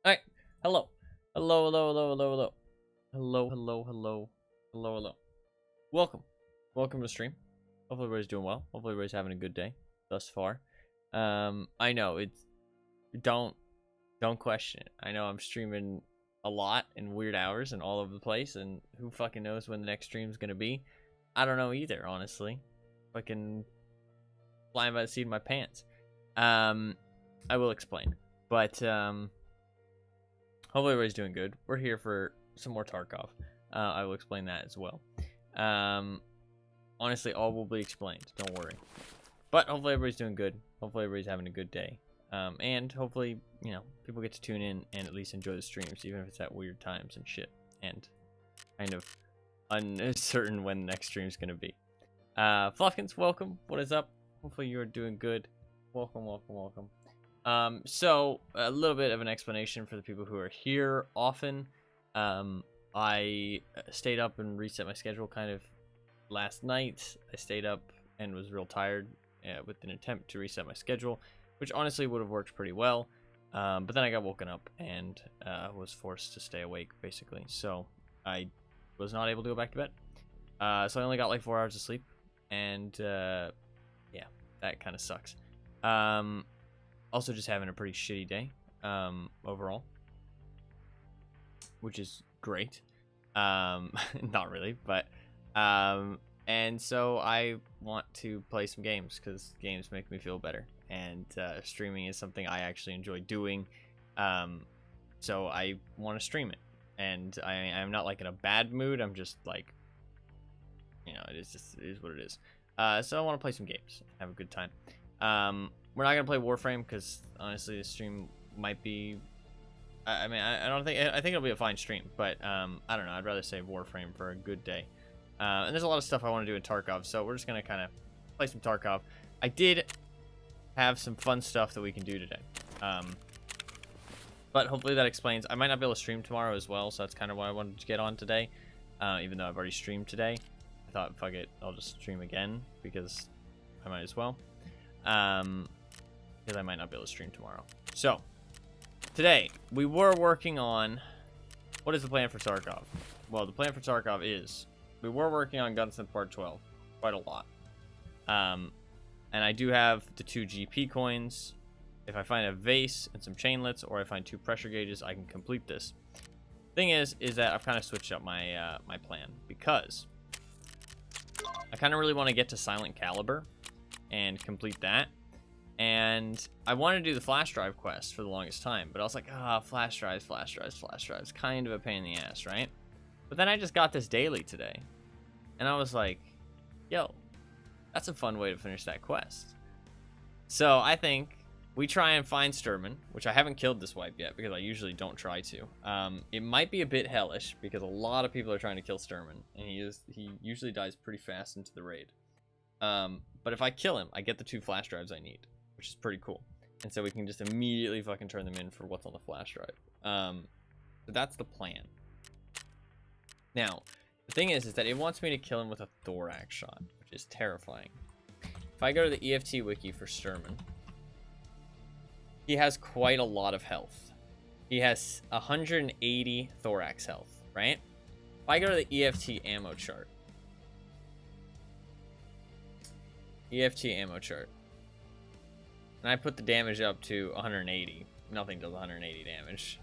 Alright. Hello. Hello, hello, hello, hello, hello. Hello, hello, hello. Hello, hello. Welcome. Welcome to the stream. Hopefully everybody's doing well. Hopefully everybody's having a good day thus far. I know it's don't question it. I know I'm streaming a lot in weird hours and all over the place, and who fucking knows when the next stream's gonna be. I don't know either, honestly. Fucking flying by the seat of my pants. I will explain. But hopefully everybody's doing good. We're here for some more Tarkov. I will explain that as well. Honestly, all will be explained. Don't worry. But hopefully everybody's doing good. Hopefully everybody's having a good day. And hopefully, you know, people get to tune in and at least enjoy the streams, even if it's at weird times and shit. And kind of uncertain when the next stream's going to be. Fluffkins, welcome. What is up? Hopefully you are doing good. Welcome, welcome, welcome. So a little bit of an explanation for the people who are here often. I stayed up and reset my schedule kind of last night. I stayed up and was real tired with an attempt to reset my schedule, which honestly would have worked pretty well. But then I got woken up and was forced to stay awake basically. So I was not able to go back to bed. So I only got like 4 hours of sleep, and yeah, that kind of sucks. Also just having a pretty shitty day overall, which is great. Not really, but and so I want to play some games because games make me feel better, and streaming is something I actually enjoy doing. So I want to stream it, and I'm not like in a bad mood. I'm just like, you know, it is what it is. So I want to play some games, have a good time. We're not gonna play Warframe because honestly, the stream might be. I mean, I think it'll be a fine stream, but I don't know. I'd rather save Warframe for a good day. And there's a lot of stuff I want to do in Tarkov, so we're just gonna kind of play some Tarkov. I did have some fun stuff that we can do today, but hopefully that explains. I might not be able to stream tomorrow as well, so that's kind of why I wanted to get on today. Even though I've already streamed today, I thought, fuck it, I'll just stream again because I might as well. Because I might not be able to stream tomorrow. So, today, we were working on... What is the plan for Tarkov? Well, the plan for Tarkov is... We were working on Gunsmith Part 12. Quite a lot. And I do have the 2 GP coins. If I find a vase and some chainlets, or I find 2 pressure gauges, I can complete this. Thing is that I've kind of switched up my my plan. Because I kind of really want to get to Silent Caliber and complete that. And I wanted to do the flash drive quest for the longest time, but I was like, flash drives, kind of a pain in the ass, right? But then I just got this daily today, and I was like, yo, that's a fun way to finish that quest. So I think we try and find Sturman, which I haven't killed this wipe yet because I usually don't try to. It might be a bit hellish because a lot of people are trying to kill Sturman, and he usually dies pretty fast into the raid. But if I kill him, I get the 2 flash drives I need, which is pretty cool. And so we can just immediately fucking turn them in for what's on the flash drive. So that's the plan. Now, the thing is that it wants me to kill him with a thorax shot, which is terrifying. If I go to the EFT wiki for Sturman, he has quite a lot of health. He has 180 thorax health, right? If I go to the EFT ammo chart, and I put the damage up to 180. Nothing does 180 damage.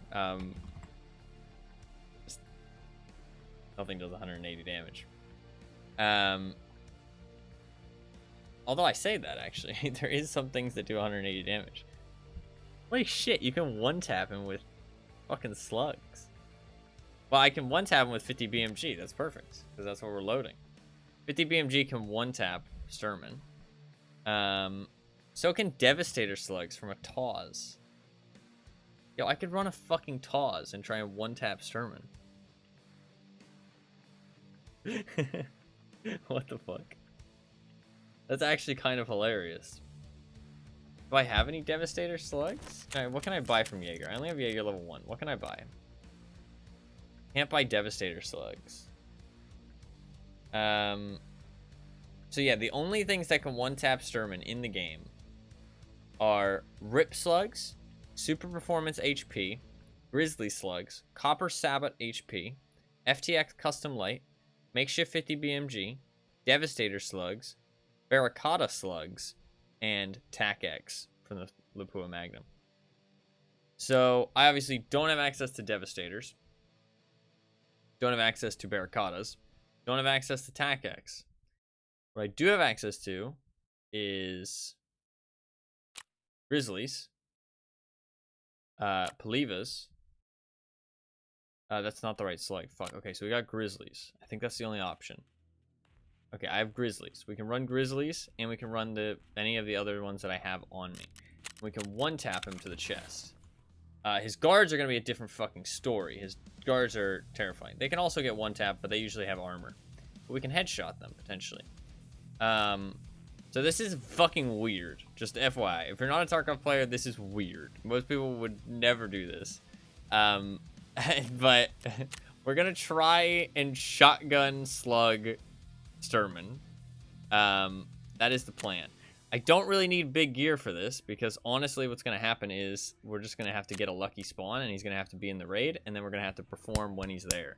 Nothing does 180 damage. Although I say that, actually. There is some things that do 180 damage. Holy shit, you can one-tap him with fucking slugs. Well, I can one-tap him with 50 BMG. That's perfect, because that's what we're loading. 50 BMG can one-tap Sturman. So can Devastator slugs from a Tawz. Yo, I could run a fucking Tawz and try and one-tap Sturman. What the fuck? That's actually kind of hilarious. Do I have any Devastator slugs? Alright, what can I buy from Jaeger? I only have Jaeger level 1. What can I buy? Can't buy Devastator slugs. So yeah, the only things that can one-tap Sturman in the game are Rip Slugs, Super Performance HP, Grizzly Slugs, Copper Sabot HP, FTX Custom Light, Makeshift 50 BMG, Devastator Slugs, Barricada Slugs, and TAC X from the Lapua Magnum. So I obviously don't have access to Devastators. Don't have access to Barricadas. Don't have access to TAC X. What I do have access to is Grizzlies, Palivas. That's not the right slug. Fuck. Okay, so we got Grizzlies. I think that's the only option. Okay, I have Grizzlies. We can run Grizzlies, and we can run any of the other ones that I have on me. We can one-tap him to the chest. His guards are going to be a different fucking story. His guards are terrifying. They can also get one-tap, but they usually have armor. But we can headshot them, potentially. So this is fucking weird. Just FYI. If you're not a Tarkov player, this is weird. Most people would never do this. But we're going to try and shotgun slug Sturman. That is the plan. I don't really need big gear for this, because honestly what's going to happen is we're just going to have to get a lucky spawn, and he's going to have to be in the raid, and then we're going to have to perform when he's there.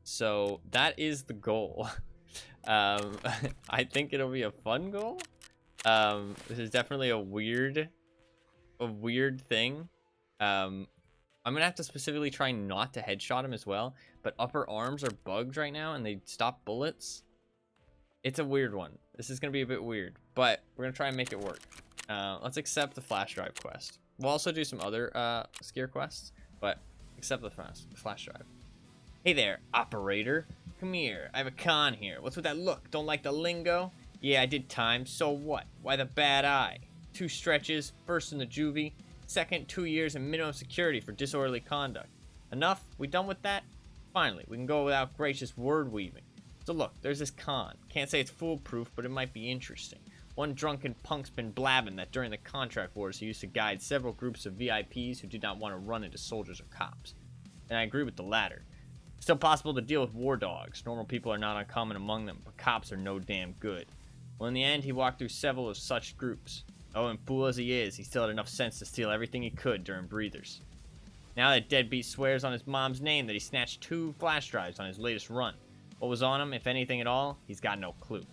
So that is the goal. I think it'll be a fun goal. This is definitely a weird thing. I'm going to have to specifically try not to headshot him as well, but upper arms are bugged right now, and they stop bullets. It's a weird one. This is going to be a bit weird, but we're going to try and make it work. Let's accept the flash drive quest. We'll also do some other skier quests, but accept the flash drive. Hey there, operator. Come here. I have a con here. What's with that look? Don't like the lingo? Yeah, I did time. So what? Why the bad eye? 2 stretches. First in the juvie. Second, 2 years in minimum security for disorderly conduct. Enough? We done with that? Finally, we can go without gracious word weaving. So look, there's this con. Can't say it's foolproof, but it might be interesting. One drunken punk's been blabbing that during the contract wars he used to guide several groups of VIPs who did not want to run into soldiers or cops. And I agree with the latter. Still possible to deal with war dogs. Normal people are not uncommon among them, but cops are no damn good. Well, in the end, he walked through several of such groups. Oh, and fool as he is, he still had enough sense to steal everything he could during breathers. Now that deadbeat swears on his mom's name that he snatched 2 flash drives on his latest run. What was on him, if anything at all, he's got no clue.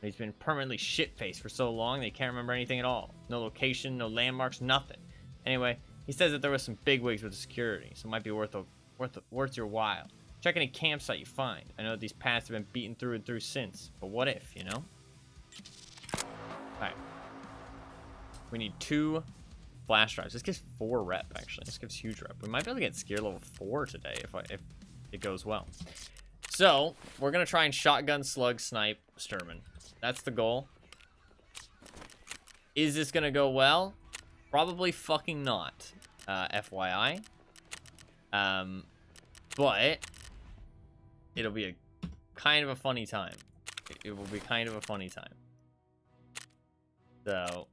He's been permanently shit-faced for so long that he can't remember anything at all. No location, no landmarks, nothing. Anyway, he says that there was some bigwigs with the security, so it might be worth your while. Check any campsite you find. I know that these paths have been beaten through and through since, but what if, you know? Alright. We need 2 flash drives. This gives 4 rep, actually. This gives huge rep. We might be able to get skier level 4 today if it goes well. So, we're going to try and shotgun slug snipe Sturman. That's the goal. Is this going to go well? Probably fucking not. FYI. But it'll be a kind of a funny time. It will be kind of a funny time. So,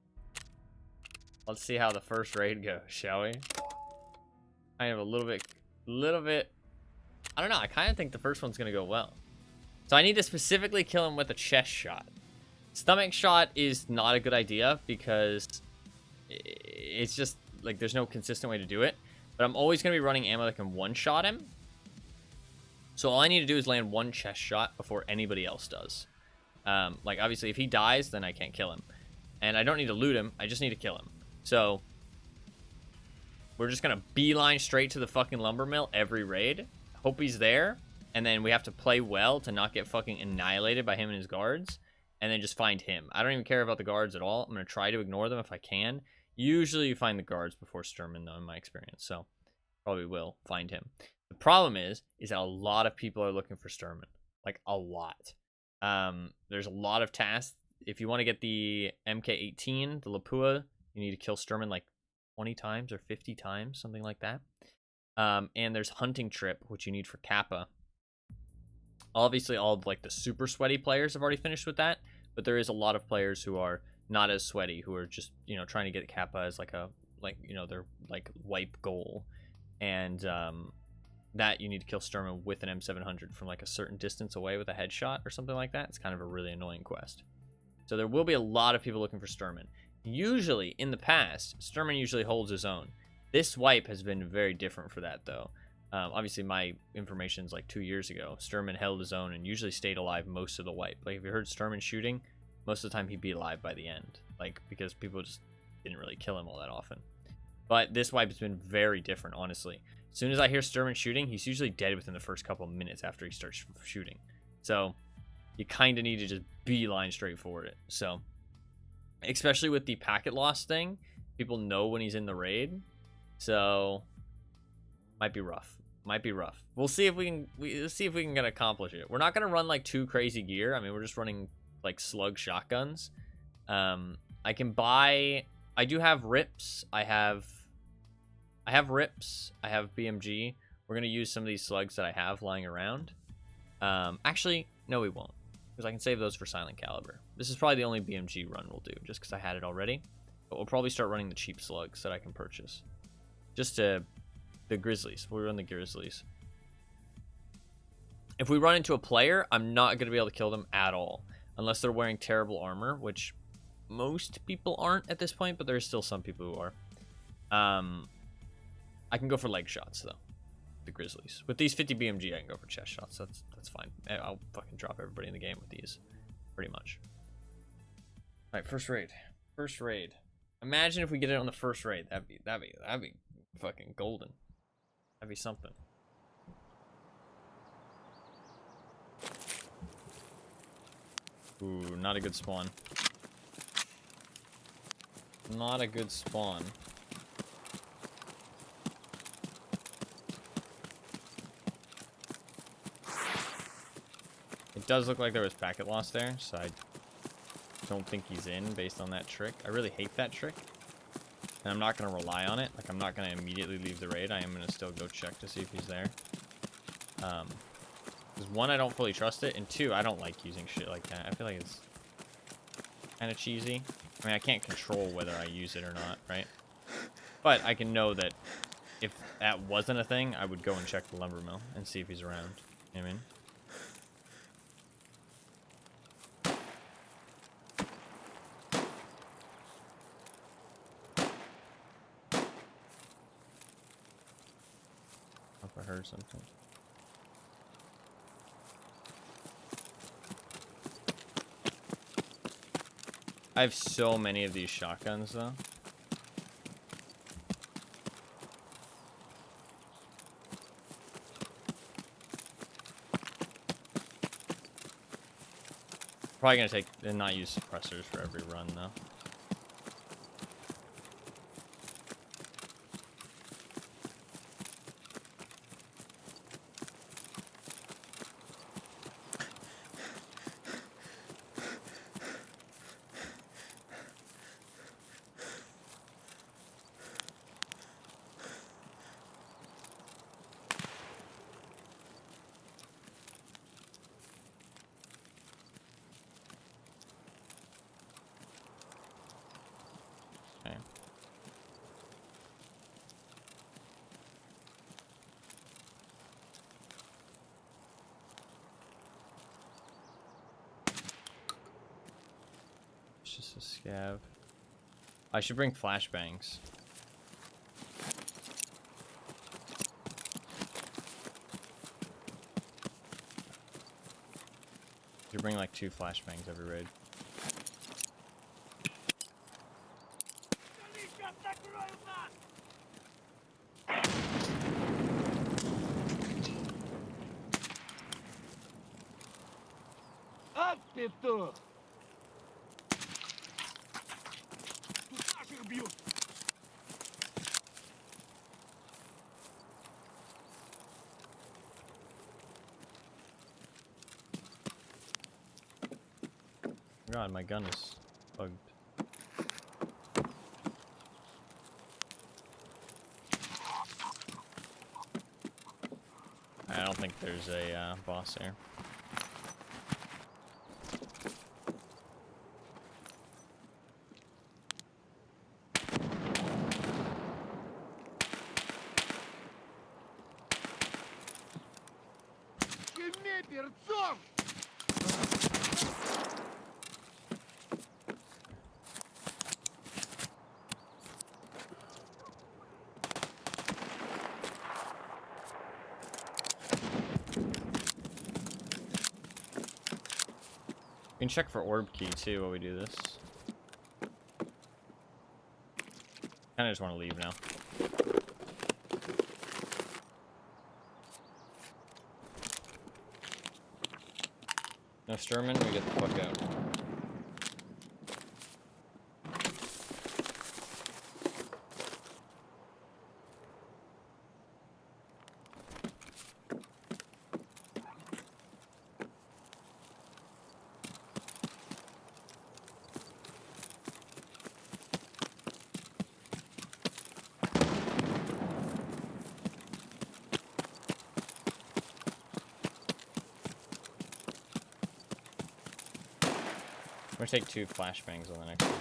let's see how the first raid goes, shall we? Kind of a little bit, I don't know, I kind of think the first one's going to go well. So I need to specifically kill him with a chest shot. Stomach shot is not a good idea because it's just, like, there's no consistent way to do it. But I'm always going to be running ammo that can one-shot him. So all I need to do is land 1 chest shot before anybody else does. Like, obviously, if he dies, then I can't kill him. And I don't need to loot him, I just need to kill him. So, we're just going to beeline straight to the fucking lumber mill every raid. Hope he's there. And then we have to play well to not get fucking annihilated by him and his guards. And then just find him. I don't even care about the guards at all. I'm going to try to ignore them if I can. Usually you find the guards before Sturman, though, in my experience. So, probably will find him. The problem is that a lot of people are looking for Sturman. Like, a lot. There's a lot of tasks. If you want to get the MK18, the Lapua, you need to kill Sturman like 20 times or 50 times, something like that. And there's Hunting Trip, which you need for Kappa. Obviously, all of, like, the super sweaty players have already finished with that, but there is a lot of players who are not as sweaty, who are just, you know, trying to get Kappa as their, like, wipe goal. And that you need to kill Sturman with an M700 from, like, a certain distance away with a headshot or something like that. It's kind of a really annoying quest. So there will be a lot of people looking for Sturman. Usually, in the past, Sturman usually holds his own. This wipe has been very different for that, though. Obviously, my information's like 2 years ago. Sturman held his own and usually stayed alive most of the wipe. Like, if you heard Sturman shooting, most of the time he'd be alive by the end. Like, because people just didn't really kill him all that often. But this wipe has been very different, honestly. As soon as I hear Sturman shooting, he's usually dead within the first couple of minutes after he starts shooting. So, you kind of need to just beeline straight forward it. So, especially with the packet loss thing, people know when he's in the raid. So, might be rough. Might be rough. We'll see if we can. Let's see if we can accomplish it. We're not gonna run like too crazy gear. I mean, we're just running like slug shotguns. I can buy. I do have rips. I have rips. I have BMG. We're gonna use some of these slugs that I have lying around. Actually, no, we won't, because I can save those for Silent Caliber. This is probably the only BMG run we'll do, just because I had it already. But we'll probably start running the cheap slugs that I can purchase. Just to the Grizzlies. We'll run the Grizzlies. If we run into a player, I'm not going to be able to kill them at all. Unless they're wearing terrible armor, which most people aren't at this point, but there's still some people who are. I can go for leg shots, though. The Grizzlies. With these 50 BMG, I can go for chest shots. That's fine. I'll fucking drop everybody in the game with these. Pretty much. Alright, first raid. First raid. Imagine if we get it on the first raid. That'd be fucking golden. That'd be something. Ooh, not a good spawn. Not a good spawn. It does look like there was packet loss there, so I don't think he's in based on that trick. I really hate that trick. And I'm not going to rely on it. Like, I'm not going to immediately leave the raid. I am going to still go check to see if he's there. Because one, I don't fully trust it. And two, I don't like using shit like that. I feel like it's kind of cheesy. I mean, I can't control whether I use it or not, right? But I can know that if that wasn't a thing, I would go and check the lumber mill and see if he's around. You know what I mean? I heard something. I have so many of these shotguns, though. Probably gonna take and not use suppressors for every run, though. Just a scav. I should bring flashbangs. You bring like 2 flashbangs every raid. God, my gun is bugged. I don't think there's a boss here. We can check for orb key too while we do this. Kinda just want to leave now. No Sturman, we get the fuck out. I'm gonna take 2 flashbangs on the next one.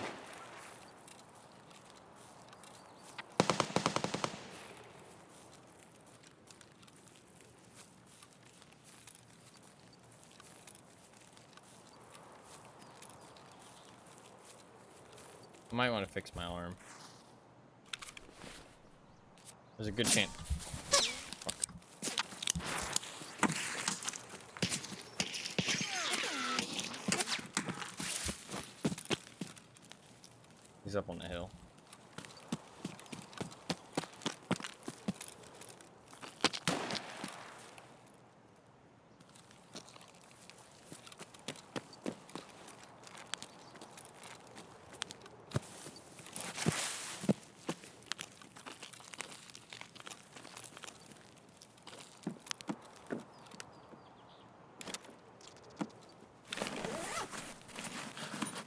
I might want to fix my alarm. There's a good chance. Fuck. He's up on the hill.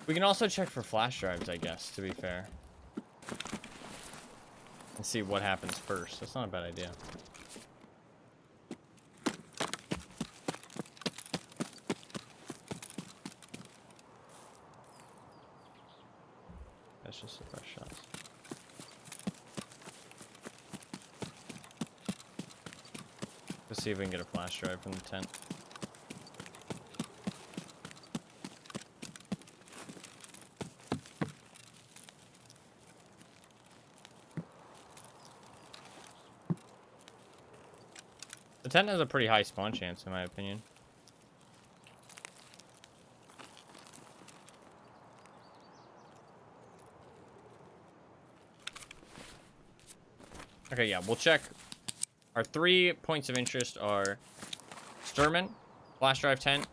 We can also check for flash drives, I guess, to be fair. And see what happens first. That's not a bad idea. That's just the first shots. Let's see if we can get a flash drive from the tent. The tent has a pretty high spawn chance, in my opinion. Okay, yeah, we'll check. Our 3 points of interest are Sturman, flash drive tent,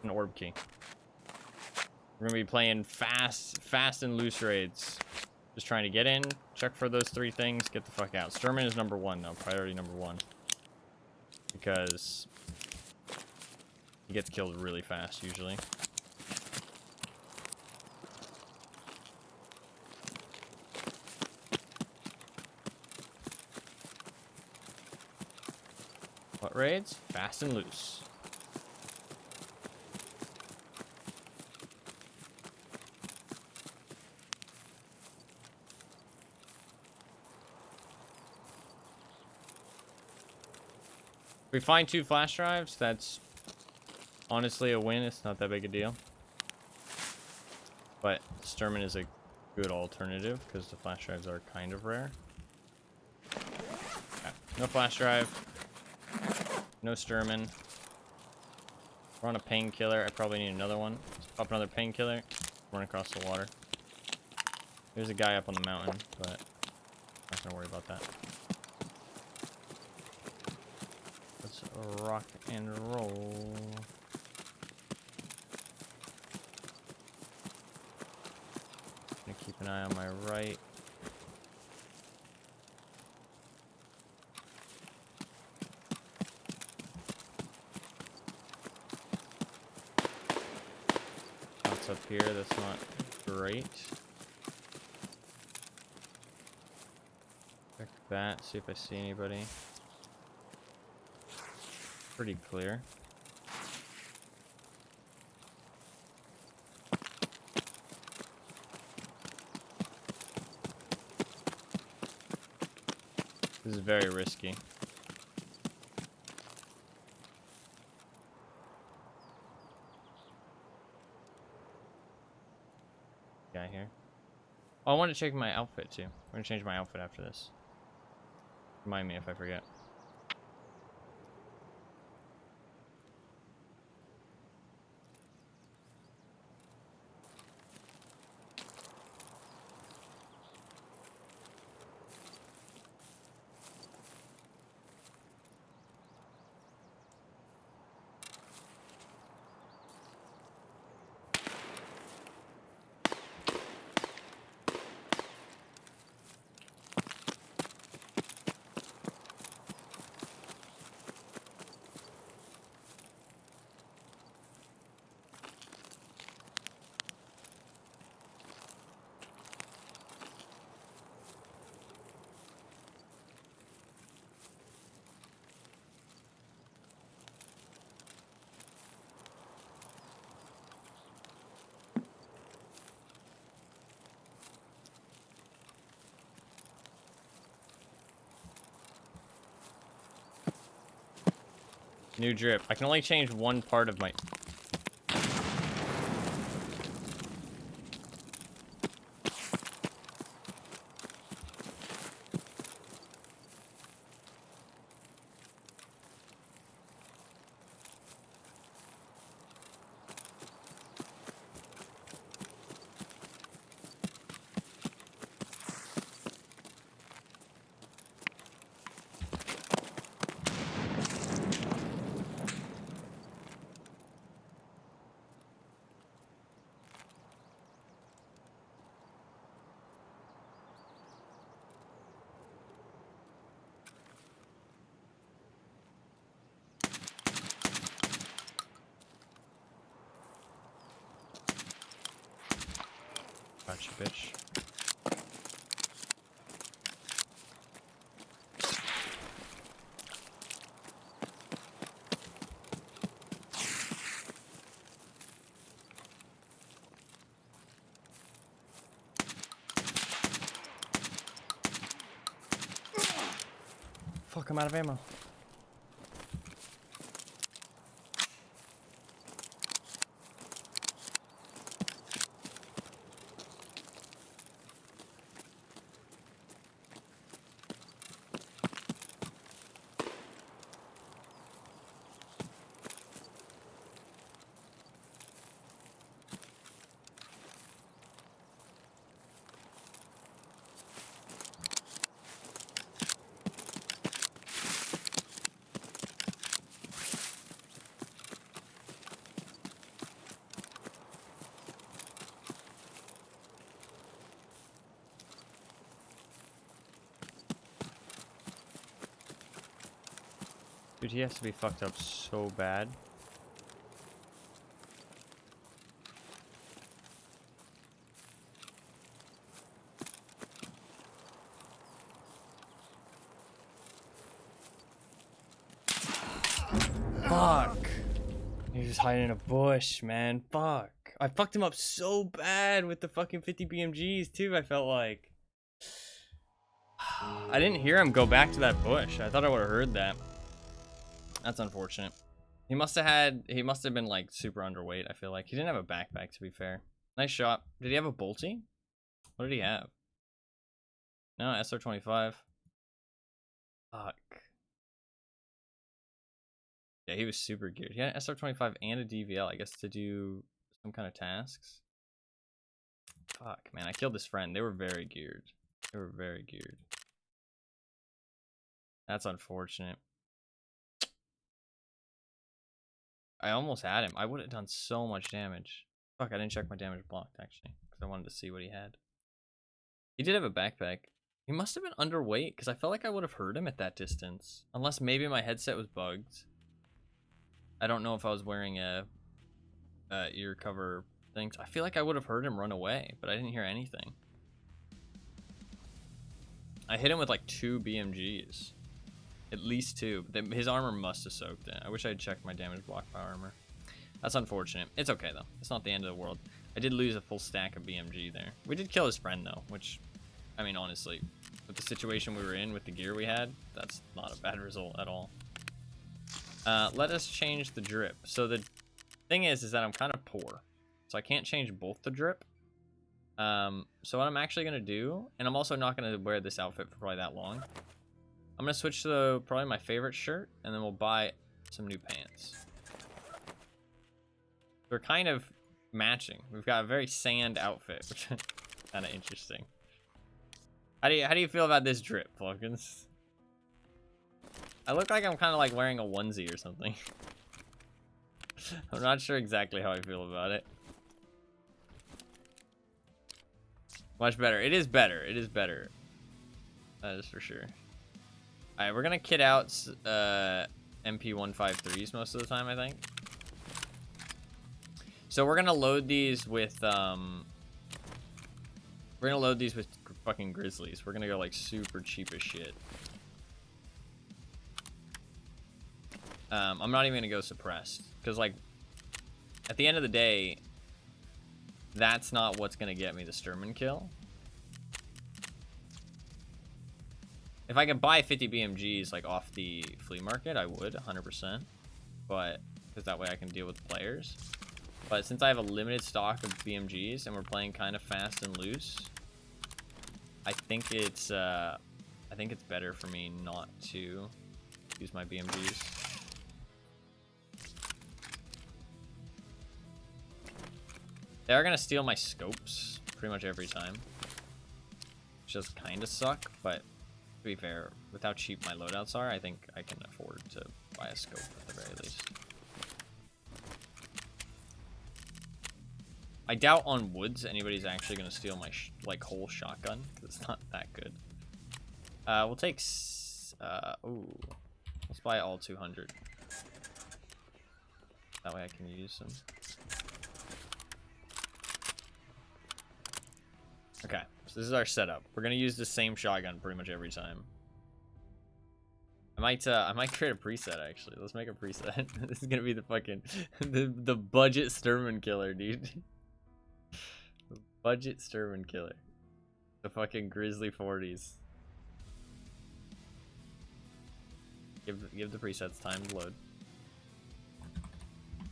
and orb key. We're gonna be playing fast and loose raids. Just trying to get in, check for those 3 things, get the fuck out. Sturman is number 1 though, priority number 1. Because he gets killed really fast usually. What raids? Fast and loose. If we find 2 flash drives, that's honestly a win. It's not that big a deal. But Sturman is a good alternative because the flash drives are kind of rare. Okay. No flash drive. No Sturman. We're on a painkiller. I probably need another one. Let's pop another painkiller. Run across the water. There's a guy up on the mountain, but I'm not gonna worry about that. Let's rock and roll. Gonna keep an eye on my right. What's up here? That's not great. Check that, see if I see anybody. Pretty clear. This is very risky. Guy here. Oh, I want to check my outfit too. I'm gonna change my outfit after this. Remind me if I forget. New drip. I can only change one part of my... Gotcha, bitch. Fuck, I'm out of ammo. Dude, he has to be fucked up so bad. Fuck. He was hiding in a bush, man. Fuck. I fucked him up so bad with the fucking 50 BMGs, too, I felt like. I didn't hear him go back to that bush. I thought I would have heard that. That's unfortunate. He must have been like super underweight, I feel like. He didn't have a backpack, to be fair. Nice shot. Did he have a bolty? What did he have? No, SR25. Fuck. Yeah, he was super geared. He had an SR25 and a DVL, I guess, to do some kind of tasks. Fuck, man. I killed his friend. They were very geared. They were very geared. That's unfortunate. I almost had him. I would have done so much damage. Fuck, I didn't check my damage blocked, actually, because I wanted to see what he had. He did have a backpack. He must have been underweight, because I felt like I would have heard him at that distance. Unless maybe my headset was bugged. I don't know if I was wearing a ear cover things. I feel like I would have heard him run away, but I didn't hear anything. I hit him with like 2 BMGs. At least 2. His armor must have soaked in. I wish I had checked my damage block by armor. That's unfortunate. It's okay, though. It's not the end of the world. I did lose a full stack of BMG there. We did kill his friend, though, which, I mean, honestly, with the situation we were in, with the gear we had, that's not a bad result at all. Let us change the drip. So the thing is that I'm kind of poor. So I can't change both the drip. So what I'm actually going to do, and I'm also not going to wear this outfit for probably that long. I'm going to switch to probably my favorite shirt, and then we'll buy some new pants. They're kind of matching. We've got a very sand outfit, which is kind of interesting. How do you feel about this drip, Pluggins? I look like I'm kind of like wearing a onesie or something. I'm not sure exactly how I feel about it. Much better. It is better. It is better. That is for sure. Alright, we're gonna kit out MP153s most of the time, I think. So we're gonna load these with fucking grizzlies. We're gonna go like super cheap as shit. I'm not even gonna go suppressed, because like at the end of the day, that's not what's gonna get me the Sturman kill. If I could buy 50 BMGs like off the flea market, I would 100%. but because that way I can deal with players. But since I have a limited stock of BMGs and we're playing kind of fast and loose, I think it's better for me not to use my BMGs. They are gonna steal my scopes pretty much every time, which does kind of suck, but to be fair, with how cheap my loadouts are, I think I can afford to buy a scope at the very least. I doubt on woods anybody's actually gonna steal my like whole shotgun, because it's not that good. We'll take ooh, let's buy all 200. That way I can use them. Okay, so this is our setup. We're gonna use the same shotgun pretty much every time. I might create a preset actually. Let's make a preset. This is gonna be the fucking the budget Sturman killer, dude. The budget Sturman killer. The fucking Grizzly 40s. Give the presets time to load.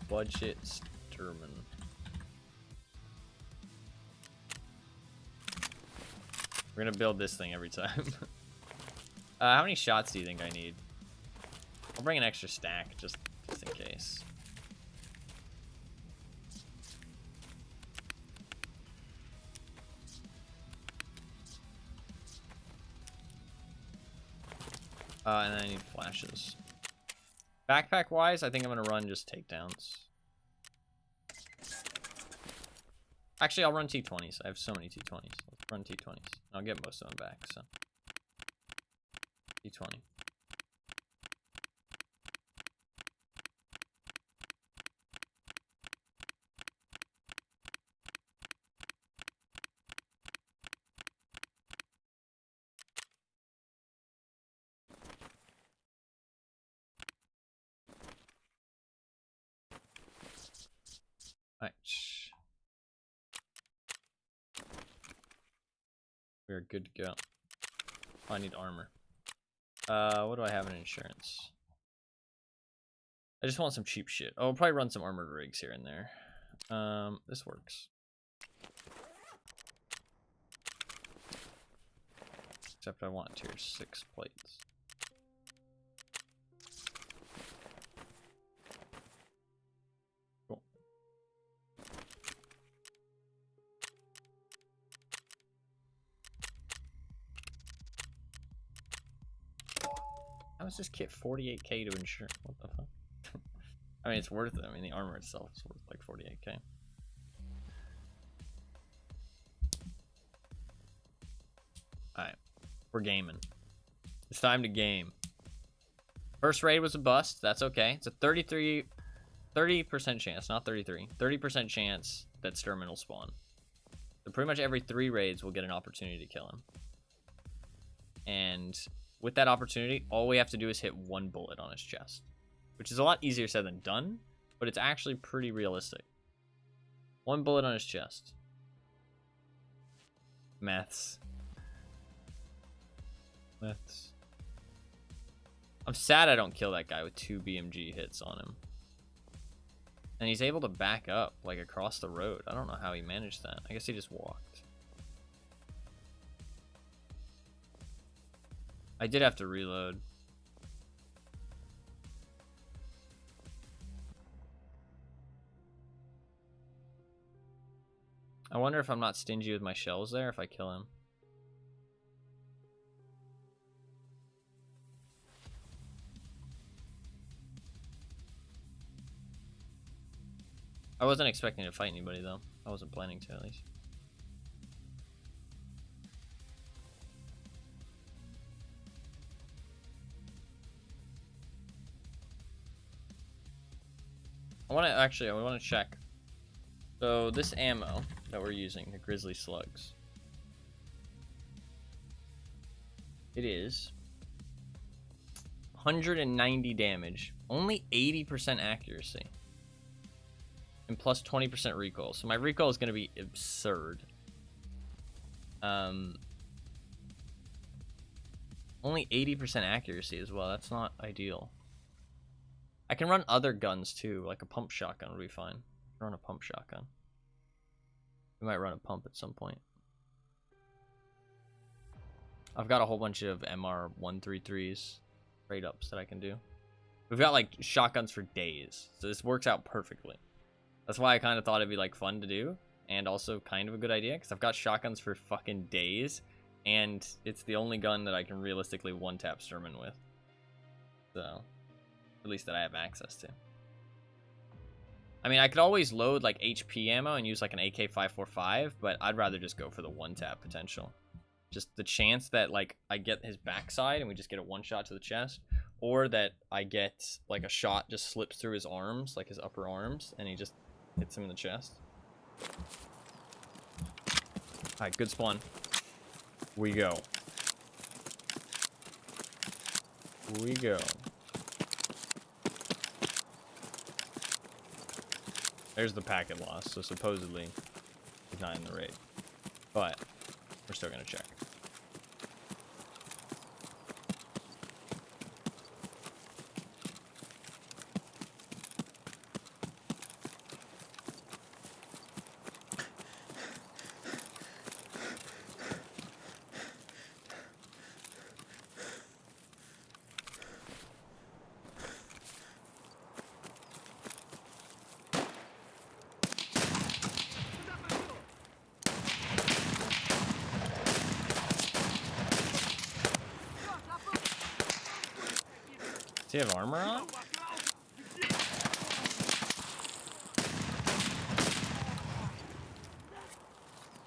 Budget Sturman. We're gonna build this thing every time. How many shots do you think I need? I'll bring an extra stack just in case. And then I need flashes. Backpack wise, I think I'm gonna run just takedowns. Actually, I'll run T20s. I have so many T20s. Let's run T20s. I'll get most of them back, so. T20. Alright. We're good to go. Oh, I need armor. What do I have in insurance? I just want some cheap shit. Oh, I'll probably run some armored rigs here and there. This works. Except I want tier 6 plates. Cool. How is this kit 48k to insure? What the fuck? I mean, it's worth it. I mean, the armor itself is worth like 48k. Alright. We're gaming. It's time to game. First raid was a bust. That's okay. It's a 30% chance, not 33. 30% chance that Sturman will spawn. So pretty much every 3 raids we'll get an opportunity to kill him. And with that opportunity, all we have to do is hit 1 bullet on his chest. Which is a lot easier said than done, but it's actually pretty realistic. 1 bullet on his chest. Maths. Maths. I'm sad I don't kill that guy with 2 BMG hits on him. And he's able to back up, like, across the road. I don't know how he managed that. I guess he just walked. I did have to reload. I wonder if I'm not stingy with my shells there if I kill him. I wasn't expecting to fight anybody though. I wasn't planning to at least. I want to check. So this ammo that we're using, the Grizzly Slugs, it is 190 damage, only 80% accuracy, and plus 20% recoil. So my recoil is going to be absurd. Only 80% accuracy as well. That's not ideal. I can run other guns too, like a pump shotgun would be fine. Run a pump shotgun. We might run a pump at some point. I've got a whole bunch of MR133s trade ups that I can do. We've got like shotguns for days, so this works out perfectly. That's why I kind of thought it'd be like fun to do, and also kind of a good idea, because I've got shotguns for fucking days, and it's the only gun that I can realistically one-tap Sturman with. So, at least that I have access to. I mean, I could always load like HP ammo and use like an AK-545, but I'd rather just go for the one-tap potential. Just the chance that like I get his backside and we just get a one shot to the chest, or that I get like a shot just slips through his arms, like his upper arms, and he just hits him in the chest. Alright, good spawn. We go. We go. There's the packet loss, so supposedly he's not in the raid. But we're still gonna check. Does he have armor on?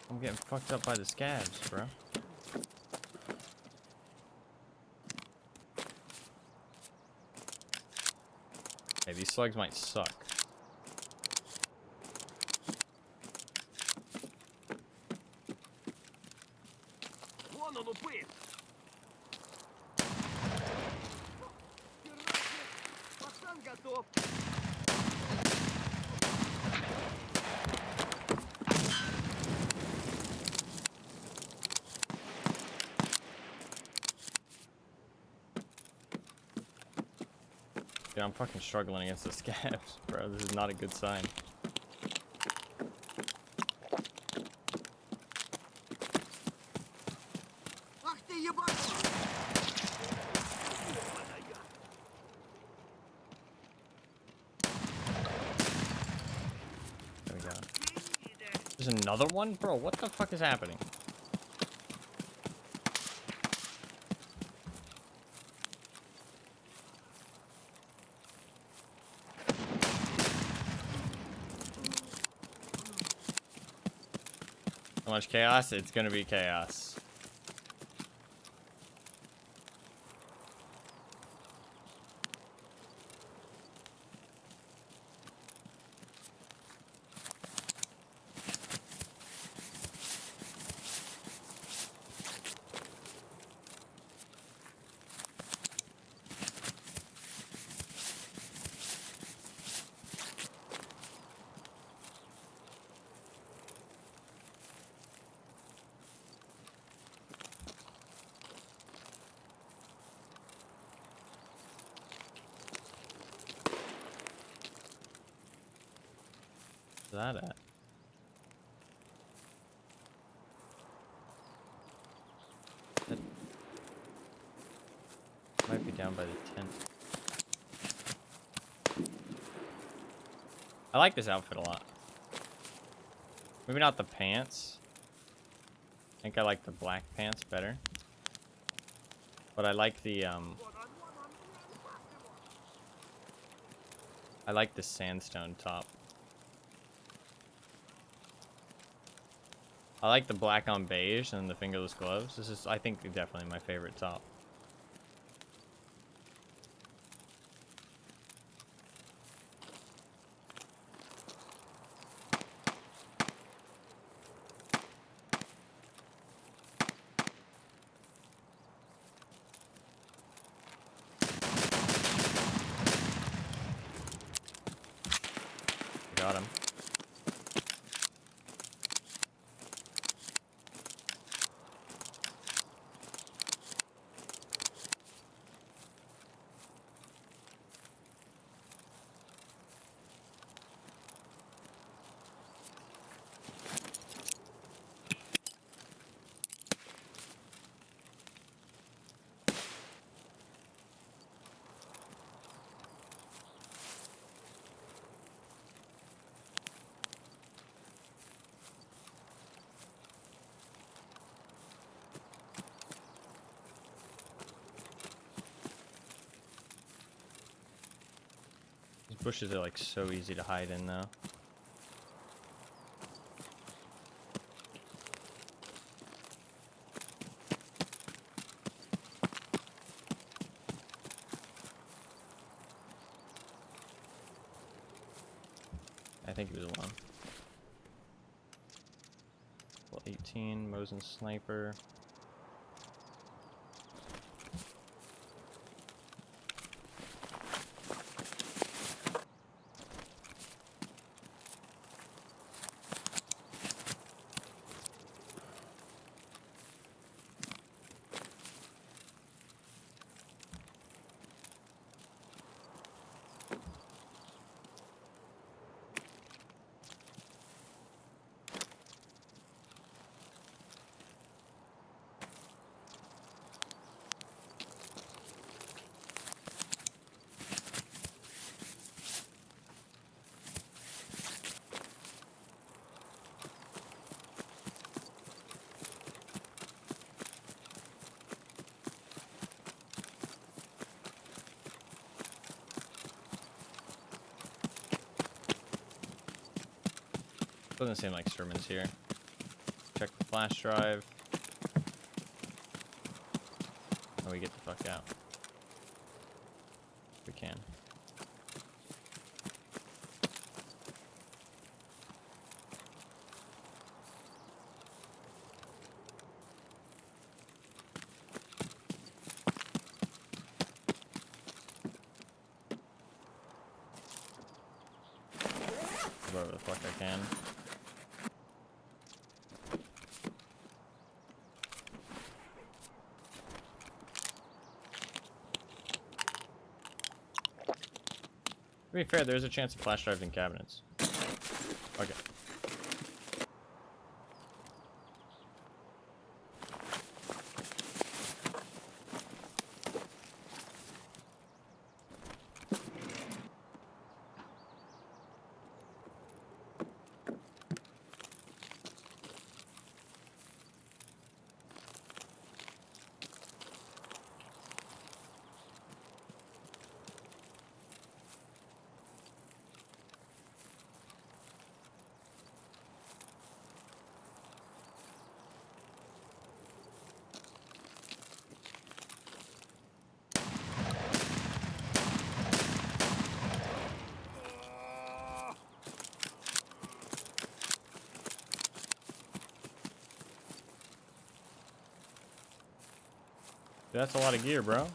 I'm getting fucked up by the scavs, bro. Hey, these slugs might suck. Dude, I'm fucking struggling against the scavs, bro. This is not a good sign. There we go. There's another one? Bro, what the fuck is happening? So much chaos, it's gonna be chaos. Where's that at? That might be down by the tent. I like this outfit a lot. Maybe not the pants. I think I like the black pants better. But I like the sandstone top. I like the black on beige and the fingerless gloves. This is, I think, definitely my favorite top. Got him. Bushes are like so easy to hide in though. I think he was alone. Well, 18, Mosin sniper. Doesn't seem like Sherman's here. Check the flash drive. Oh, we get the fuck out. We can. Whatever the fuck I can. To be fair, there's a chance of flash drives in cabinets. Okay. Dude, that's a lot of gear, bro.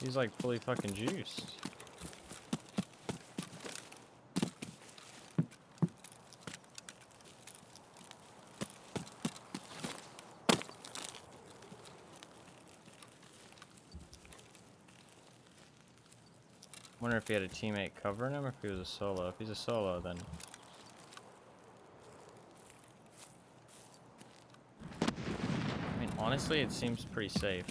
He's like fully fucking juiced. Wonder if he had a teammate covering him or if he was a solo. If he's a solo, then... I mean, honestly, it seems pretty safe.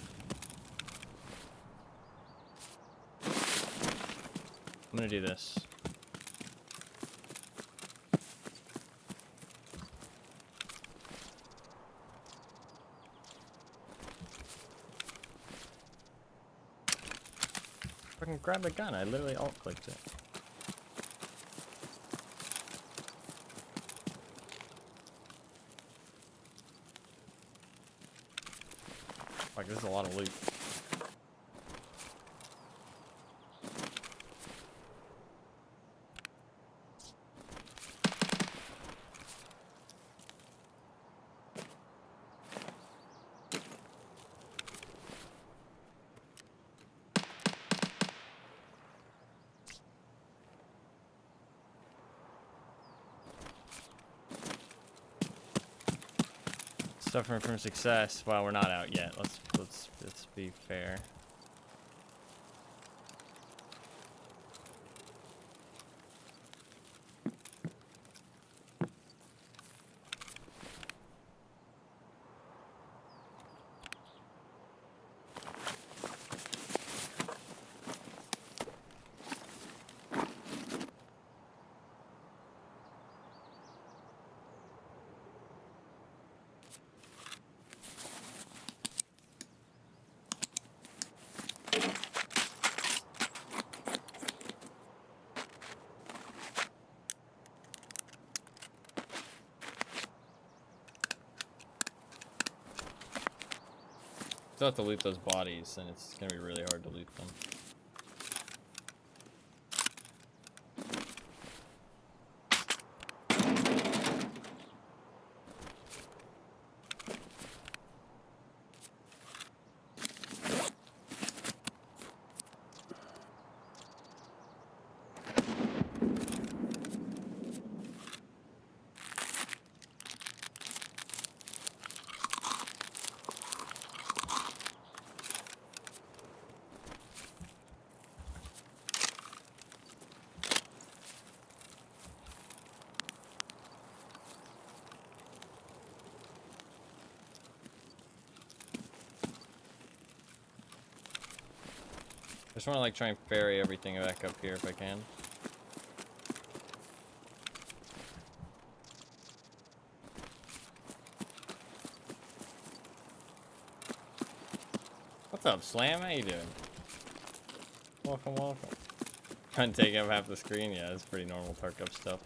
I'm gonna do this. Fucking grab the gun, I literally alt-clicked it. Like, this is a lot of loot. Suffering from success. Well, we're not out yet. Let's be fair. Still have to loot those bodies, and it's gonna be really hard to loot them. I just want to like try and ferry everything back up here if I can. What's up, Slam? How you doing? Welcome, welcome. Trying to take up half the screen? Yeah, that's pretty normal Tarkov stuff.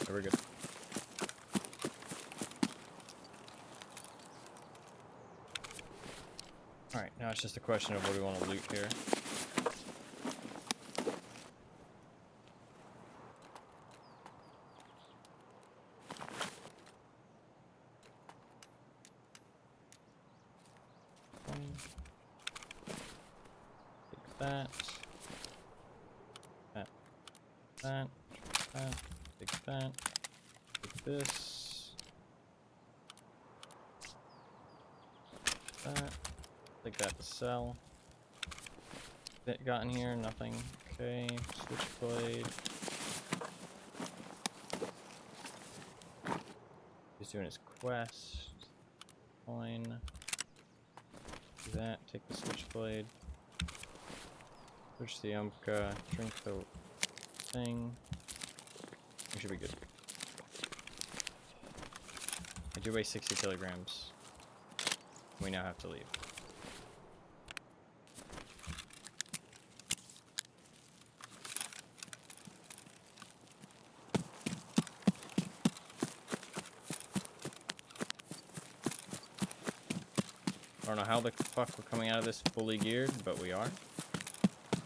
We're good. Alright, now it's just a question of what we want to loot here. Take that. That. Take that. Take this. That. Take that to sell. That got in here, nothing. Okay, switchblade. He's doing his quest. Coin. Do that, take the switchblade. Switch the Umka, drink the thing. We should be good. I do weigh 60 kilograms. We now have to leave. I don't know how the fuck we're coming out of this fully geared, but we are.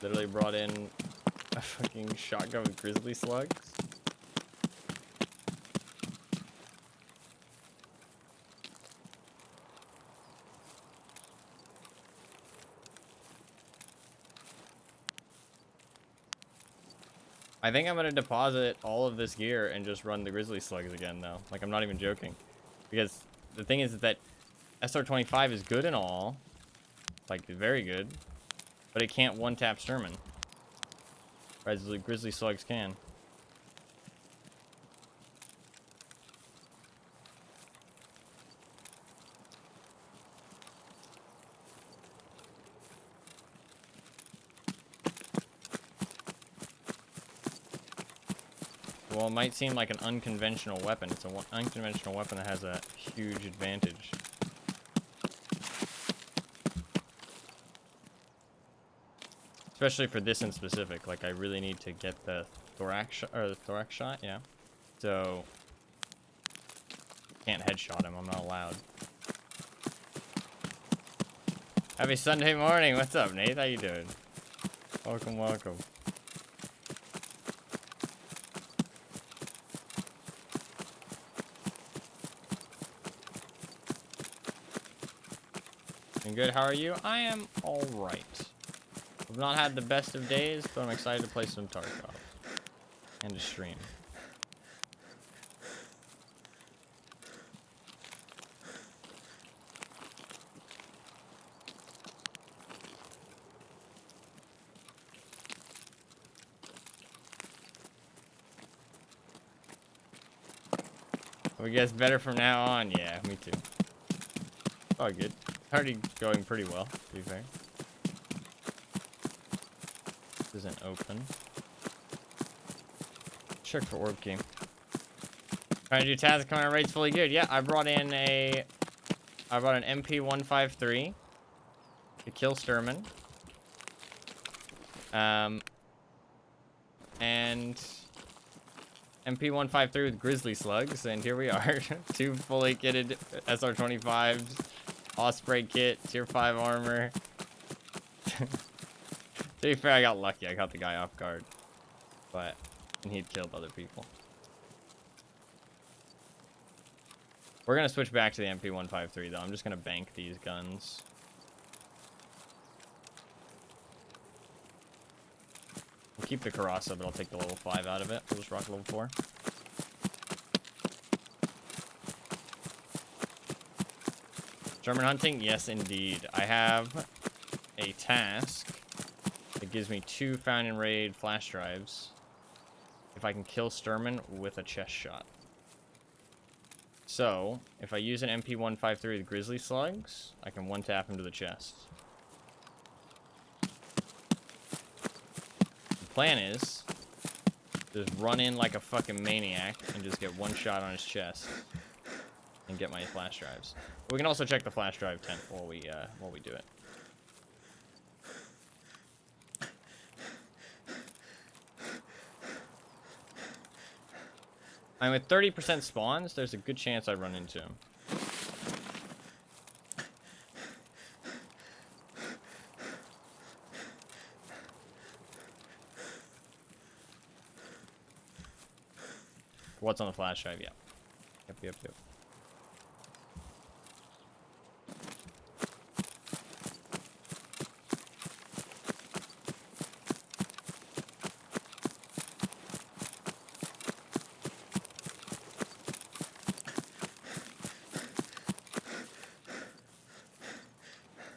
Literally brought in a fucking shotgun with grizzly slugs. I think I'm gonna deposit all of this gear and just run the grizzly slugs again though. Like, I'm not even joking. Because the thing is that SR-25 is good and all. Like, very good. But it can't one-tap Sturman. Whereas the grizzly slugs can. Well, it might seem like an unconventional weapon. It's an unconventional weapon that has a huge advantage. Especially for this in specific. Like, I really need to get the thorax shot, or the thorax shot, yeah. So, can't headshot him. I'm not allowed. Happy Sunday morning. What's up, Nate? How you doing? Welcome, welcome. I'm good. How are you? I am all right. I've not had the best of days, but I'm excited to play some Tarkov and to stream. We guess better from now on. Yeah, me too. Oh, good. Already going pretty well, to be fair. This isn't open. Check for orb key. Trying to do tasks, command rates fully good. Yeah, I brought an MP153 to kill Sturman. And MP153 with grizzly slugs, and here we are. 2 fully kitted SR25s, Osprey kit, tier 5 armor. To be fair, I got lucky. I caught the guy off guard, and he'd killed other people. We're gonna switch back to the MP153 though. I'm just gonna bank these guns. We'll keep the Karasa, but I'll take the level 5 out of it. We'll just rock level 4. German hunting? Yes, indeed. I have a task that gives me 2 found in raid flash drives if I can kill Sturman with a chest shot. So, if I use an MP153 with grizzly slugs, I can one-tap him to the chest. Plan is just run in like a fucking maniac and just get 1 shot on his chest and get my flash drives. We can also check the flash drive tent while we do it. I'm at 30% spawns. There's a good chance I run into him. What's on the flash drive? Yeah. Yep.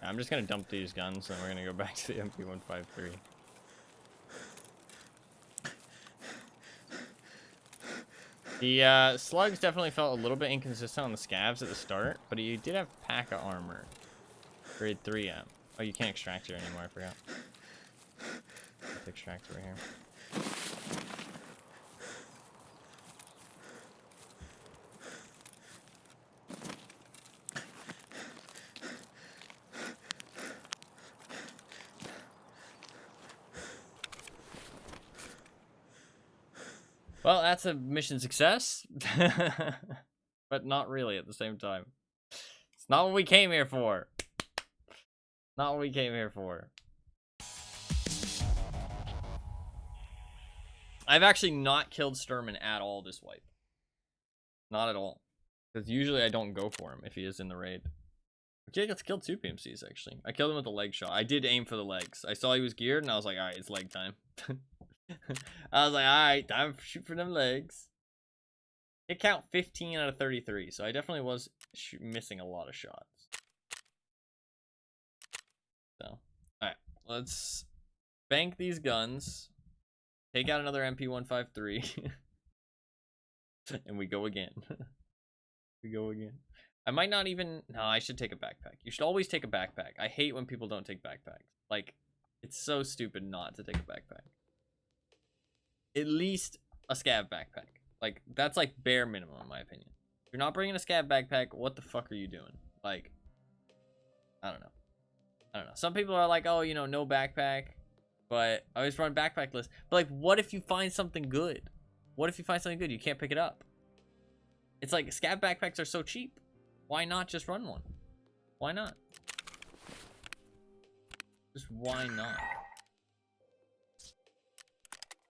I'm just gonna dump these guns and we're gonna go back to the MP153. The slugs definitely felt a little bit inconsistent on the scavs at the start, but he did have P.A.K.A. armor. Grade 3 amp. Oh, you can't extract here anymore, I forgot. Let's extract over here. Well, that's a mission success. But not really at the same time. It's not what we came here for. Not what we came here for. I've actually not killed Sturman at all this wipe. Not at all. Because usually I don't go for him if he is in the raid. Okay, I got to kill 2 PMCs actually. I killed him with a leg shot. I did aim for the legs. I saw he was geared and I was like, alright, it's leg time. I was like, alright, time to shoot for them legs. Hit count 15 out of 33, so I definitely was missing a lot of shots. So, alright, let's bank these guns, take out another MP153, and we go again. We go again. I might not even... No, I should take a backpack. You should always take a backpack. I hate when people don't take backpacks. Like, it's so stupid not to take a backpack. At least a scav backpack. Like, that's like bare minimum in my opinion. If you're not bringing a scav backpack, what the fuck are you doing? Like, I don't know. Some people are like, oh, you know, no backpack. But I always run backpack list. But like, what if you find something good? What if you find something good? You can't pick it up. It's like, scav backpacks are so cheap. Why not just run one? Why not? Just why not?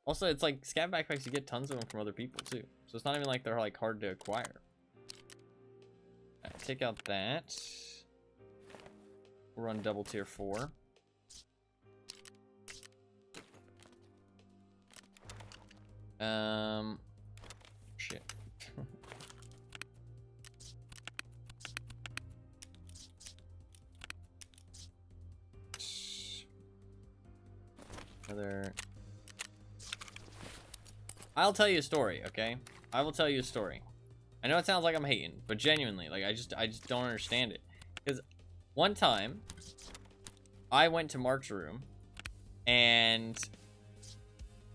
Also, it's like scav backpacks, you get tons of them from other people too. So it's not even like they're like hard to acquire. Alright, take out that. We'll run double tier 4. Shit. Another... I'll tell you a story, okay? I will tell you a story. I know it sounds like I'm hating, but genuinely, like, I just don't understand it. Because one time, I went to Mark's room, and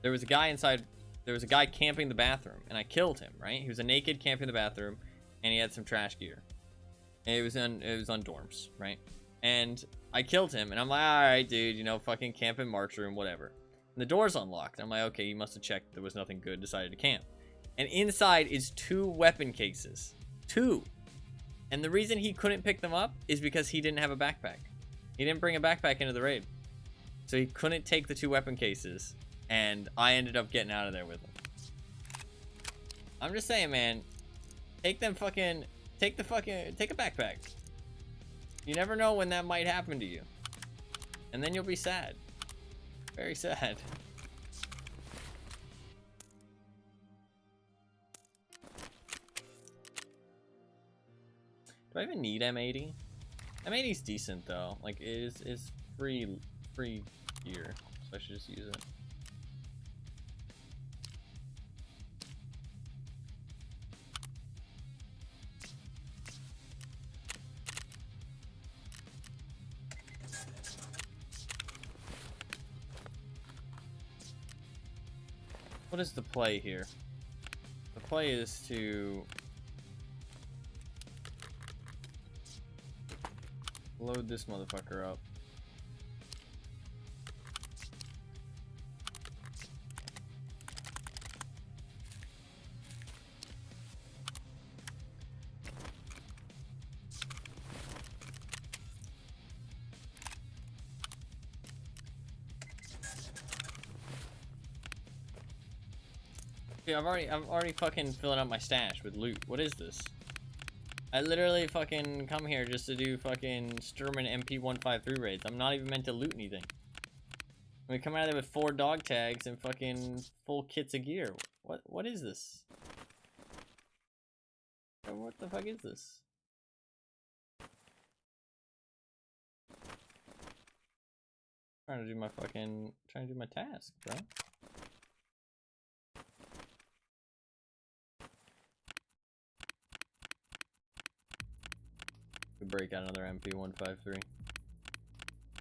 there was a guy inside. There was a guy camping the bathroom, and I killed him. Right? He was a naked camping the bathroom, and he had some trash gear. And it was on dorms, right? And I killed him, and I'm like, all right, dude, you know, fucking camp in Mark's room, whatever. And the door's unlocked. I'm like, okay, you must have checked there was nothing good, decided to camp. And inside is 2 weapon cases. 2. And the reason he couldn't pick them up is because he didn't have a backpack. He didn't bring a backpack into the raid. So he couldn't take the 2 weapon cases, and I ended up getting out of there with them. I'm just saying, man, take a backpack. You never know when that might happen to you. And then you'll be sad. Very sad. Do I even need M80? M80's decent though. Like, it is free gear, so I should just use it. What is the play here? The play is to load this motherfucker up. Dude, I'm already fucking filling up my stash with loot. What is this? I literally fucking come here just to do fucking Sturman MP153 raids. I'm not even meant to loot anything. We come out of there with 4 dog tags and fucking full kits of gear. What is this? What the fuck is this? Trying to do my task, bro. We break out another MP153.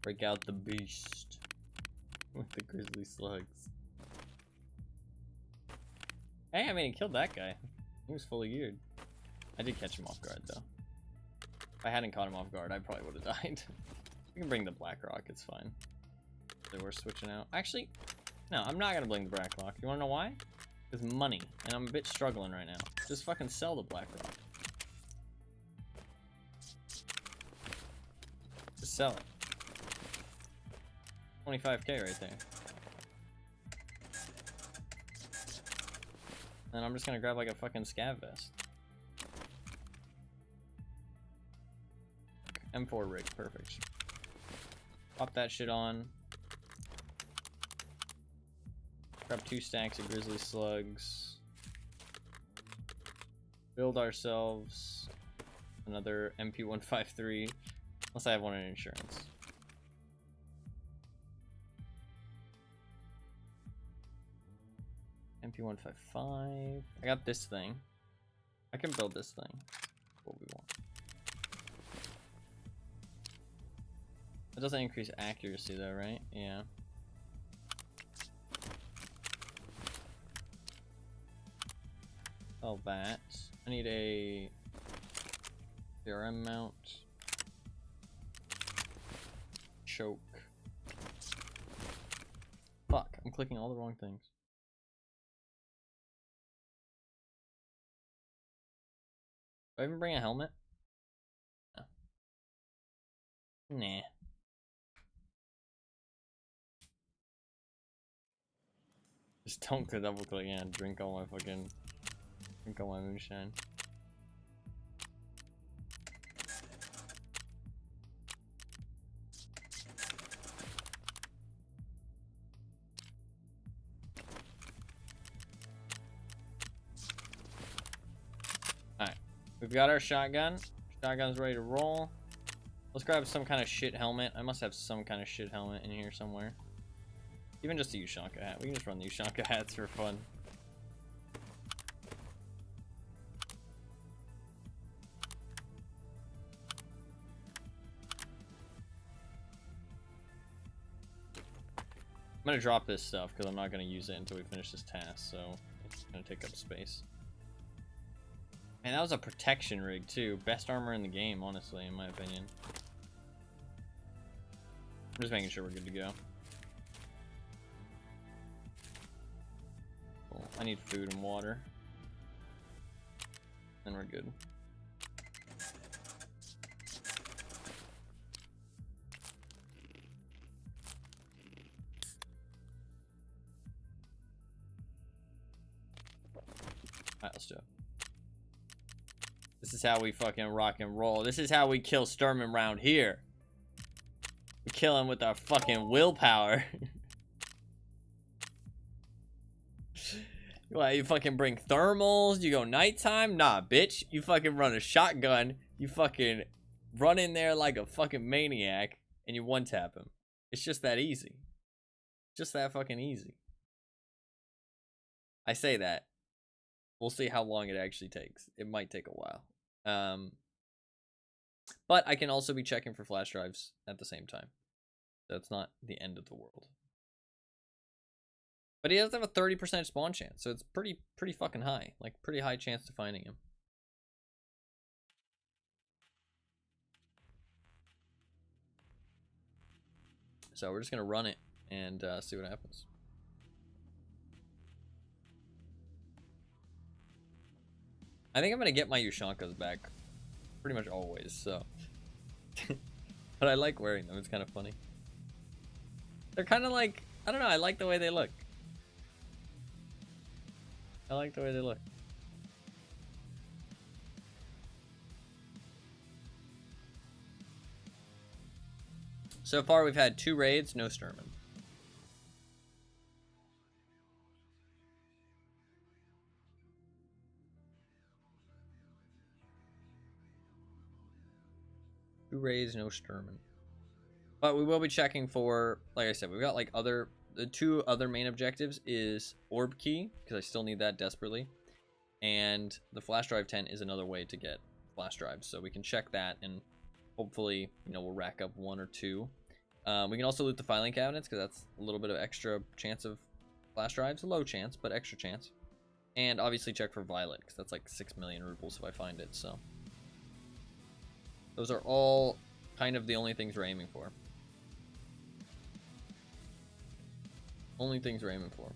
Break out the beast with the grizzly slugs. Hey, I mean, he killed that guy. He was fully geared. I did catch him off guard though. If I hadn't caught him off guard, I probably would have died. We can bring the Black Rock, it's fine. So we're switching out. Actually, no, I'm not gonna bring the Black Rock. You wanna know why? Because money, and I'm a bit struggling right now. Just fucking sell the Black Rock. Just sell it. 25k right there. And I'm just gonna grab like a fucking scav vest. M4 rig, perfect. Pop that shit on. Grab 2 stacks of grizzly slugs. Build ourselves another MP153. Unless I have one in insurance. MP155. I got this thing. I can build this thing. What we want. It doesn't increase accuracy though, right? Yeah. Sell that. I need a CRM mount. Choke. Fuck, I'm clicking all the wrong things. Do I even bring a helmet? No. Nah. Just don't double click and drink all my moonshine. Alright. We've got our shotgun. Shotgun's ready to roll. Let's grab some kind of shit helmet. I must have some kind of shit helmet in here somewhere. Even just a Ushanka hat. We can just run the Ushanka hats for fun. gonna drop this stuff because I'm not gonna use it until we finish this task, so it's gonna take up space. And that was a protection rig too. Best armor in the game, honestly, in my opinion. I'm just making sure we're good to go. Cool. I need food and water. And we're good. Alright, let's do it. This is how we fucking rock and roll. This is how we kill Sturman around here. We kill him with our fucking willpower. What, you fucking bring thermals? You go nighttime? Nah, bitch. You fucking run a shotgun. You fucking run in there like a fucking maniac. And you one-tap him. It's just that easy. Just that fucking easy. I say that. We'll see how long it actually takes. It might take a while. But I can also be checking for flash drives at the same time. So it's not the end of the world. But he does have a 30% spawn chance, so it's pretty fucking high. Like, pretty high chance to finding him. So we're just gonna run it and see what happens. I think I'm gonna get my Ushankas back pretty much always, so. But I like wearing them, it's kind of funny. They're kind of like, I don't know, I like the way they look. I like the way they look. So far we've had 2 raids, no Sturman. Two raids, no Sturman. But we will be checking for, like I said, we've got like the 2 other main objectives is Orb Key, because I still need that desperately. And the flash drive tent is another way to get flash drives. So we can check that and hopefully, you know, we'll rack up 1 or 2. We can also loot the filing cabinets because that's a little bit of extra chance of flash drives. Low chance, but extra chance. And obviously check for Violet because that's like 6 million rubles if I find it. So those are all kind of the only things we're aiming for. Only things we're aiming for.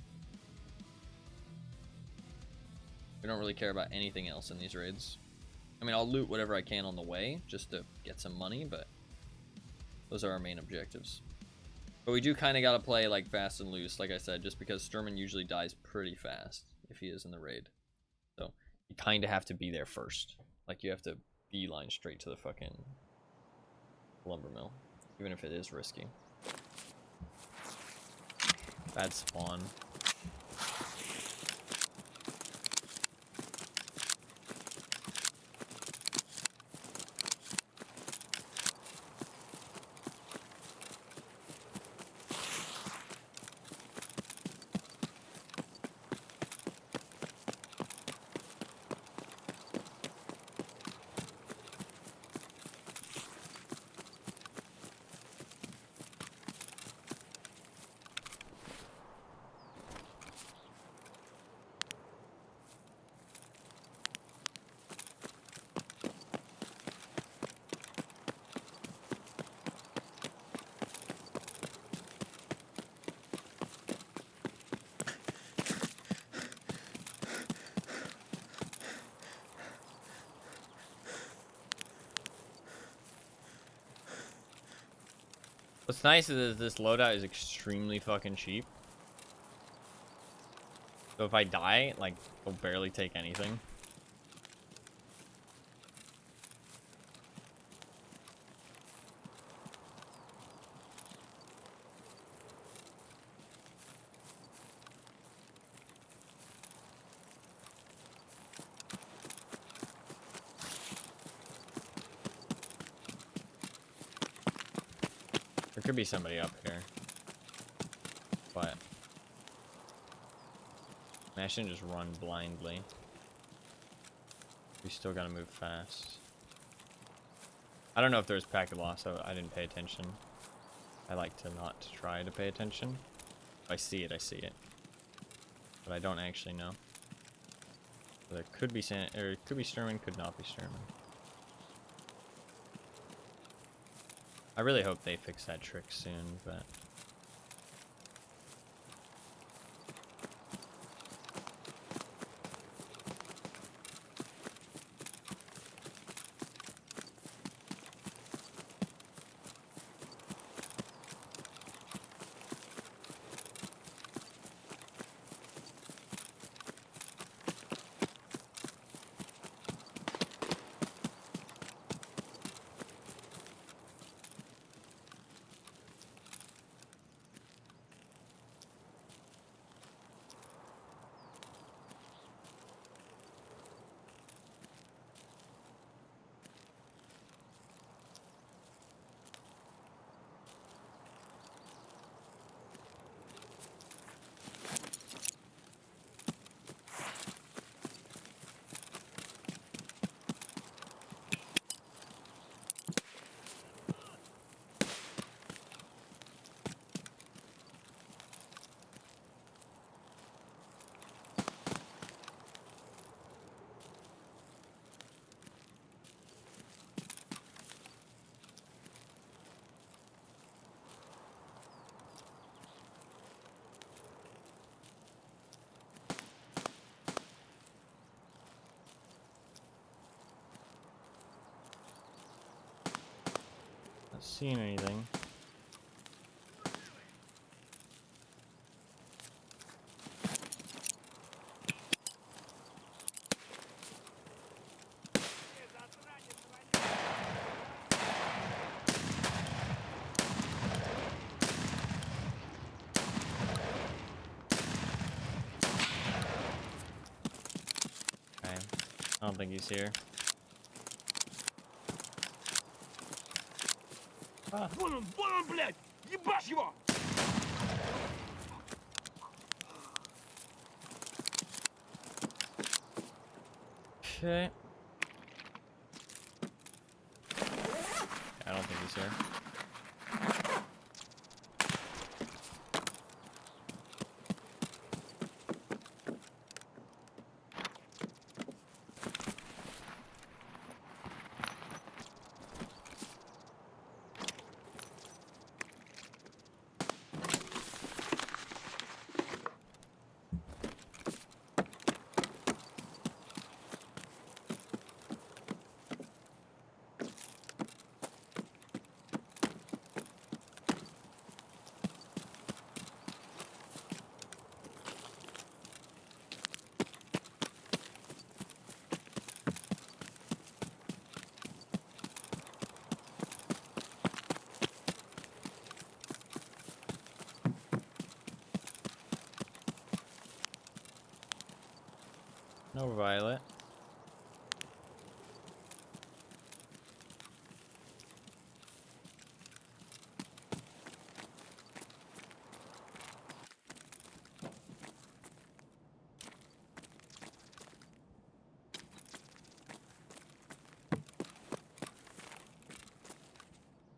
We don't really care about anything else in these raids. I mean, I'll loot whatever I can on the way just to get some money, but those are our main objectives. But we do kind of got to play like fast and loose, like I said, just because Sturman usually dies pretty fast if he is in the raid. So you kind of have to be there first. Like you have to beeline straight to the fucking lumber mill, even if it is risky. Bad spawn. What's nice is this loadout is extremely fucking cheap. So if I die, like, I'll barely take anything. There could be somebody up here, but I shouldn't just run blindly. We still gotta move fast. I don't know if there's packet loss, so I didn't pay attention. I like to not try to pay attention. I see it, I see it. But I don't actually know. There could be or it could be Sturman, could not be Sturman. I really hope they fix that trick soon, but... Not seeing anything. Okay. I don't think he's here. Ah. Вон он, блядь! Ебашь его! Okay. I don't think he's here. No violet.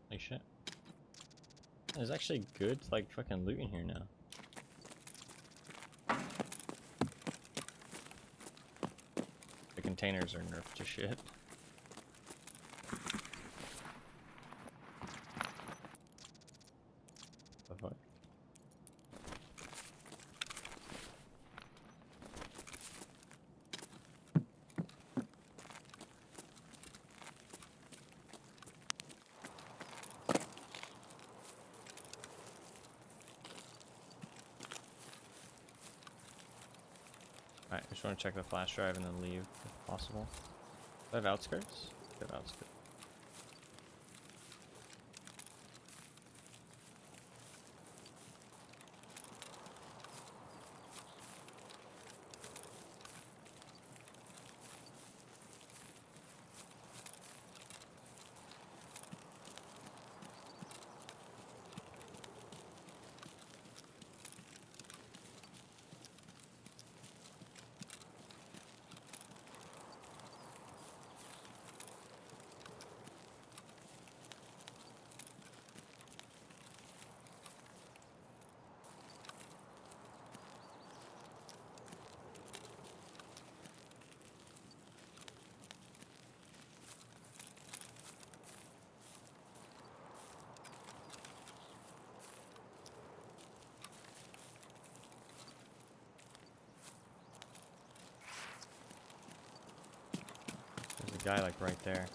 Holy shit. There's actually good, like, fucking loot in here now. The containers are nerfed to shit. The fuck? Alright, I just want to check the flash drive and then leave if possible. Do I have outskirts? I have outskirts. Guy like right there.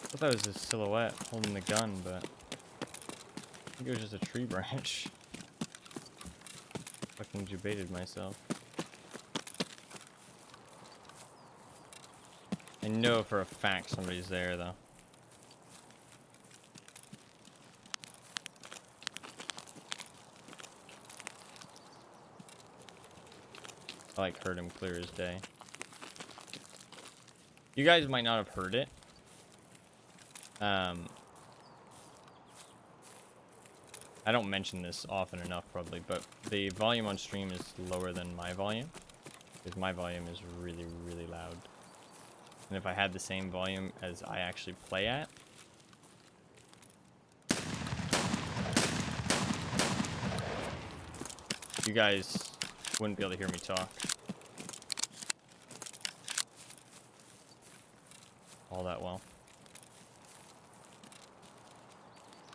I thought it was a silhouette holding the gun, but I think it was just a tree branch. Fucking debated myself. I know for a fact somebody's there, though. I like heard him clear as day. You guys might not have heard it. I don't mention this often enough probably, but the volume on stream is lower than my volume. Because my volume is really, really loud. And if I had the same volume as I actually play at, you guys wouldn't be able to hear me talk all that well.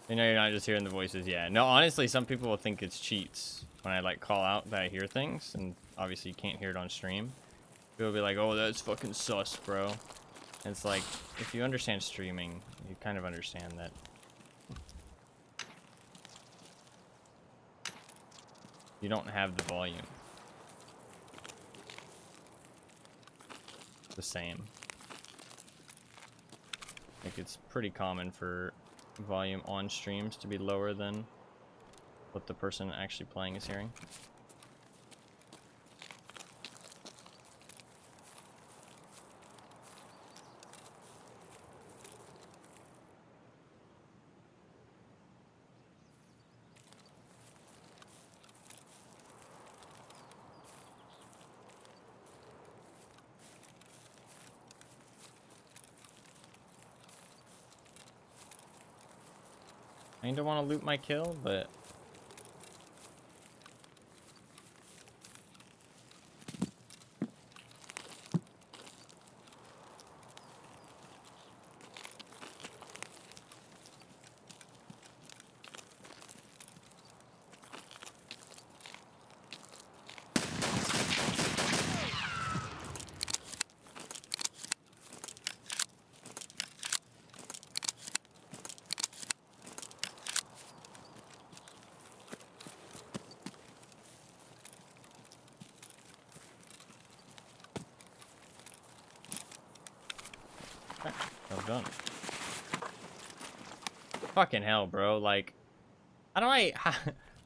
You know, you're not just hearing the voices. Yeah. No, honestly, some people will think it's cheats when I like call out that I hear things, and obviously you can't hear it on stream. People will be like, "Oh, that's fucking sus, bro." And it's like, if you understand streaming, you kind of understand that you don't have the volume the same. Like, it's pretty common for volume on streams to be lower than what the person actually playing is hearing. I don't want to loot my kill, but well done. Fucking hell, bro. Like, how do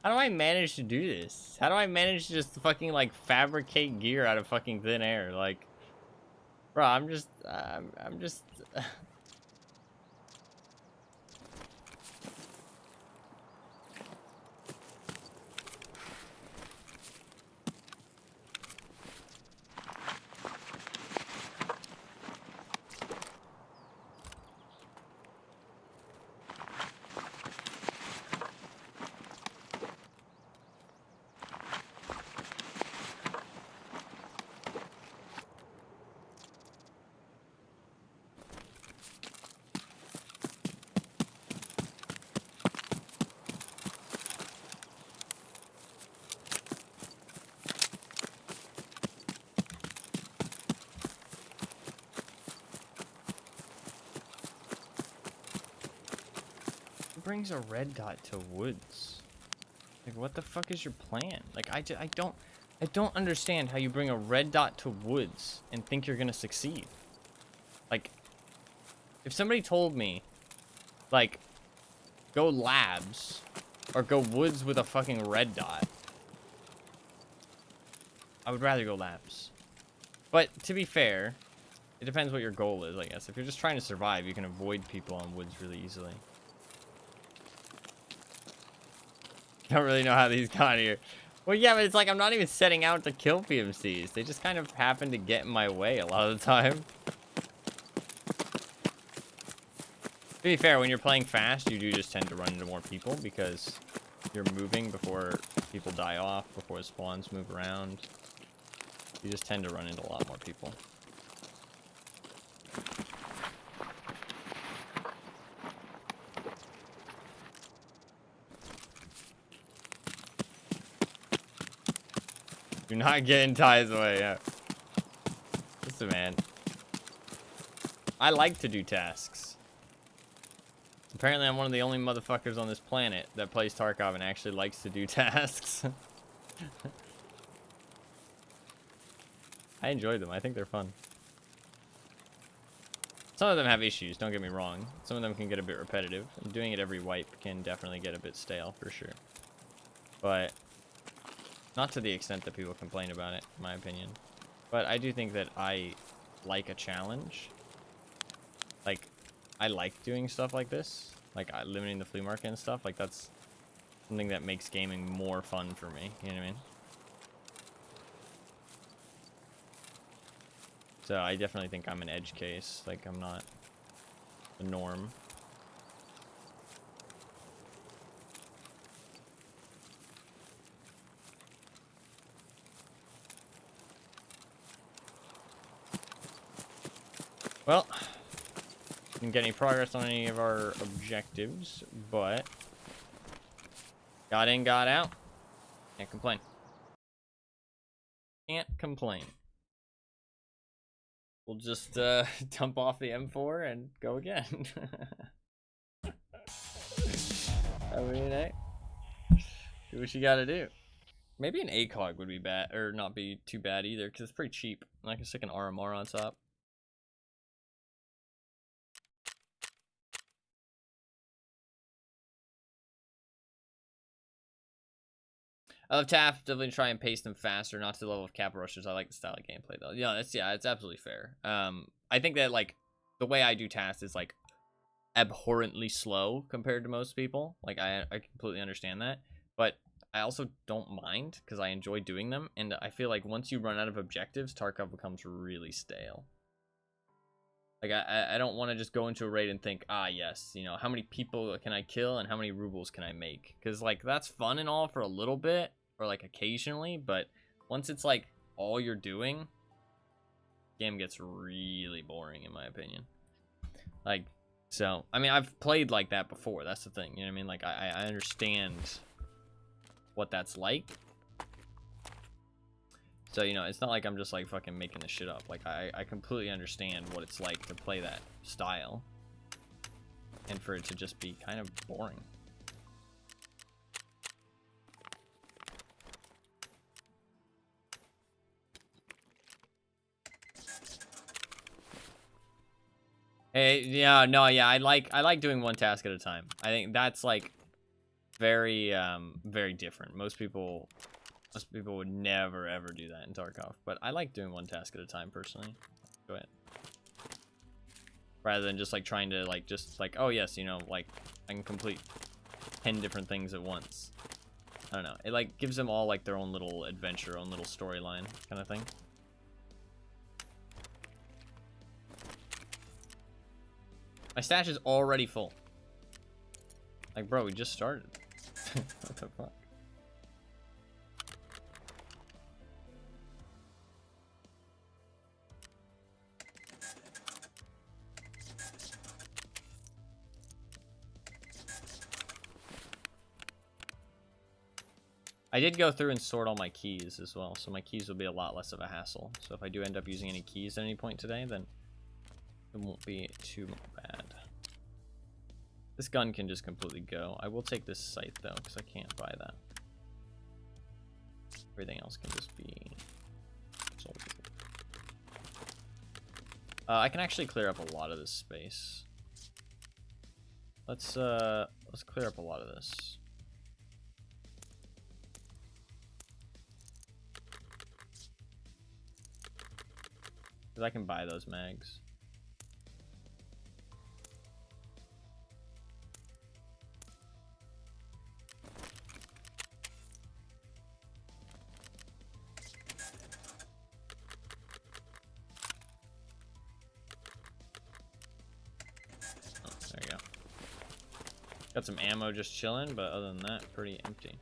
I manage to do this? How do I manage to just fucking like fabricate gear out of fucking thin air? Like, bro, I'm just brings a red dot to woods. Like, what the fuck is your plan? Like, I don't understand how you bring a red dot to woods and think you're gonna succeed. Like, if somebody told me, like, go labs or go woods with a fucking red dot, I would rather go labs. But to be fair, it depends what your goal is, I guess. If you're just trying to survive, you can avoid people on woods really easily. Don't really know how these got here. Well, yeah, but it's like I'm not even setting out to kill PMCs. They just kind of happen to get in my way a lot of the time. To be fair, when you're playing fast, you do just tend to run into more people because you're moving before people die off, before the spawns move around. You just tend to run into a lot more people. You're not getting ties away, yeah. Listen, man. I like to do tasks. Apparently, I'm one of the only motherfuckers on this planet that plays Tarkov and actually likes to do tasks. I enjoy them. I think they're fun. Some of them have issues, don't get me wrong. Some of them can get a bit repetitive. And doing it every wipe can definitely get a bit stale, for sure. But not to the extent that people complain about it, in my opinion. But I do think that I like a challenge. Like, I like doing stuff like this. Like, limiting the flea market and stuff. Like, that's something that makes gaming more fun for me. You know what I mean? So I definitely think I'm an edge case. Like, I'm not the norm. Well, didn't get any progress on any of our objectives, but got in, got out. Can't complain. Can't complain. We'll just dump off the M4 and go again. I mean, hey, do what you gotta do. Maybe an ACOG would be bad, or not be too bad either, because it's pretty cheap. And I can stick an RMR on top. I love TAF, definitely try and pace them faster, not to the level of cap rushers. I like the style of gameplay though. Yeah, it's absolutely fair. I think that like the way I do tasks is like abhorrently slow compared to most people. Like I completely understand that, but I also don't mind because I enjoy doing them, and I feel like once you run out of objectives, Tarkov becomes really stale. Like I don't want to just go into a raid and think, ah yes, you know, how many people can I kill and how many rubles can I make? Because like that's fun and all for a little bit or like occasionally, but once it's like all you're doing, game gets really boring in my opinion. Like, so I mean I've played like that before. That's the thing, you know what I mean? Like I understand what that's like. So, you know, it's not like I'm just, like, fucking making this shit up. Like, I completely understand what it's like to play that style. And for it to just be kind of boring. Hey, yeah, no, yeah, I like doing one task at a time. I think that's, like, very, very different. Most people would never ever do that in Tarkov, but I like doing one task at a time personally. Go ahead. Rather than just like trying to like just like, oh yes, you know, like I can complete 10 different things at once. I don't know. It like gives them all like their own little adventure, own little storyline kind of thing. My stash is already full. Like, bro, we just started. What the fuck? I did go through and sort all my keys as well, so my keys will be a lot less of a hassle. So if I do end up using any keys at any point today, then it won't be too bad. This gun can just completely go. I will take this scythe though, because I can't buy that. Everything else can just be sold. I can actually clear up a lot of this space. Let's clear up a lot of this. Because I can buy those mags. Got some ammo just chilling, but other than that, pretty empty.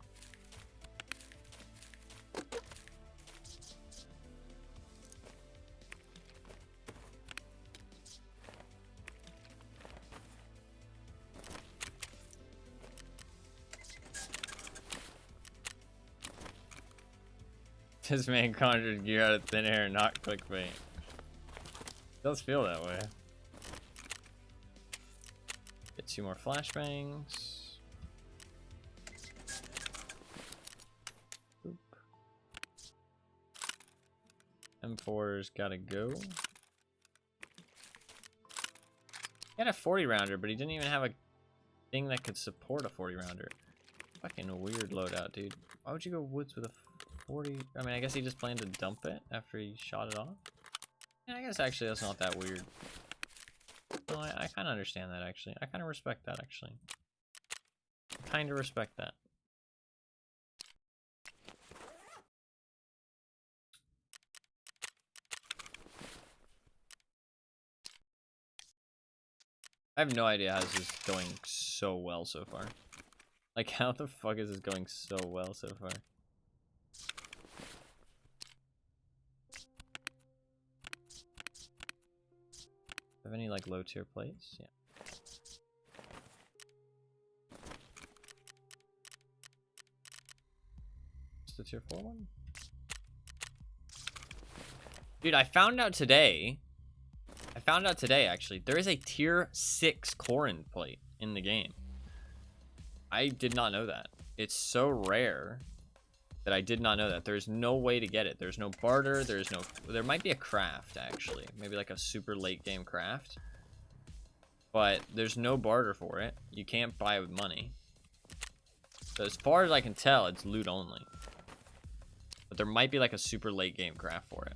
This man conjured gear out of thin air, not clickbait. It does feel that way. Get 2 more flashbangs. Boop. M4's gotta go. He had a 40 rounder, but he didn't even have a thing that could support a 40 rounder. Fucking weird loadout, dude. Why would you go woods with a 40? I mean, I guess he just planned to dump it after he shot it off. Yeah, I guess actually that's not that weird. No, I kind of understand that, actually. I kind of respect that, actually. I kind of respect that. I have no idea how this is going so well so far. Like, how the fuck is this going so well so far? Have any like low tier plates? Yeah. What's the tier 4 one? Dude, I found out today actually, there is a tier 6 Corin plate in the game. I did not know that. It's so rare that I did not know that. There's no way to get it. There's no barter. There's no... There might be a craft, actually. Maybe like a super late game craft. But there's no barter for it. You can't buy it with money. So as far as I can tell, it's loot only. But there might be like a super late game craft for it.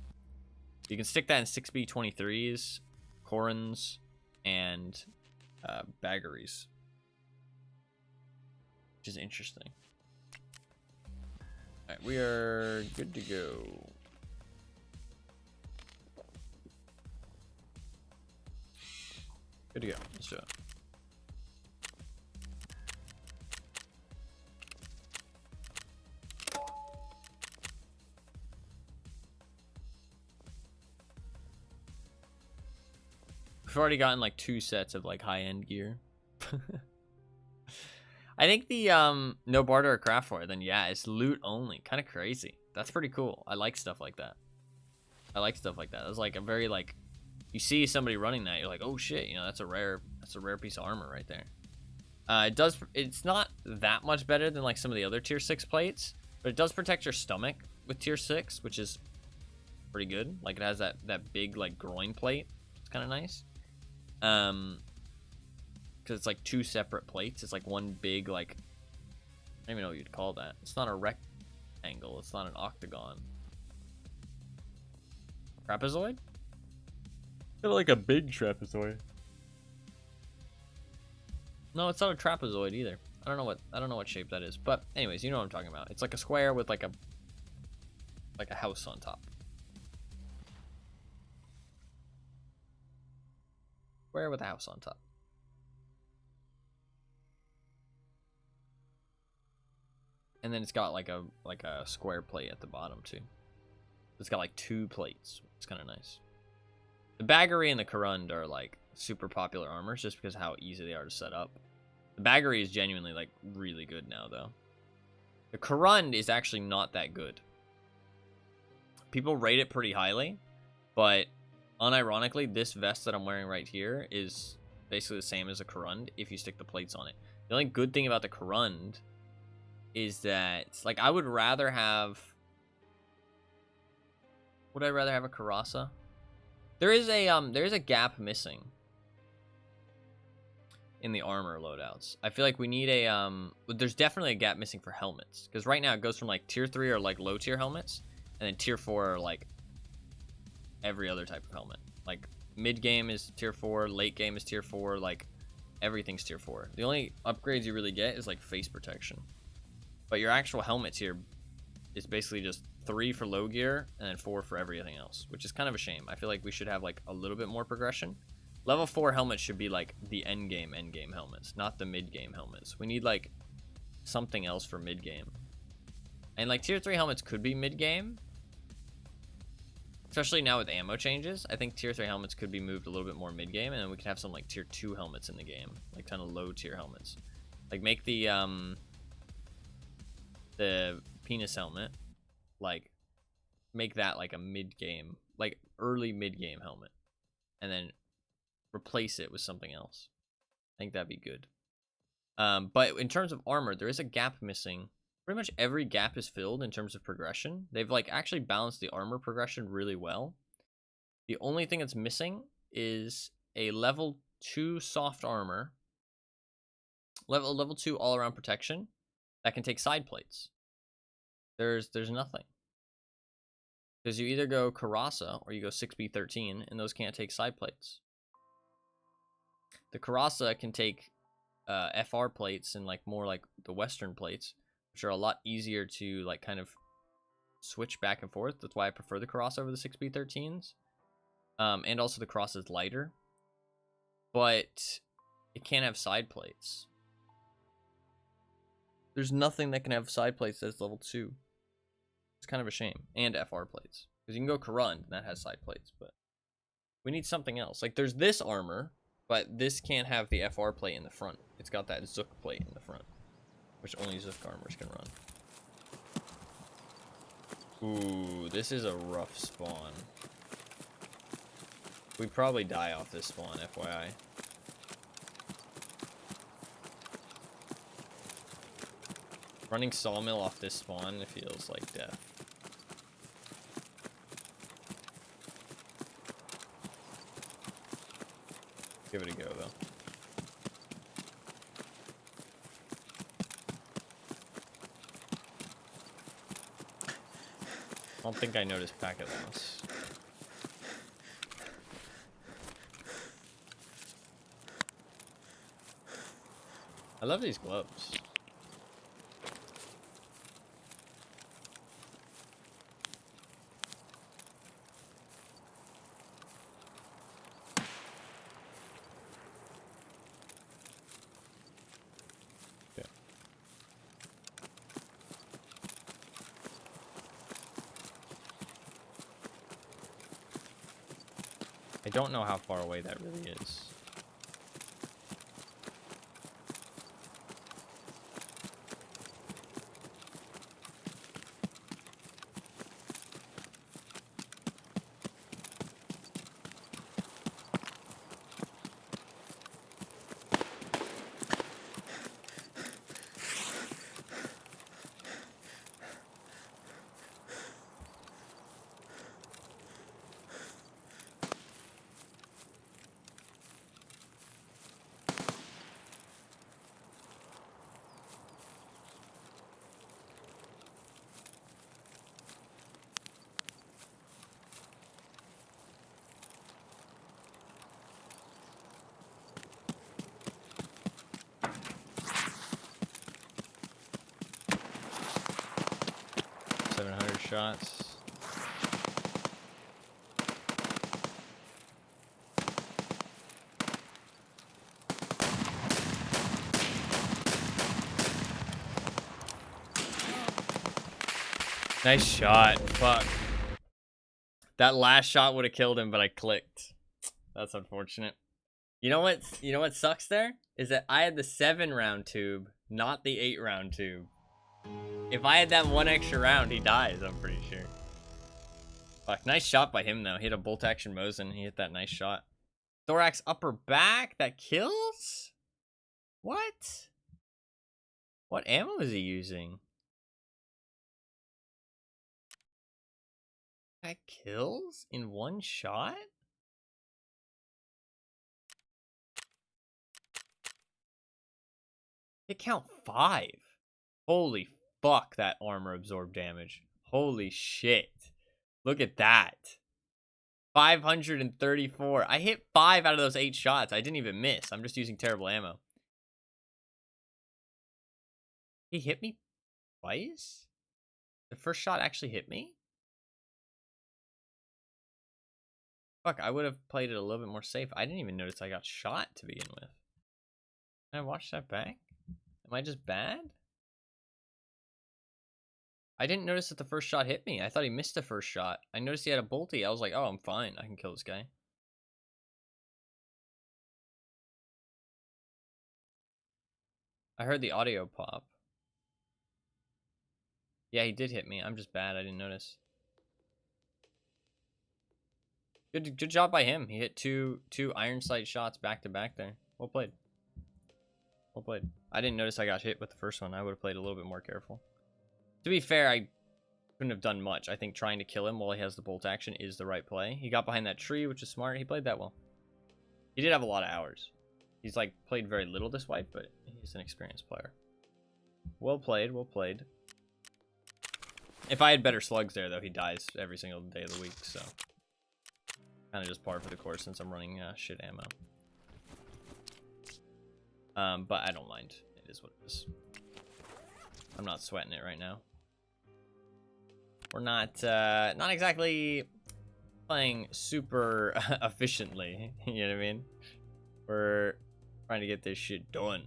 You can stick that in 6B23s, Corins, and baggeries. Which is interesting. Alright, we are good to go. Good to go. Let's do it. We've already gotten like 2 sets of like high-end gear. I think the no barter or craft for it, then yeah, it's loot only. Kind of crazy. That's pretty cool. I like stuff like that. I like stuff like that. It's like a very like, you see somebody running that, you're like, oh shit, you know, that's a rare piece of armor right there. It's not that much better than like some of the other tier 6 plates, but it does protect your stomach with tier 6, which is pretty good. Like it has that big like groin plate. It's kind of nice. Because it's like 2 separate plates. It's like one big like, I don't even know what you'd call that. It's not a rectangle. It's not an octagon. Trapezoid? Kind of like a big trapezoid. No, it's not a trapezoid either. I don't know what shape that is. But anyways, you know what I'm talking about. It's like a square with like a house on top. Square with a house on top. And then it's got like a square plate at the bottom too. It's got like 2 plates. It's kind of nice. The Baggery and the Corund are like super popular armors just because of how easy they are to set up. The Baggery is genuinely like really good now though. The Corund is actually not that good. People rate it pretty highly, but unironically, this vest that I'm wearing right here is basically the same as a Corund if you stick the plates on it. The only good thing about the Corund is that like I would rather have... Would I rather have a Karasa? There is a gap missing in the armor loadouts. I feel like we need a there's definitely a gap missing for helmets, because right now it goes from like tier 3 or like low tier helmets, and then tier 4 are like every other type of helmet. Like mid game is tier 4, late game is tier 4, like everything's tier 4. The only upgrades you really get is like face protection, but your actual helmet tier is basically just 3 for low gear and then 4 for everything else, which is kind of a shame. I feel like we should have like a little bit more progression. Level 4 helmets should be like the end game helmets, not the mid game helmets. We need like something else for mid game. And like tier 3 helmets could be mid game. Especially now with ammo changes. I think tier 3 helmets could be moved a little bit more mid game, and then we could have some like tier 2 helmets in the game. Like kind of low tier helmets. Like make the penis helmet, like make that like a mid game, like early mid game helmet. And then replace it with something else. I think that'd be good. But in terms of armor, there is a gap missing. Pretty much every gap is filled in terms of progression. They've like actually balanced the armor progression really well. The only thing that's missing is a level 2 soft armor, level 2 all around protection that can take side plates. There's nothing. Because you either go Karasa or you go 6B13, and those can't take side plates. The Karasa can take FR plates and like more like the Western plates, which are a lot easier to like kind of switch back and forth. That's why I prefer the Karasa over the 6B13s. And also the Cross is lighter, but it can't have side plates. There's nothing that can have side plates that's level 2. It's kind of a shame. And FR plates. Because you can go Karund, and that has side plates, but we need something else. Like, there's this armor, but this can't have the FR plate in the front. It's got that Zook plate in the front, which only Zook armors can run. Ooh, this is a rough spawn. We'd probably die off this spawn, FYI. Running Sawmill off this spawn, it feels like death. Give it a go, though. I don't think I noticed packet loss. I love these gloves. Okay. I don't know how far away that really is. Shots. Nice shot. Fuck. That last shot would have killed him, but I clicked. That's unfortunate. You know what sucks there? Is that I had the 7-round tube, not the 8-round tube. If I had that one extra round, he dies, I'm pretty sure. Fuck, nice shot by him, though. He hit a bolt action Mosin. He hit that nice shot. Thorax upper back? That kills? What? What ammo is he using? That kills in one shot? Hit count 5. Holy fuck, that armor absorbed damage. Holy shit. Look at that. 534. I hit 5 out of those 8 shots. I didn't even miss. I'm just using terrible ammo. He hit me twice? The first shot actually hit me? Fuck, I would have played it a little bit more safe. I didn't even notice I got shot to begin with. Can I watch that back? Am I just bad? I didn't notice that the first shot hit me. I thought he missed the first shot. I noticed he had a bolty. I was like, oh, I'm fine. I can kill this guy. I heard the audio pop. Yeah, he did hit me. I'm just bad. I didn't notice. Good job by him. He hit two iron sight shots back to back there. Well played. Well played. I didn't notice I got hit with the first one. I would have played a little bit more careful. To be fair, I couldn't have done much. I think trying to kill him while he has the bolt action is the right play. He got behind that tree, which is smart. He played that well. He did have a lot of hours. He's like played very little this wipe, but he's an experienced player. Well played, well played. If I had better slugs there, though, he dies every single day of the week, so kind of just par for the course since I'm running shit ammo. But I don't mind. It is what it is. I'm not sweating it right now. We're not exactly playing super efficiently. You know what I mean? We're trying to get this shit done,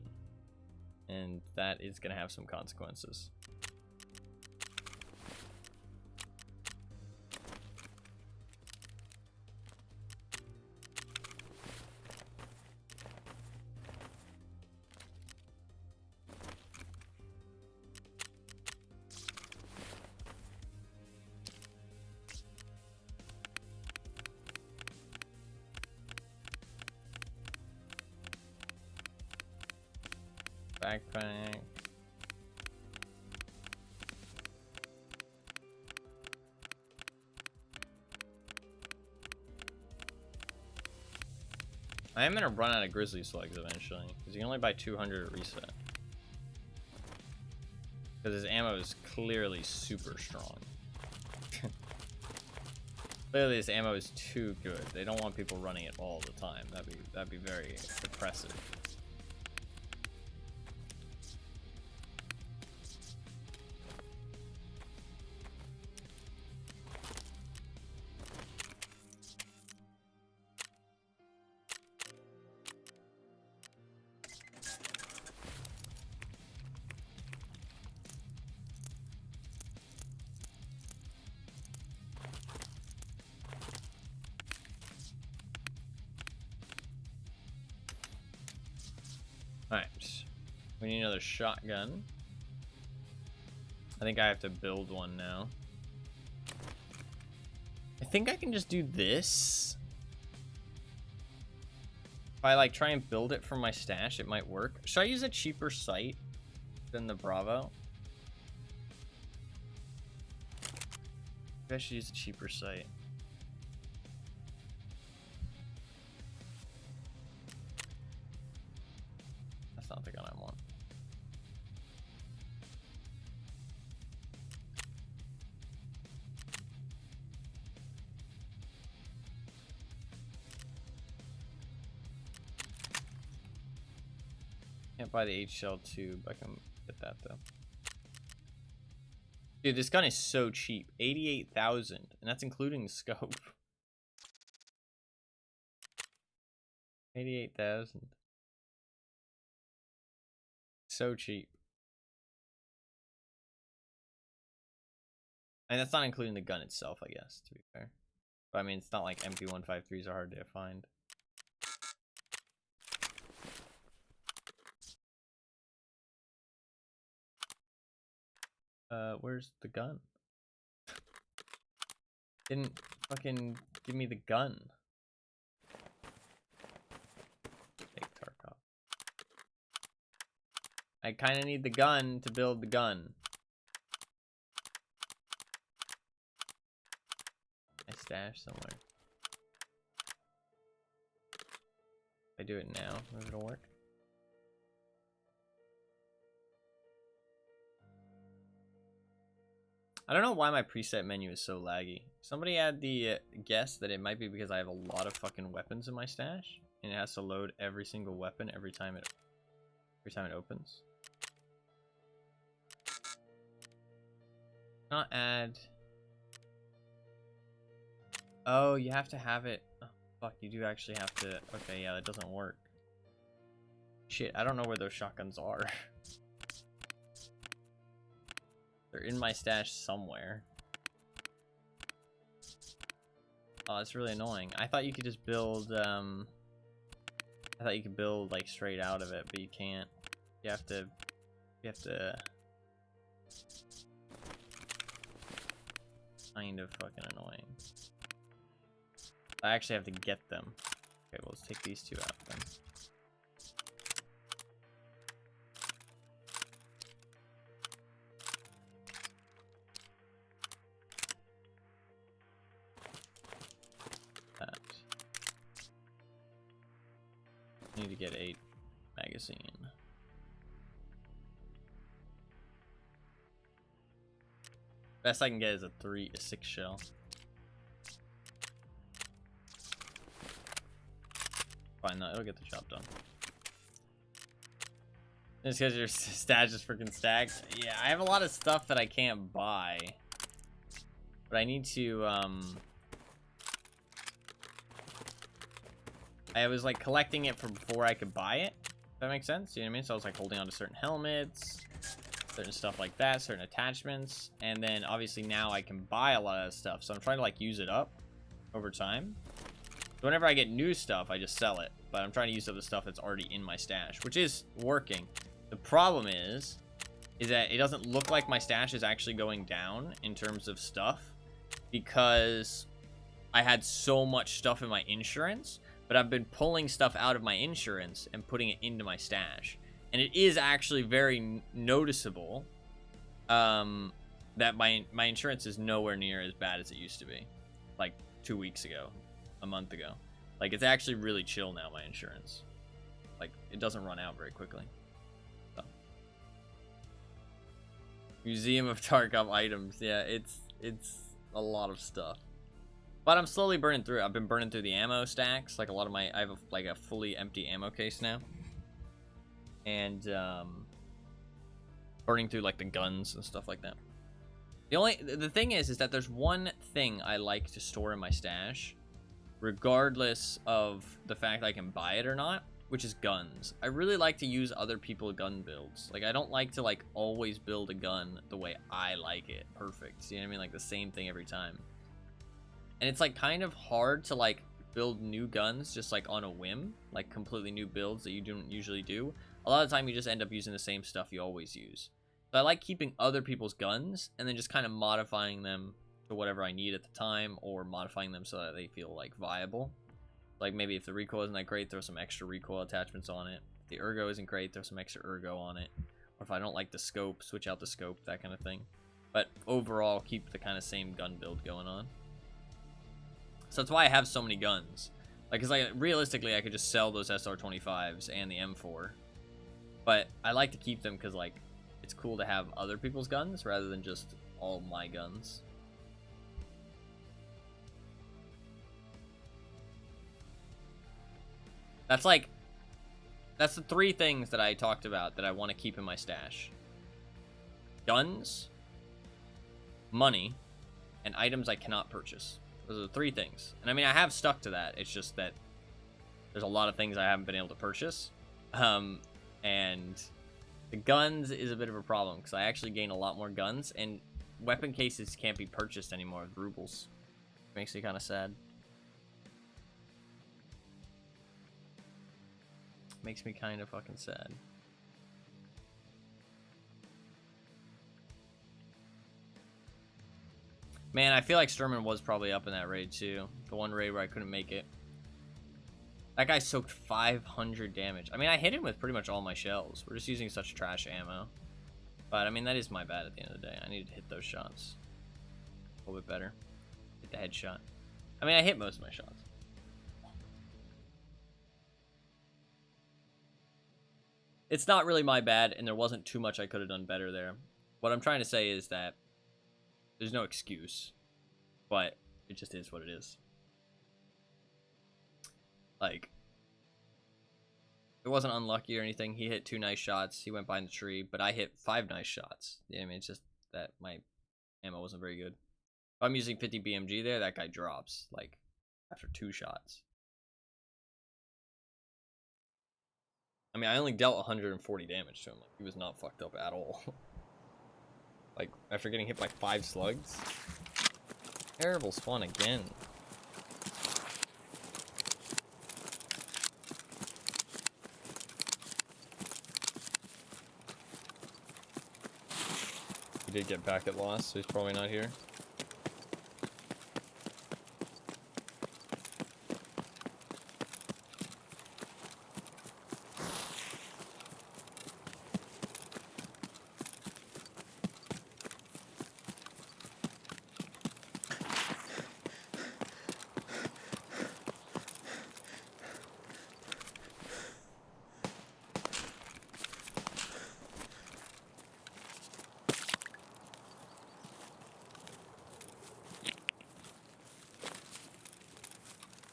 and that is gonna have some consequences. Backpack. I am gonna run out of grizzly slugs eventually, because you can only buy 200 at reset. Because his ammo is clearly super strong. Clearly his ammo is too good. They don't want people running it all the time. That'd be very depressive. Alright, we need another shotgun. I think I have to build one now. I think I can just do this. If I like try and build it from my stash, it might work. Should I use a cheaper sight than the Bravo? Maybe I should use a cheaper sight. That's not the gun I want. Can't buy the H-shell tube. I can get that though. Dude, this gun is so cheap. 88,000, and that's including the scope. 88,000. So cheap. And that's not including the gun itself, I guess, to be fair. But I mean, it's not like MP153s are hard to find. Where's the gun? Didn't fucking give me the gun. Take Tarkov. I kind of need the gun to build the gun. I stash somewhere. If I do it now, maybe it'll work. I don't know why my preset menu is so laggy. Somebody had the guess that it might be because I have a lot of fucking weapons in my stash, and it has to load every single weapon every time it opens. Not add. Oh, you have to have it. Oh, fuck, you do actually have to. Okay, yeah, that doesn't work. Shit, I don't know where those shotguns are. They're in my stash somewhere. Oh, that's really annoying. I thought you could just build, I thought you could build, like, straight out of it, but you can't. You have to... Kind of fucking annoying. I actually have to get them. Okay, well, let's take these two out then. That. Need to get 8 magazine. Best I can get is a 6 shell. Fine, no, it'll get the job done. Just because your stash is freaking stacked. Yeah, I have a lot of stuff that I can't buy. But I need to, I was, like, collecting it from before I could buy it. If that makes sense? You know what I mean? So I was, like, holding on to certain helmets, certain stuff like that, certain attachments. And then, obviously, now I can buy a lot of that stuff. So I'm trying to, like, use it up over time. So whenever I get new stuff, I just sell it. But I'm trying to use up the stuff that's already in my stash, which is working. The problem is that it doesn't look like my stash is actually going down in terms of stuff because I had so much stuff in my insurance, but I've been pulling stuff out of my insurance and putting it into my stash. And it is actually very noticeable that my insurance is nowhere near as bad as it used to be, like 2 weeks ago, a month ago. Like, it's actually really chill now, my insurance. Like, it doesn't run out very quickly. So. Museum of Tarkov items. Yeah, it's a lot of stuff. But I'm slowly burning through it. I've been burning through the ammo stacks. Like, a lot of my... I have, like, a fully empty ammo case now. And, burning through, like, the guns and stuff like that. The thing is that there's one thing I like to store in my stash, regardless of the fact I can buy it or not, which is guns. I really like to use other people's gun builds. Like, I don't like to, like, always build a gun the way I like it. Perfect. You know what I mean? Like, the same thing every time. And it's, like, kind of hard to, like, build new guns just, like, on a whim. Like, completely new builds that you don't usually do. A lot of the time, you just end up using the same stuff you always use. So I like keeping other people's guns and then just kind of modifying them to whatever I need at the time, or modifying them so that they feel, like, viable. Like, maybe if the recoil isn't that great, throw some extra recoil attachments on it. If the ergo isn't great, throw some extra ergo on it. Or if I don't like the scope, switch out the scope, that kind of thing. But overall, keep the kind of same gun build going on. So that's why I have so many guns. Like, because, like, realistically, I could just sell those SR25s and the M4. But I like to keep them because, like, it's cool to have other people's guns rather than just all my guns. That's the 3 things that I talked about that I want to keep in my stash. Guns, money, and items I cannot purchase. Those are the 3 things. And I mean, I have stuck to that. It's just that there's a lot of things I haven't been able to purchase. And the guns is a bit of a problem because I actually gain a lot more guns, and weapon cases can't be purchased anymore with rubles. Makes me kind of sad. Makes me kind of fucking sad. Man, I feel like Sturman was probably up in that raid too. The one raid where I couldn't make it. That guy soaked 500 damage. I mean, I hit him with pretty much all my shells. We're just using such trash ammo. But, I mean, that is my bad at the end of the day. I needed to hit those shots a little bit better. Hit the headshot. I mean, I hit most of my shots. It's not really my bad, and there wasn't too much I could have done better there. What I'm trying to say is that there's no excuse, but it just is what it is. Like, it wasn't unlucky or anything. He hit 2 nice shots. He went behind the tree, but I hit 5 nice shots. Yeah, I mean, it's just that my ammo wasn't very good. I'm using 50 BMG there, that guy drops, like, after 2 shots. I mean, I only dealt 140 damage to him. Like, he was not fucked up at all. Like, after getting hit by 5 slugs. Terrible spawn again. He did get back at loss, so he's probably not here.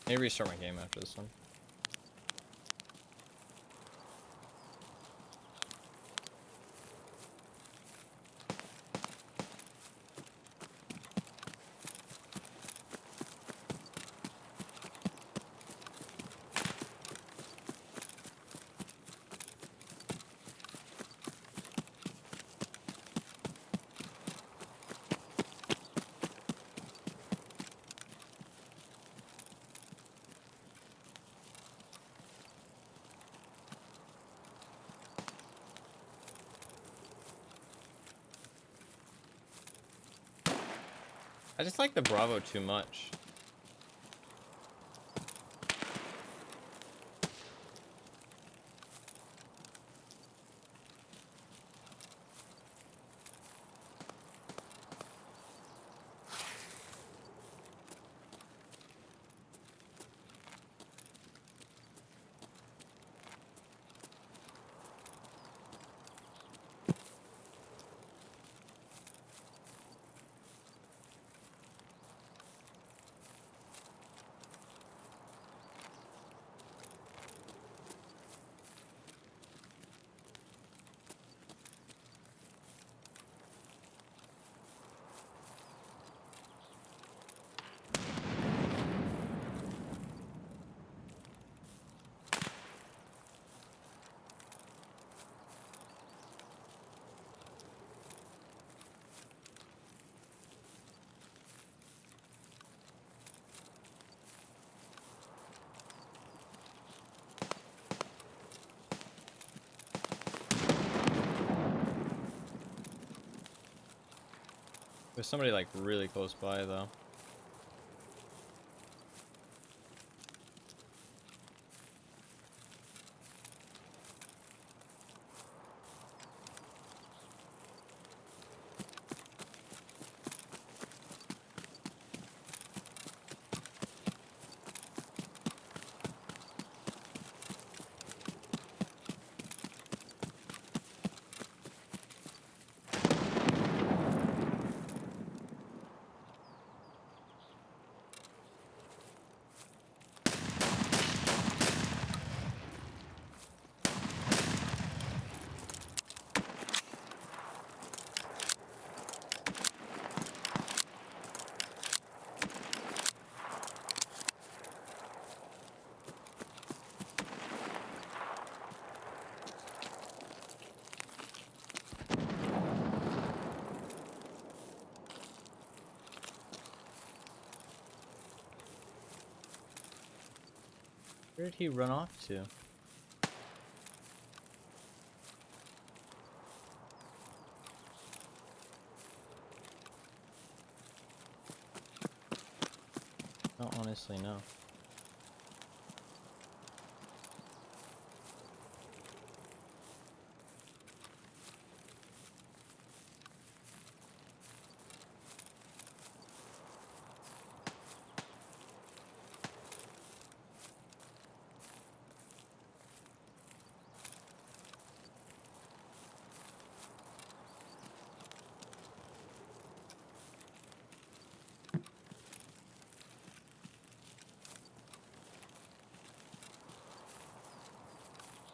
Maybe restart my game after this one. I just like the Bravo too much. There's somebody like really close by though. Where did he run off to? I don't honestly know.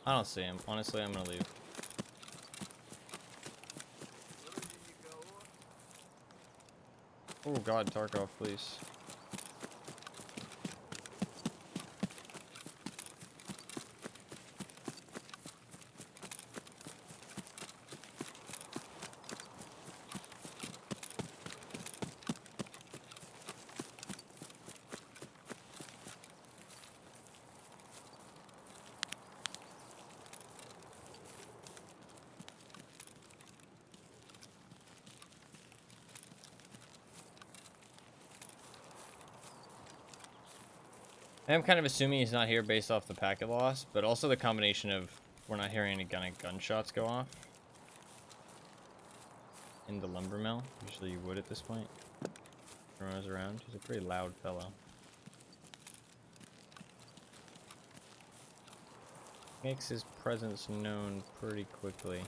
I don't see him. Honestly, I'm gonna leave. Oh god, Tarkov, please. I'm kind of assuming he's not here based off the packet loss, but also the combination of we're not hearing any gunshots go off in the lumber mill. Usually you would at this point. Everyone was around. He's a pretty loud fellow. Makes his presence known pretty quickly.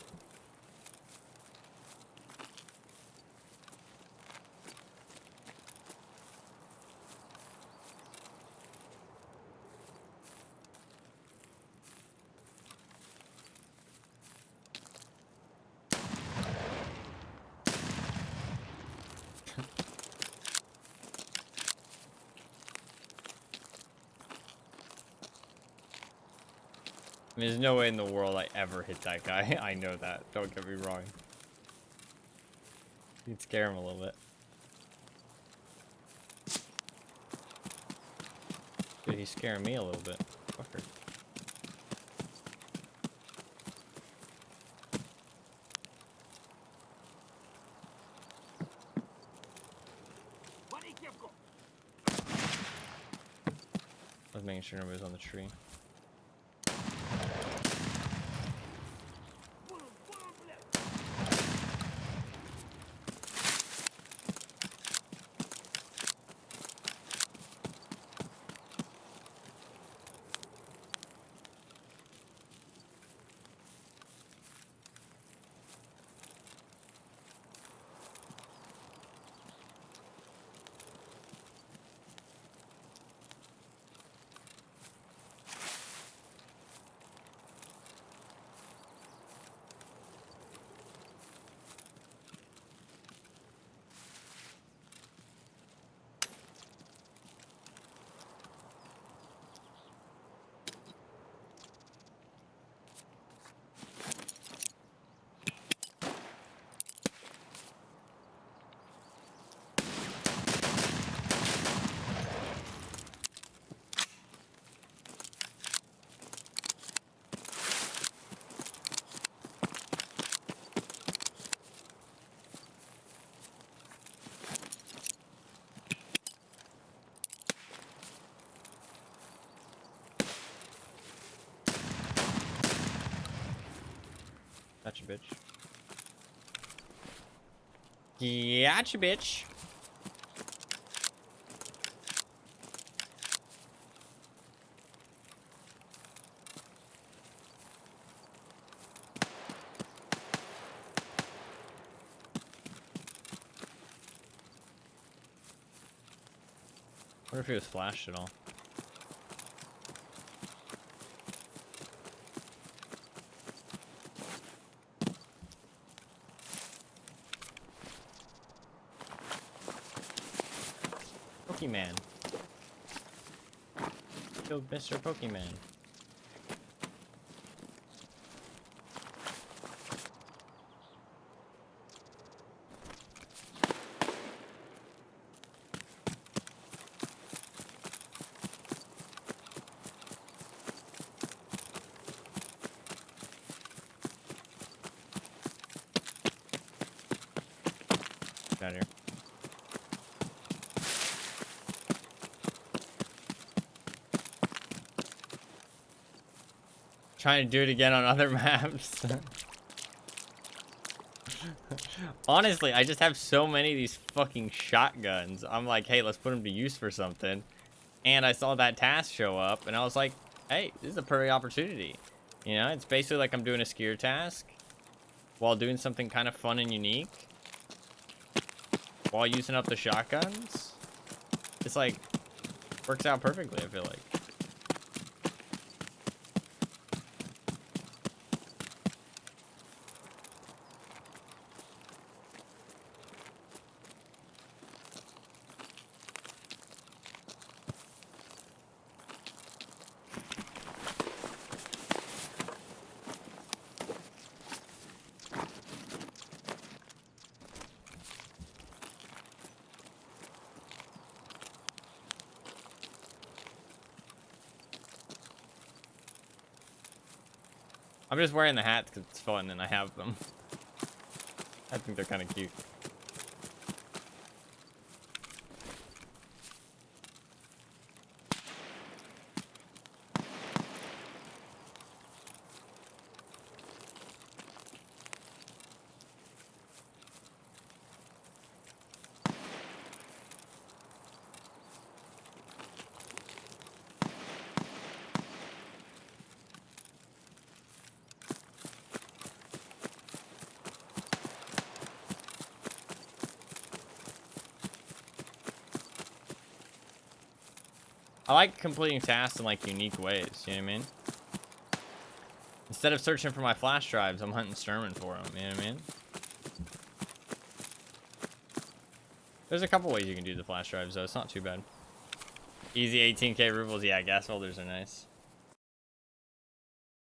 I mean, there's no way in the world I ever hit that guy. I know that. Don't get me wrong. You'd scare him a little bit. Dude, he's scaring me a little bit. Fucker. I was making sure nobody was on the tree. Gotcha, bitch. Gotcha, bitch. I wonder if he was flashed at all. Pokemon. Killed Mr. Pokemon. Get out of here. Trying to do it again on other maps. Honestly, I just have so many of these fucking shotguns. I'm like, hey, let's put them to use for something. And I saw that task show up, and I was like, hey, this is a perfect opportunity. You know, it's basically like I'm doing a skier task while doing something kind of fun and unique while using up the shotguns. It's like, works out perfectly, I feel like. I'm just wearing the hats because it's fun and I have them. I think they're kind of cute. I like completing tasks in like unique ways, you know what I mean? Instead of searching for my flash drives, I'm hunting Sturman for them, you know what I mean? There's a couple ways you can do the flash drives though, it's not too bad. Easy 18k rubles, yeah, gas filters are nice.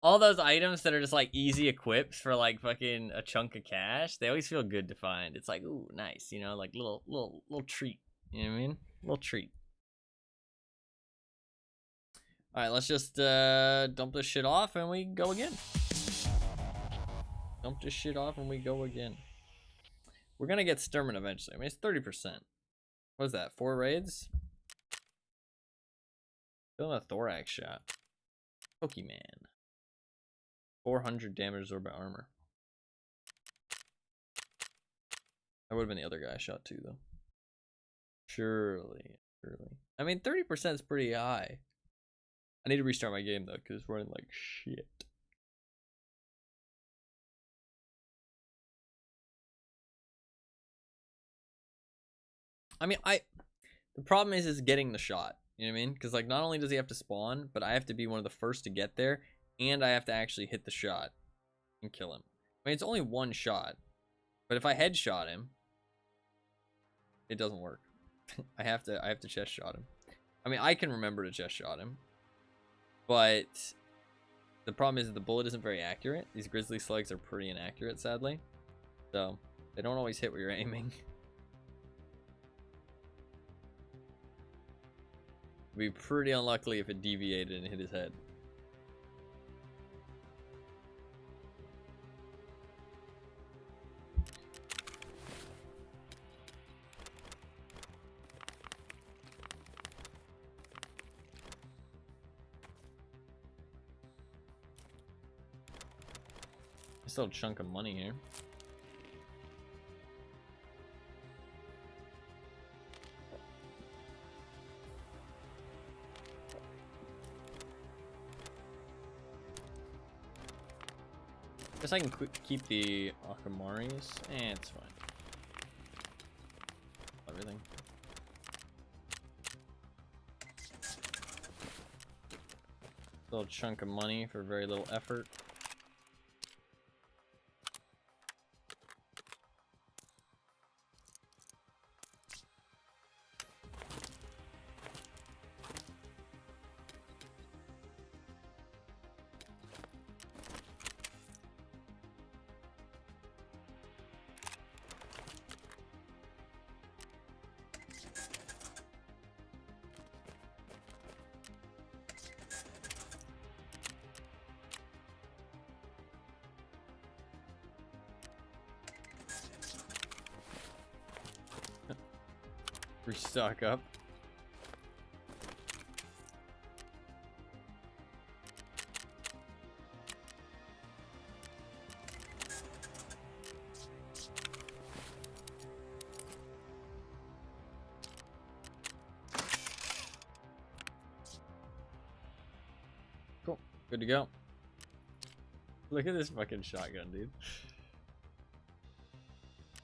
All those items that are just like easy equips for like fucking a chunk of cash, they always feel good to find. It's like, ooh, nice, you know, like little treat, you know what I mean? Little treat. All right, let's just dump this shit off and we go again. Dump this shit off and we go again. We're gonna get Sturman eventually. I mean, it's 30%. What is that? 4 raids? Still a thorax shot. Pokemon. 400 damage absorbed by armor. That would have been the other guy I shot too, though. Surely. I mean, 30% is pretty high. I need to restart my game though, because it's running like shit. I mean, the problem is getting the shot. You know what I mean? Because like, not only does he have to spawn, but I have to be one of the first to get there, and I have to actually hit the shot and kill him. I mean, it's only one shot, but if I headshot him, it doesn't work. I have to chest shot him. I mean, I can remember to chest shot him, but the problem is that the bullet isn't very accurate. These grizzly slugs are pretty inaccurate, sadly, so they don't always hit where you're aiming. It'd be pretty unlucky if it deviated and hit his head. Still a chunk of money here. Guess I can keep the Akamaris. It's fine. Everything. Still a chunk of money for very little effort. Restock up. Cool. Good to go. Look at this fucking shotgun, dude.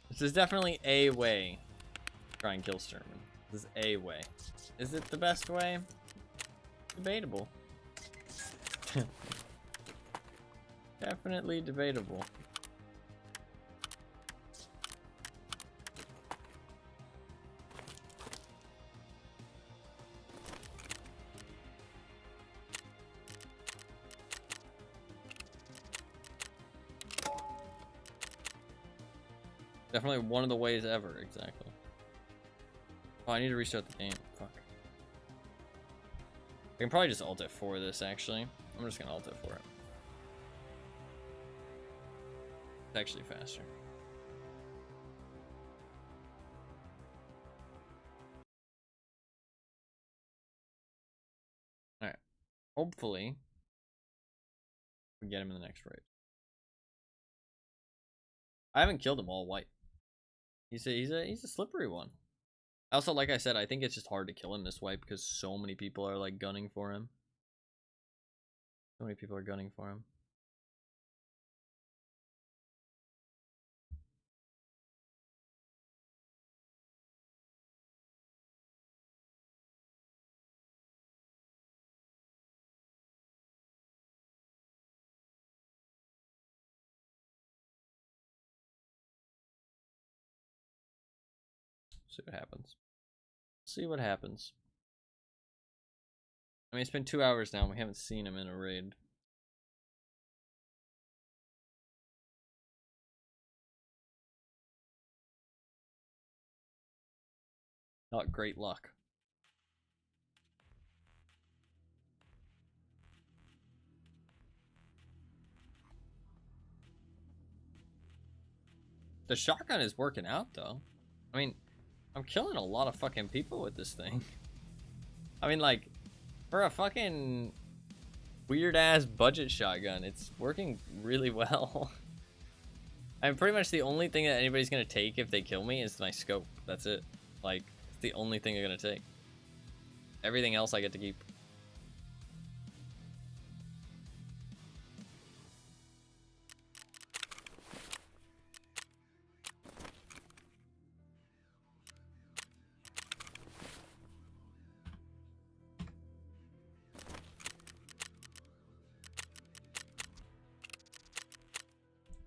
This is definitely a way to try and kill Sturman. This is a way. Is it the best way? Debatable. Definitely debatable. Definitely one of the ways ever, exactly. Oh, I need to restart the game. Fuck. I can probably just alt F4 this, actually. I'm just gonna alt F4 it. It's actually faster. Alright. Hopefully, we get him in the next raid. I haven't killed him all white. He's a slippery one. Also, like I said, I think it's just hard to kill him this way because so many people are like gunning for him. So many people are gunning for him. See what happens. See what happens. I mean, it's been 2 hours now and we haven't seen him in a raid. Not great luck. The shotgun is working out though. I mean, I'm killing a lot of fucking people with this thing. I mean, like, for a fucking weird ass budget shotgun, it's working really well. I'm pretty much the only thing that anybody's gonna take if they kill me is my scope. That's it. Like, it's the only thing they're gonna take. Everything else I get to keep.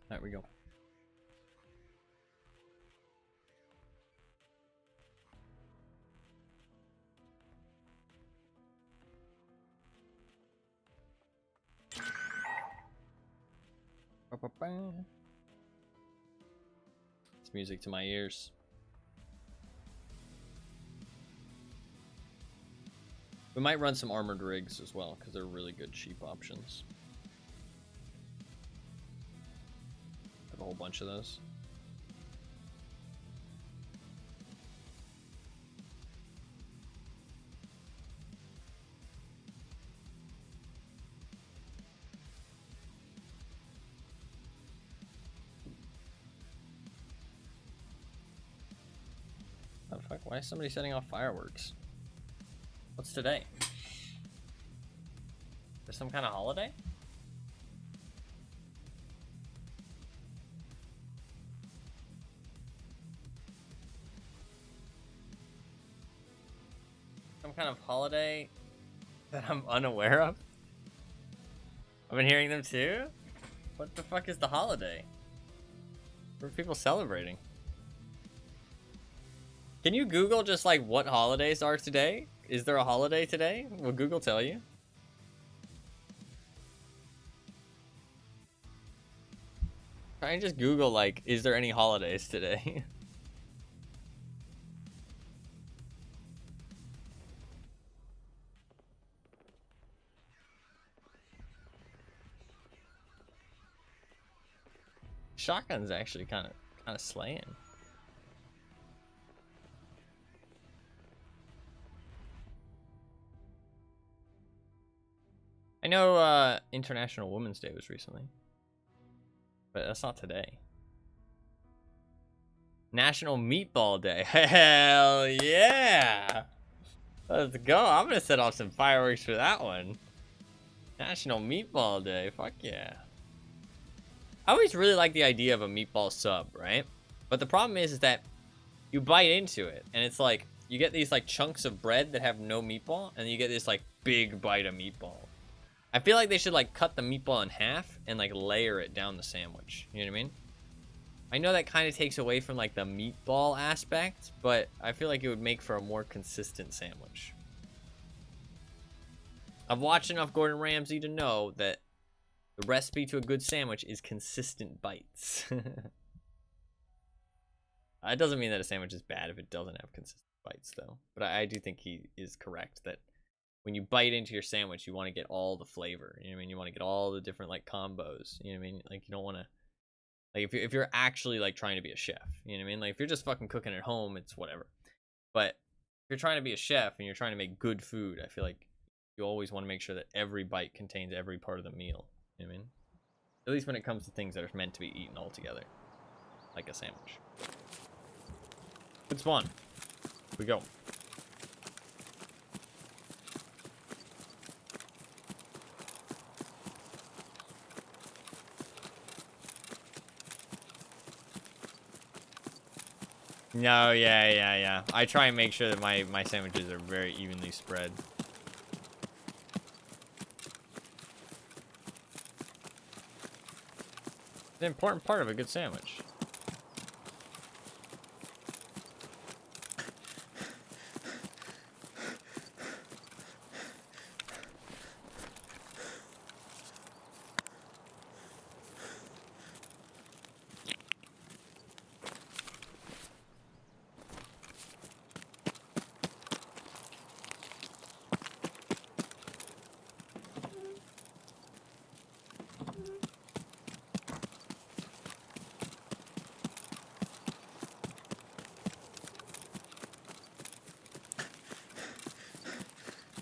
There we go. It's music to my ears. We might run some armored rigs as well because they're really good cheap options. Have a whole bunch of those. Oh fuck, why is somebody setting off fireworks? What's today? There's some kind of holiday? Some kind of holiday that I'm unaware of? I've been hearing them too? What the fuck is the holiday? What are people celebrating? Can you Google just like what holidays are today? Is there a holiday today? Will Google tell you? Try and just Google like, is there any holidays today? Shotgun's actually kind of slaying. I know International Women's Day was recently, but that's not today. National Meatball Day. Hell yeah! Let's go. I'm gonna set off some fireworks for that one. National Meatball Day. Fuck yeah. I always really like the idea of a meatball sub, right? But the problem is that you bite into it, and it's like, you get these like chunks of bread that have no meatball, and you get this like big bite of meatball. I feel like they should like cut the meatball in half and like layer it down the sandwich. You know what I mean? I know that kind of takes away from like the meatball aspect, but I feel like it would make for a more consistent sandwich. I've watched enough Gordon Ramsay to know that the recipe to a good sandwich is consistent bites. It doesn't mean that a sandwich is bad if it doesn't have consistent bites, though. But I do think he is correct that when you bite into your sandwich, you want to get all the flavor. You know what I mean? You want to get all the different like combos. You know what I mean? Like you don't want to Like if you're actually like trying to be a chef, you know what I mean? Like if you're just fucking cooking at home, it's whatever. But if you're trying to be a chef and you're trying to make good food, I feel like you always want to make sure that every bite contains every part of the meal. You know what I mean? At least when it comes to things that are meant to be eaten all together, like a sandwich. Good spawn. Here we go. No, yeah. I try and make sure that my sandwiches are very evenly spread. It's an important part of a good sandwich.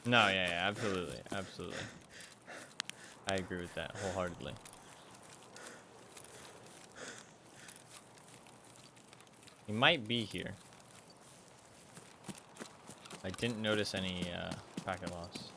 No, yeah, absolutely. I agree with that wholeheartedly. He might be here. I didn't notice any packet loss.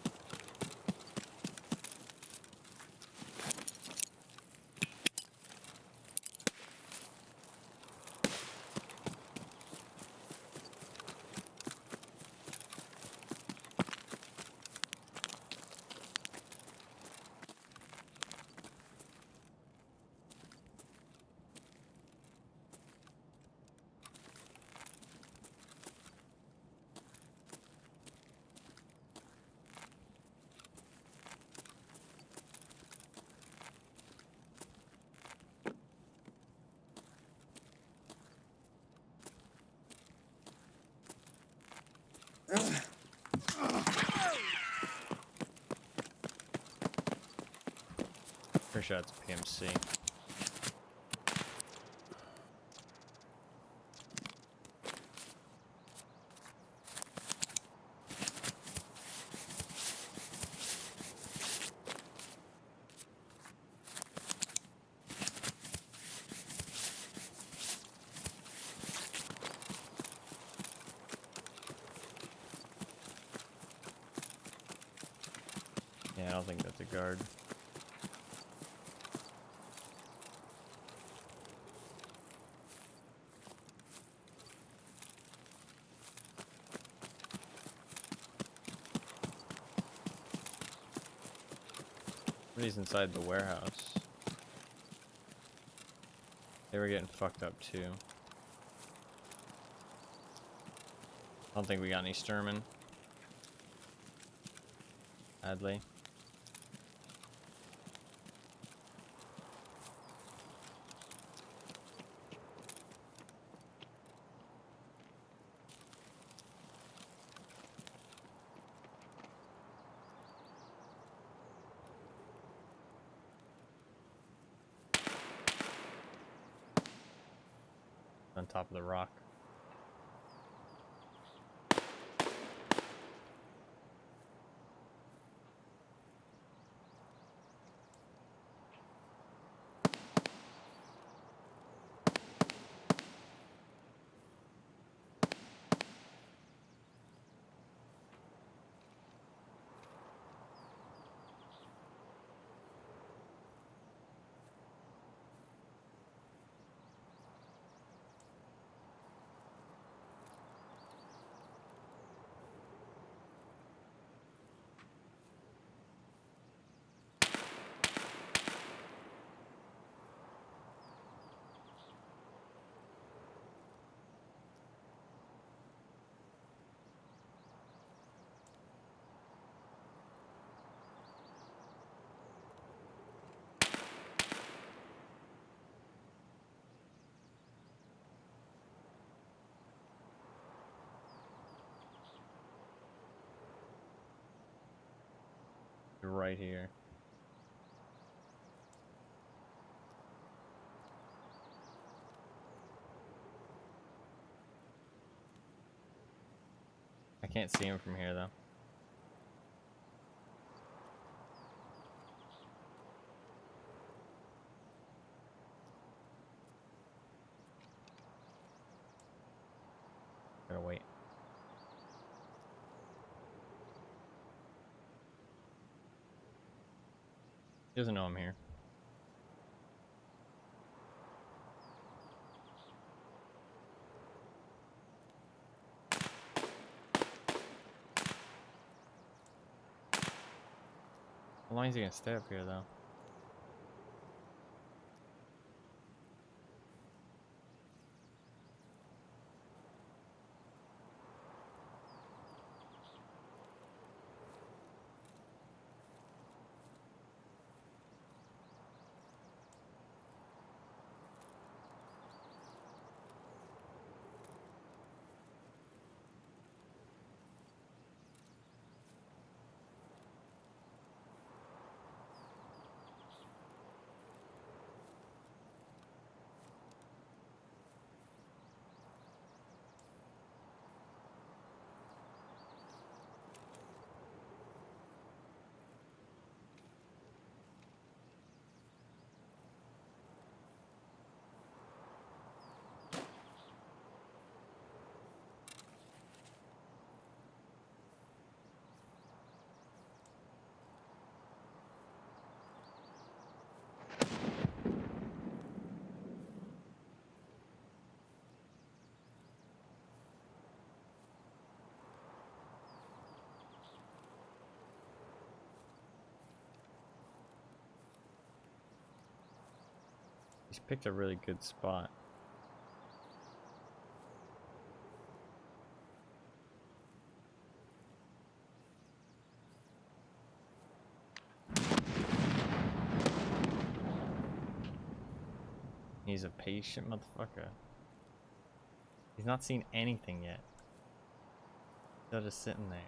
Pretty sure it's PMC. Yeah, I don't think that's a guard. Somebody's inside the warehouse. They were getting fucked up too. I don't think we got any Sturman. Sadly. On top of the rock. Right here. Can't see him from here though. Gotta wait. He doesn't know I'm here. How long is he gonna stay up here though? He's picked a really good spot. He's a patient motherfucker. He's not seen anything yet. Still just sitting there.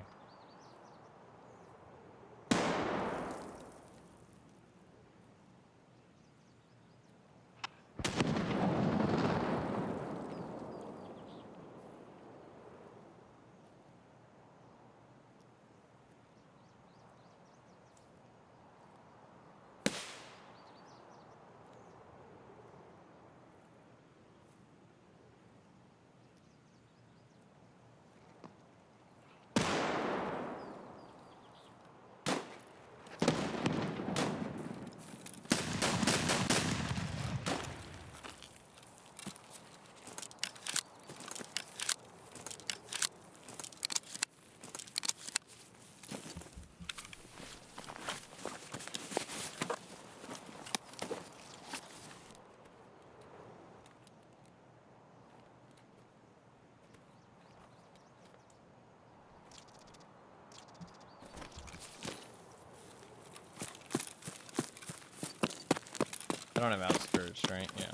I don't have outskirts, right? Yeah.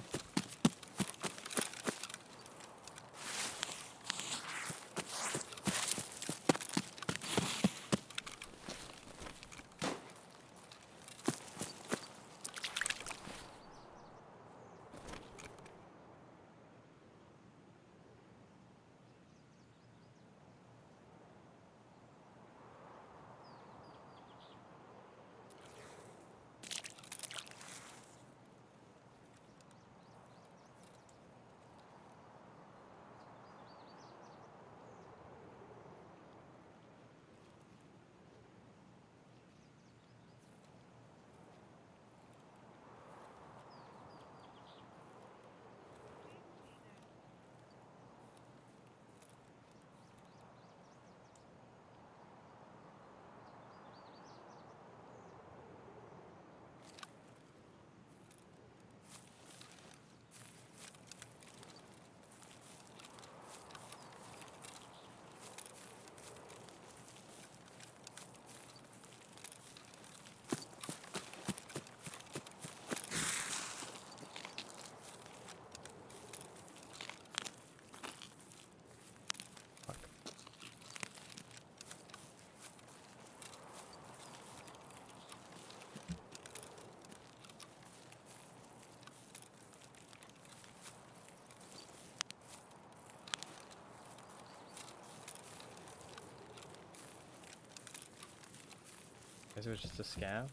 Guess it was just a scav.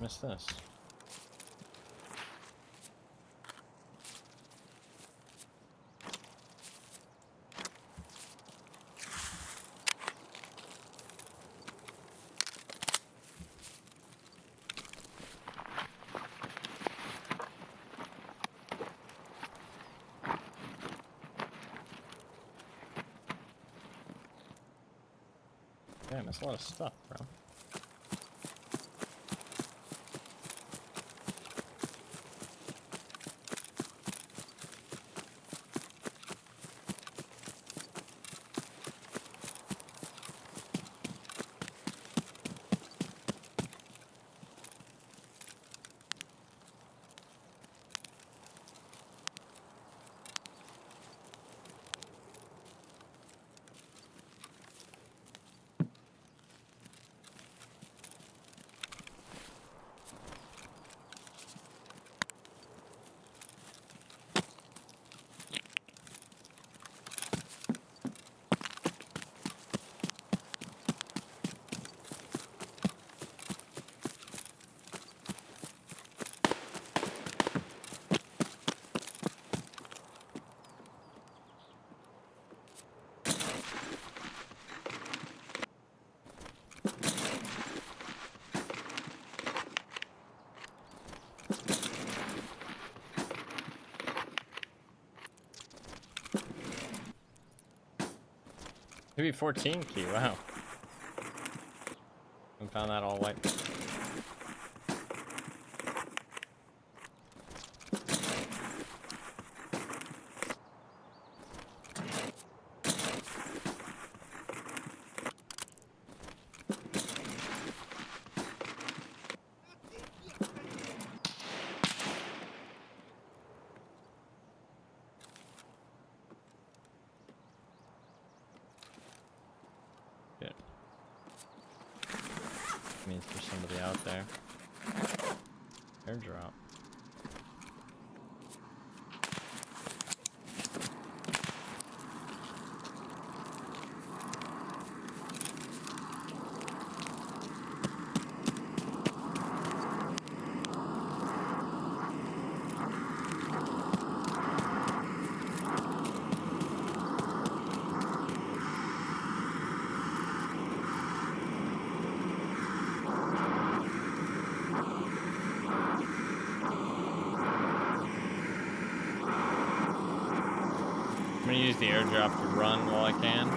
Missed this. Damn, that's a lot of stuff, bro. Maybe 14 key, wow. I found that all white. Shit. Means there's somebody out there. Airdrop. I'm gonna use the airdrop to run while I can.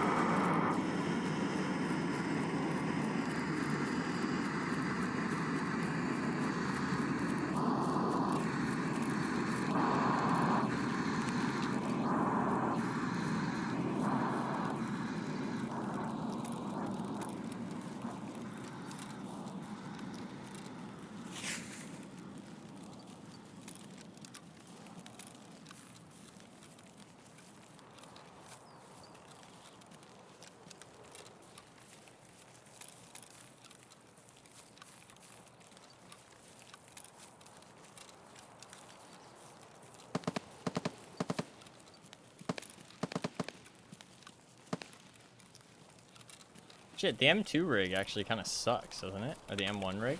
Shit, the M2 rig actually kind of sucks, doesn't it? Or the M1 rig?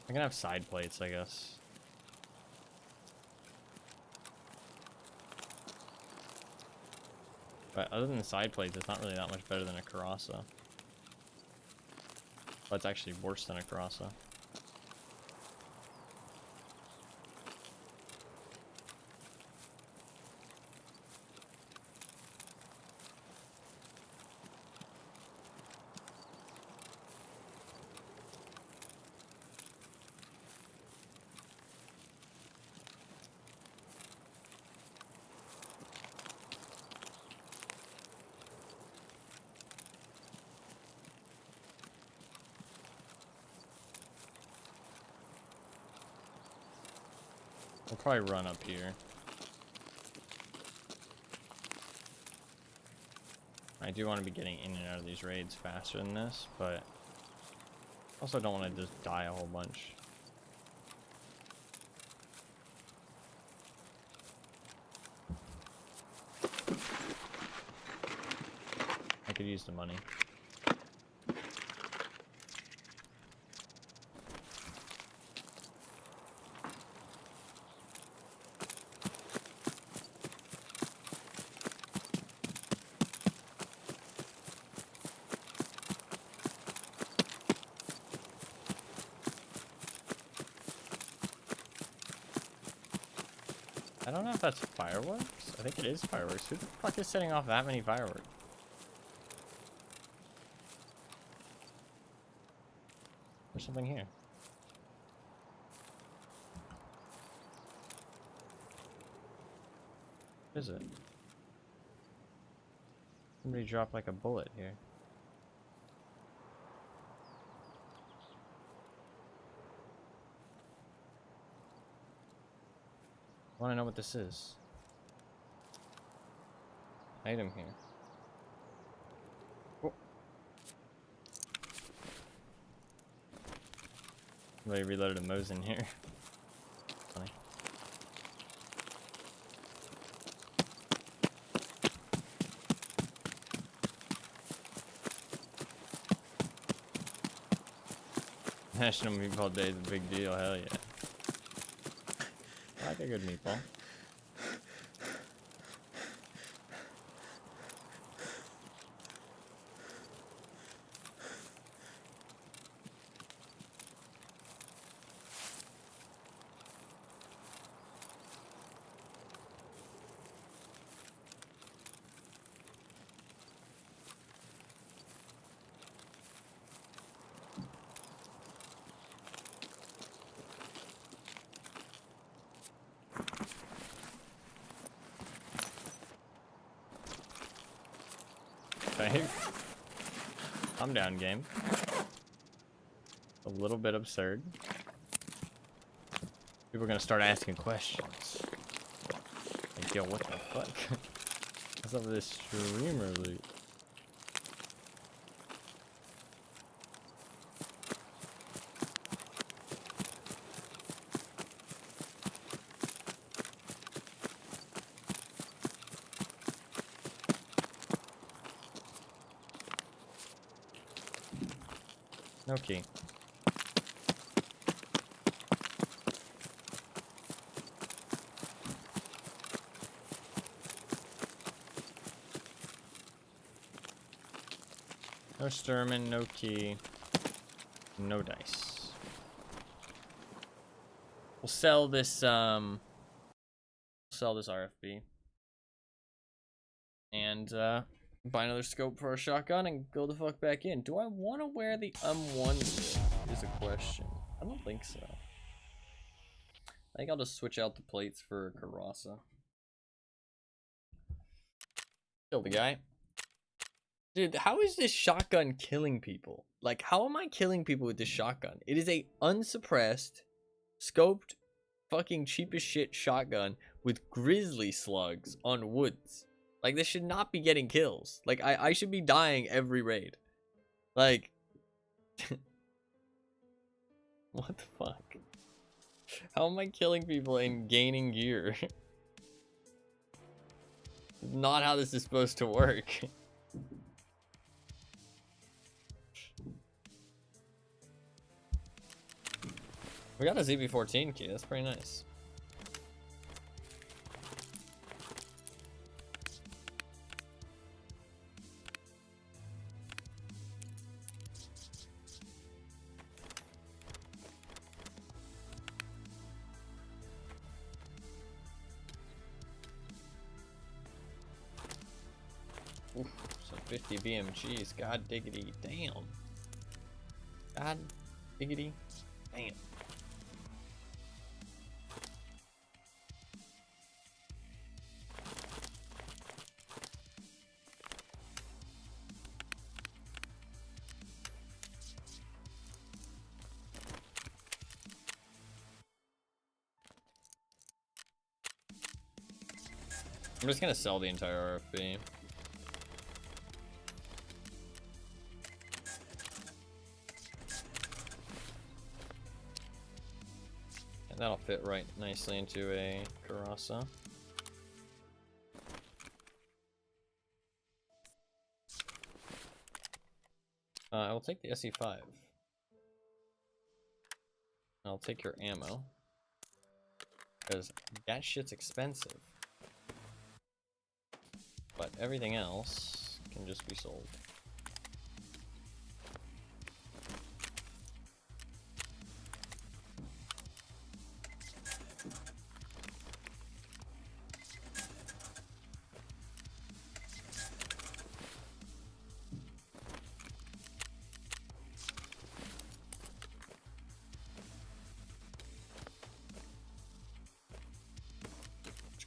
I can have side plates, I guess. But other than the side plates, it's not really that much better than a Karasa. But it's actually worse than a Karasa. We'll probably run up here. I do want to be getting in and out of these raids faster than this, but also don't want to just die a whole bunch. use the money. I don't know if that's fireworks. I think it is fireworks. Who the fuck is setting off that many fireworks? There's something here. What is it? Somebody dropped like a bullet here. I want to know what this is. Item here. Oh. Somebody reloaded a Mosin here. Funny. National Meatball Day is a big deal, hell yeah. I like a good meatball. Okay. I'm down, game. A little bit absurd. People are gonna start asking questions. Like, yo, what the fuck? What's up with this streamer loot? No key. No Sturman, no key, no dice. We'll sell this RFB. And buy another scope for our shotgun and go the fuck back in. Do I want to wear the M1 is a question. I don't think so. I think I'll just switch out the plates for Karasa. Kill the guy. Dude, how is this shotgun killing people? Like, how am I killing people with this shotgun? It is a unsuppressed, scoped, fucking cheap as shit shotgun with grizzly slugs on woods. Like, this should not be getting kills. Like, I should be dying every raid. Like, what the fuck? How am I killing people and gaining gear? Not how this is supposed to work. We got a ZB14 key, that's pretty nice. Oof, so 50 BMGs, god diggity, damn. God diggity, damn. I'm just gonna sell the entire RFB. And that'll fit right nicely into a Karasa. I will take the SE5. I'll take your ammo. Because that shit's expensive. But everything else can just be sold.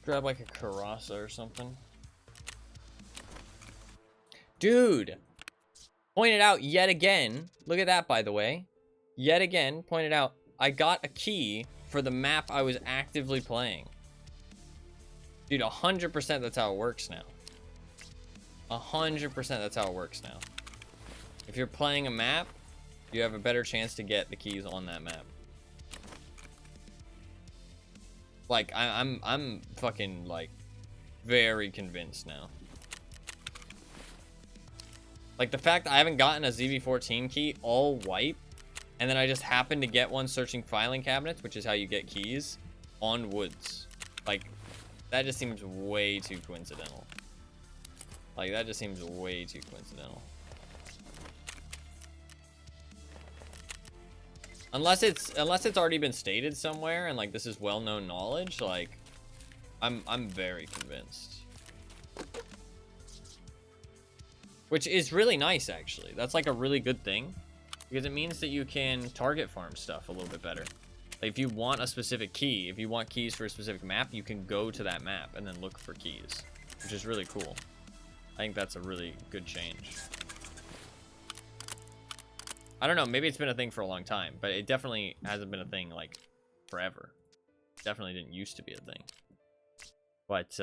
Grab like a Karasa or something. Dude! Pointed out yet again. Look at that, by the way. Yet again, pointed out. I got a key for the map I was actively playing. Dude, 100% that's how it works now. 100% that's how it works now. If you're playing a map, you have a better chance to get the keys on that map. Like, I'm fucking, like, very convinced now. Like, the fact that I haven't gotten a ZV14 key all wipe, and then I just happened to get one searching filing cabinets, which is how you get keys, on woods. Like, that just seems way too coincidental. Like, that just seems way too coincidental. Unless it's already been stated somewhere and like this is well-known knowledge, like I'm very convinced. Which is really nice actually. That's like a really good thing because it means that you can target farm stuff a little bit better. Like if you want a specific key, if you want keys for a specific map, you can go to that map and then look for keys, which is really cool. I think that's a really good change. I don't know, maybe it's been a thing for a long time, but it definitely hasn't been a thing, like, forever. Definitely didn't used to be a thing. But,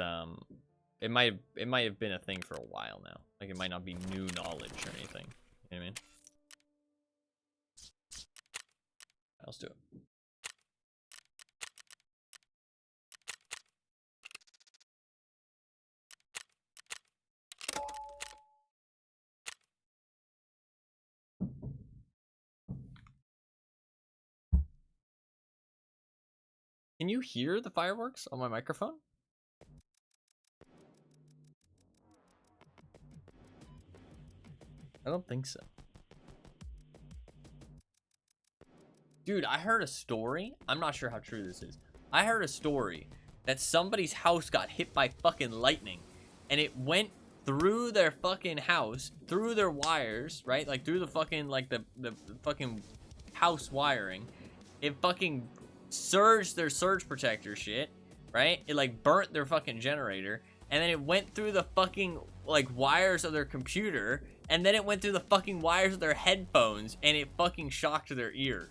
it might have been a thing for a while now. Like, it might not be new knowledge or anything. You know what I mean? Let's do it. Can you hear the fireworks on my microphone? I don't think so. Dude, I heard a story. I'm not sure how true this is. I heard a story that somebody's house got hit by fucking lightning and it went through their fucking house, through their wires, right? Like through the fucking, like the fucking house wiring. It fucking surged their surge protector shit, right? It like burnt their fucking generator, and then it went through the fucking like wires of their computer, and then it went through the fucking wires of their headphones, and it fucking shocked their ear.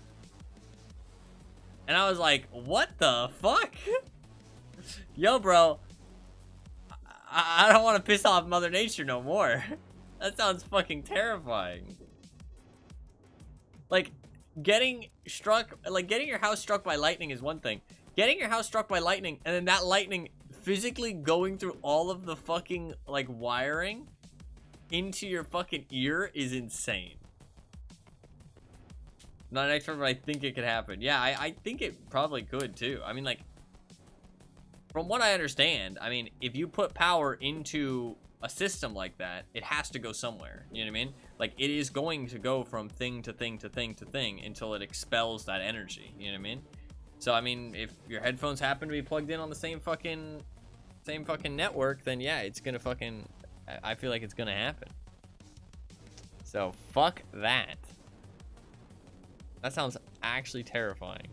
And I was like, what the fuck? Yo, bro, I don't want to piss off Mother Nature no more. That sounds fucking terrifying. Like, getting your house struck by lightning is one thing. Getting your house struck by lightning and then that lightning physically going through all of the fucking like wiring into your fucking ear is insane. Not an expert, but I think it could happen. Yeah, I think it probably could too. I mean, like, from what I understand, I mean, if you put power into a system like that, it has to go somewhere. You know what I mean? Like, it is going to go from thing to thing to thing to thing until it expels that energy. You know what I mean? So, I mean, if your headphones happen to be plugged in on the same fucking network, then yeah, it's gonna fucking, I feel like it's gonna happen. So, fuck that. That sounds actually terrifying.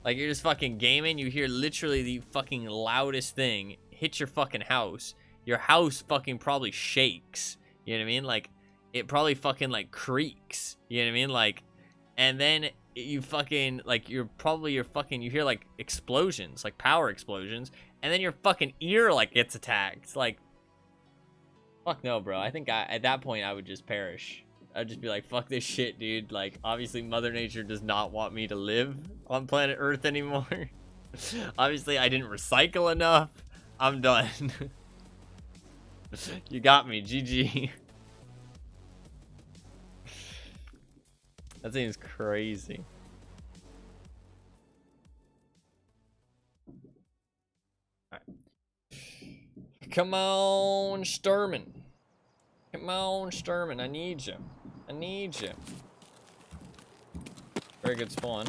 Like, you're just fucking gaming, you hear literally the fucking loudest thing hit your fucking house. Your house fucking probably shakes. You know what I mean? Like, it probably fucking, like, creaks. You know what I mean? Like, and then you fucking, like, you hear, like, explosions, like, power explosions. And then your fucking ear, like, gets attacked. Like, fuck no, bro. I think at that point, I would just perish. I'd just be like, fuck this shit, dude. Like, obviously, Mother Nature does not want me to live on planet Earth anymore. Obviously, I didn't recycle enough. I'm done. You got me. GG. That thing's crazy. All right. Come on, Sturman. Come on, Sturman. I need you. I need you. Very good spawn.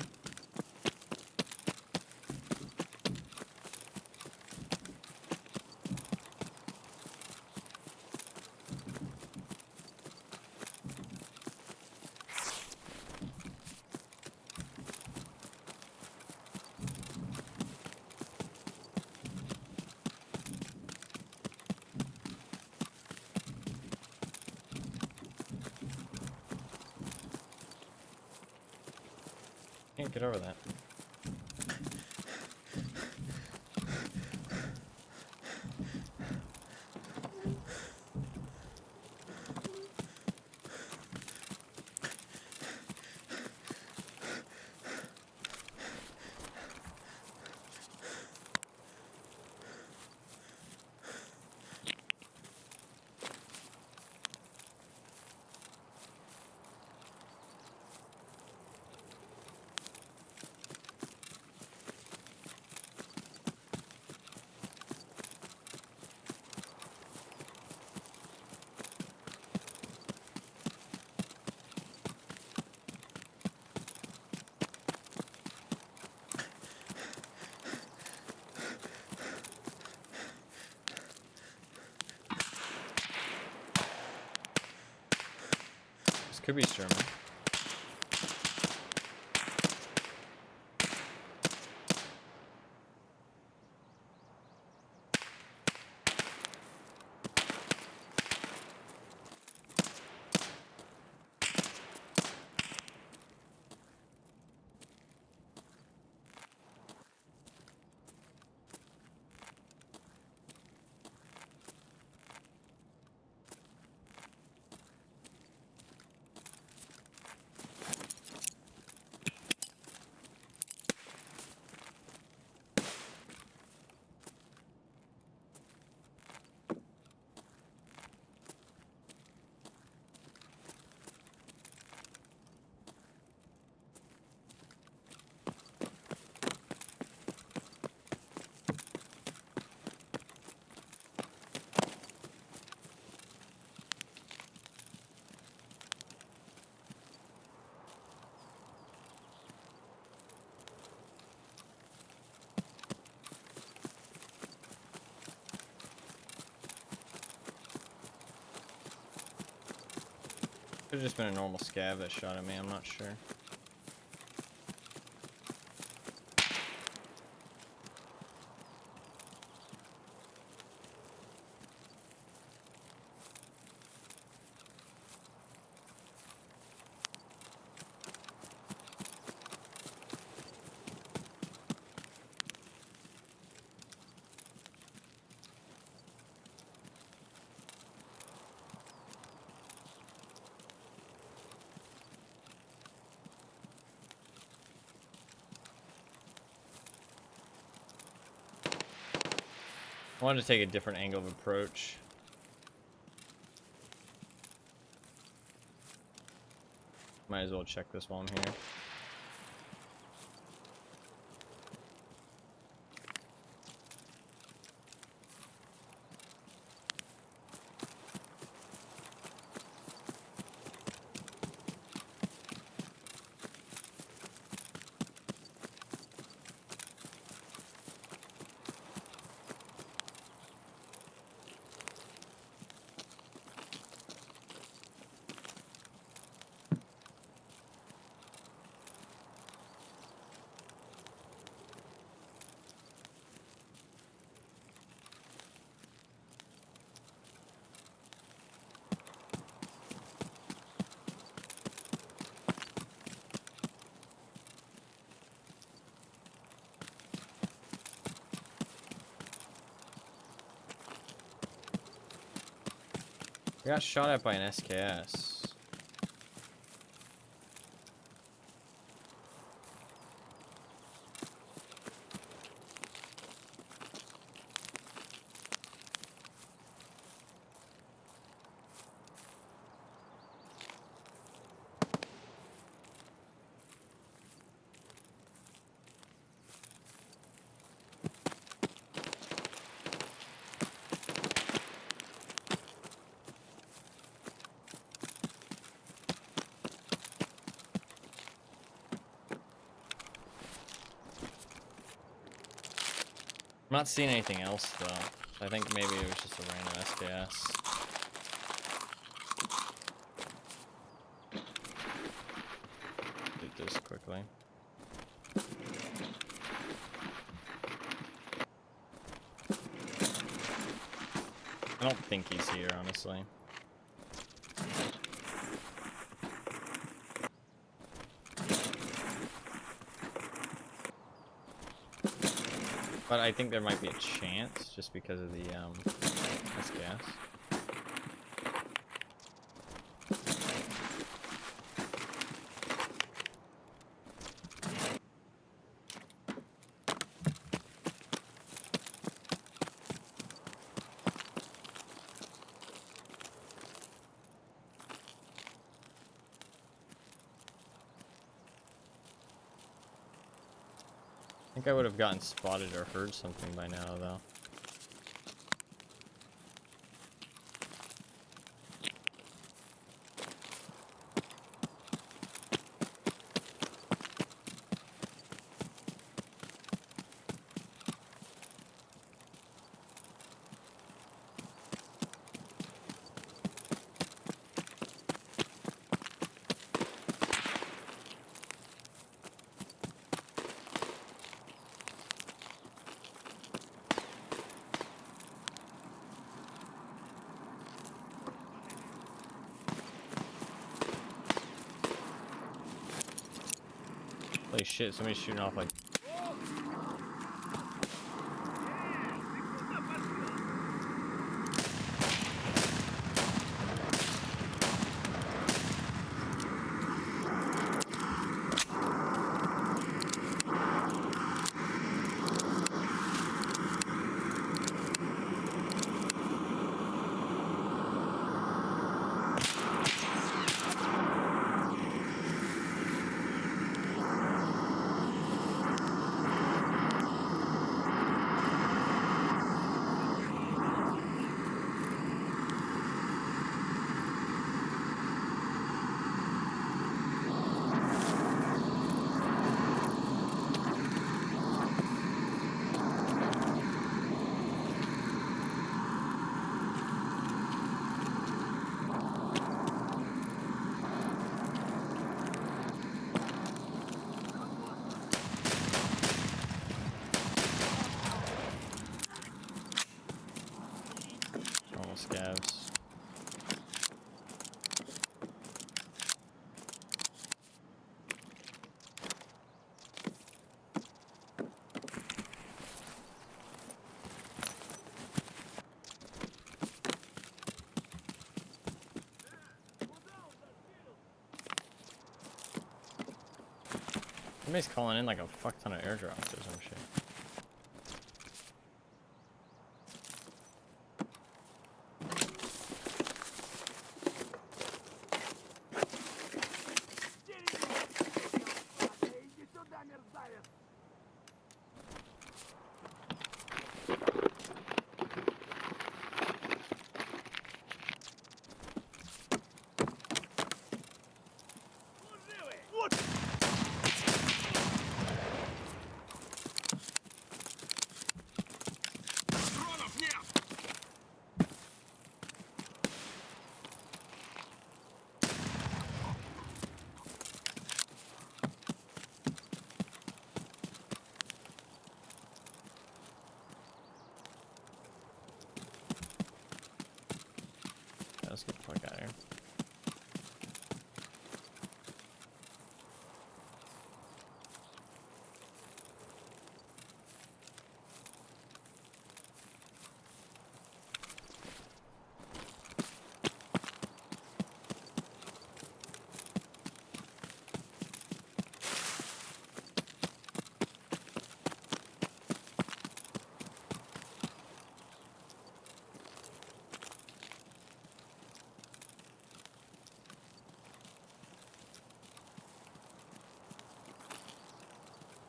Can't get over that. This could be Sturman. Could have just been a normal scav that shot at me, I'm not sure. I wanted to take a different angle of approach. Might as well check this while I'm here. I got shot at by an SKS. not seeing anything else though. I think maybe it was just a random SKS. Do this quickly. I don't think he's here, honestly. But I think there might be a chance just because of the SKS. I think I would have gotten spotted or heard something by now, though. Holy shit, somebody's shooting off like... normal scavs. Somebody's calling in like a fuck ton of airdrops or some shit. Иди сюда, мерзавец! Служивый! Вот! Патронов нет! Yeah, let's get the fuck out of here.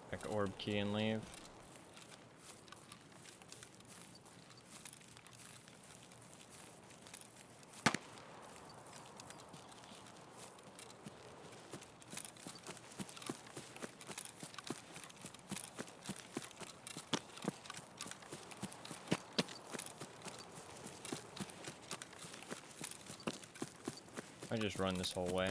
Pick orb key and leave. I just run this whole way.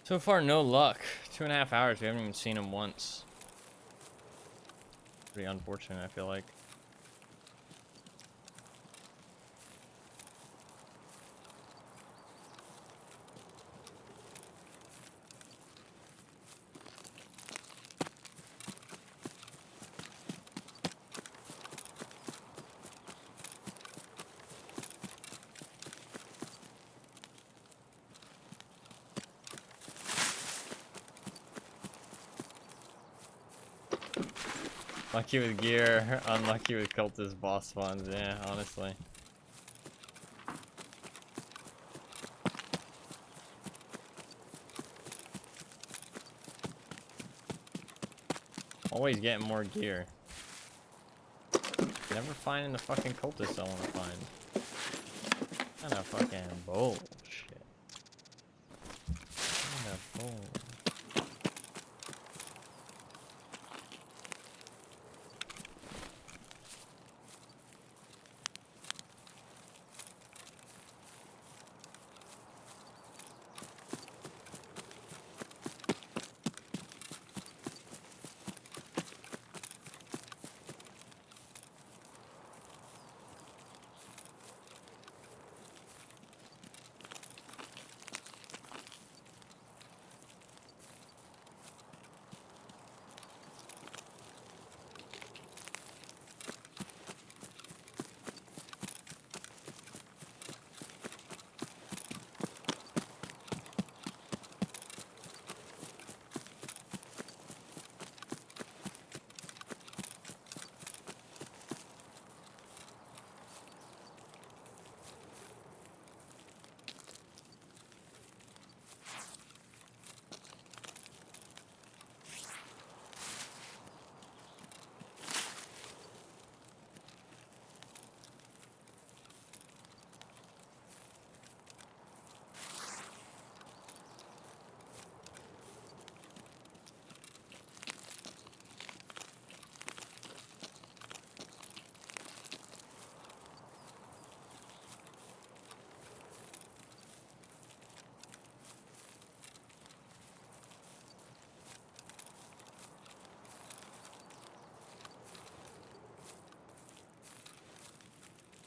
So far, no luck. 2.5 hours, we haven't even seen him once. Pretty unfortunate, I feel like. Lucky with gear, unlucky with cultist boss spawns, yeah, honestly. Always getting more gear. Never finding the fucking cultists I want to find. Kind of fucking bullshit. Kind of bull.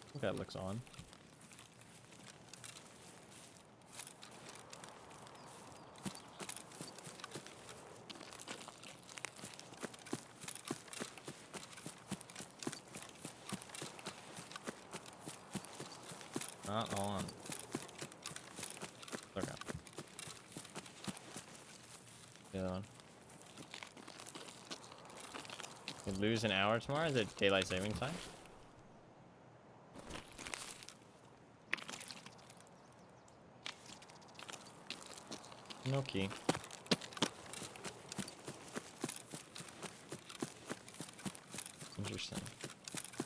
I think that looks on. Not on. Okay. The other one. We lose an hour tomorrow? Is it daylight saving time? No key. Interesting.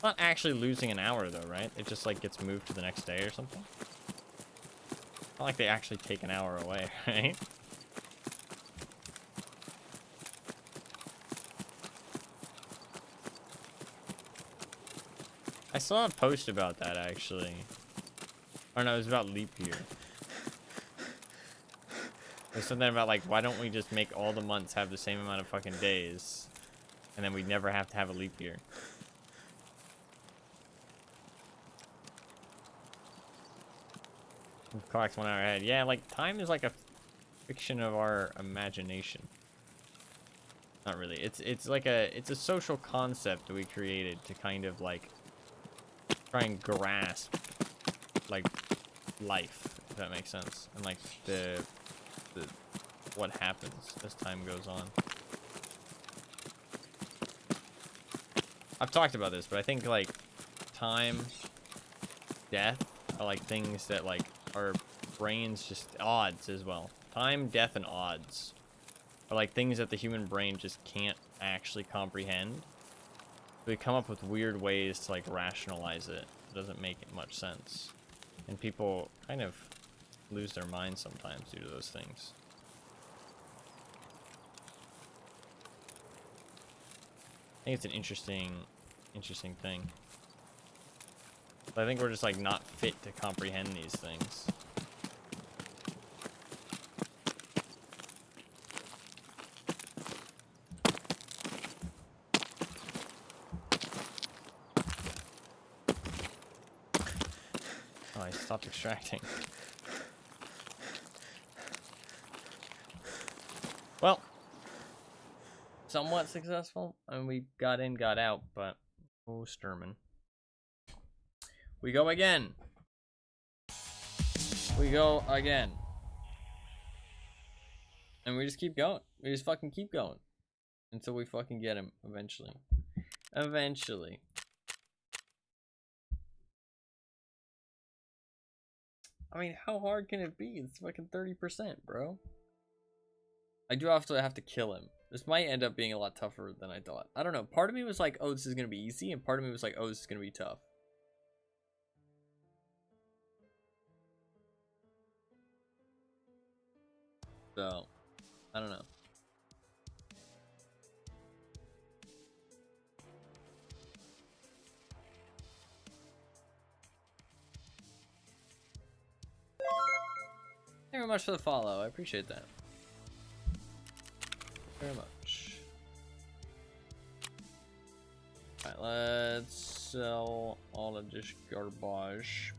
Not actually losing an hour though, right? It just like gets moved to the next day or something. Not like they actually take an hour away, right? I saw a post about that actually. Or no, it was about leap year. There's something about like, why don't we just make all the months have the same amount of fucking days, and then we never have to have a leap year. Clock's 1 hour ahead. Yeah, like time is like a fiction of our imagination. Not really. It's like it's a social concept that we created to kind of like try and grasp like life, if that makes sense, and like the what happens as time goes on. I've talked about this, but I think like time, death are like things that like our brains just odds as well. Time, death, and odds are like things that the human brain just can't actually comprehend. We come up with weird ways to like rationalize it. It doesn't make much sense. And people kind of lose their minds sometimes due to those things. I think it's an interesting thing. But I think we're just like not fit to comprehend these things. Oh, I stopped extracting. Well, somewhat successful. I mean, we got in, got out, but oh, Sturman. We go again. We go again. And we just keep going. We just fucking keep going. Until we fucking get him, eventually. Eventually. I mean, how hard can it be? It's fucking 30%, bro. I do have to kill him. This might end up being a lot tougher than I thought. I don't know. Part of me was like, oh, this is gonna be easy. And part of me was like, oh, this is gonna be tough. So, I don't know. Thank you very much for the follow. I appreciate that. Very much. Alright, let's sell all of this garbage.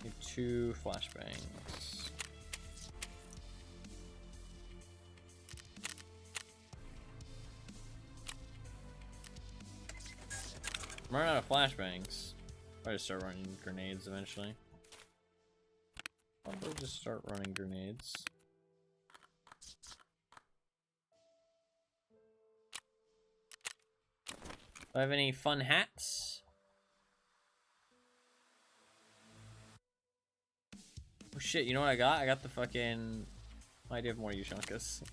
Need 2 flashbangs. I'm running out of flashbangs. I'll just start running grenades eventually. Probably just start running grenades. Do I have any fun hats? Oh shit, you know what I got? I got the fucking... I do have more Yushonkas.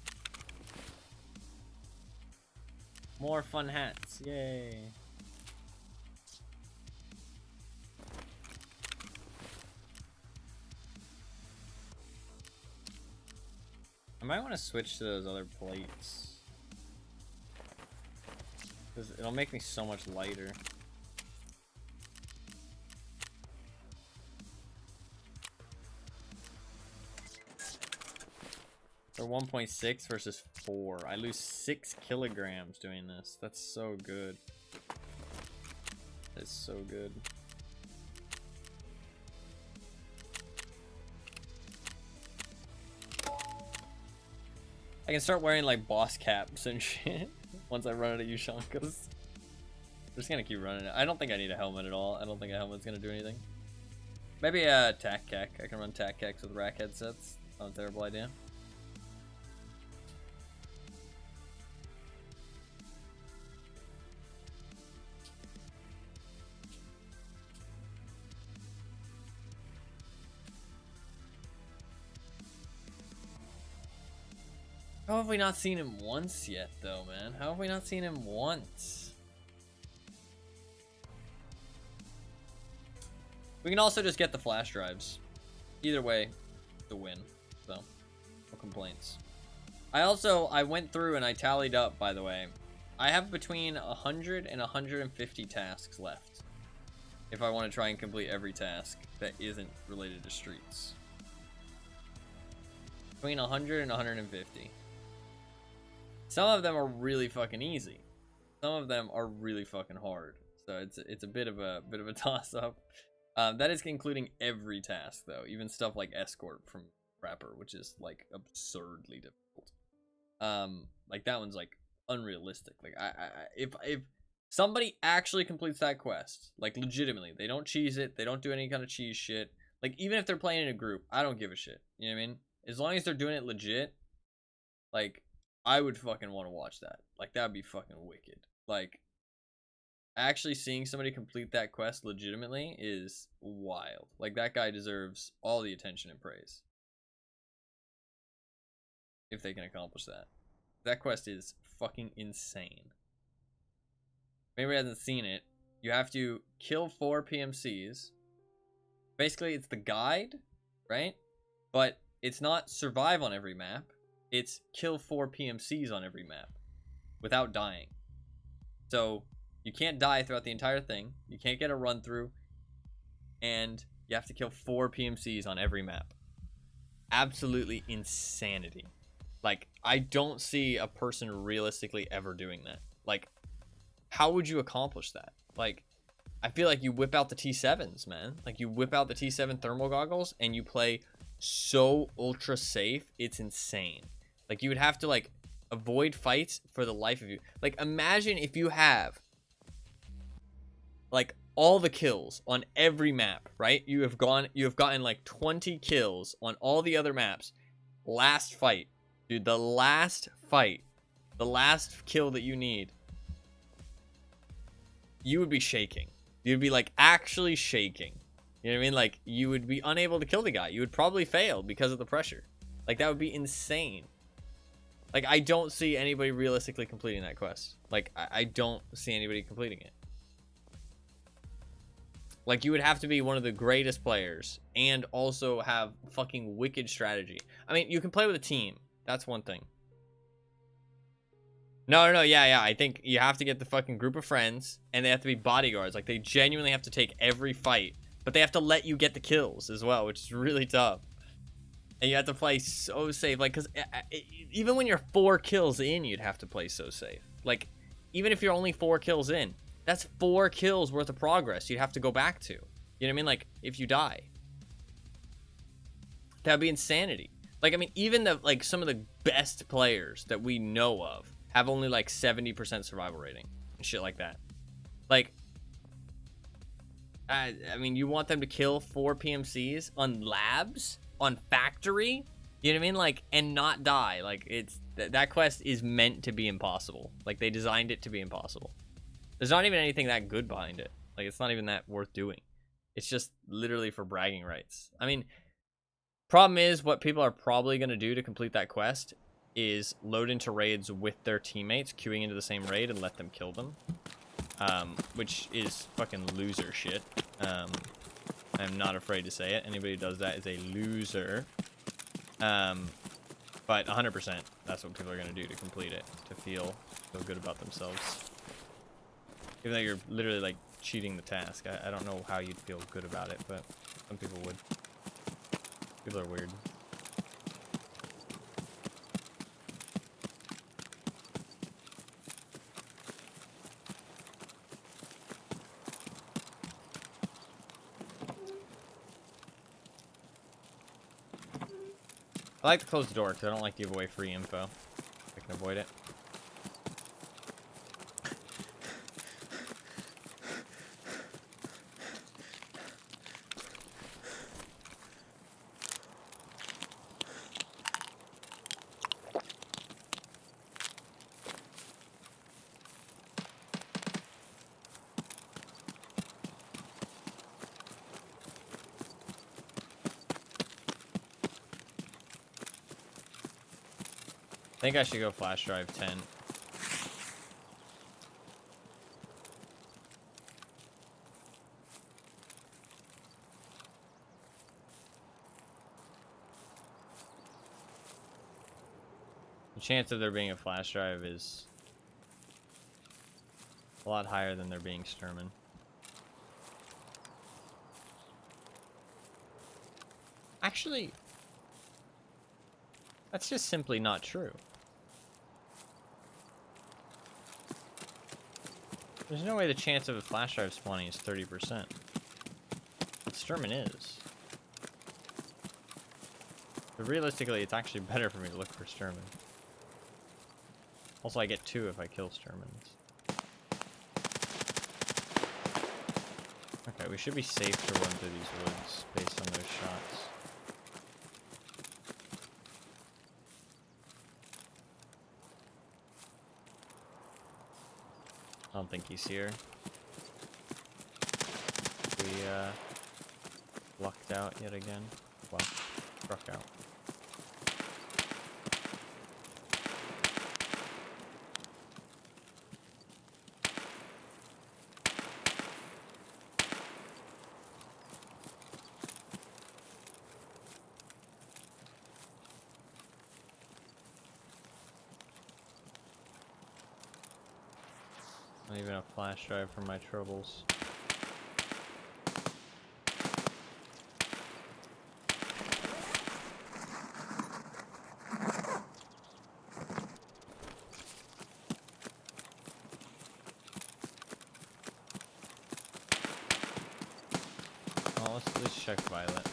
More fun hats, yay. I might want to switch to those other plates. Because it'll make me so much lighter. They're 1.6 versus 4. I lose 6 kilograms doing this. That's so good. That's so good. I can start wearing like boss caps and shit once I run out of Yushankas. I'm just gonna keep running it. I don't think I need a helmet at all. I don't think a helmet's gonna do anything. Maybe a tac kek. I can run tac keks with rack headsets. Not a terrible idea. How have we not seen him once yet, though, man? How have we not seen him once? We can also just get the flash drives. Either way, the win. So, no complaints. I went through and I tallied up, by the way, I have between 100 and 150 tasks left. If I want to try and complete every task that isn't related to streets. Between 100 and 150. Some of them are really fucking easy. Some of them are really fucking hard. So it's a bit of a toss up. That is including every task though, even stuff like escort from Rapper, which is like absurdly difficult. Like that one's like unrealistic. Like if somebody actually completes that quest, like legitimately, they don't cheese it, they don't do any kind of cheese shit. Like even if they're playing in a group, I don't give a shit. You know what I mean? As long as they're doing it legit, like I would fucking want to watch that. Like that'd be fucking wicked. Like actually seeing somebody complete that quest legitimately is wild. Like that guy deserves all the attention and praise. If they can accomplish that. That quest is fucking insane. If anybody hasn't seen it, you have to kill 4 PMCs. Basically, it's the guide, right? But it's not survive on every map. It's kill 4 PMCs on every map without dying. So you can't die throughout the entire thing. You can't get a run through. And you have to kill 4 PMCs on every map. Absolutely insanity. Like, I don't see a person realistically ever doing that. Like, how would you accomplish that? Like, I feel like you whip out the T7s, man. Like, you whip out the T7 thermal goggles and you play so ultra safe. It's insane. Like, you would have to, like, avoid fights for the life of you. Like, imagine if you have, like, all the kills on every map, right? You have gotten, like, 20 kills on all the other maps. Last fight. Dude, the last fight, the last kill that you need, you would be shaking. You'd be like actually shaking. You know what I mean? Like you would be unable to kill the guy. You would probably fail because of the pressure. Like that would be insane. Like I don't see anybody realistically completing that quest. Like I don't see anybody completing it. Like you would have to be one of the greatest players and also have fucking wicked strategy. I mean, you can play with a team. That's one thing. No, yeah. I think you have to get the fucking group of friends, and they have to be bodyguards. Like, they genuinely have to take every fight, but they have to let you get the kills as well, which is really tough. And you have to play so safe. Like, because even when you're 4 kills in, you'd have to play so safe. Like, even if you're only 4 kills in, that's 4 kills worth of progress you'd have to go back to. You know what I mean? Like, if you die. That'd be insanity. Like, I mean, even the, like, some of the best players that we know of have only, like, 70% survival rating and shit like that. Like, I mean, you want them to kill 4 PMCs on labs, on factory, you know what I mean? Like, and not die. Like, it's, that quest is meant to be impossible. Like, they designed it to be impossible. There's not even anything that good behind it. Like, it's not even that worth doing. It's just literally for bragging rights. I mean, problem is, what people are probably going to do to complete that quest is load into raids with their teammates, queuing into the same raid, and let them kill them. Which is fucking loser shit. I'm not afraid to say it. Anybody who does that is a loser. But 100%, that's what people are going to do to complete it, to feel good about themselves. Even though you're literally, like, cheating the task. I don't know how you'd feel good about it, but some people would. People are weird. I like to close the door because I don't like to give away free info. If I can avoid it. I think I should go flash drive 10. The chance of there being a flash drive is A lot higher than there being Sturman. Actually, that's just simply not true. There's no way the chance of a flash drive spawning is 30%. But Sturman is. But realistically, it's actually better for me to look for Sturman. Also, I get 2 if I kill Sturmans. Okay, we should be safe to run through these woods based on those shots. I don't think he's here. We, lucked out yet again. Well, struck out. Not even a flash drive for my troubles. Well, let's at least check Violet.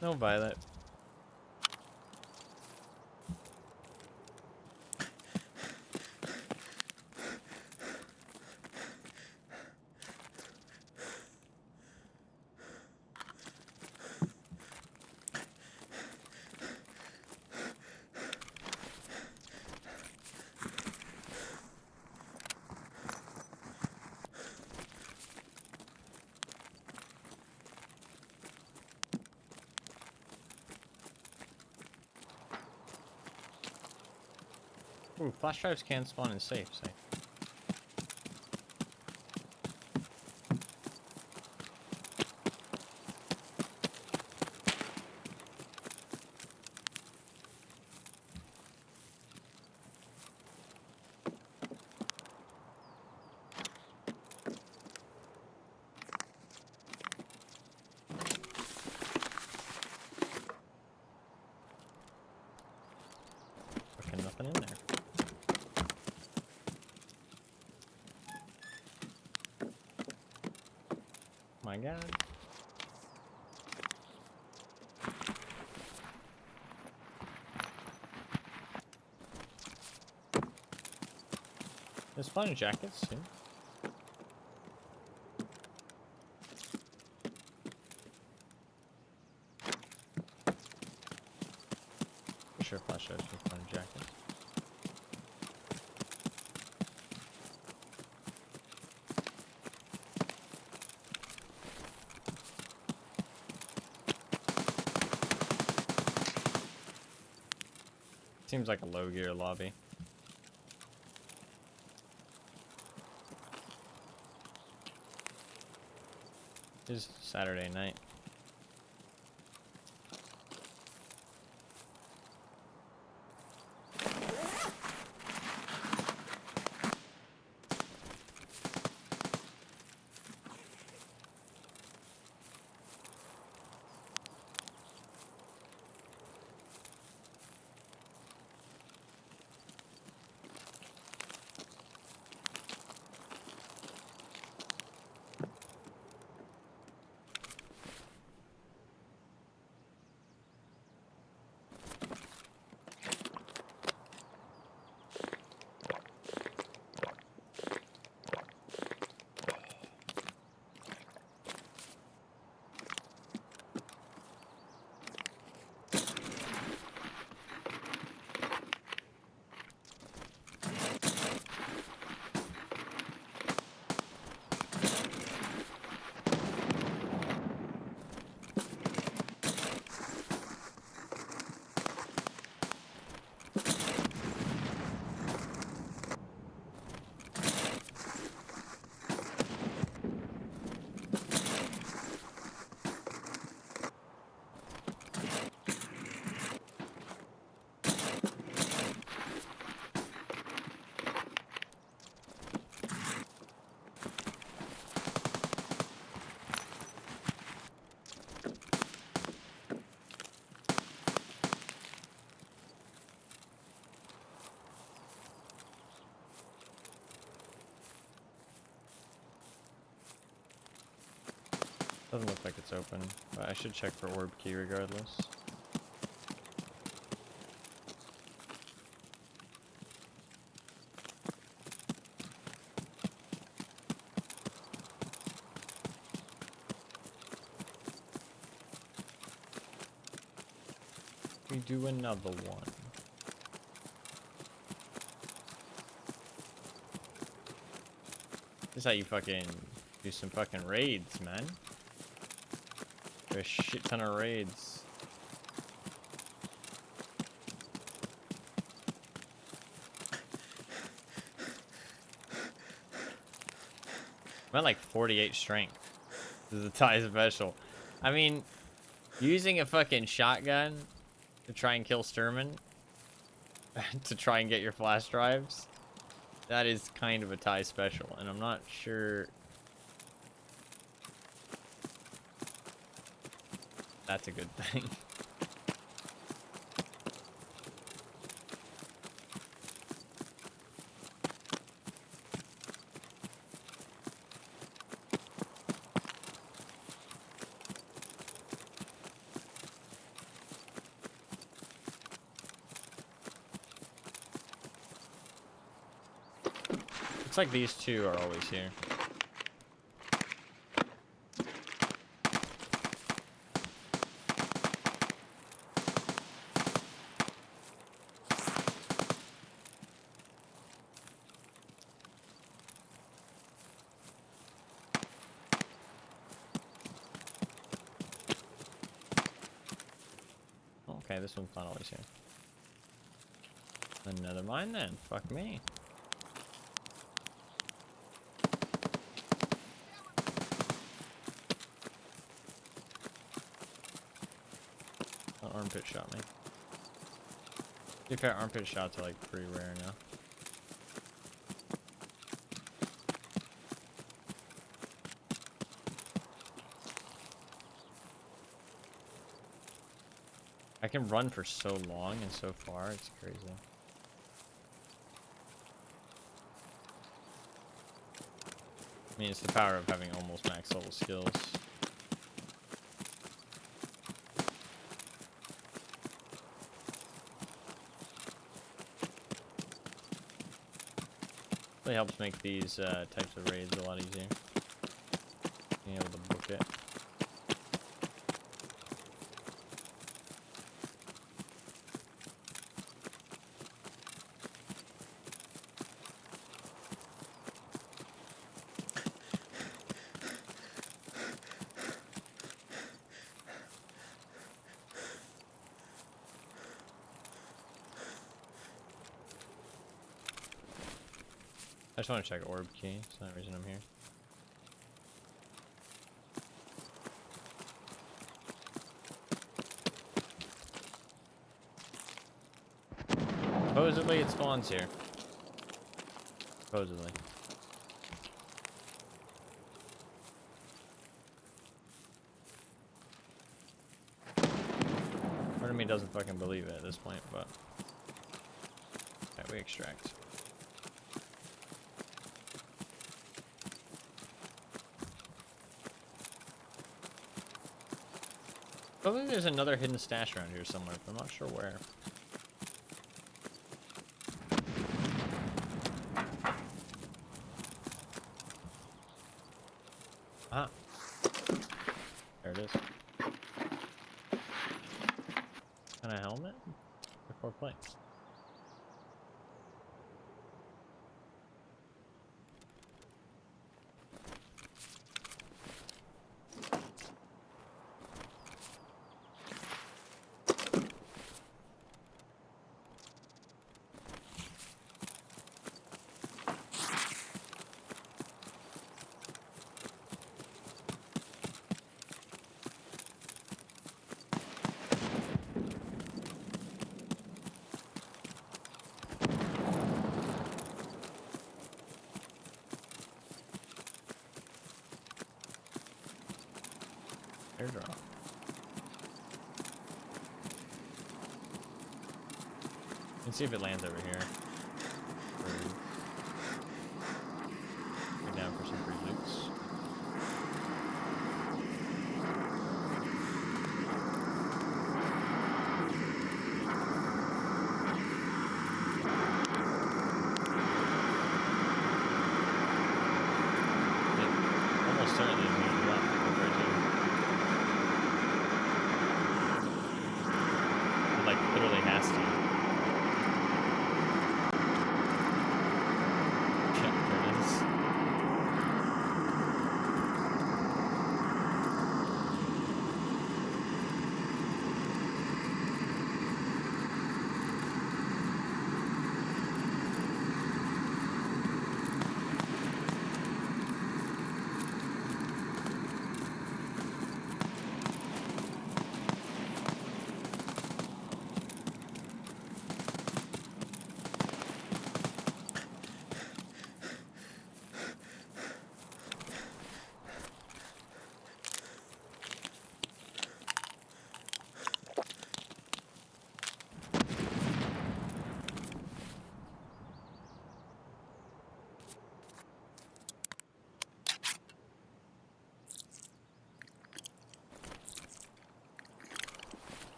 No Violet. Ooh, flash drives can spawn in safe, say. Fucking nothing in there. My god. There's fun jackets too. For sure flash drives with fun jackets. Seems like a low gear lobby. It is Saturday night. Doesn't look like it's open, but I should check for orb key regardless. We do another one. This is how you fucking do some fucking raids, man. There's a shit ton of raids. I'm at like 48 strength. This is a tie special. I mean, using a fucking shotgun to try and kill Sturman, to try and get your flash drives, that is kind of a tie special, and I'm not sure that's a good thing. Looks like these two are always here. Okay, this one's not always here. Another mine then. Fuck me. Oh, armpit shot me. To be fair, armpit shots are like pretty rare now. I can run for so long and so far, it's crazy. I mean, it's the power of having almost max level skills. Really helps make these types of raids a lot easier. Being able to book it. I just want to check orb key. It's not the reason I'm here. Supposedly it spawns here. Supposedly. Part of me doesn't fucking believe it at this point, but... Alright, we extract. Probably there's another hidden stash around here somewhere, but I'm not sure where. Ah. There it is. And a helmet? Or 4 plates. Airdrop. Let's see if it lands over here. Go down for some free loots. certainly is going to drop compared to. It, like, literally has to. Goodness.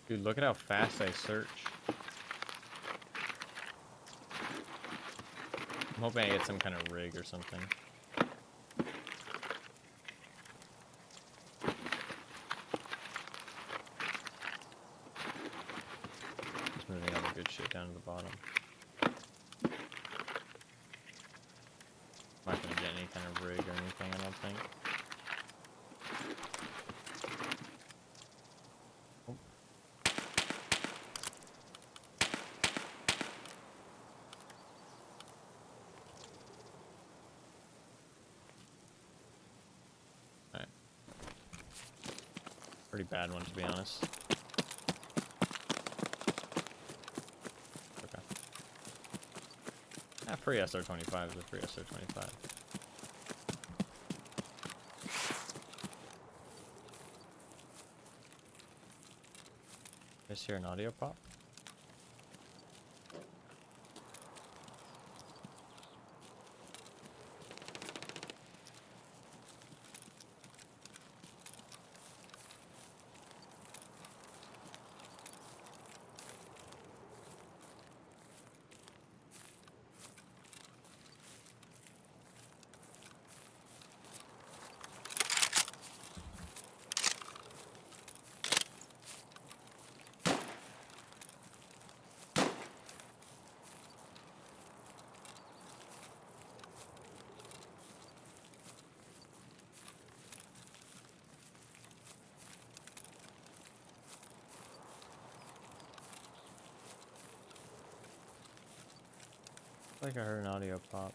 Dude, look at how fast I search. I'm hoping I get some kind of rig or something. Just moving all the good shit down to the bottom. I'm not gonna get any kind of rig or anything, I don't think. Oh. Alright. Pretty bad one, to be honest. Okay. Ah, free SR25 is a free SR25. Is here an audio pop? I think I heard an audio pop.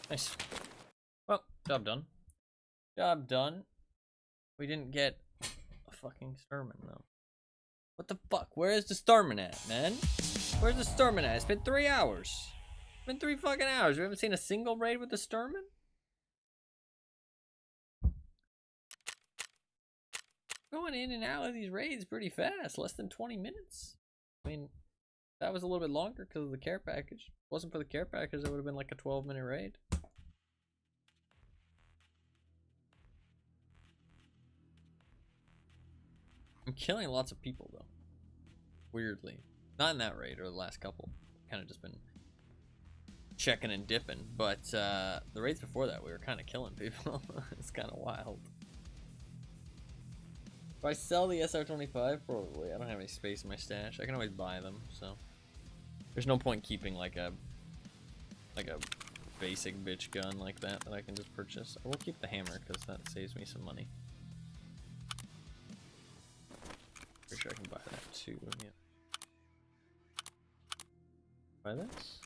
Nice. Well, job done. Job done. We didn't get a fucking Sturman, though. What the fuck? Where is the Sturman at, man? Where's the Sturman at? It's been 3 hours. It's been 3 fucking hours. We haven't seen a single raid with the Sturman? Going in and out of these raids pretty fast. Less than 20 minutes. I mean, that was a little bit longer because of the care package. If it wasn't for the care package, it would have been like a 12-minute raid. I'm killing lots of people, though. Weirdly. Not in that raid or the last couple. Kind of just been checking and dipping. But the raids before that, we were kind of killing people. It's kind of wild. If I sell the SR-25, probably. I don't have any space in my stash. I can always buy them, so there's no point keeping like a basic bitch gun like that I can just purchase. I will keep the hammer because that saves me some money. Pretty sure I can buy that too. Yeah. Buy this.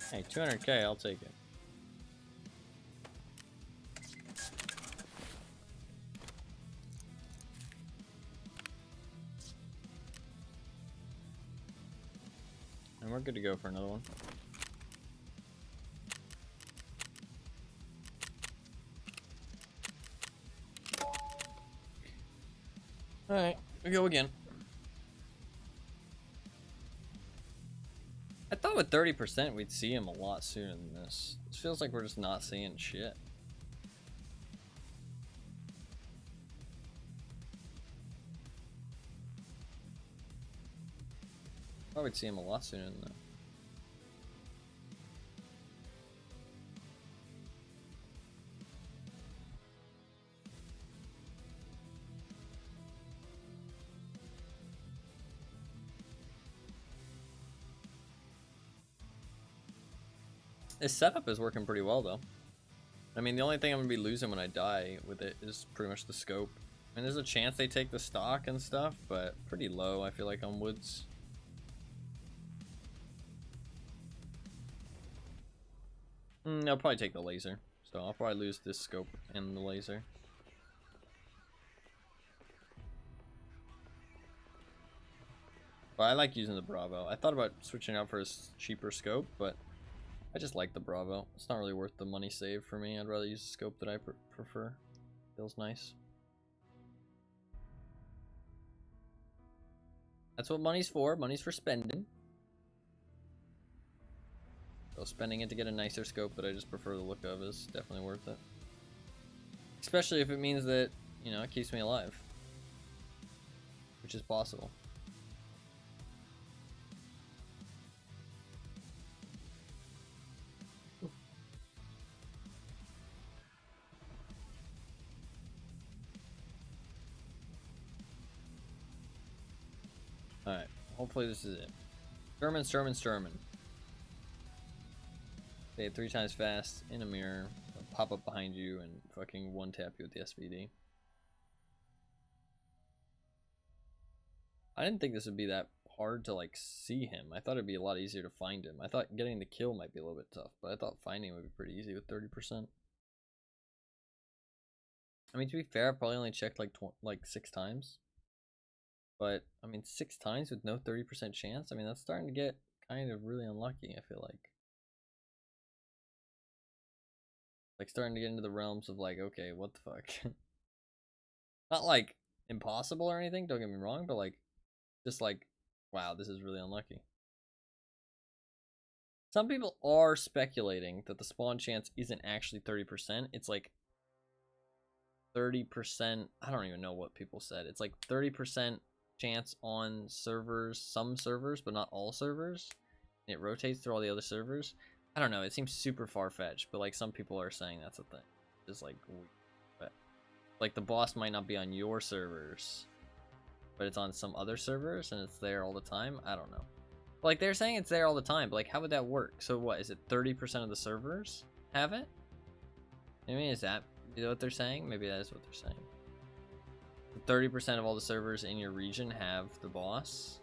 Hey, 200k, I'll take it. And we're good to go for another one. Alright, we go again. I thought with 30% we'd see him a lot sooner than this. It feels like we're just not seeing shit. I thought we'd see him a lot sooner than that. This setup is working pretty well though. I mean, the only thing I'm gonna be losing when I die with it is pretty much the scope. I mean, there's a chance they take the stock and stuff, but pretty low, I feel like, on woods. They'll probably take the laser, so I'll probably lose this scope and the laser. But I like using the Bravo. I thought about switching out for a cheaper scope, but I just like the Bravo. It's not really worth the money saved for me. I'd rather use the scope that I prefer. Feels nice. That's what money's for. Money's for spending. So spending it to get a nicer scope that I just prefer the look of is definitely worth it. Especially if it means that, you know, it keeps me alive. Which is possible. Alright, hopefully this is it. Sturman. Say it 3 times fast in a mirror, pop up behind you, and fucking one tap you with the SVD. I didn't think this would be that hard to like see him. I thought it'd be a lot easier to find him. I thought getting the kill might be a little bit tough, but I thought finding him would be pretty easy with 30%. I mean, to be fair, I probably only checked like 6 times. But, I mean, 6 times with no 30% chance? I mean, that's starting to get kind of really unlucky, I feel like. Like, starting to get into the realms of, like, okay, what the fuck? Not, like, impossible or anything, don't get me wrong, but, like, just like, wow, this is really unlucky. Some people are speculating that the spawn chance isn't actually 30%. It's, like, 30%. I don't even know what people said. It's, like, 30% chance on servers, some servers, but not all servers. And it rotates through all the other servers. I don't know, it seems super far-fetched, but like some people are saying that's a thing. It's like weird. But like the boss might not be on your servers, but it's on some other servers and it's there all the time. I don't know. But, like they're saying it's there all the time, but like how would that work? So what, is it 30% of the servers have it? I mean, is that what they're saying? Maybe that is what they're saying. 30% of all the servers in your region have the boss.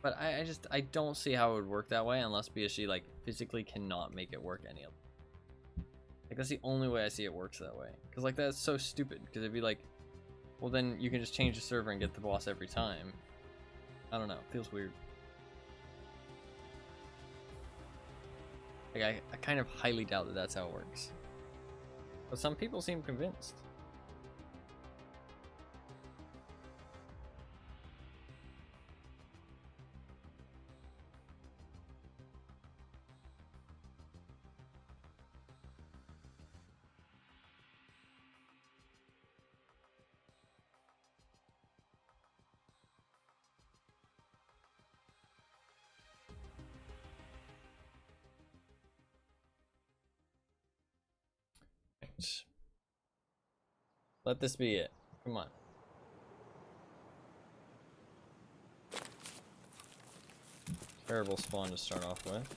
But I don't see how it would work that way unless BSG like physically cannot make it work any other. Like that's the only way I see it works that way. Cause like that's so stupid. Cause it'd be like, well then you can just change the server and get the boss every time. I don't know. It feels weird. Like I kind of highly doubt that that's how it works. But some people seem convinced. Let this be it. Come on. Terrible spawn to start off with.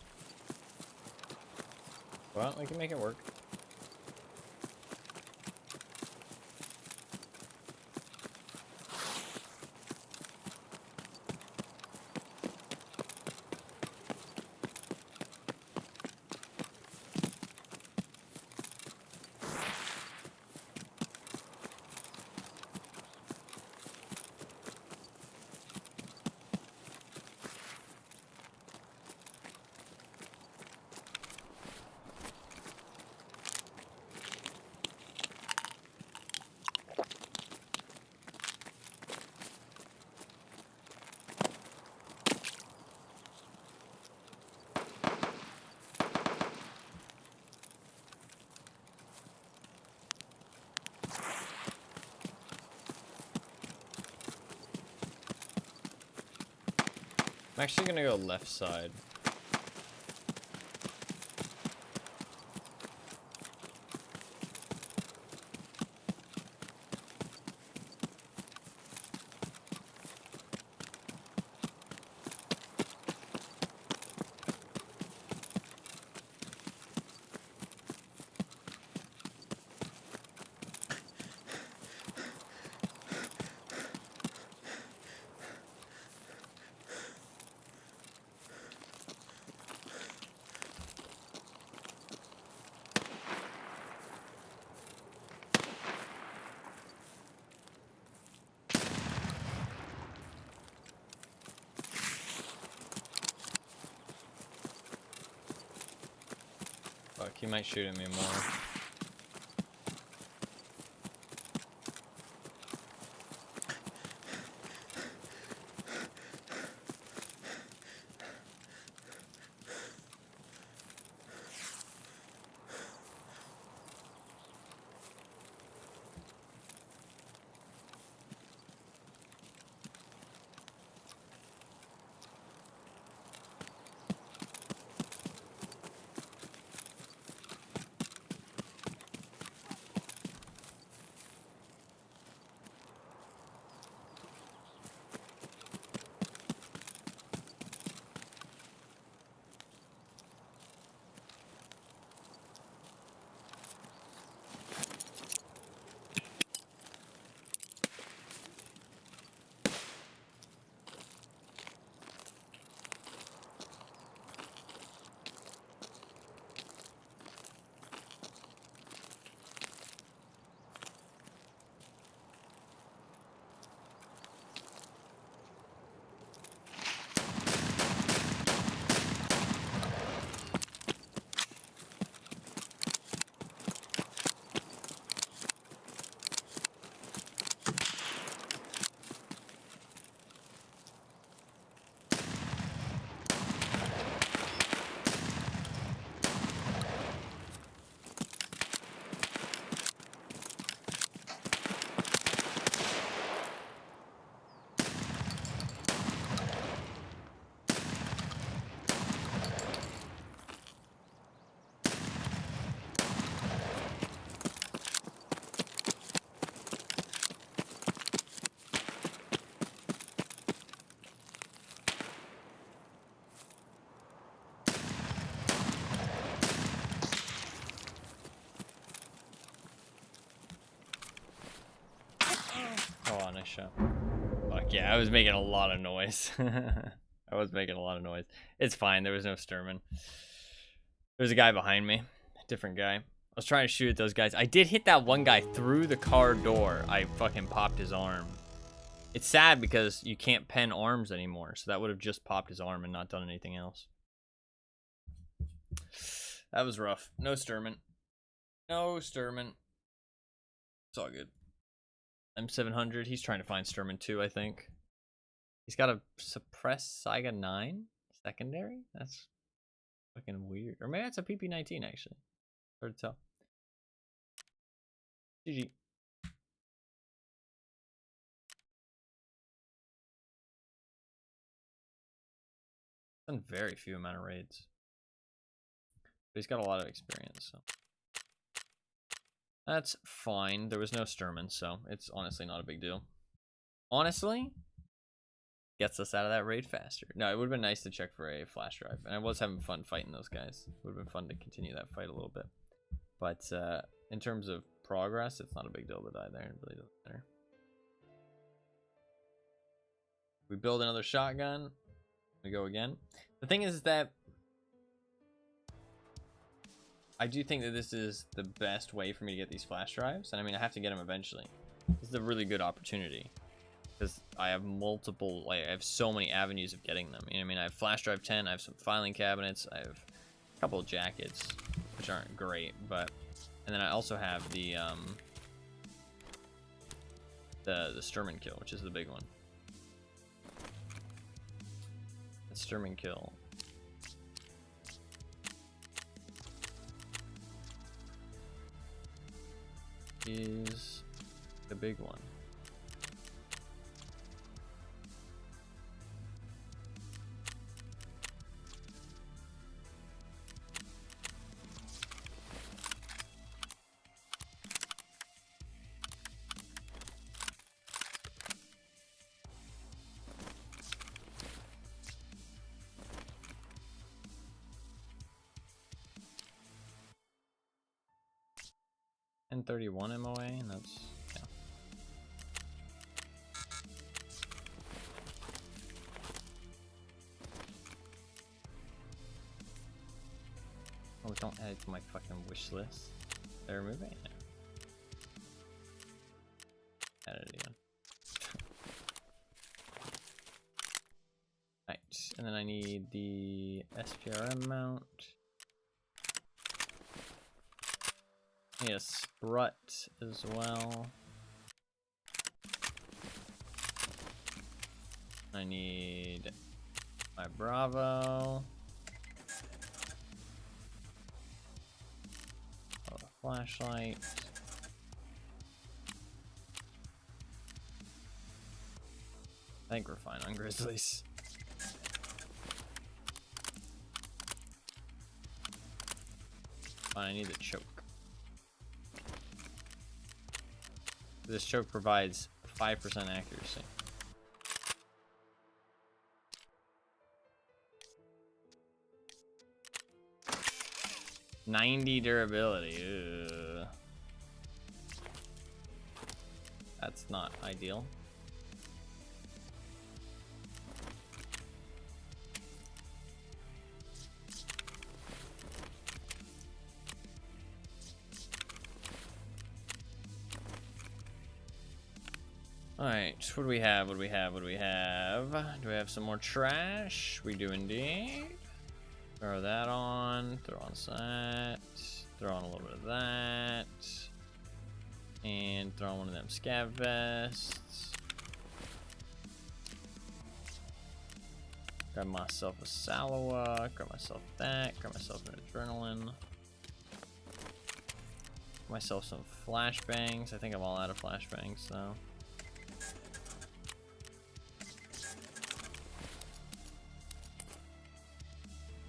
Well, we can make it work. I'm actually gonna go left side. Fuck, he might shoot at me more. Oh, nice shot. Fuck yeah, I was making a lot of noise. I was making a lot of noise. It's fine, there was no Sturman. There's a guy behind me. Different guy. I was trying to shoot at those guys. I did hit that one guy through the car door. I fucking popped his arm. It's sad because you can't pen arms anymore, so that would have just popped his arm and not done anything else. That was rough. No Sturman. No Sturman. It's all good. M700, he's trying to find Sturman too, I think. He's got a suppressed Saiga 9 secondary? That's fucking weird. Or maybe that's a PP19 actually. Hard to tell. GG. Done very few amount of raids. But he's got a lot of experience, so. That's fine. There was no Sturman, so it's honestly not a big deal. Honestly, gets us out of that raid faster. No, it would have been nice to check for a flash drive. And I was having fun fighting those guys. It would have been fun to continue that fight a little bit. But in terms of progress, it's not a big deal to die there. It really doesn't matter. We build another shotgun. We go again. The thing is that I do think that this is the best way for me to get these flash drives. And I mean, I have to get them eventually. This is a really good opportunity. Because I have multiple, like, I have so many avenues of getting them. You know what I mean? I have flash drive 10, I have some filing cabinets, I have a couple of jackets, which aren't great, but, and then I also have the Sturman kill, which is the big one. The Sturman kill is the big one. And 31 MOA, and that's, yeah. Oh, don't add it to my fucking wish list. Did I remove it? Yeah. Add it again. Right, and then I need the SPRM mount. I need a sprut as well. I need my Bravo. Oh, the flashlight. I think we're fine on Grizzlies. Fine, I need the choke. This choke provides 5% accuracy. $90 durability. Ugh. That's not ideal. Alright, what do we have? What do we have? What do we have? Do we have some more trash? We do indeed. Throw that on. Throw on that. Throw on a little bit of that. And throw on one of them scav vests. Grab myself a Salawa. Grab myself that. Grab myself an adrenaline. Grab myself some flashbangs. I think I'm all out of flashbangs though.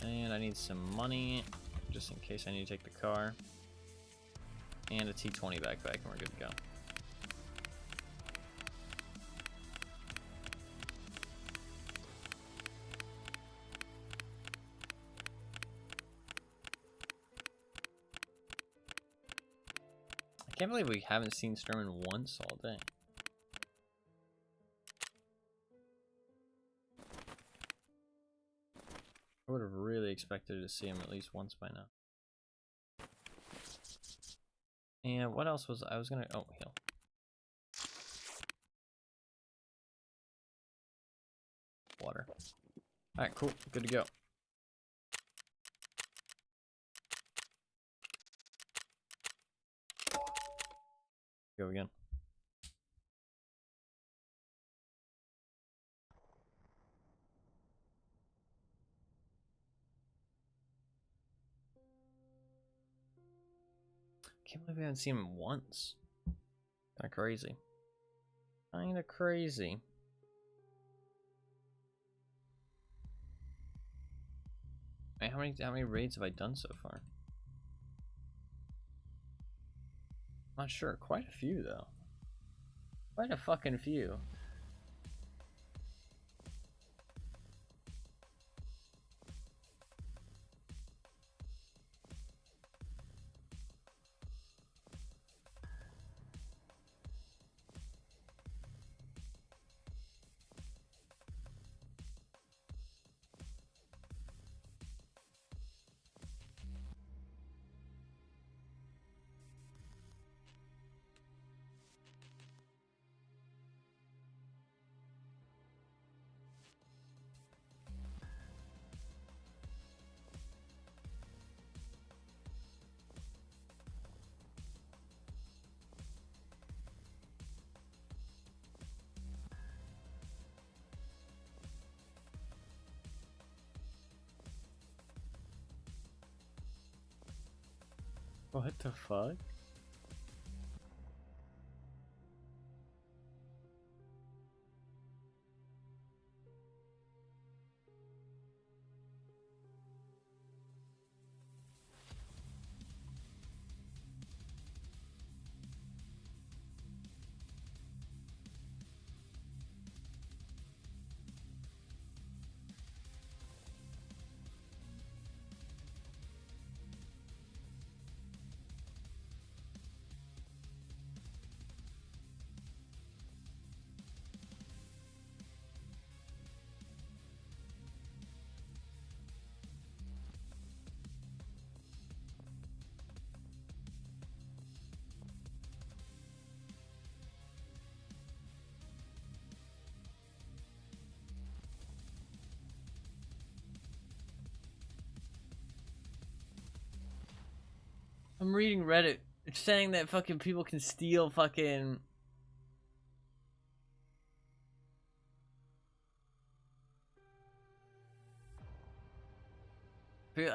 And I need some money, just in case I need to take the car. And a T20 backpack, and we're good to go. I can't believe we haven't seen Sturman once all day. I would have really expected to see him at least once by now. And what else was I was gonna? Oh, heal. Water. All right, cool, good to go. Go again. Can't believe we haven't seen him once. Kinda crazy. Kinda crazy. Wait, how many raids have I done so far? Not sure. Quite a few though. Quite a fucking few. What the fuck? I'm reading Reddit. It's saying that fucking people can steal fucking...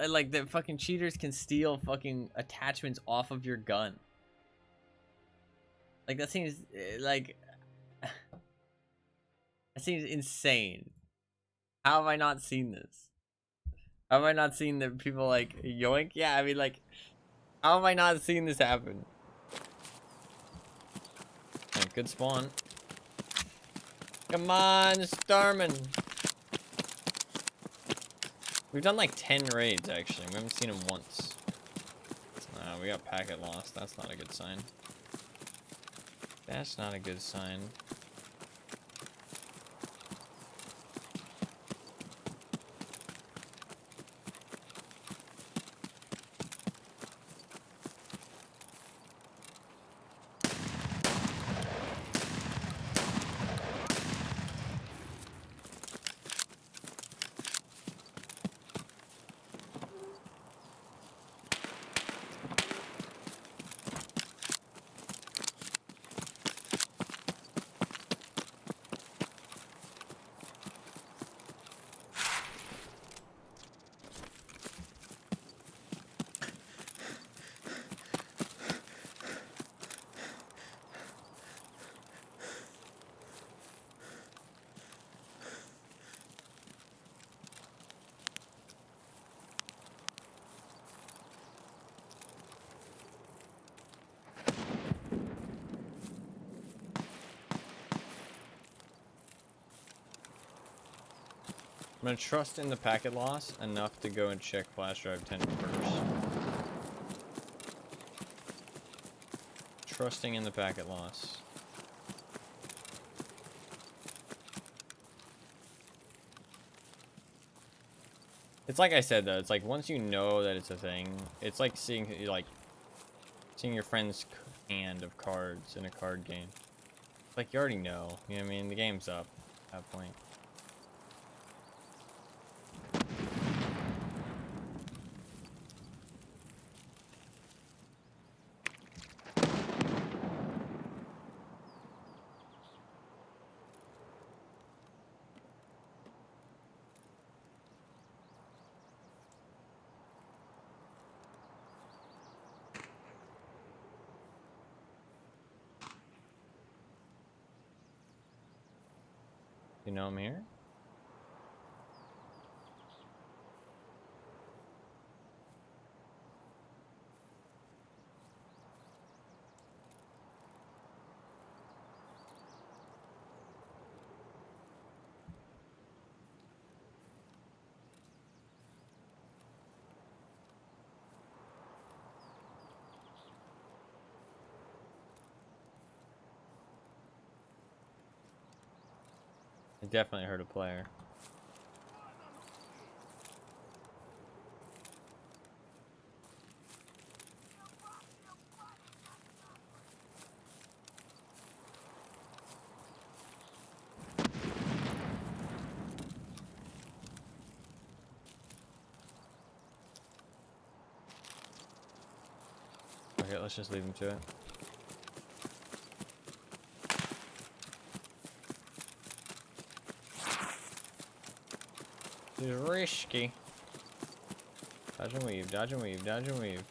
Like, that fucking cheaters can steal fucking attachments off of your gun. Like, that seems, like... that seems insane. How have I not seen this? How have I not seen that people, like, yoink? Yeah, I mean, like... How have I not seen this happen? Oh, good spawn. Come on, Starman. We've done like 10 raids, actually. We haven't seen him once. We got packet lost. That's not a good sign. That's not a good sign. I'm gonna trust in the packet loss enough to go and check flash drive 10 first. Trusting in the packet loss. It's like I said though, it's like once you know that it's a thing, it's like seeing your friend's hand of cards in a card game. It's like you already know, you know what I mean? The game's up at that point. You know I'm here? I definitely heard a player. Okay, let's just leave him to it. It's risky. Dodge and weave, dodge and weave, dodge and weave.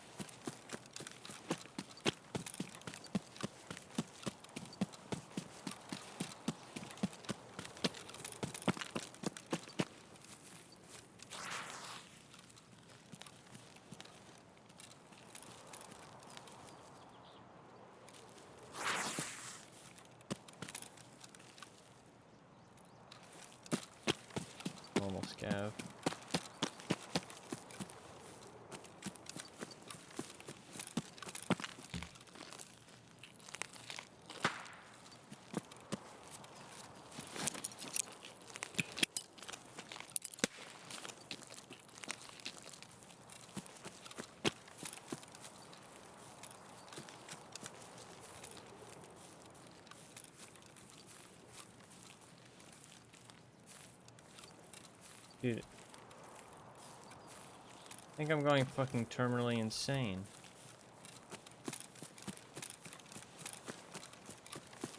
Normal scav. Dude. I think I'm going fucking terminally insane.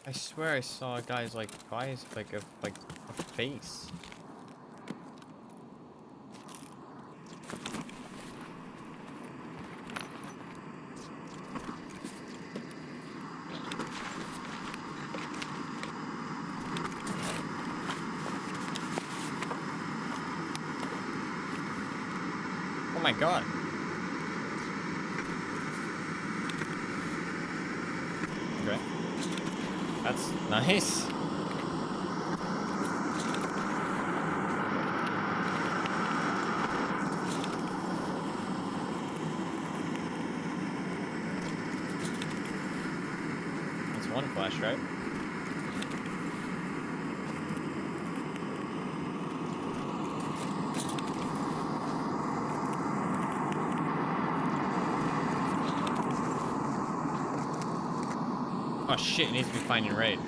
I swear I saw a guy's like eyes like a face. Oh my god. Okay. That's nice. That's one flash, right? Oh shit, it needs to be finding raid.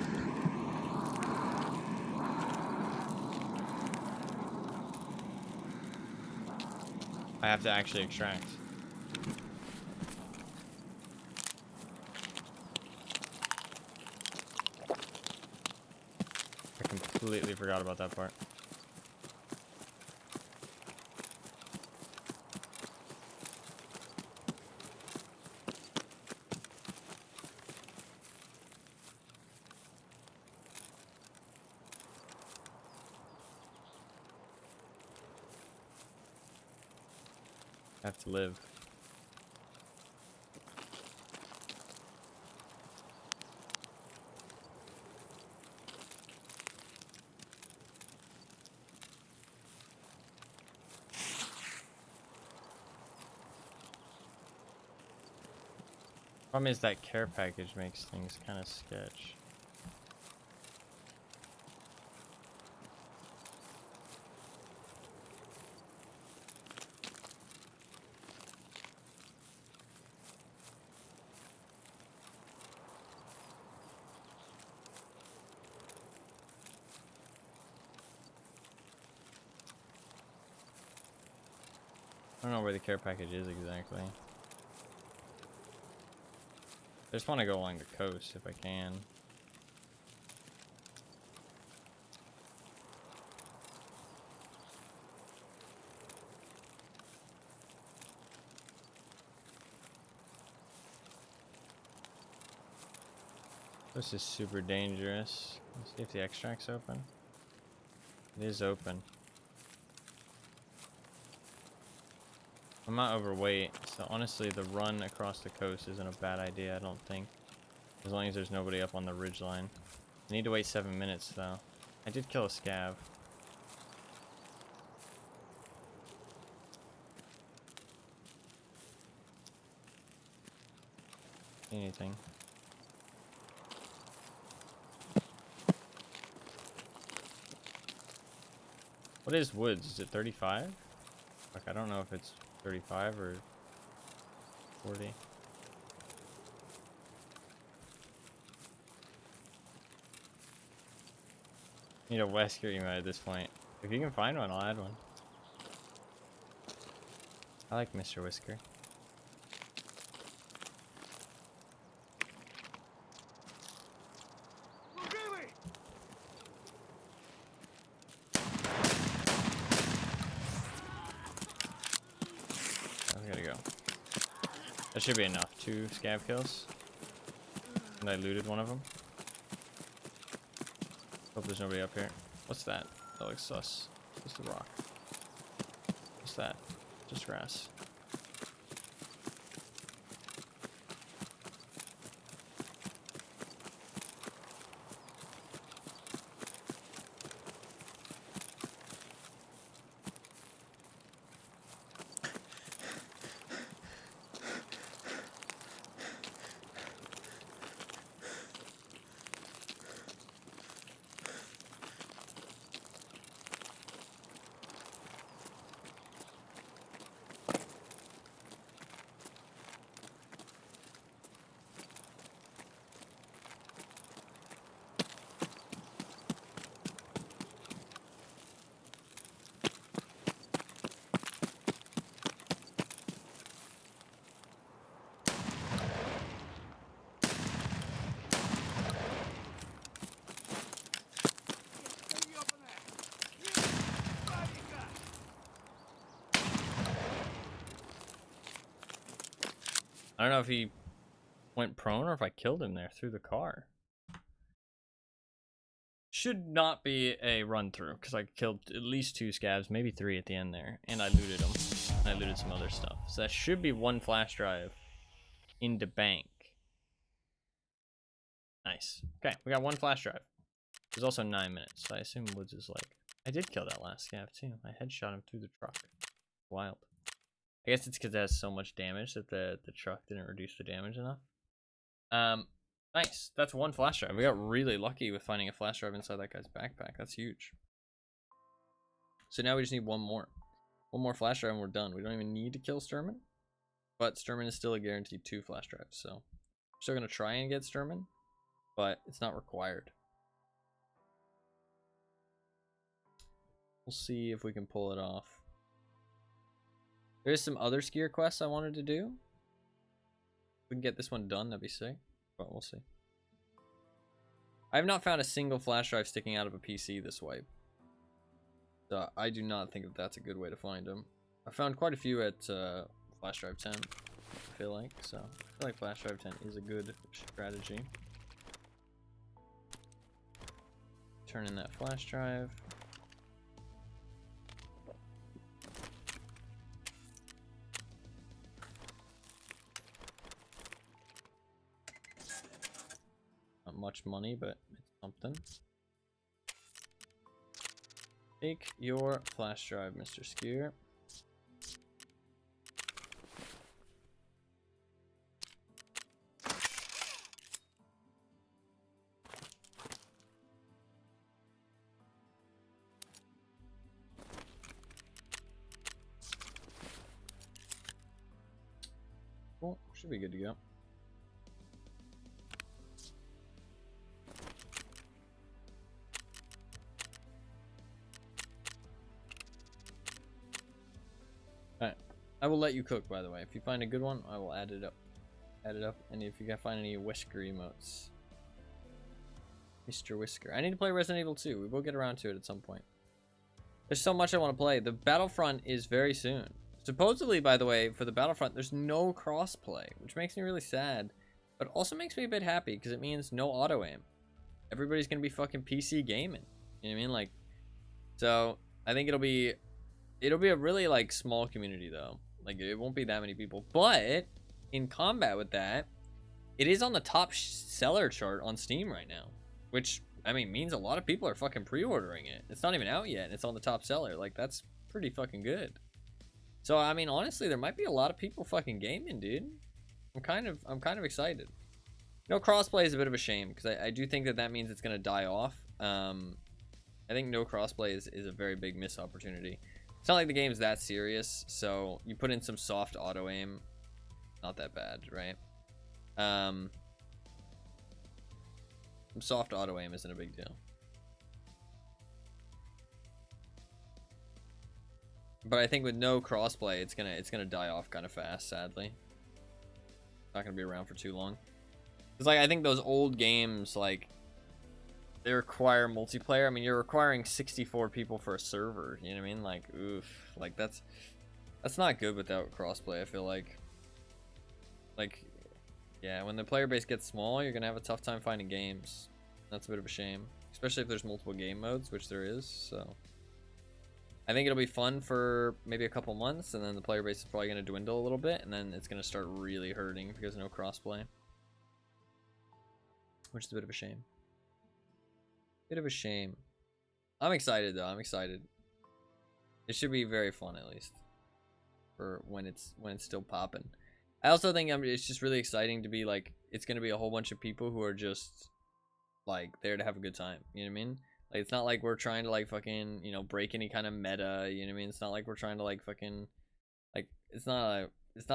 I have to actually extract. I completely forgot about that part. I have to live. Problem is that care package makes things kind of sketch. I don't know where the care package is exactly. I just want to go along the coast if I can. This is super dangerous. Let's see if the extract's open. It is open. I'm not overweight, so honestly the run across the coast isn't a bad idea, I don't think. As long as there's nobody up on the ridgeline. I need to wait 7 minutes though. I did kill a scav. Anything. What is woods? Is it 35? Like, I don't know if it's 35 or 40. Need a Wesker emote at this point. If you can find one, I'll add one. I like Mr. Whisker. I gotta go. That should be enough. 2 scav kills. And I looted one of them. Hope there's nobody up here. What's that? That looks sus. Just a rock. What's that? Just grass. I don't know if he went prone or if I killed him there through the car. Should not be a run through because I killed at least 2 scavs, maybe 3 at the end there, and I looted them. And I looted some other stuff. So that should be 1 flash drive into bank. Nice. Okay, we got 1 flash drive. There's also 9 minutes, so I assume Woods is like... I did kill that last scav too. I headshot him through the truck. Wild. I guess it's because it has so much damage that the truck didn't reduce the damage enough. Nice. That's 1 flash drive. We got really lucky with finding a flash drive inside that guy's backpack. That's huge. So now we just need 1 more. 1 more flash drive and we're done. We don't even need to kill Sturman. But Sturman is still a guaranteed 2 flash drives. So we're still going to try and get Sturman. But it's not required. We'll see if we can pull it off. There's some other skier quests I wanted to do. If we can get this one done, that'd be sick. But we'll see. I have not found a single flash drive sticking out of a PC this wipe. So I do not think that that's a good way to find them. I found quite a few at flash drive 10, I feel like. So I feel like flash drive 10 is a good strategy. Turn in that flash drive. Not much money, but it's something. Take your flash drive, Mr. Skier. Cool, should be good to go. I will let you cook, by the way. If you find a good one, I will add it up. And if you can find any Whisker emotes. Mr. Whisker. I need to play Resident Evil 2. We will get around to it at some point. There's so much I want to play. The Battlefront is very soon. Supposedly, by the way, for the Battlefront, there's no crossplay, which makes me really sad. But also makes me a bit happy, because it means no auto-aim. Everybody's going to be fucking PC gaming. You know what I mean? Like, So I think it'll be a really like small community though. Like it won't be that many people. But in combat with that, it is on the top seller chart on Steam right now, which I mean means a lot of people are fucking pre-ordering it. It's not even out yet, and it's on the top seller. Like that's pretty fucking good. So I mean, honestly, there might be a lot of people fucking gaming, dude. I'm kind of excited. No crossplay is a bit of a shame because I do think that means it's gonna die off. I think no crossplay is a very big missed opportunity. It's not like the game's that serious, so you put in some soft auto aim, not that bad, right? Some soft auto aim isn't a big deal. But I think with no crossplay, it's gonna die off kind of fast, sadly. Not gonna be around for too long. It's like I think those old games, like they require multiplayer. I mean, you're requiring 64 people for a server. You know what I mean? Like, oof, like that's not good without crossplay. I feel like, yeah, when the player base gets small, you're gonna have a tough time finding games. That's a bit of a shame, especially if there's multiple game modes, which there is. So I think it'll be fun for maybe a couple months, and then the player base is probably gonna dwindle a little bit, and then it's gonna start really hurting because of no crossplay, which is a bit of a shame. Bit of a shame. I'm excited though. I'm excited. It should be very fun at least for when it's still popping. I also think it's just really exciting to be like it's gonna be a whole bunch of people who are just like there to have a good time. You know what I mean? Like it's not like we're trying to like fucking break any kind of meta. You know what I mean? It's not like we're trying to like fucking like it's not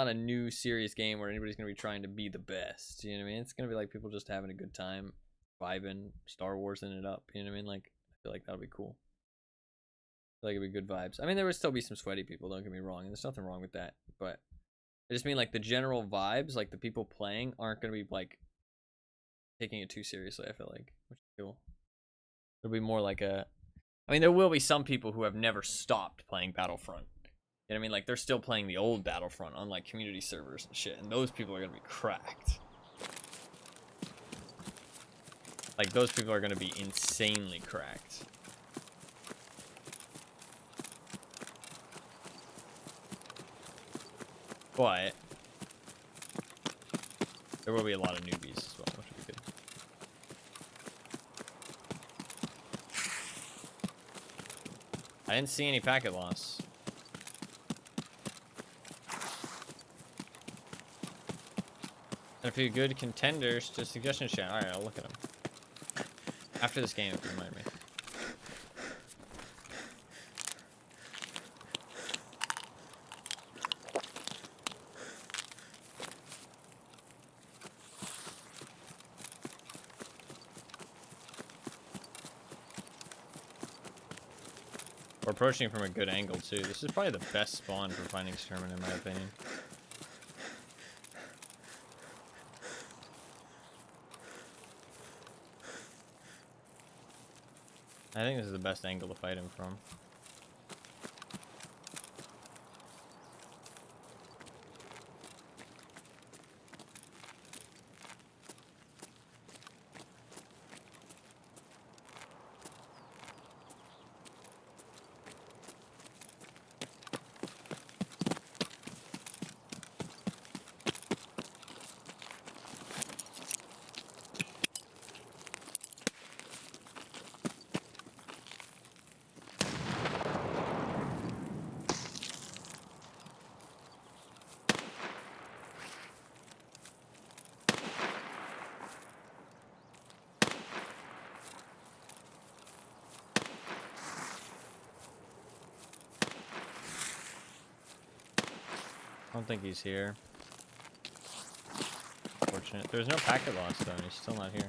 a new serious game where anybody's gonna be trying to be the best. You know what I mean? It's gonna be like people just having a good time, vibing, Star Warsing it up. You know what I mean? Like I feel like that'll be cool. I feel like it'd be good vibes. I mean, there would still be some sweaty people. Don't get me wrong, and there's nothing wrong with that. But I just mean like the general vibes, like the people playing aren't gonna be like taking it too seriously. I feel like, which is cool. It'll be more like a. I mean, there will be some people who have never stopped playing Battlefront. You know what I mean? Like they're still playing the old Battlefront on like community servers and shit, and those people are gonna be cracked. Like those people are gonna be insanely cracked. But there will be a lot of newbies as well, which would be good. I didn't see any packet loss. And a few good contenders to suggestion chat. Alright, I'll look at them. After this game, if you remind me. We're approaching from a good angle too. This is probably the best spawn for finding Sherman in my opinion. I think this is the best angle to fight him from. I don't think he's here. Unfortunate. There's no packet loss though, and he's still not here.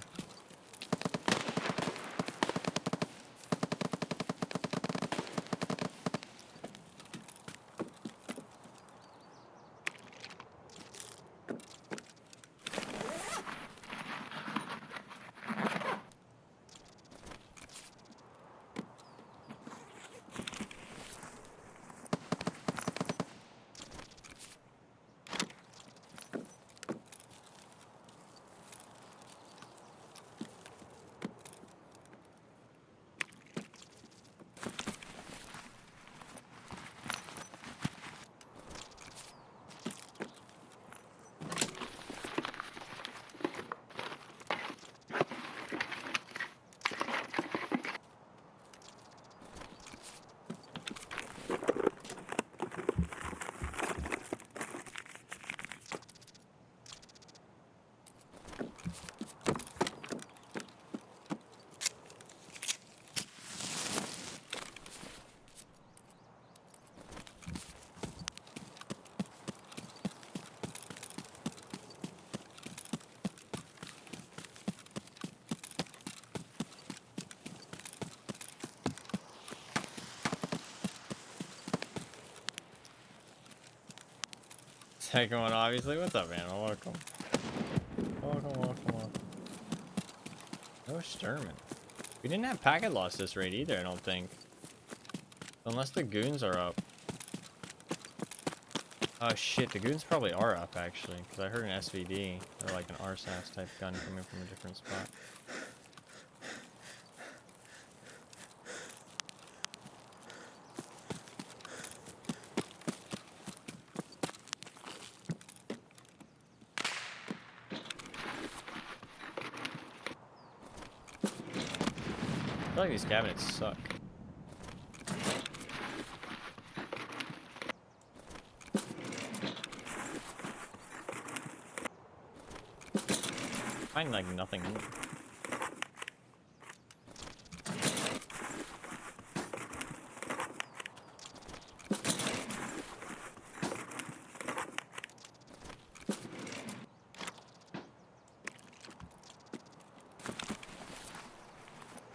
second one, obviously. What's up, man? Welcome. Welcome. No Sturman. We didn't have packet loss this raid either, I don't think. Unless the goons are up. Oh shit, the goons probably are up actually, because I heard an SVD or like an RSAS type gun coming from a different spot. I feel like these cabinets suck. I find like nothing in them.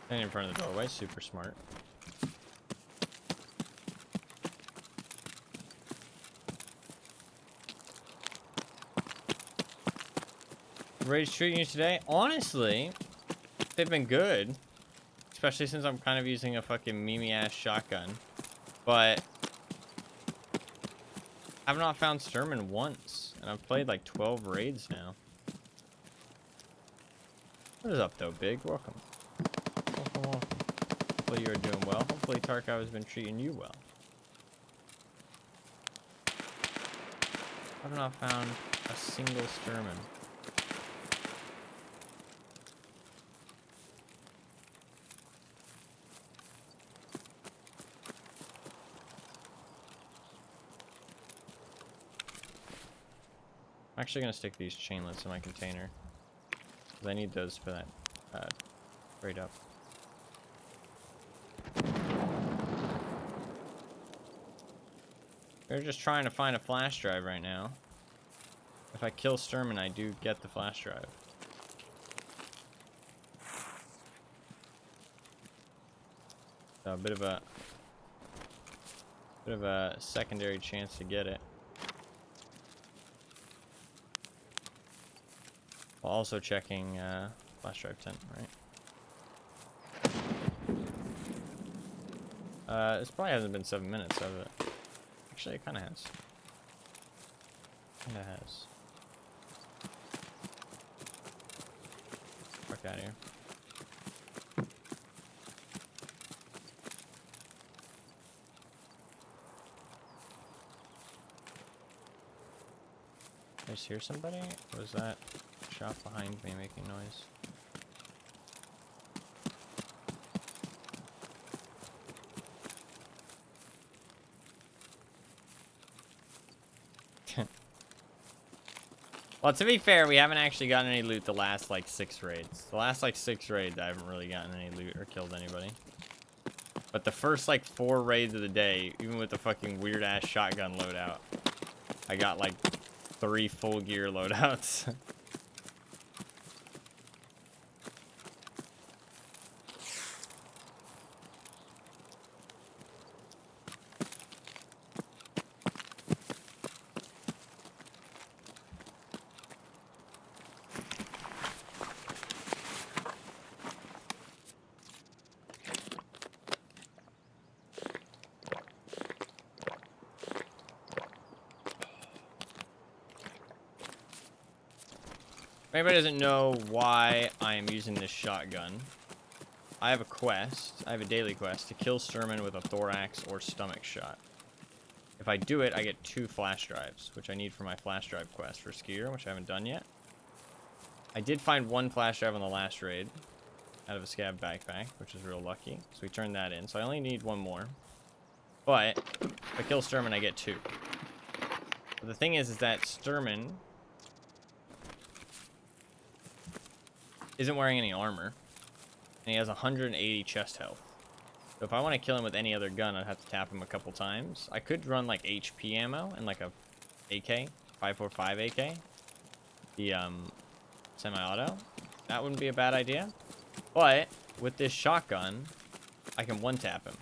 Standing in front of the doorway, super smart. Rage treating you today? Honestly, they've been good. Especially since I'm kind of using a fucking meme-ass shotgun. But I've not found Sturman once. And I've played like 12 raids now. What is up though, Big? Welcome. Welcome. Hopefully you're doing well. Hopefully Tarkov has been treating you well. I've not found a single Sturman. I'm actually gonna stick these chainlets in my container. Because I need those for that right up. They're just trying to find a flash drive right now. If I kill Sturman, I do get the flash drive. So a bit of a secondary chance to get it. While also checking flash drive 10, right? This probably hasn't been 7 minutes, has it? Actually, it kind of has. Kinda has. Fuck out of here. I just hear somebody? Or was that shot behind me making noise? Well, to be fair, we haven't actually gotten any loot the last, like, 6 raids. The last, like, 6 raids, I haven't really gotten any loot or killed anybody. But the first, like, 4 raids of the day, even with the fucking weird-ass shotgun loadout, I got, like, 3 full gear loadouts. If anybody doesn't know why I am using this shotgun, I have a quest, I have a daily quest to kill Sturman with a thorax or stomach shot. If I do it, I get 2 flash drives, which I need for my flash drive quest for Skier, which I haven't done yet. I did find 1 flash drive on the last raid out of a Scav backpack, which is real lucky, so we turned that in. So I only need 1 more. But if I kill Sturman, I get 2. But the thing is that Sturman isn't wearing any armor, and he has 180 chest health. So if I want to kill him with any other gun, I'd have to tap him a couple times. I could run like HP ammo and like a AK, 545 AK, the semi-auto. That wouldn't be a bad idea. But with this shotgun, I can one-tap him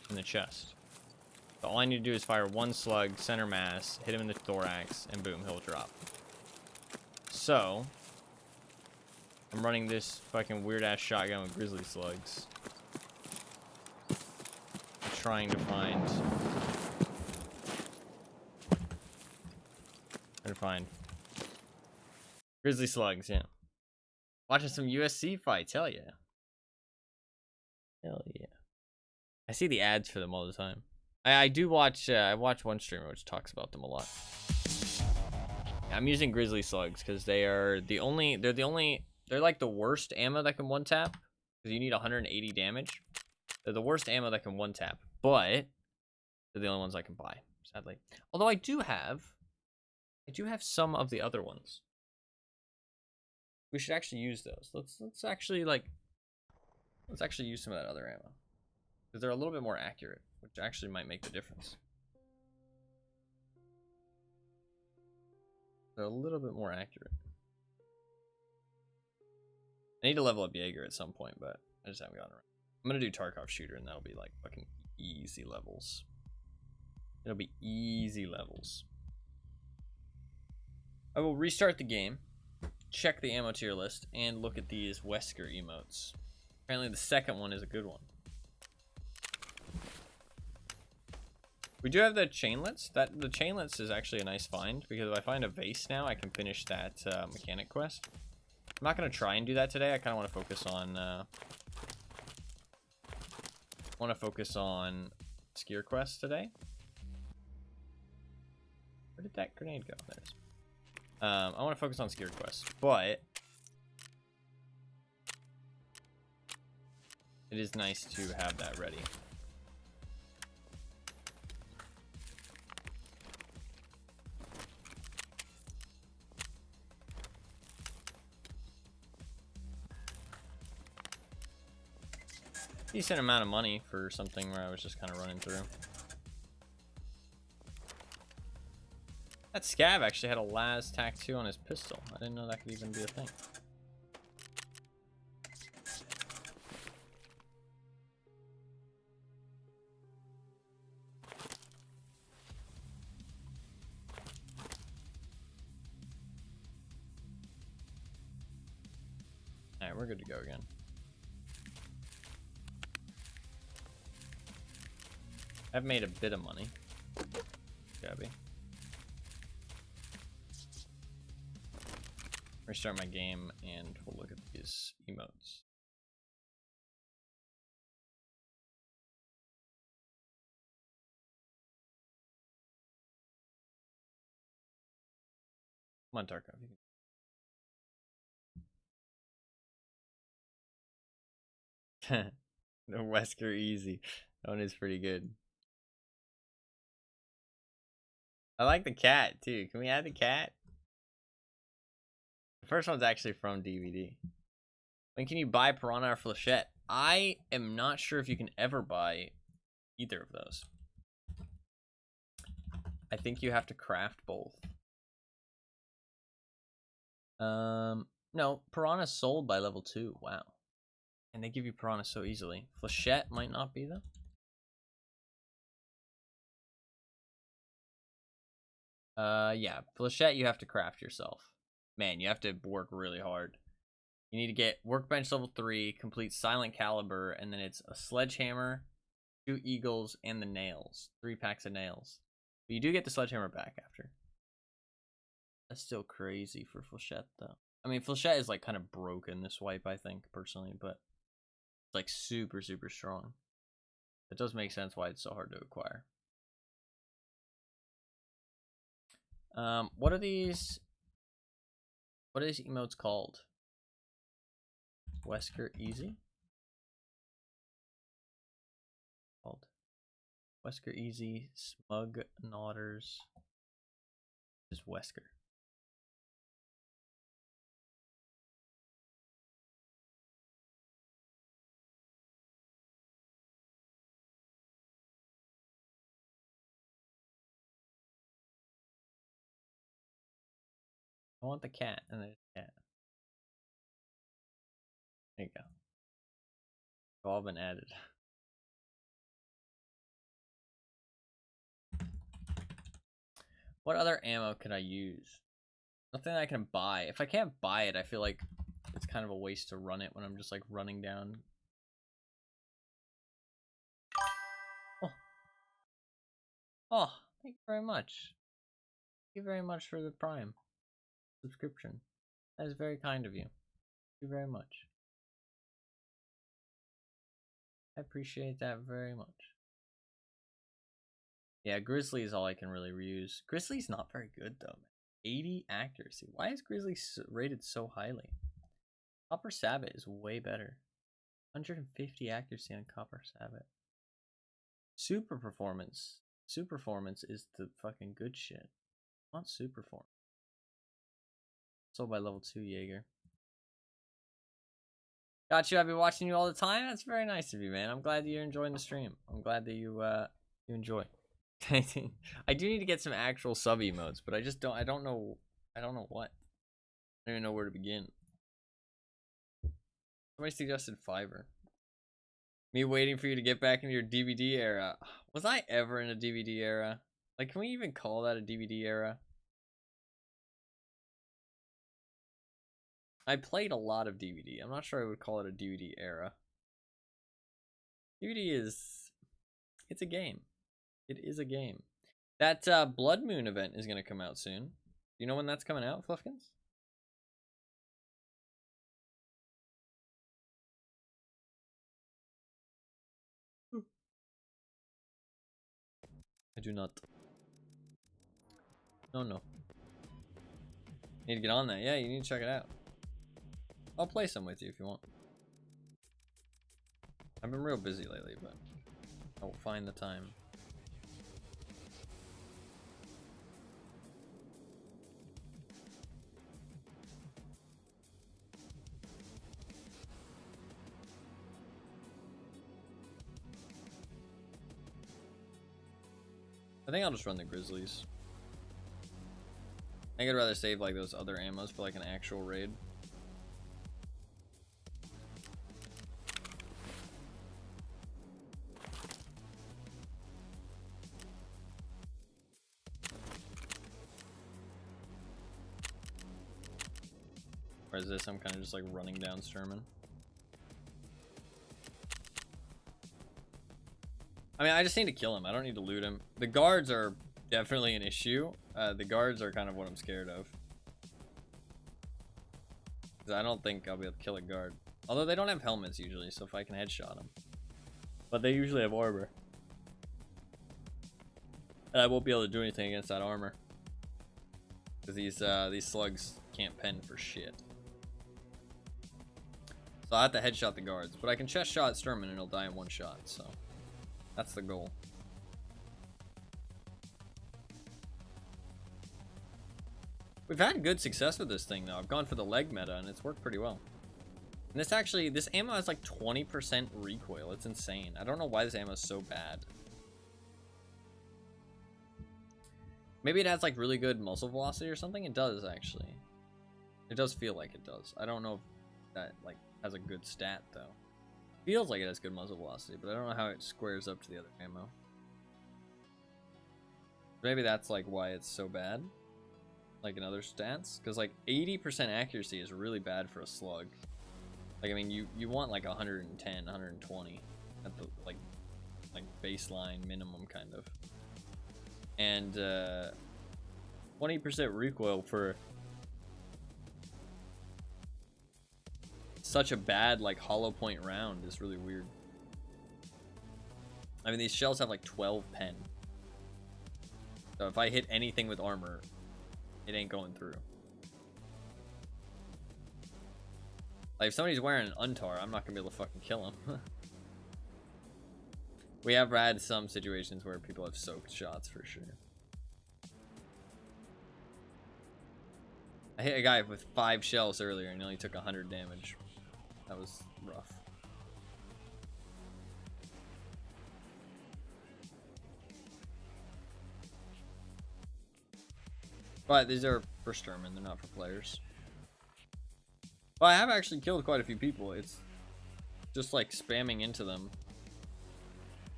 in the chest. So all I need to do is fire one slug, center mass, hit him in the thorax, and boom, he'll drop. So, I'm running this fucking weird-ass shotgun with grizzly slugs. I'm trying to find grizzly slugs, yeah. Watching some USC fights, hell yeah. Hell yeah. I see the ads for them all the time. I do watch, I watch one streamer which talks about them a lot. Yeah, I'm using grizzly slugs because they're like the worst ammo that can one tap. Because you need 180 damage. They're the worst ammo that can one tap. But they're the only ones I can buy, sadly. Although I do have some of the other ones. We should actually use those. Let's actually use some of that other ammo. Because they're a little bit more accurate, which actually might make the difference. They're a little bit more accurate. I need to level up Jaeger at some point, but I just haven't gotten around. I'm gonna do Tarkov shooter, and that'll be like fucking easy levels. It'll be easy levels. I will restart the game, check the ammo tier list, and look at these Wesker emotes. Apparently the second one is a good one. We do have the chainlets. The chainlets is actually a nice find, because if I find a vase now, I can finish that mechanic quest. I'm not going to try and do that today. I kind of want to focus on skier quest today. Where did that grenade go? There it is. I want to focus on skier quest, but it is nice to have that ready. Decent amount of money for something where I was just kind of running through. That Scav actually had a Las Tac 2 on his pistol. I didn't know that could even be a thing. Alright, we're good to go again. I've made a bit of money. Gabby. Restart my game and we'll look at these emotes. Come on, Tarkov. The Wesker easy. That one is pretty good. I like the cat too. Can we add the cat? The first one's actually from DVD. When can you buy Piranha or Flechette? I am not sure if you can ever buy either of those. I think you have to craft both. No, Piranha's sold by level 2. Wow. And they give you Piranha so easily. Flechette might not be though. Yeah, Flechette you have to craft yourself. Man, you have to work really hard. You need to get Workbench level 3, complete Silent Caliber, and then it's a Sledgehammer, 2 Eagles, and the nails. 3 packs of nails. But you do get the Sledgehammer back after. That's still crazy for Flechette, though. I mean, Flechette is, like, kind of broken this wipe, I think, personally, but it's, like, super, super strong. It does make sense why it's so hard to acquire. What are these emotes called? Wesker Easy? Called Wesker Easy, Smug Nodders. Just Wesker. I want the cat, and there's a cat. There you go. They've all been added. What other ammo could I use? Nothing I can buy. If I can't buy it, I feel like it's kind of a waste to run it when I'm just like running down. Oh, thank you very much. Thank you very much for the Prime subscription. That is very kind of you. Thank you very much. I appreciate that very much. Yeah, Grizzly is all I can really reuse. Grizzly's not very good though, man. 80 accuracy. Why is Grizzly rated so highly? Copper Sabot is way better. 150 accuracy on Copper Sabot. Super Performance. Super Performance is the fucking good shit. I want Super Performance. Sold by level 2 Jaeger. Got you. I've been watching you all the time. That's very nice of you, man. I'm glad that you're enjoying the stream. I'm glad that you enjoy. I do need to get some actual sub emotes, but I don't know what. I don't even know where to begin. Somebody suggested Fiverr. Me waiting for you to get back into your DVD era. Was I ever in a DVD era? Like, can we even call that a DVD era? I played a lot of DVD. I'm not sure I would call it a DVD era. DVD is... It's a game. It is a game. That Blood Moon event is going to come out soon. Do you know when that's coming out, Fluffkins? I do not. No. Need to get on that. Yeah, you need to check it out. I'll play some with you if you want. I've been real busy lately, but I will find the time. I think I'll just run the Grizzlies. I think I'd rather save like those other ammos for like an actual raid. Or is this I'm kind of just like running down Sturman? I mean, I just need to kill him. I don't need to loot him. The guards are definitely an issue. The guards are kind of what I'm scared of. Because I don't think I'll be able to kill a guard. Although they don't have helmets usually, so if I can headshot them. But they usually have armor. And I won't be able to do anything against that armor. Because these slugs can't pen for shit. So I have to headshot the guards. But I can chest shot Sturman and he'll die in one shot, so... That's the goal. We've had good success with this thing though. I've gone for the leg meta and it's worked pretty well. And this ammo has like 20% recoil. It's insane. I don't know why this ammo is so bad. Maybe it has like really good muzzle velocity or something. It does actually. It does feel like it does. I don't know if that like has a good stat though. Feels like it has good muzzle velocity, but I don't know how it squares up to the other ammo. Maybe that's like why it's so bad. Like in other stats. Because like 80% accuracy is really bad for a slug. Like I mean you want like 110, 120 at the like baseline minimum kind of. And 20% recoil for such a bad like hollow point round is really weird. I mean these shells have like 12 pen. So if I hit anything with armor, it ain't going through. Like if somebody's wearing an Untar, I'm not gonna be able to fucking kill him. We have had some situations where people have soaked shots for sure. I hit a guy with 5 shells earlier and he only took 100 damage. That was rough. But these are for Sturman, they're not for players. Well, I have actually killed quite a few people. It's just like spamming into them.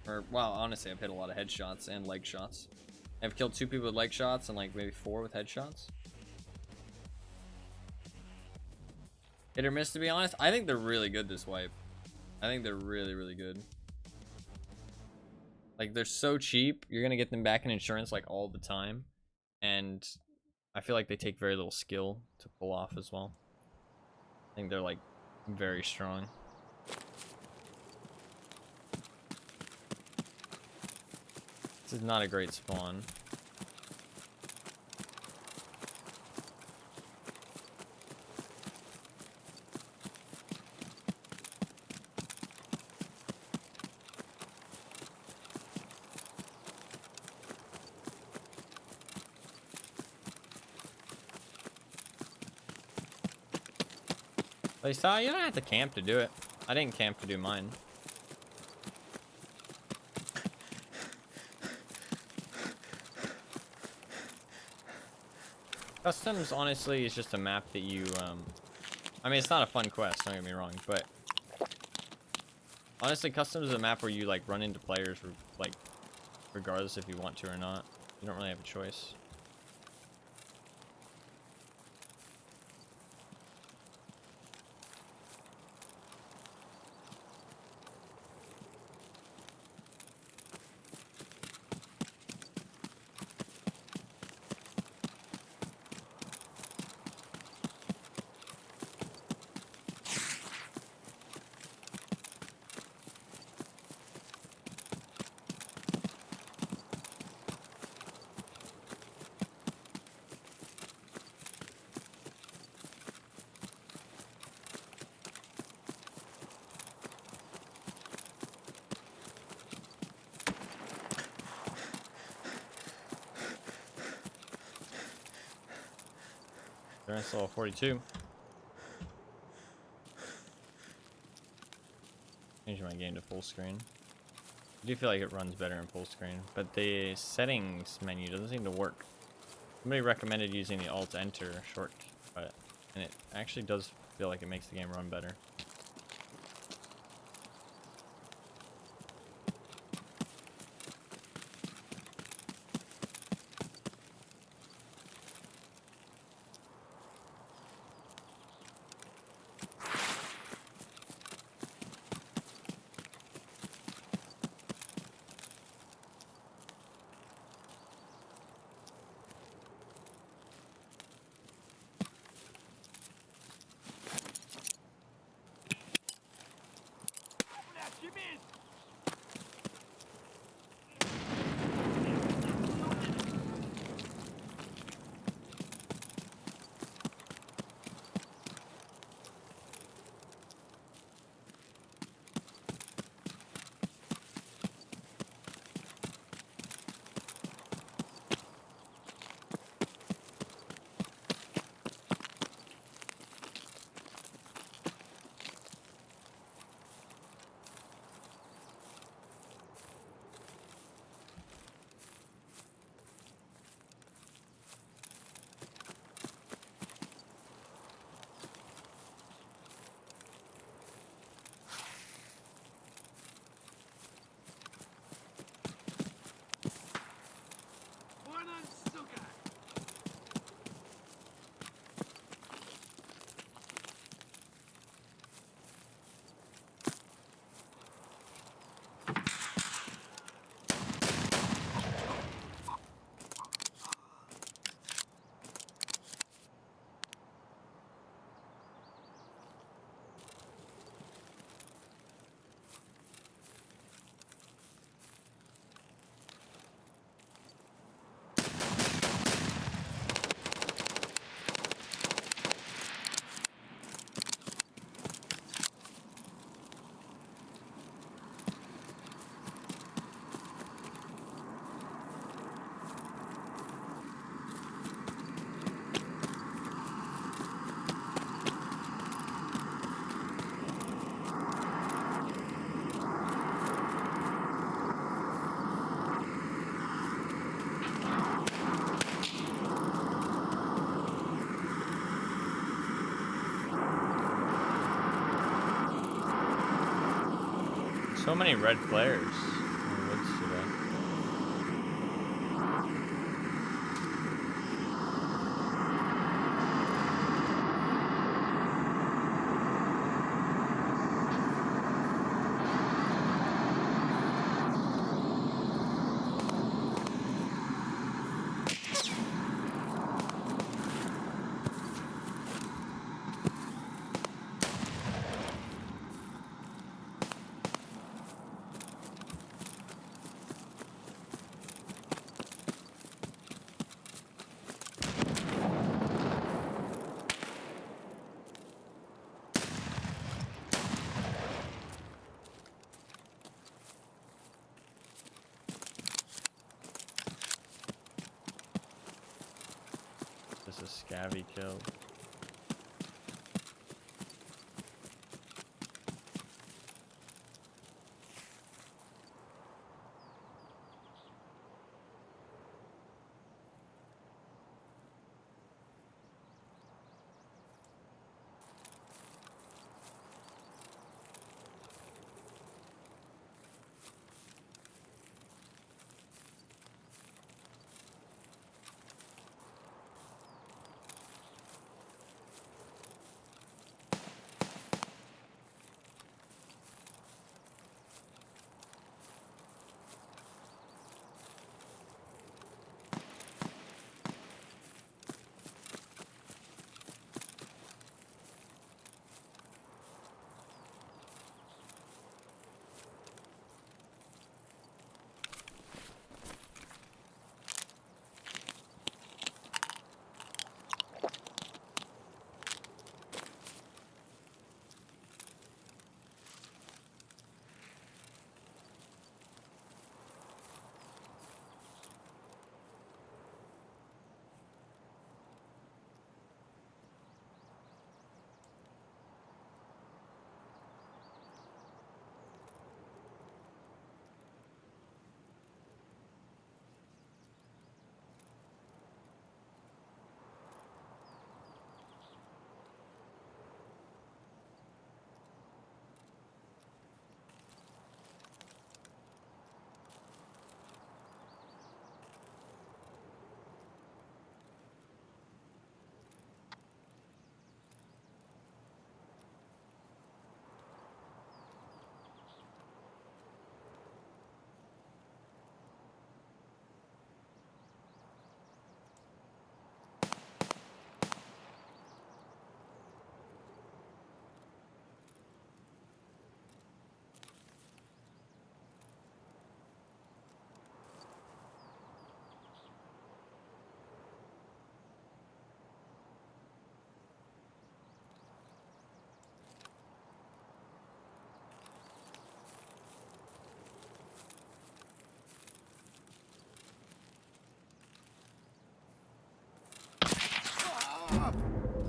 Or, well, honestly, I've hit a lot of headshots and leg shots. I've killed 2 people with leg shots and like maybe 4 with headshots. Hit or miss, to be honest. I think they're really good this wipe. I think they're really, really good. Like, they're so cheap. You're gonna get them back in insurance like all the time. And I feel like they take very little skill to pull off as well. I think they're like very strong. This is not a great spawn. But you saw, you don't have to camp to do it. I didn't camp to do mine. Customs, honestly, is just a map that you, I mean, it's not a fun quest, don't get me wrong, but honestly, Customs is a map where you, like, run into players, like, regardless if you want to or not. You don't really have a choice. They're level 42. Changing my game to full screen. I do feel like it runs better in full screen, but the settings menu doesn't seem to work. Somebody recommended using the Alt-Enter shortcut, and it actually does feel like it makes the game run better. So many red flares in the woods today. Scavvy killed.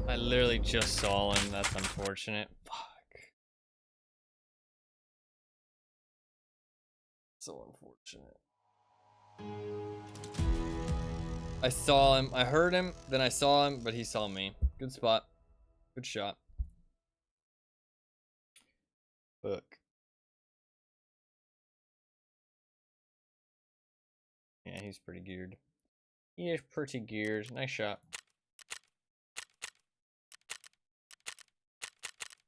I literally just saw him. That's unfortunate. Fuck. So unfortunate. I saw him. I heard him. Then I saw him, but he saw me. Good spot. Good shot. Fuck. Yeah, he's pretty geared. He is pretty geared. Nice shot.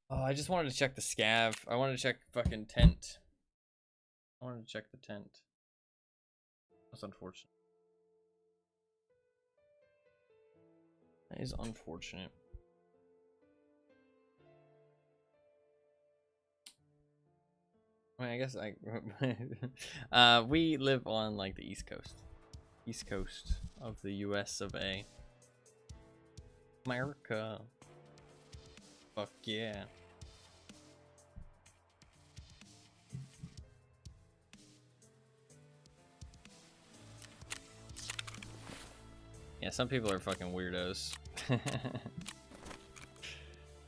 Oh, I just wanted to check the scav. I wanted to check fucking tent. I wanted to check the tent. That's unfortunate. That is unfortunate. I mean, I guess we live on like the East Coast of the US of A. America. Fuck yeah. Yeah, some people are fucking weirdos.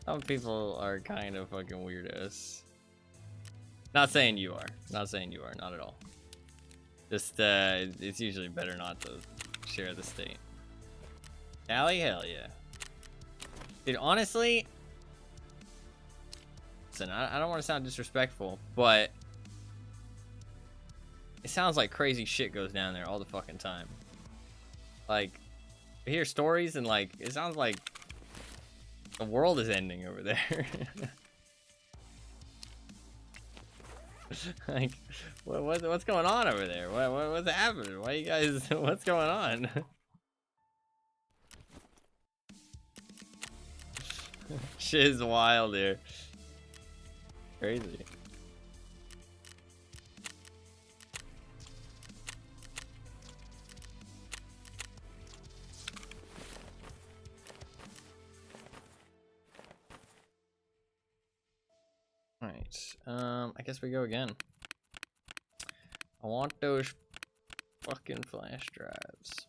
Some people are kind of fucking weirdos. Not saying you are. Not saying you are. Not at all. Just, it's usually better not to share the state. Allie, hell yeah. Dude, honestly... Listen, I don't want to sound disrespectful, but... It sounds like crazy shit goes down there all the fucking time. Like, I hear stories and, like, it sounds like... The world is ending over there. Like, what's going on over there? What's happening? Why you guys? What's going on? Shit is wild here. Crazy. Alright, I guess we go again. I want those fucking flash drives.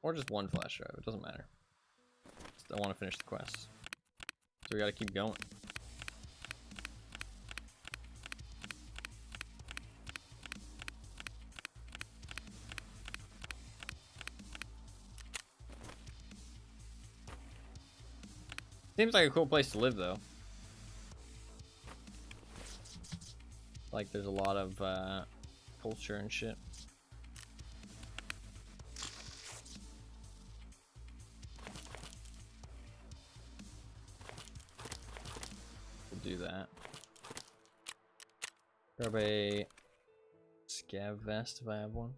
Or just one flash drive, it doesn't matter. I want to finish the quest. So we gotta keep going. Seems like a cool place to live, though. Like, there's a lot of culture and shit. We'll do that. Grab a Scav vest if I have one.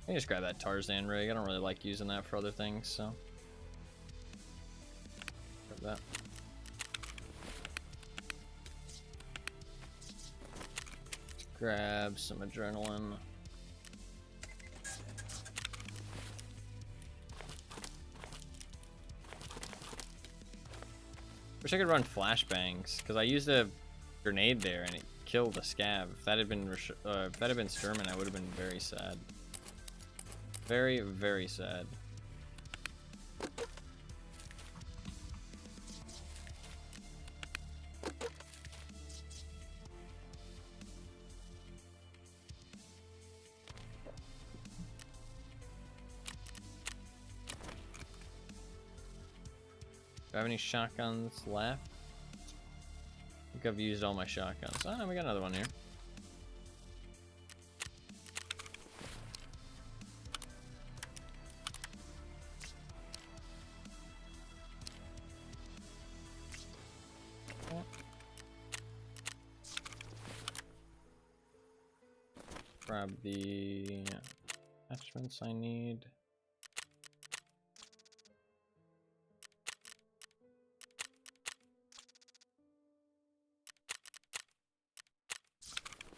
I can just grab that Tarzan rig. I don't really like using that for other things, so. Grab that. Grab some adrenaline. Wish I could run flashbangs, because I used a grenade there and it killed a Scav. If that had been Sturman, I would have been very sad. Very, very sad. Do I have any shotguns left? I think I've used all my shotguns. Oh, we got another one here. Grab the attachments I need.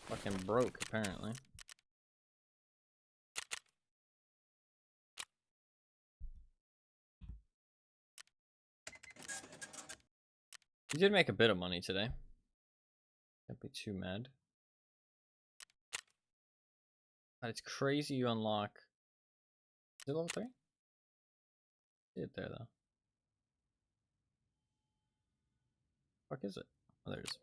Fucking broke, apparently. You did make a bit of money today. Can't be too mad. God, it's crazy you unlock. Is it level 3? See it there though. Fuck is it? Oh, there it is.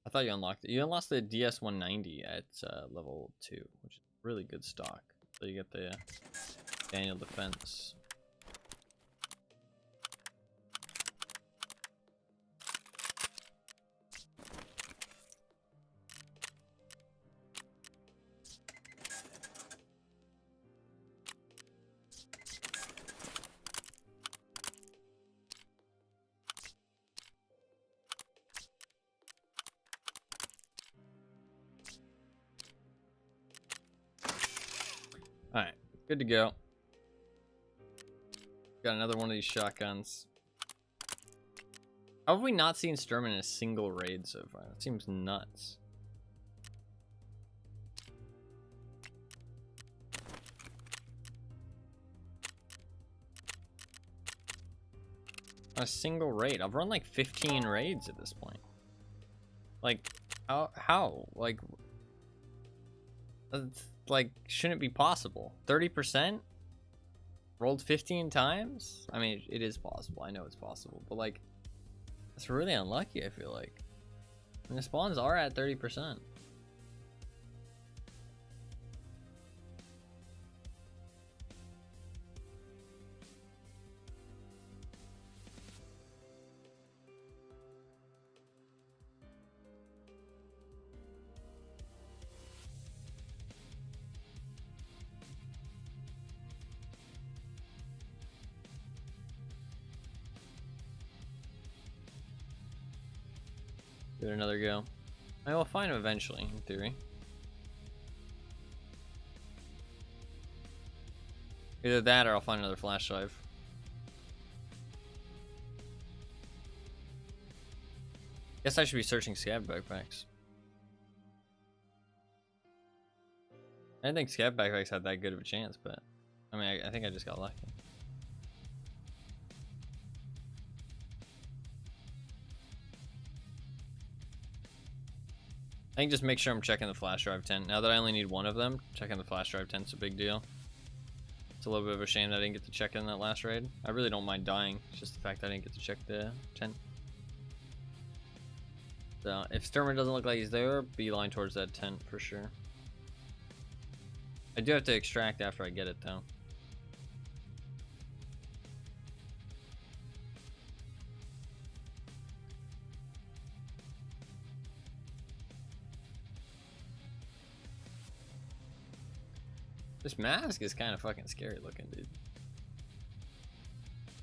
I thought you unlocked it. You unlocked the DS190 at level 2, which is really good stock. So you get the Daniel Defense. Alright, good to go. Got another one of these shotguns. How have we not seen Sturman in a single raid so far? That seems nuts. A single raid. I've run like 15 raids at this point. Like, how? Like, shouldn't be possible. 30%? Rolled 15 times? I mean, it is possible. I know it's possible. But, like, that's really unlucky, I feel like. And the spawns are at 30%. Give it another go. I will find him eventually, in theory. Either that or I'll find another flash drive. Guess I should be searching Scav backpacks. I didn't think Scav backpacks had that good of a chance, but I mean, I think I just got lucky. I think just make sure I'm checking the flash drive tent. Now that I only need one of them, checking the flash drive tent's a big deal. It's a little bit of a shame that I didn't get to check in that last raid. I really don't mind dying. It's just the fact that I didn't get to check the tent. So if Sturman doesn't look like he's there, beeline towards that tent for sure. I do have to extract after I get it though. This mask is kind of fucking scary looking, dude.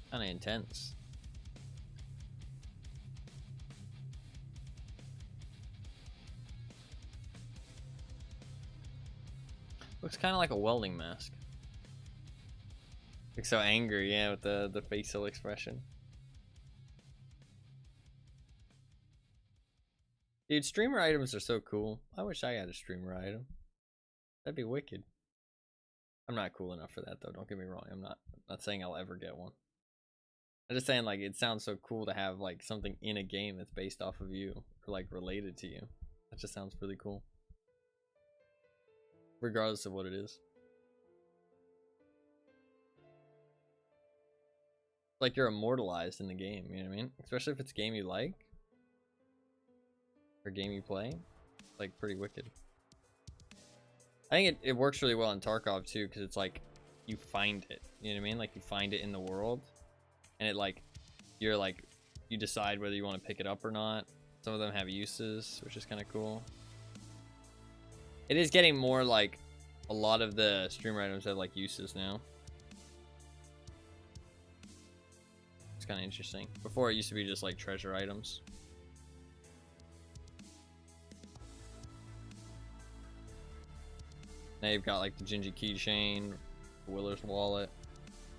Kind of intense. Looks kind of like a welding mask. Looks so angry, yeah, with the facial expression. Dude, streamer items are so cool. I wish I had a streamer item. That'd be wicked. I'm not cool enough for that though, don't get me wrong. I'm not saying I'll ever get one. I'm just saying like it sounds so cool to have like something in a game that's based off of you or like related to you. That just sounds really cool. Regardless of what it is. Like you're immortalized in the game, you know what I mean? Especially if it's a game you like. Or a game you play. Like pretty wicked. I think it works really well in Tarkov too, because it's like you find it, you know what I mean? Like you find it in the world, and it like you decide whether you want to pick it up or not. Some of them have uses, which is kind of cool. It is getting more like a lot of the streamer items have like uses now. It's kind of interesting. Before it used to be just like treasure items. Now you've got like the Gingy keychain, Willer's wallet,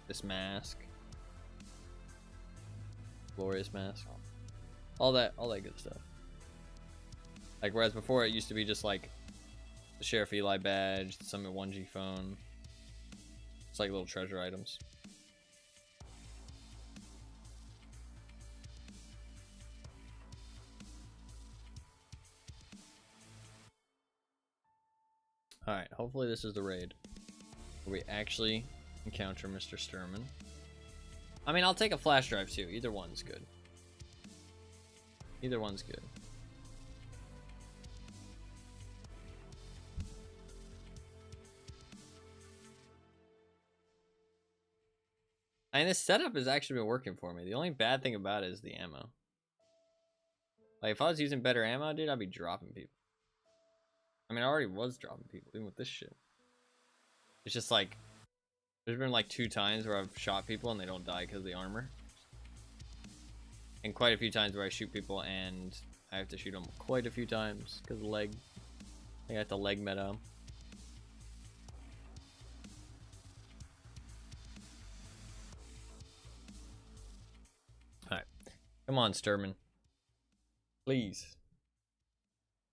this mask, glorious mask, all that good stuff. Like whereas before it used to be just like the Sheriff Eli badge, the Summit 1G phone. It's like little treasure items. Alright, hopefully this is the raid where we actually encounter Mr. Sturman. I mean, I'll take a flash drive too. Either one's good. Either one's good. I mean, this setup has actually been working for me. The only bad thing about it is the ammo. Like, if I was using better ammo, dude, I'd be dropping people. I mean, I already was dropping people, even with this shit. It's just like, there's been like 2 times where I've shot people and they don't die because of the armor. And quite a few times where I shoot people and I have to shoot them quite a few times because of the leg. I got the leg meta. Alright. Come on, Sturman. Please.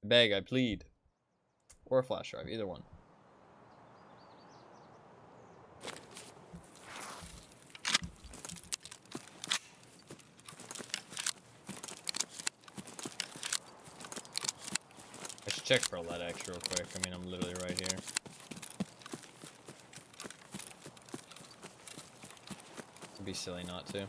I beg, I plead. Or a flash drive, either one. I should check for a lead X real quick. I mean, I'm literally right here. It'd be silly not to.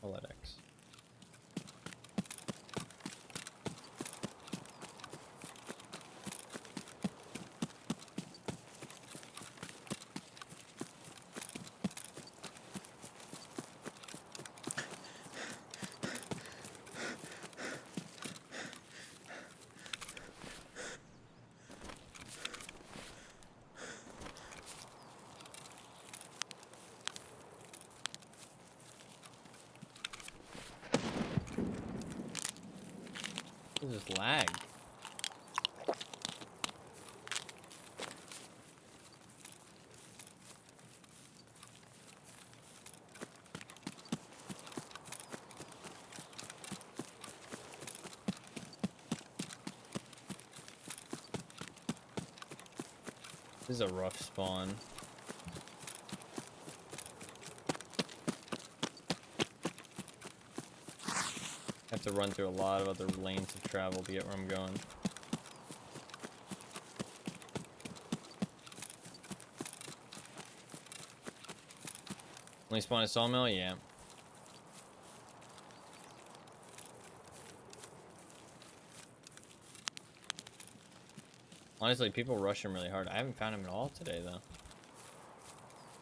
I'll let X. This is lag. This is a rough spawn. I have to run through a lot of other lanes of travel to get where I'm going. Only spawn a sawmill? Yeah. Honestly, people rush him really hard. I haven't found him at all today, though.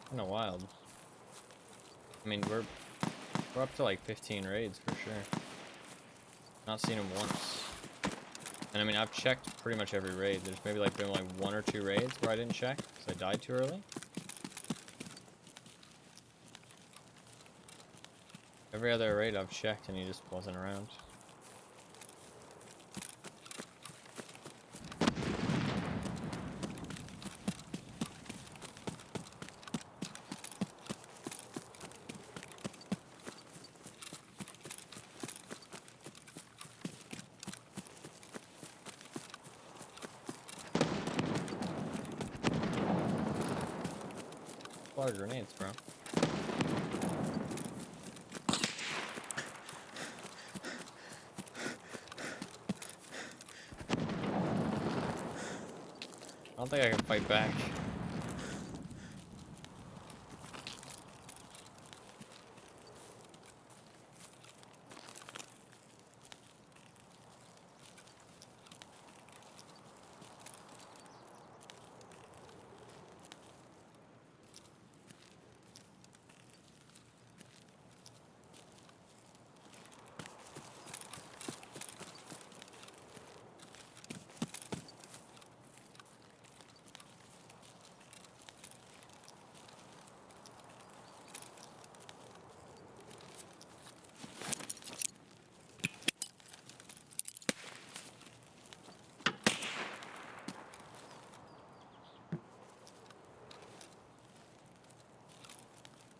Kinda wild. I mean, we're up to like 15 raids for sure. Not seen him once. And I mean, I've checked pretty much every raid. There's maybe like been like 1 or 2 raids where I didn't check because I died too early. Every other raid I've checked and he just wasn't around. A lot of grenades, bro. I don't think I can fight back.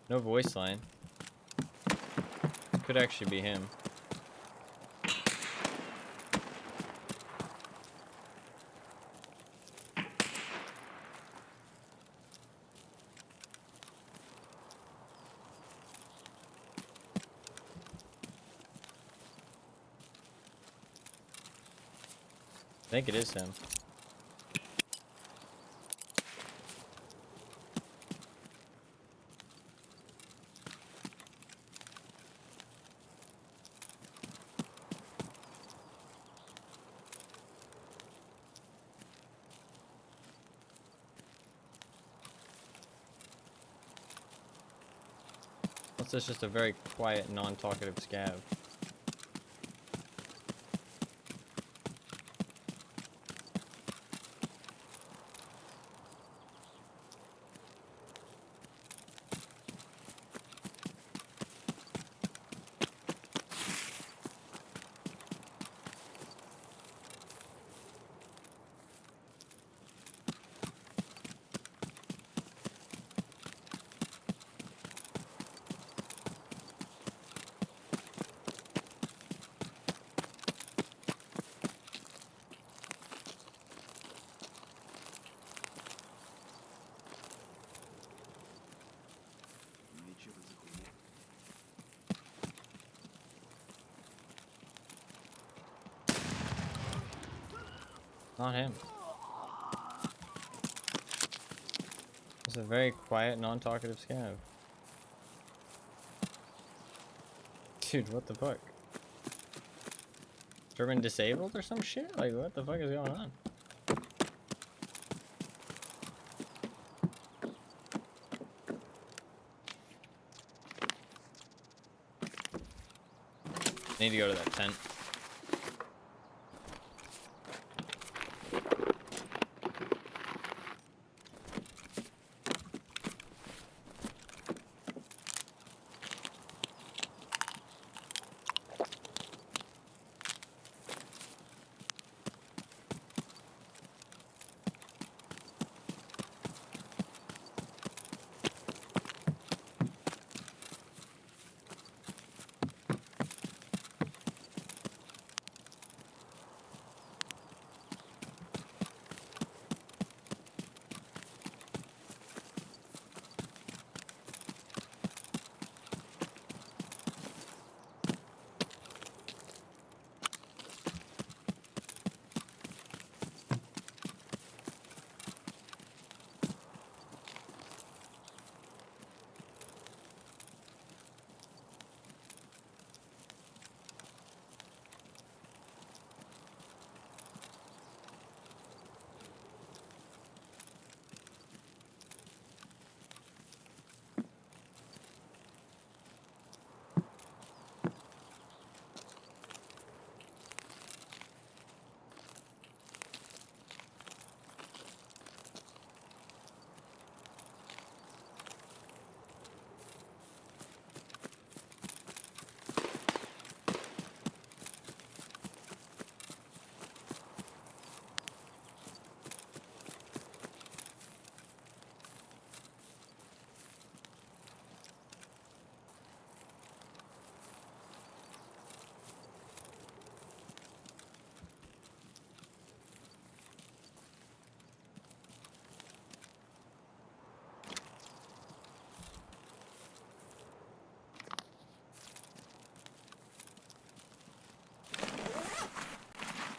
No voice line. Could actually be him. I think it is him. What's this? Just a very quiet, non-talkative scav. Not him. It's a very quiet, non-talkative scav. Dude, what the fuck? Turban disabled or some shit? Like, what the fuck is going on? Need to go to that tent.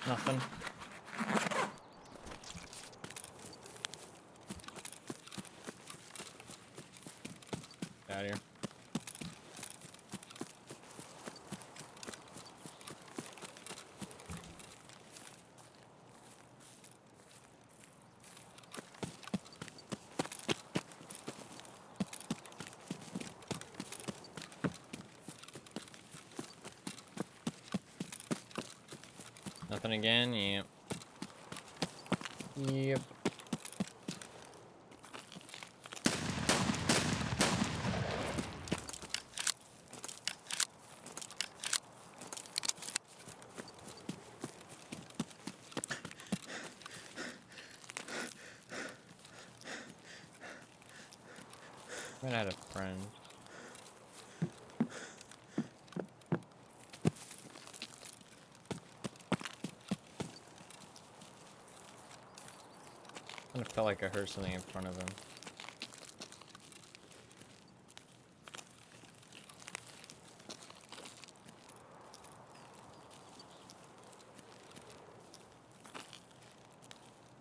Nothing. Get out of here. Nothing again? Yep. Yep. I had a friend. I felt like I heard something in front of him.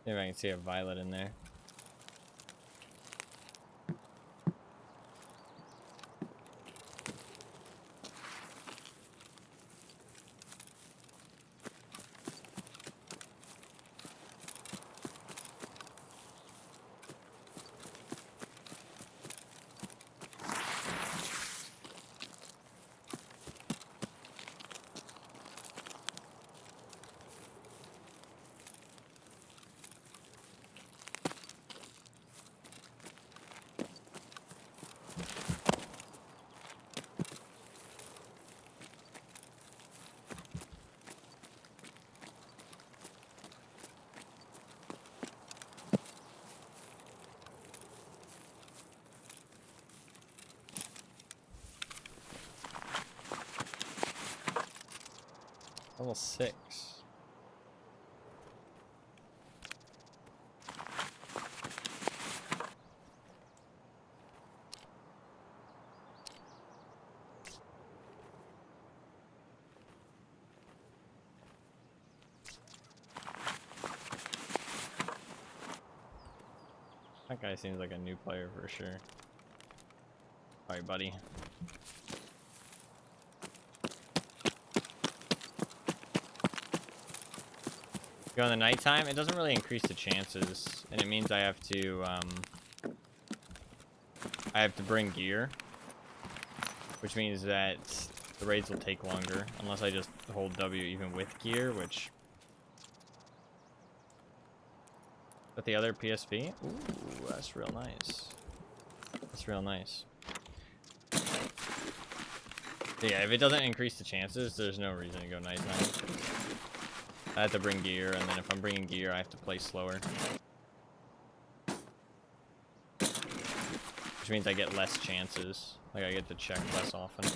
Maybe I can see a violet in there. Level 6. That guy seems like a new player for sure. Alright, buddy. Go in the nighttime, it doesn't really increase the chances, and it means I have to bring gear, which means that the raids will take longer unless I just hold W even with gear, which. But the other PSP, ooh, that's real nice. That's real nice. But yeah, if it doesn't increase the chances, there's no reason to go nighttime. I have to bring gear, and then if I'm bringing gear, I have to play slower. Which means I get less chances. Like, I get to check less often.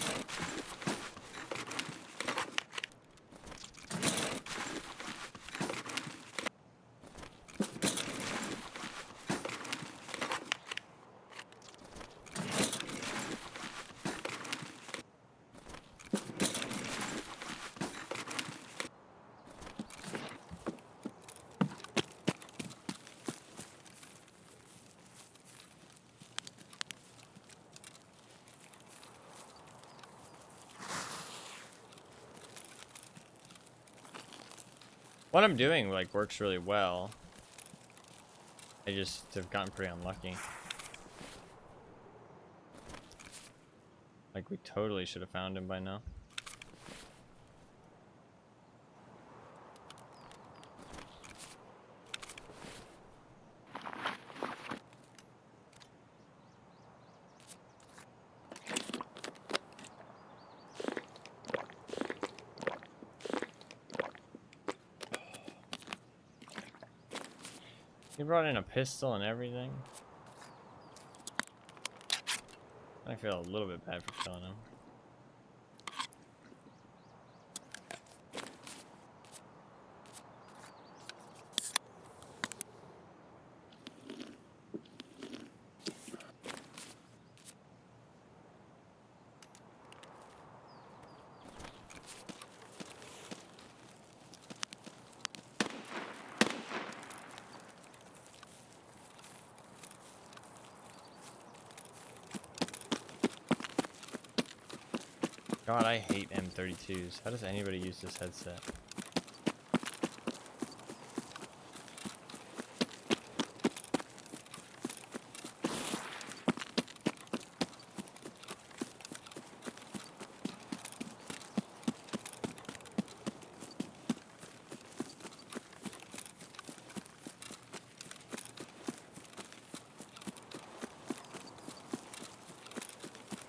What I'm doing, like, works really well. I just have gotten pretty unlucky. Like, we totally should have found him by now. He brought in a pistol and everything. I feel a little bit bad for killing him. God, I hate M32s. How does anybody use this headset?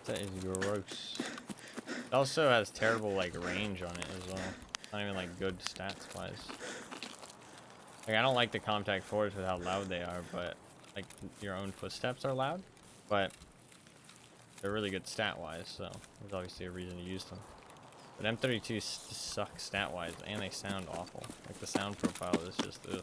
That is gross. It also has terrible like range on it as well. Not even like good stats wise. Like I don't like the contact fours with how loud they are, but like your own footsteps are loud, but they're really good stat wise, so there's obviously a reason to use them. But M32s suck stat wise and they sound awful. Like the sound profile is just ugh.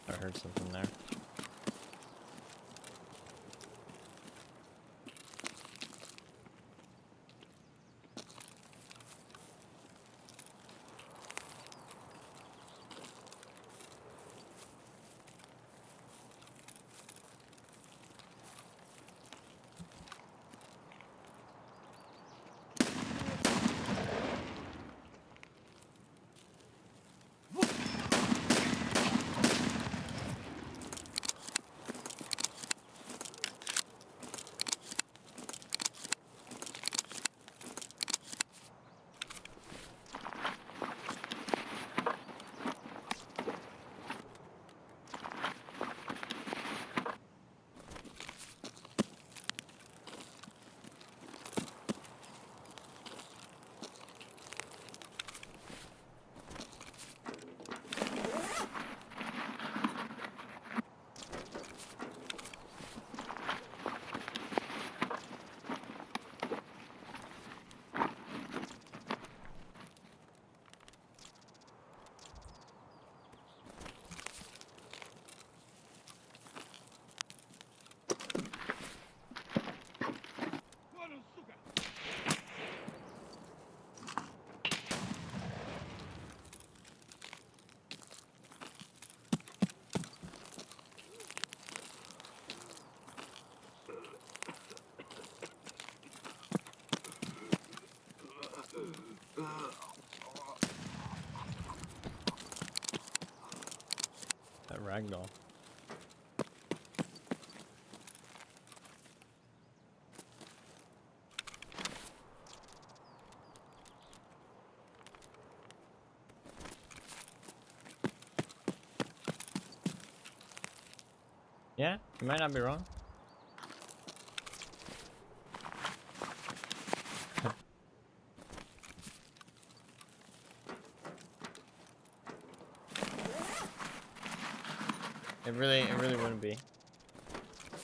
I heard something there. That ragdoll. Yeah, you might not be wrong. It really wouldn't be.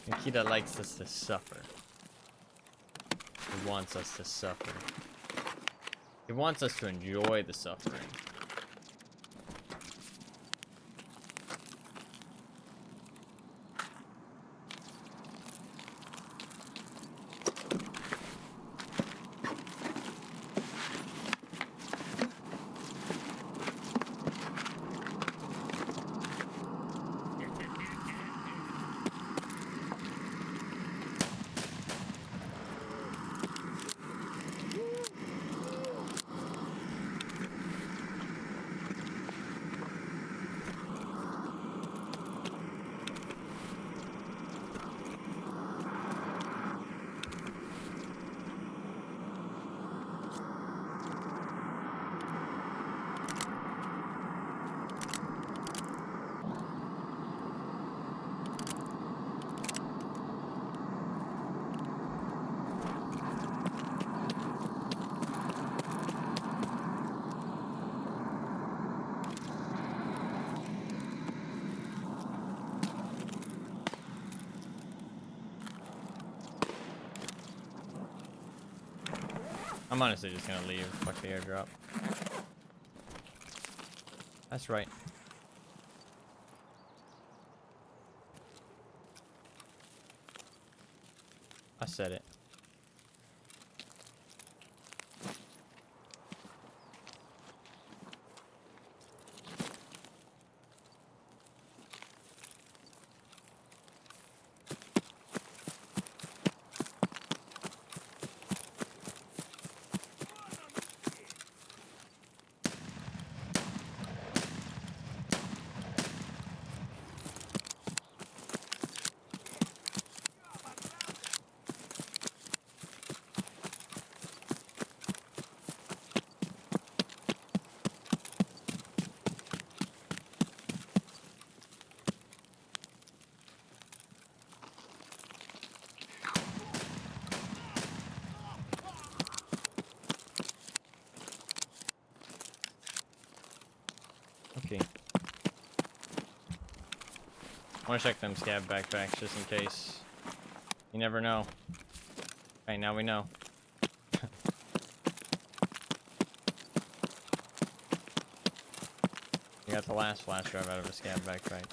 Nikita likes us to suffer. He wants us to suffer. He wants us to enjoy the suffering. I'm honestly just gonna leave. Fuck the airdrop. That's right. I said it. Okay. I want to check them Scav backpacks just in case. You never know. Okay, now we know. You got the last flash drive out of a Scav backpack.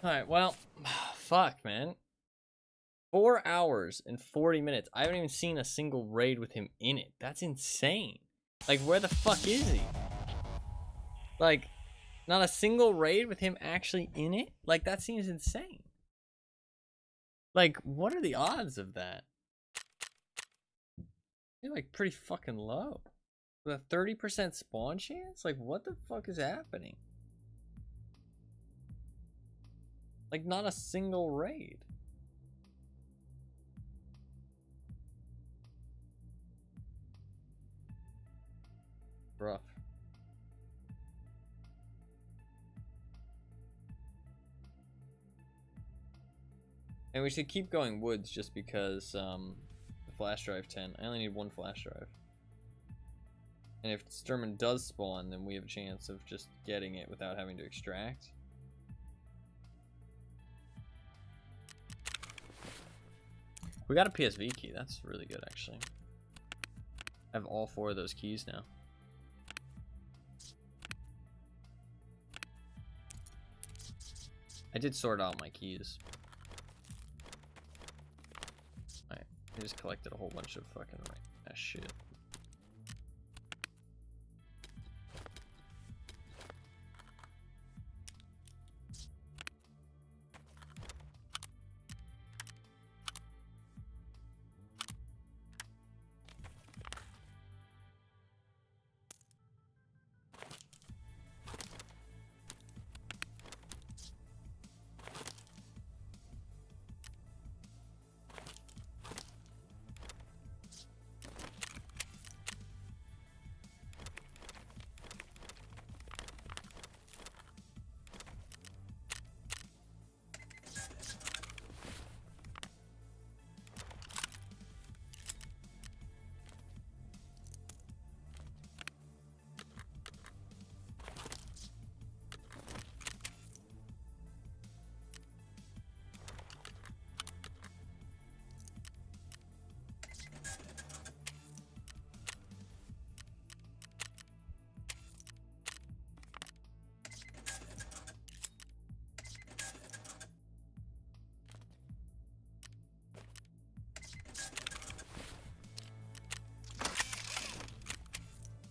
Alright, well, fuck, man. 4 hours and 40 minutes. I haven't even seen a single raid with him in it. That's insane. Like, where the fuck is he? Like, not a single raid with him actually in it? Like, that seems insane. Like, what are the odds of that? They're like pretty fucking low. With a 30% spawn chance? Like, what the fuck is happening? Like, not a single raid. Rough. And we should keep going woods just because the flash drive 10. I only need one flash drive. And if Sturman does spawn, then we have a chance of just getting it without having to extract. We got a PSV key. That's really good, actually. I have all 4 of those keys now. I did sort out my keys. Alright, I just collected a whole bunch of fucking ass shit.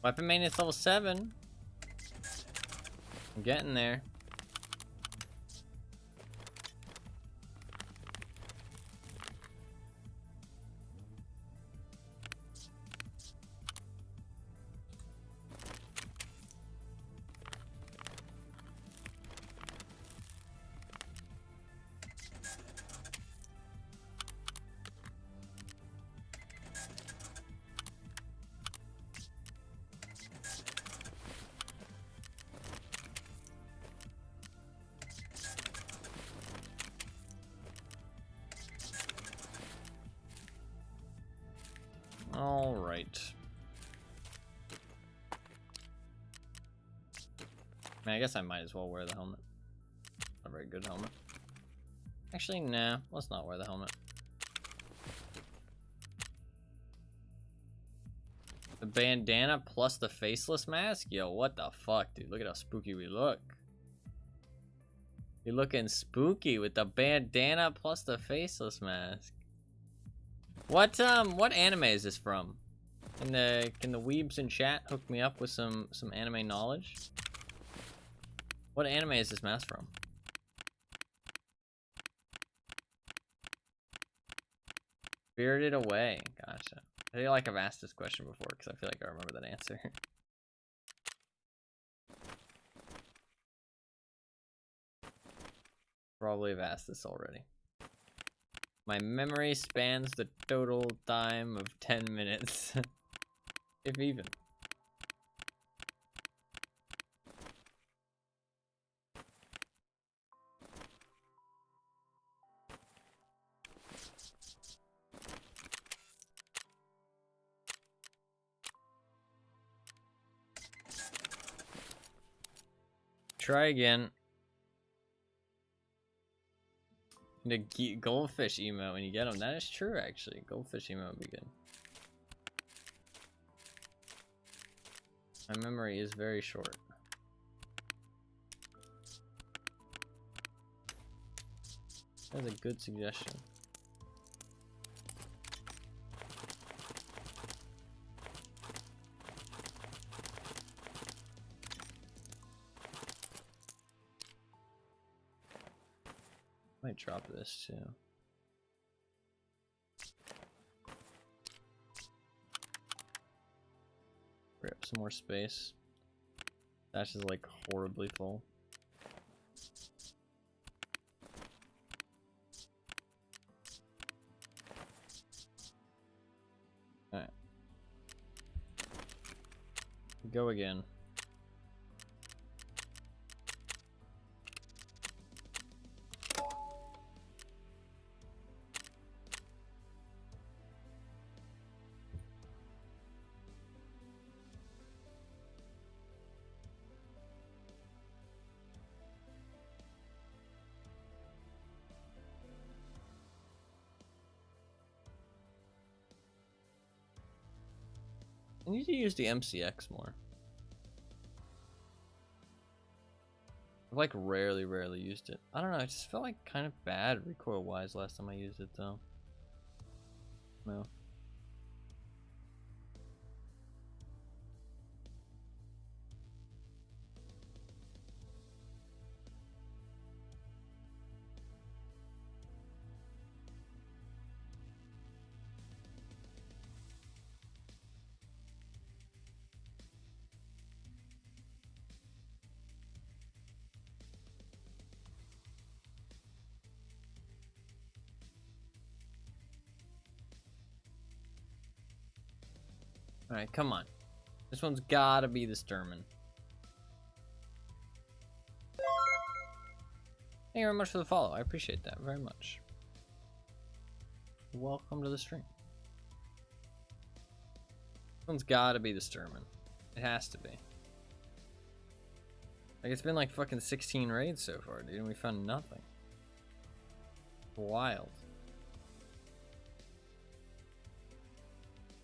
Weapon maintenance level 7. I'm getting there. All right. I mean, I guess I might as well wear the helmet. Not a very good helmet. Actually, nah. Let's not wear the helmet. The bandana plus the faceless mask? Yo, what the fuck, dude? Look at how spooky we look. You're looking spooky with the bandana plus the faceless mask. What anime is this from? Can the weebs in chat hook me up with some anime knowledge? What anime is this mask from? Spirited Away. Gotcha. I feel like I've asked this question before because I feel like I remember that answer. Probably have asked this already. My memory spans the total time of 10 minutes. If even. Try again. The goldfish emote when you get them. That is true, actually. Goldfish emote would be good. My memory is very short. That's a good suggestion. Might drop this too. Free up some more space. Dash is like horribly full. Alright. Go again. I need to use the MCX more. I've like rarely used it. I don't know, it just felt like kind of bad recoil wise last time I used it though. No. Alright, come on. This one's gotta be the Sturman. Thank you very much for the follow. I appreciate that very much. Welcome to the stream. This one's gotta be the Sturman. It has to be. Like, it's been like fucking 16 raids so far, dude, and we found nothing. Wild.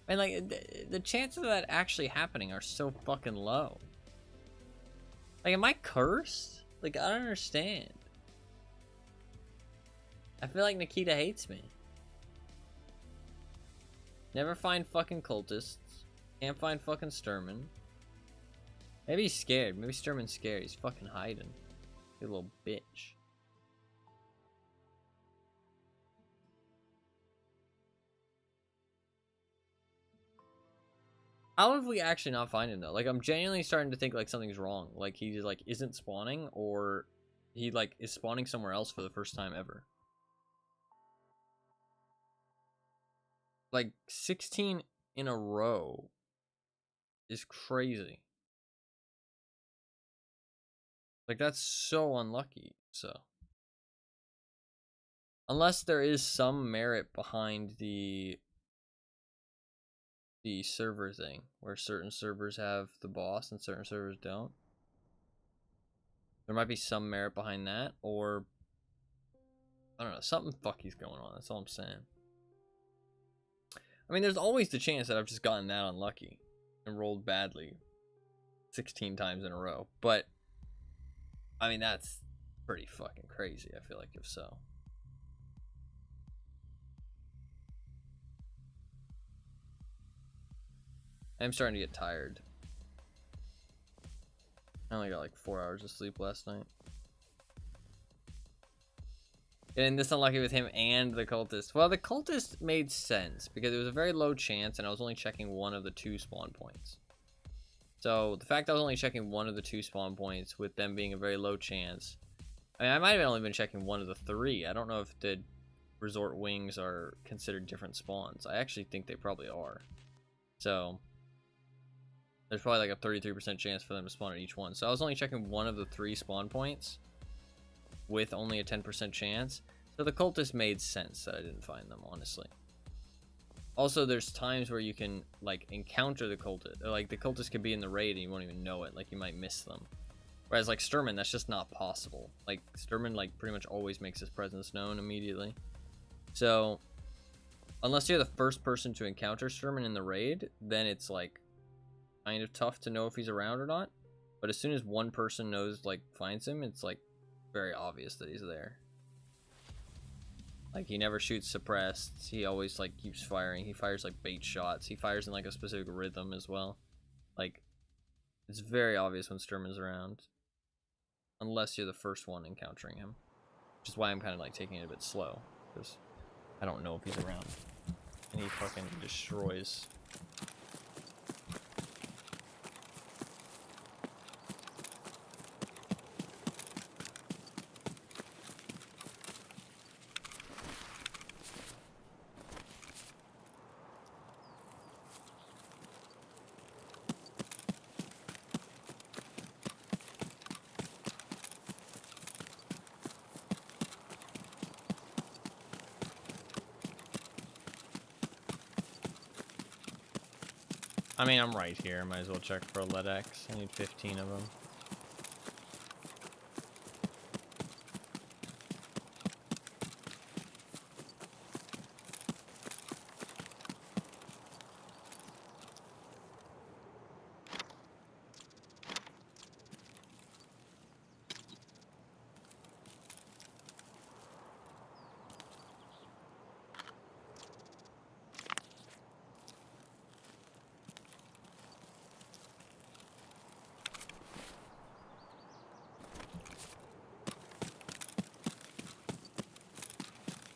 And like, the chances of that actually happening are so fucking low. Like, am I cursed? Like, I don't understand. I feel like Nikita hates me. Never find fucking cultists. Can't find fucking Sturman. Maybe he's scared. Maybe Sturman's scared. He's fucking hiding. You little bitch. How have we actually not find him though? Like, I'm genuinely starting to think like something's wrong. Like, he just like isn't spawning, or he like is spawning somewhere else for the first time ever. Like 16 in a row is crazy. Like, that's so unlucky. So unless there is some merit behind the server thing, where certain servers have the boss and certain servers don't. There might be some merit behind that, or I don't know, something fucky's going on. That's all I'm saying. I mean, there's always the chance that I've just gotten that unlucky and rolled badly 16 times in a row. But, I mean, that's pretty fucking crazy, I feel like, if so. I'm starting to get tired. I only got like 4 hours of sleep last night. Getting this unlucky with him and the cultist. Well, the cultist made sense because it was a very low chance and I was only checking one of the 2 spawn points. So the fact I was only checking one of the 2 spawn points with them being a very low chance. I mean, I might have only been checking one of the 3. I don't know if the resort wings are considered different spawns. I actually think they probably are. So there's probably like a 33% chance for them to spawn at each one. So I was only checking one of the 3 spawn points with only a 10% chance. So the cultist made sense that I didn't find them, honestly. Also, there's times where you can like encounter the cultist. Like the cultist could be in the raid and you won't even know it. Like you might miss them. Whereas like Sturman, that's just not possible. Like Sturman like pretty much always makes his presence known immediately. So unless you're the first person to encounter Sturman in the raid, then it's like kind of tough to know if he's around or not. But as soon as one person knows, like finds him, it's like very obvious that he's there. Like he never shoots suppressed. He always like keeps firing. He fires like bait shots. He fires in like a specific rhythm as well. Like it's very obvious when Sturman's around. Unless you're the first one encountering him. Which is why I'm kind of like taking it a bit slow. Because I don't know if he's around. And he fucking destroys. I mean, I'm right here. Might as well check for a LEDX. I need 15 of them.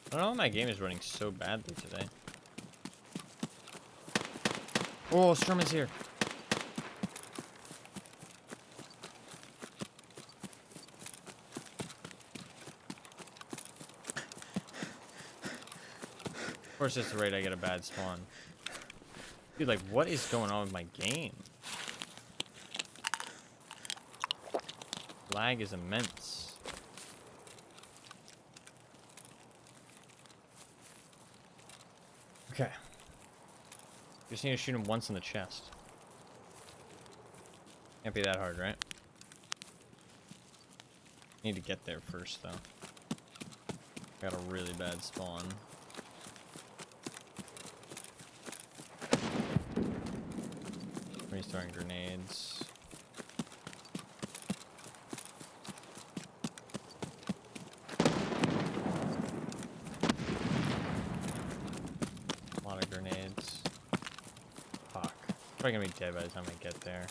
I don't know why my game is running so badly today. Oh, Sturman's here. Of course, it's the rate I get a bad spawn. Dude, like, what is going on with my game? Lag is immense. Okay. Just need to shoot him once in the chest. Can't be that hard, right? Need to get there first, though. Got a really bad spawn. He's throwing grenades. A lot of grenades. Fuck. Probably gonna be dead by the time I get there.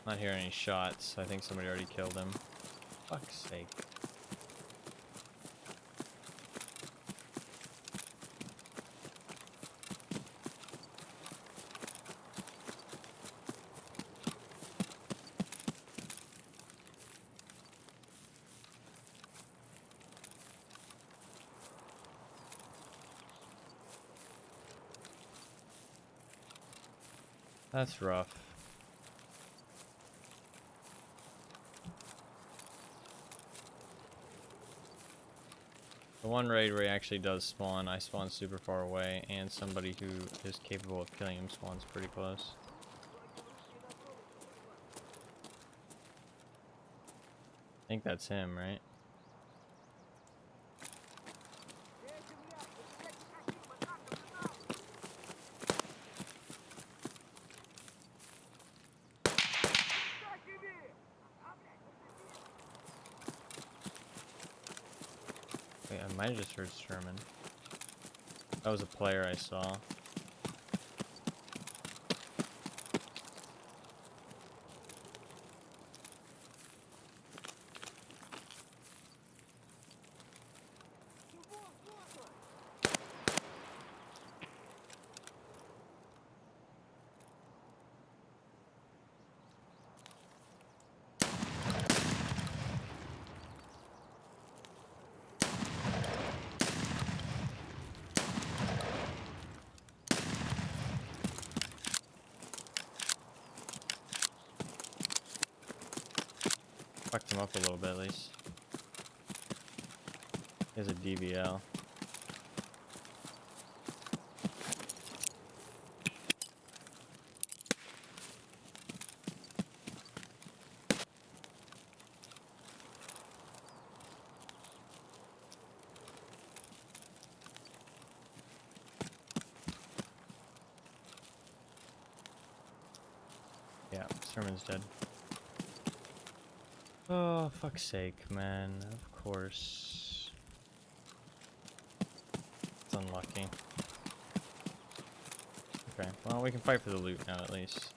Not hearing any shots. I think somebody already killed him. Fuck's sake. That's rough. The one raid where he actually does spawn, I spawn super far away, and somebody who is capable of killing him spawns pretty close. I think that's him, right? Wait, I might have just heard Sherman. That was a player I saw. Fucked him up a little bit at least. He has a DBL. Yeah, Sermon's dead. Oh, fuck's sake, man. Of course. It's unlucky. Okay, well, we can fight for the loot now at least.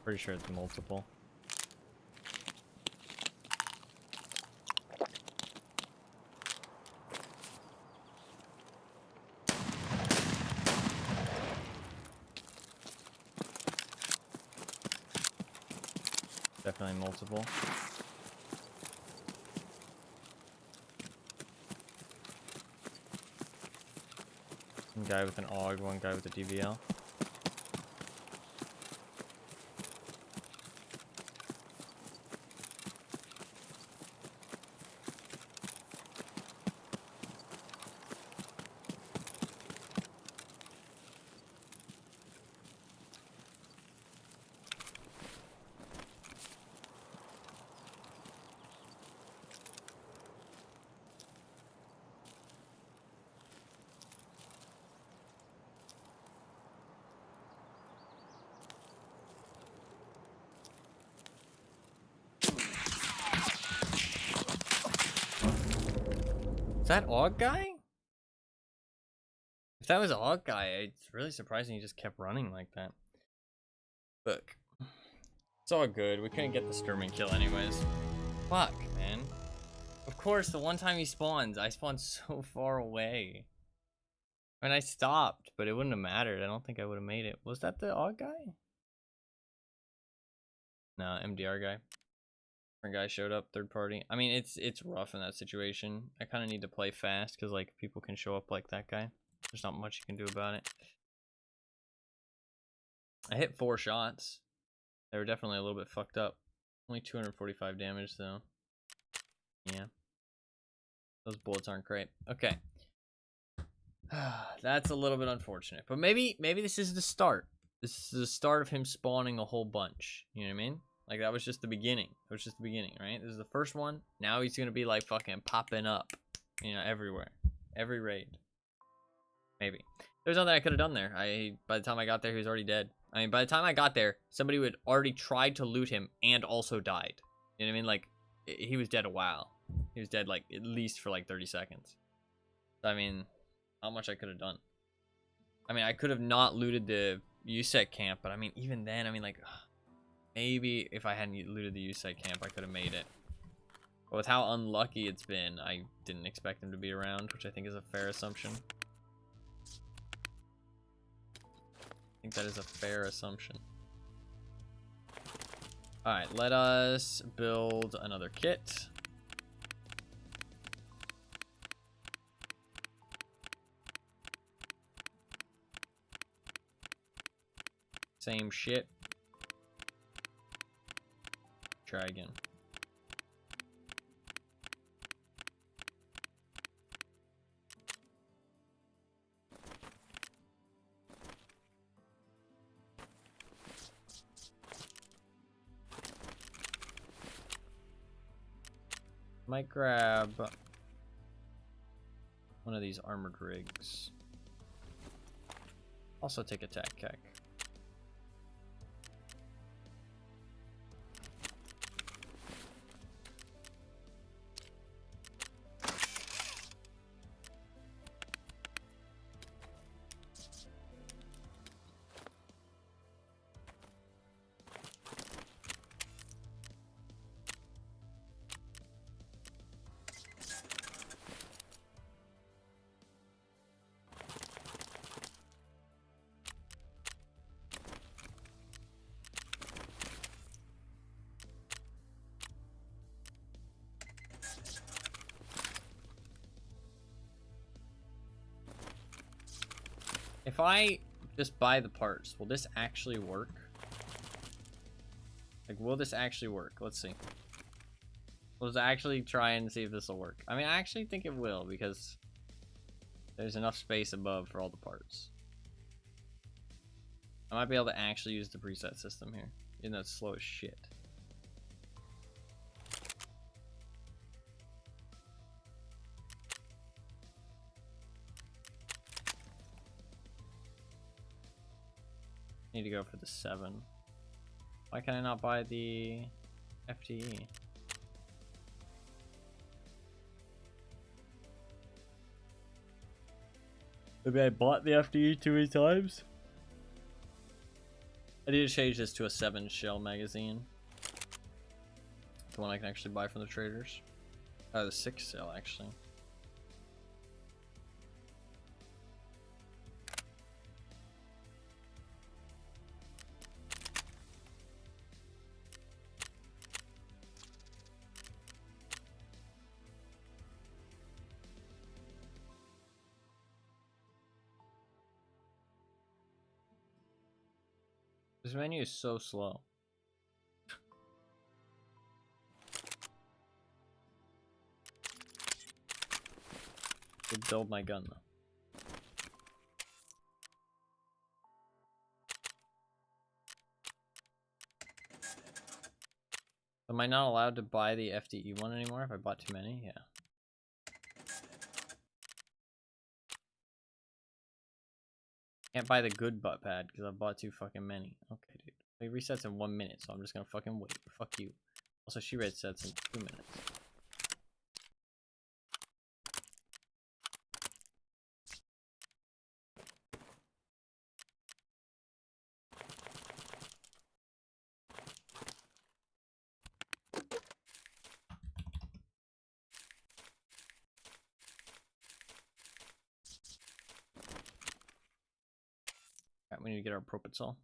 Pretty sure it's multiple. Definitely multiple. One guy with an AUG, one guy with a DVL. Is that AUG guy? If that was AUG guy, it's really surprising he just kept running like that. Look. It's all good. We couldn't get the Sturman kill anyways. Fuck, man. Of course, the one time he spawns, I spawned so far away. I mean, I stopped, but it wouldn't have mattered. I don't think I would have made it. Was that the AUG guy? No, MDR guy. Different guy showed up, third party. I mean, it's rough in that situation. I kind of need to play fast because like people can show up like that guy. There's not much you can do about it. I hit 4 shots. They were definitely a little bit fucked up. Only 245 damage though. Yeah. Those bullets aren't great. Okay. That's a little bit unfortunate. But maybe this is the start. This is the start of him spawning a whole bunch. You know what I mean? Like, that was just the beginning. It was just the beginning, right? This is the first one. Now he's going to be, like, fucking popping up. You know, everywhere. Every raid. Maybe. There's nothing I could have done there. By the time I got there, he was already dead. I mean, by the time I got there, somebody had already tried to loot him and also died. You know what I mean? Like, he was dead a while. He was dead, like, at least for, like, 30 seconds. I mean, not much I could have done. I mean, I could have not looted the USEC camp, but I mean, even then, I mean, like, maybe if I hadn't looted the USEC camp, I could have made it. But with how unlucky it's been, I didn't expect him to be around, which I think is a fair assumption. I think that is a fair assumption. Alright, let us build another kit. Same shit. Try again. Might grab one of these armored rigs. Also take a tac kek. If I just buy the parts, will this actually work? Like, will this actually work? Let's see. Let's actually try and see if this will work. I mean, I actually think it will, because there's enough space above for all the parts. I might be able to actually use the preset system here, even though it's slow as shit. Need to go for the 7. Why can I not buy the FTE? Maybe I bought the FTE too many times? I need to change this to a 7 shell magazine. The one I can actually buy from the traders. The 6 shell, actually. This menu is so slow. Could build my gun though. Am I not allowed to buy the FDE one anymore if I bought too many? Yeah. Can't buy the good butt pad because I bought too fucking many. Okay, dude. It resets in 1 minute, so I'm just gonna fucking wait. Fuck you. Also, she resets in 2 minutes. Alright, we need to get our propofol.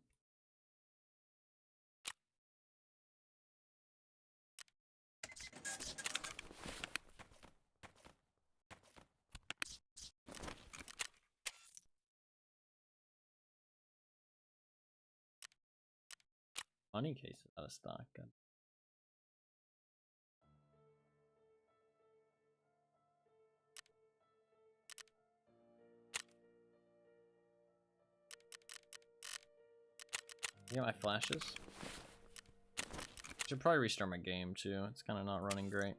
Money case is out of stock. God. Get my flashes. Should probably restart my game too. It's kind of not running great.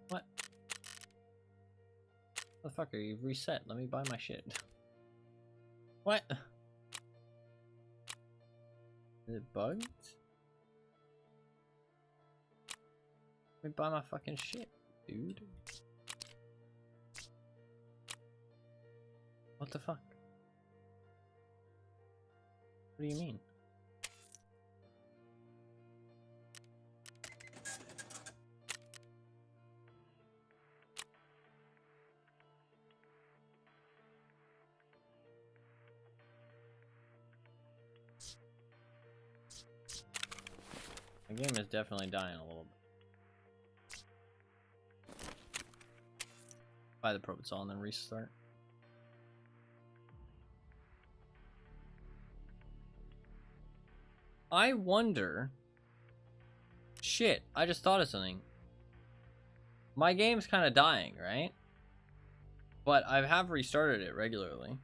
What? Motherfucker, you've reset. Let me buy my shit. What? Is it bugged? Let me buy my fucking shit, dude. What the fuck? What do you mean? The game is definitely dying a little bit. Buy the Probitzol and then restart. I wonder. Shit, I just thought of something. My game's kind of dying, right? But I have restarted it regularly.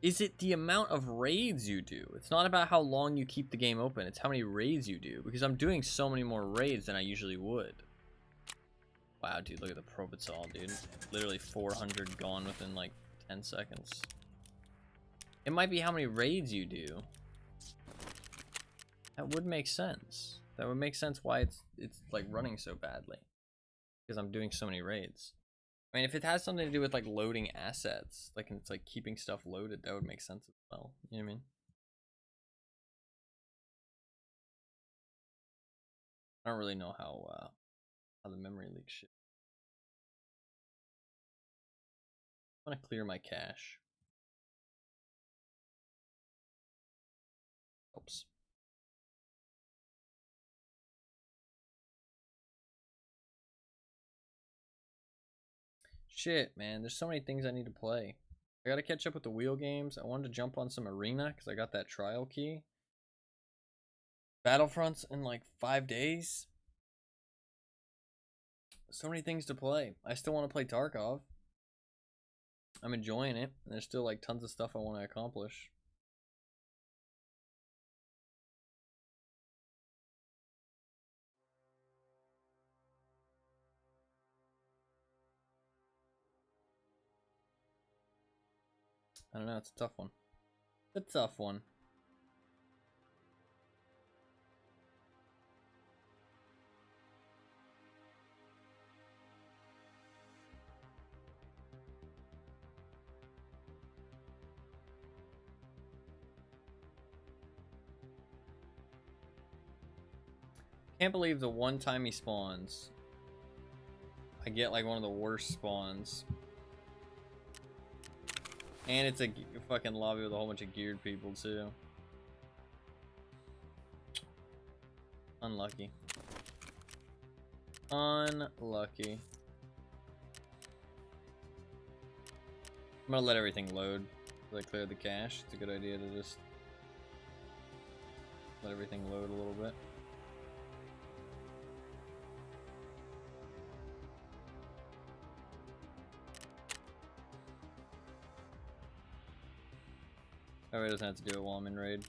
Is it the amount of raids you do? It's not about how long you keep the game open. It's how many raids you do. Because I'm doing so many more raids than I usually would. Wow, dude, look at the Probitzol, dude. Literally 400 gone within like 10 seconds. It might be how many raids you do. That would make sense. That would make sense why it's like running so badly. Because I'm doing so many raids. I mean, if it has something to do with like loading assets, like it's like keeping stuff loaded, that would make sense as well. You know what I mean? I don't really know how the memory leak shit. I want to clear my cache. Oops. Shit, man. There's so many things I need to play. I gotta catch up with the wheel games. I wanted to jump on some Arena because I got that trial key. Battlefronts in like 5 days. So many things to play. I still want to play Tarkov. I'm enjoying it. And there's still like tons of stuff I want to accomplish. I don't know, it's a tough one. It's a tough one. Can't believe the one time he spawns, I get like one of the worst spawns. And it's a fucking lobby with a whole bunch of geared people too. Unlucky. Unlucky. I'm gonna let everything load so I clear the cache. It's a good idea to just let everything load a little bit. That way it doesn't have to do it while I'm in raid.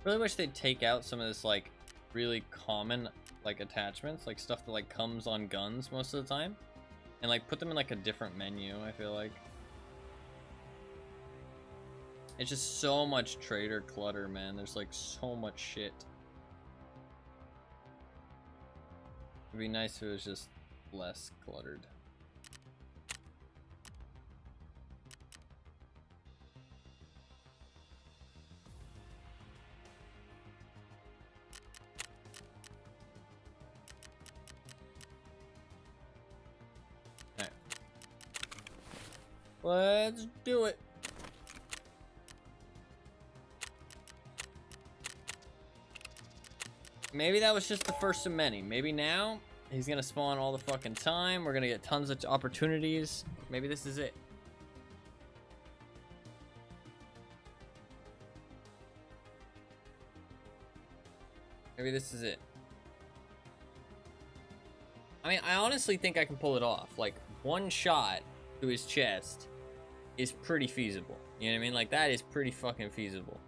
Really wish they'd take out some of this like really common like attachments, like stuff that like comes on guns most of the time, and like put them in like a different menu. I feel like it's just so much trader clutter, man. There's like so much shit. It'd be nice if it was just less cluttered. Okay. Let's do it. Maybe that was just the first of many. Maybe now he's gonna spawn all the fucking time. We're gonna get tons of opportunities. Maybe this is it. Maybe this is it. I mean, I honestly think I can pull it off. Like, one shot to his chest is pretty feasible. You know what I mean? Like, that is pretty fucking feasible.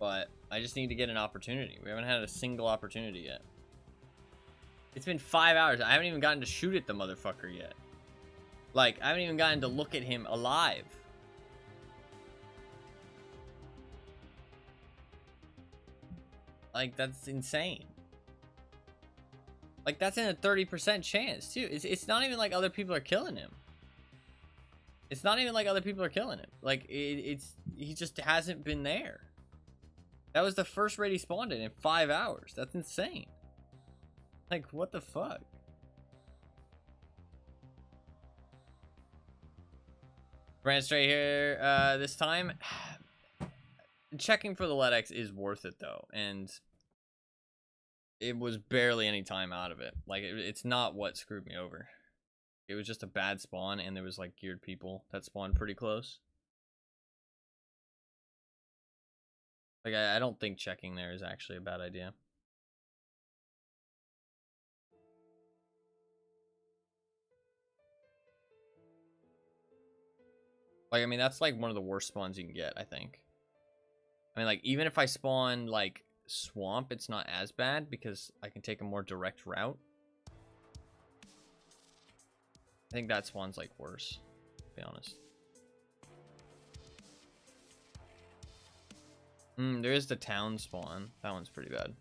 But I just need to get an opportunity. We haven't had a single opportunity yet. It's been 5 hours. I haven't even gotten to shoot at the motherfucker yet. Like, I haven't even gotten to look at him alive. Like, that's insane. Like, that's in a 30% chance, too. It's not even like other people are killing him. It's not even like other people are killing him. Like, he just hasn't been there. That was the first raid he spawned in 5 hours. That's insane. Like, what the fuck? Ran straight here this time. Checking for the LEDX is worth it, though. And it was barely any time out of it. Like, it's not what screwed me over. It was just a bad spawn, and there was, like, geared people that spawned pretty close. Like, I don't think checking there is actually a bad idea. Like, I mean, that's, like, one of the worst spawns you can get, I think. I mean, like, even if I spawn, like, swamp, it's not as bad because I can take a more direct route. I think that spawn's, like, worse, to be honest. There is the town spawn. That one's pretty bad.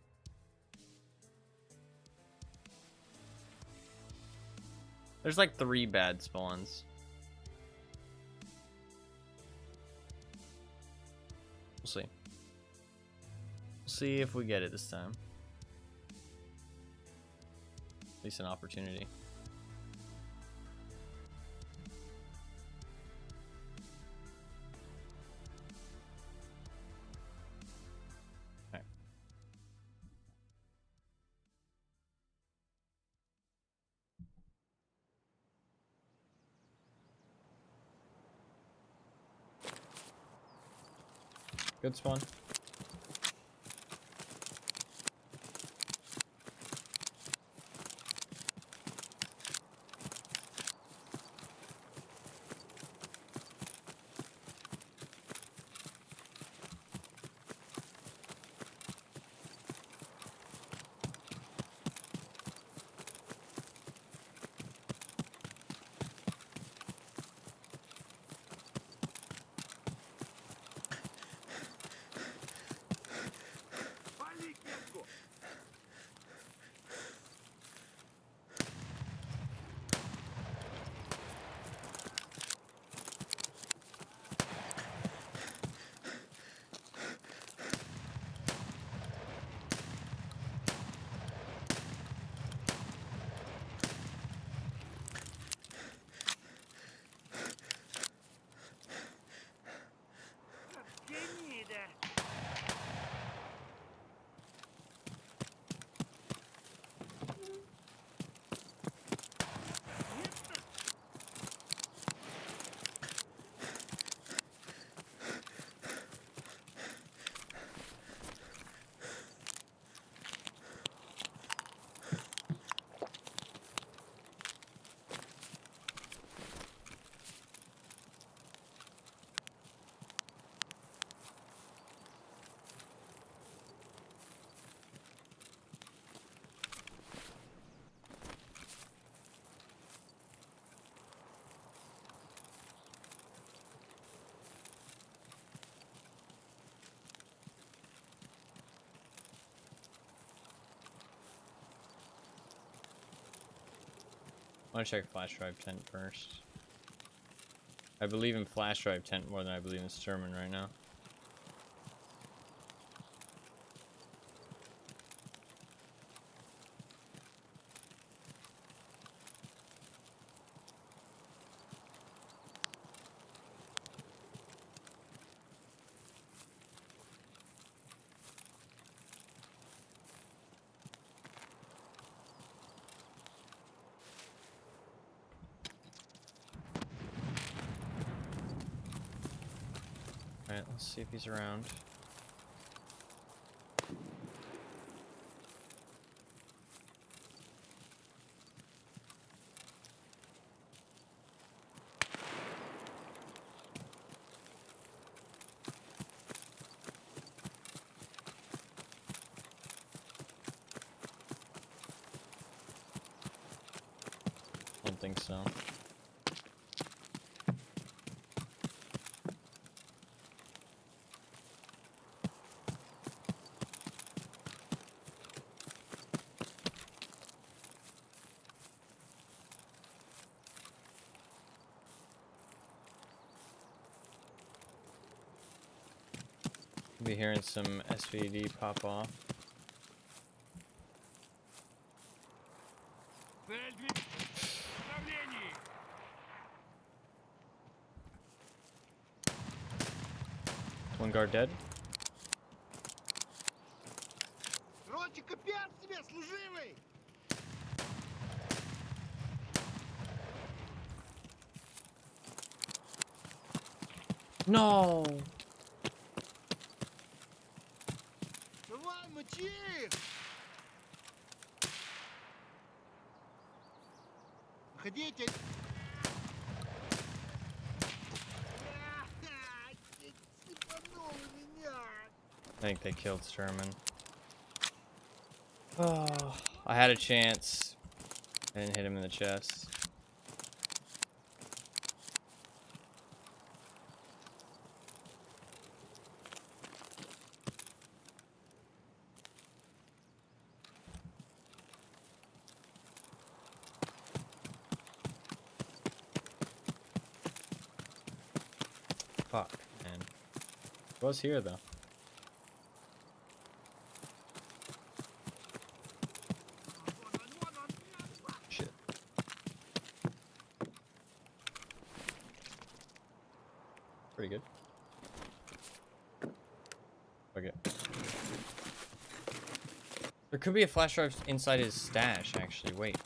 There's like 3 bad spawns. We'll see. We'll see if we get it this time. At least an opportunity. Good spawn. I want to check flash drive tent first. I believe in flash drive tent more than I believe in Sturman right now. Alright, let's see if he's around. Don't think so. Be hearing some SVD pop off. Цель в направлении. One guard dead. Ротика, пиар себе, служивый! No. Давай, мочи их! Выходите! Сипанули меня! I think they killed Sturman. Oh, I had a chance. I didn't hit him in the chest. Fuck, man. It was here though. Shit. Pretty good. Okay. There could be a flash drive inside his stash, actually. Wait.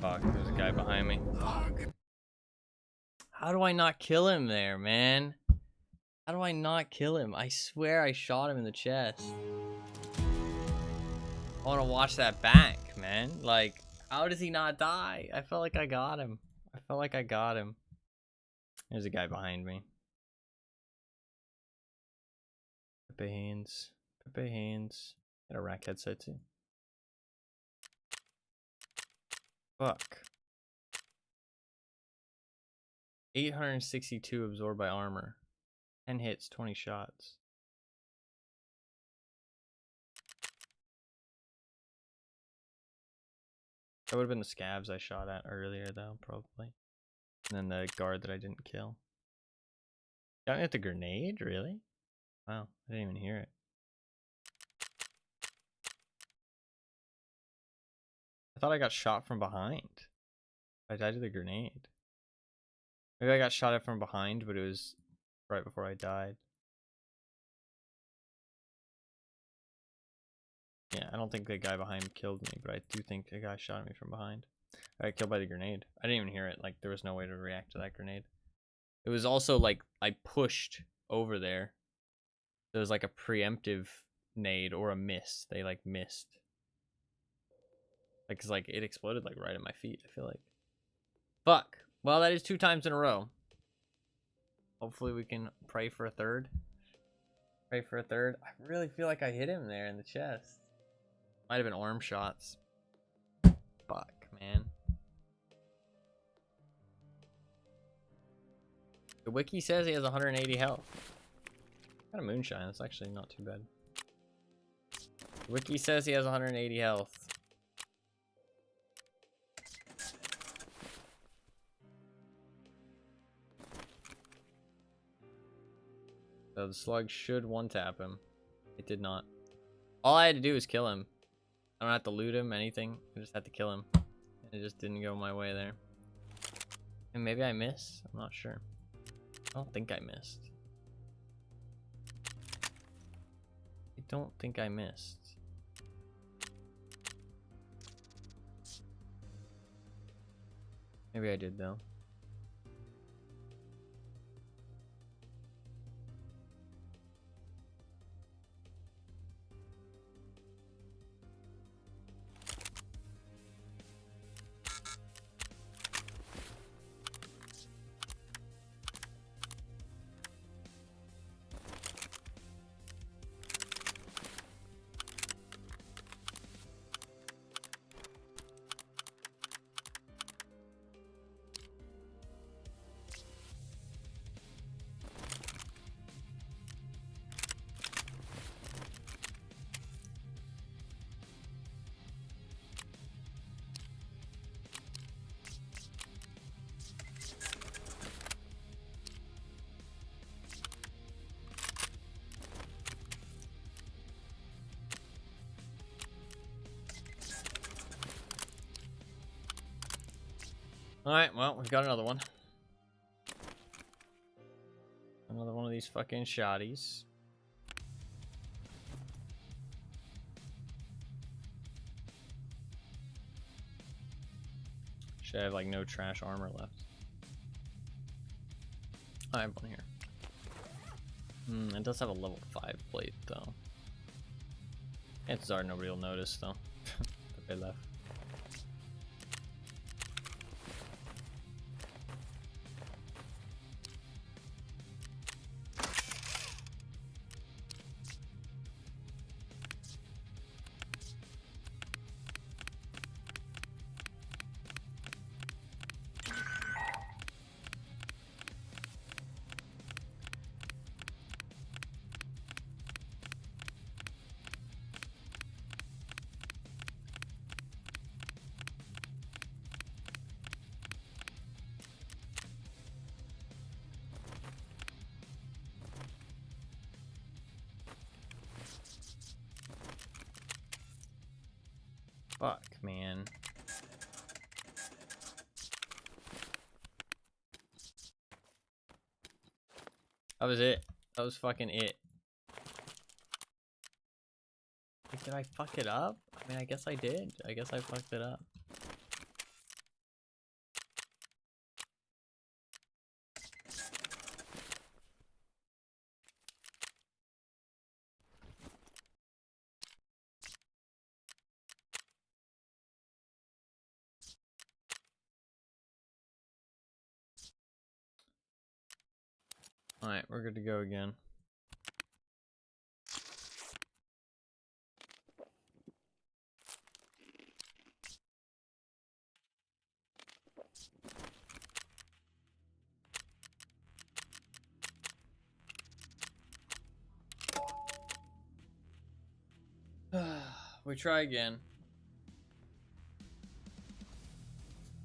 Fuck, there's a guy behind me. How do I not kill him there, man? How do I not kill him? I swear I shot him in the chest. I want to watch that back, man. Like, how does he not die? I felt like I got him. I felt like I got him. There's a guy behind me. Pepe Haynes. Pepe Haynes. Got a rack headset too. Fuck. 862 absorbed by armor. 10 hits, 20 shots. That would have been the scavs I shot at earlier, though, probably. And then the guard that I didn't kill. Got me with the grenade? Really? Wow, I didn't even hear it. I thought I got shot from behind. I died to the grenade. Maybe I got shot at from behind, but it was right before I died. Yeah, I don't think the guy behind me killed me, but I do think the guy shot me from behind. I got killed by the grenade. I didn't even hear it. Like, there was no way to react to that grenade. It was also, like, I pushed over there. There was, like, a preemptive nade or a miss. They, like, missed. Like, 'cause, like, it exploded, like, right at my feet, I feel like. Fuck. Well, that is 2 times in a row. Hopefully we can pray for a third. Pray for a third. I really feel like I hit him there in the chest. Might have been arm shots. Fuck, man. The wiki says he has 180 health. Got a moonshine. That's actually not too bad. The wiki says he has 180 health. So the slug should one-tap him. It did not. All I had to do was kill him. I don't have to loot him, anything. I just had to kill him. It just didn't go my way there. And maybe I missed? I'm not sure. I don't think I missed. I don't think I missed. Maybe I did, though. Alright, well, we've got another one. Another one of these fucking shotties. Should have, like, no trash armor left. I have one here. It does have a level 5 plate, though. Chances are nobody will notice, though. That they left. Fuck, man. That was it. That was fucking it. Like, did I fuck it up? I mean, I guess I did. I guess I fucked it up. Alright, we're good to go again. We try again.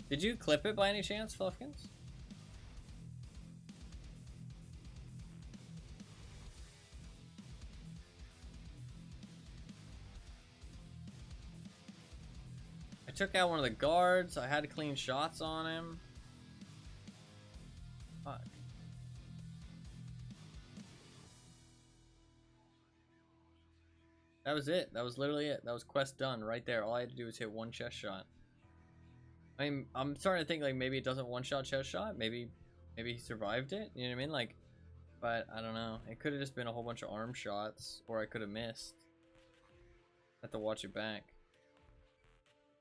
Did you clip it by any chance, Fluffkins? I took out one of the guards. I had clean shots on him. Fuck. That was it. That was literally it. That was quest done right there. All I had to do was hit one chest shot. I mean, I'm starting to think like maybe it doesn't one-shot chest shot. Maybe he survived it. You know what I mean? Like, but I don't know. It could have just been a whole bunch of arm shots, or I could have missed. I have to watch it back.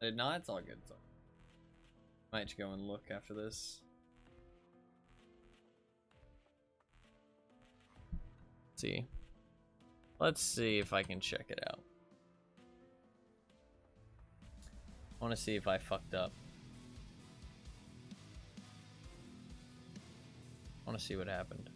I did not. It's all good. It's all good. Might just go and look after this. See. Let's see if I can check it out. I want to see if I fucked up. I want to see what happened.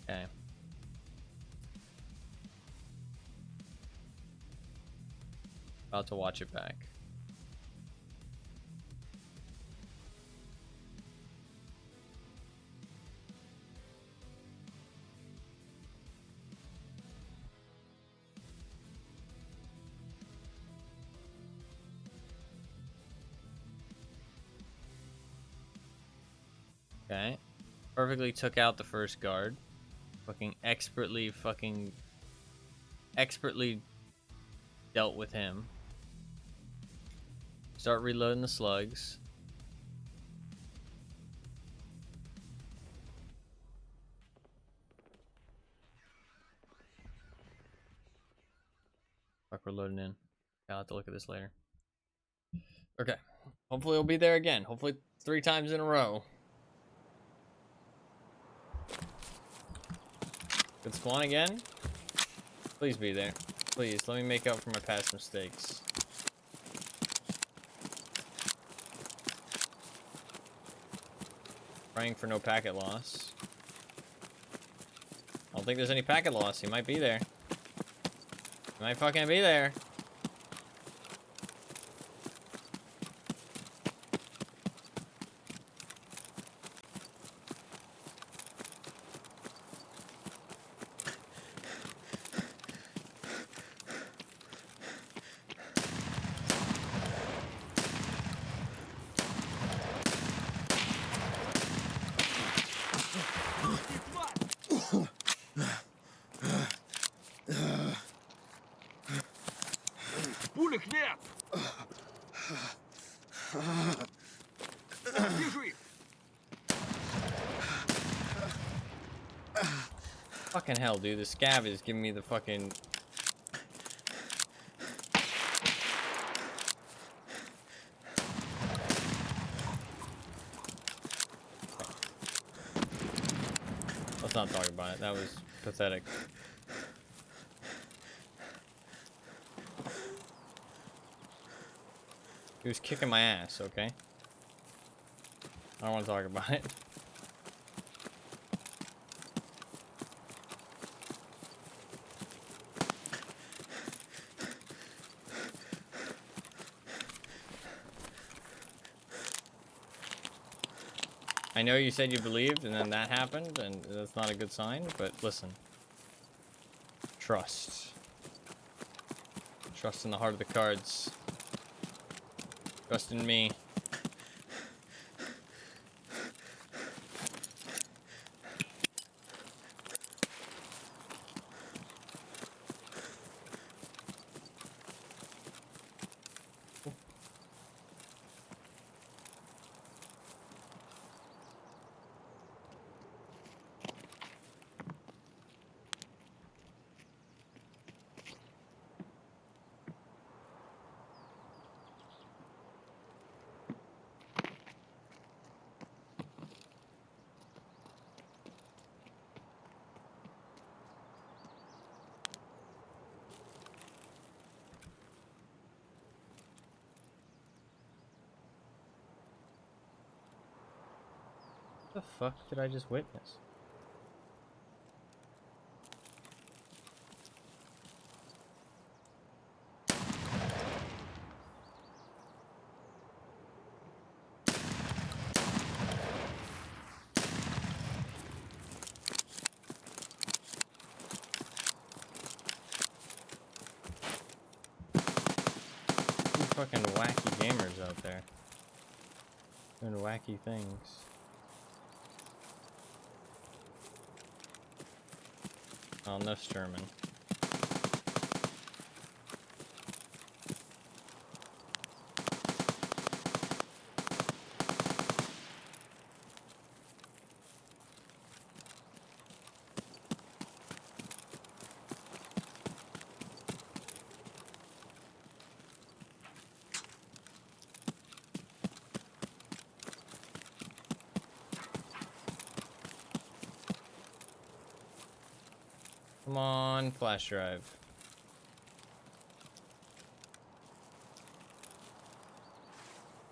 Okay. About to watch it back. Okay. Perfectly took out the first guard. Expertly dealt with him. Start reloading the slugs. Fuck, we're loading in. I'll have to look at this later. Okay. Hopefully it'll be there again. Hopefully 3 times in a row. Good spawn again? Please be there. Please, let me make up for my past mistakes. Praying for no packet loss. I don't think there's any packet loss. He might be there. He might fucking be there. Пулек нет! Вижу их! Fucking hell, dude. The scav is giving me the fucking... Let's not talk about it. That was pathetic. He was kicking my ass, okay? I don't want to talk about it. I know you said you believed, and then that happened, and that's not a good sign, but listen. Trust. Trust in the heart of the cards. Trust in me. What the fuck did I just witness? fucking wacky gamers out there. Doing wacky things. Oh, no Sturman. Come on, flash drive.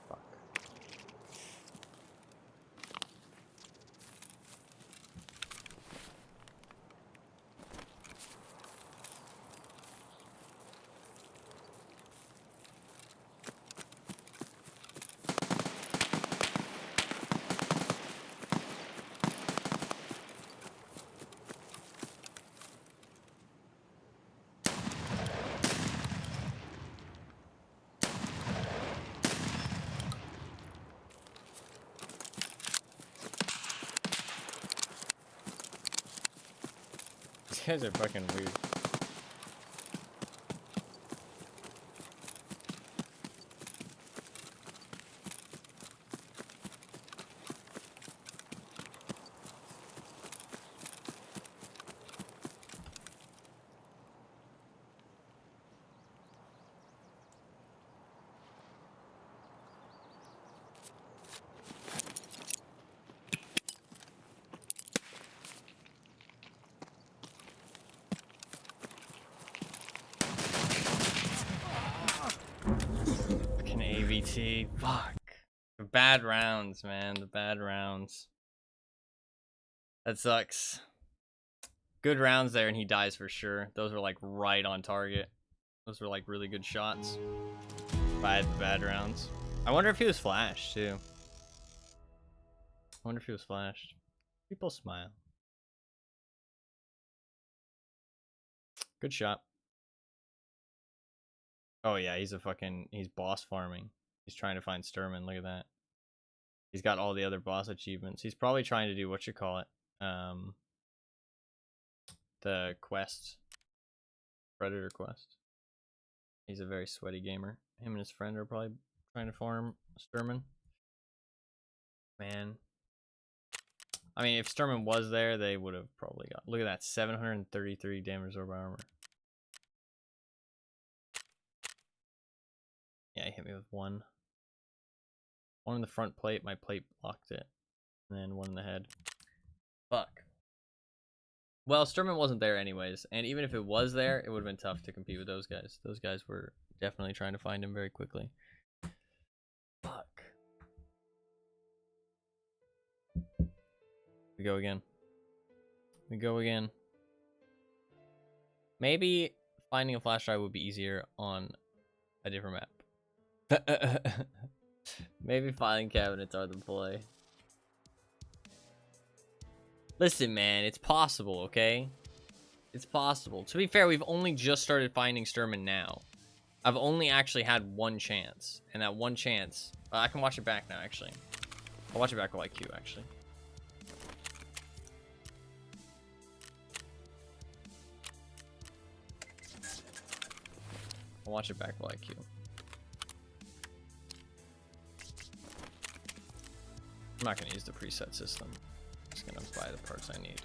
Fuck. These guys are fucking weird. Fucking AVT. Fuck. The bad rounds, man. The bad rounds. That sucks. Good rounds there, and he dies for sure. Those were like right on target. Those were like really good shots. Bad rounds. I wonder if he was flashed too. I wonder if he was flashed. People smile. Good shot. Oh yeah, he's boss farming. He's trying to find Sturman. Look at that. He's got all the other boss achievements. He's probably trying to do the quest. Predator quest. He's a very sweaty gamer. Him and his friend are probably trying to farm Sturman. Man. I mean, if Sturman was there, they would have probably got... Look at that, 733 damage over armor. Yeah, he hit me with one. One in the front plate, my plate blocked it. And then one in the head. Fuck. Well, Sturman wasn't there anyways, and even if it was there, it would have been tough to compete with those guys. Those guys were definitely trying to find him very quickly. Fuck. We go again. We go again. Maybe finding a flash drive would be easier on a different map. Maybe filing cabinets are the play. Listen, man, it's possible, okay? It's possible. To be fair, we've only just started finding Sturman now. I've only actually had one chance. And that one chance... I can watch it back now, actually. I'll watch it back while I queue, actually. I'll watch it back while I queue. I'm not going to use the preset system. I'm just going to buy the parts I need.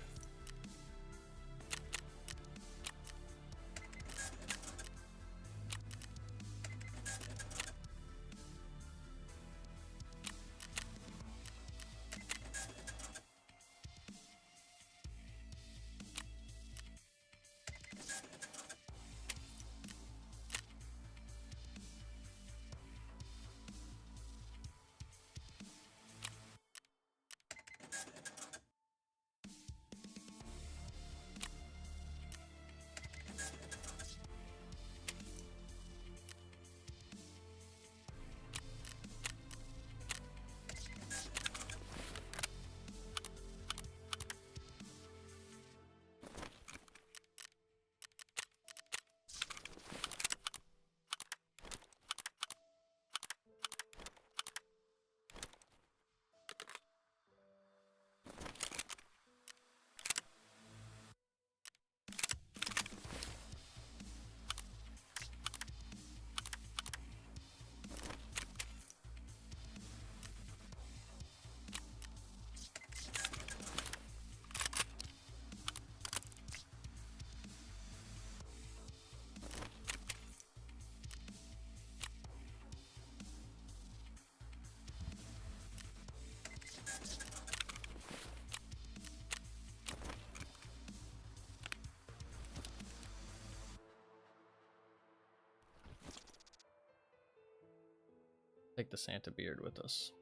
Take the Santa beard with us.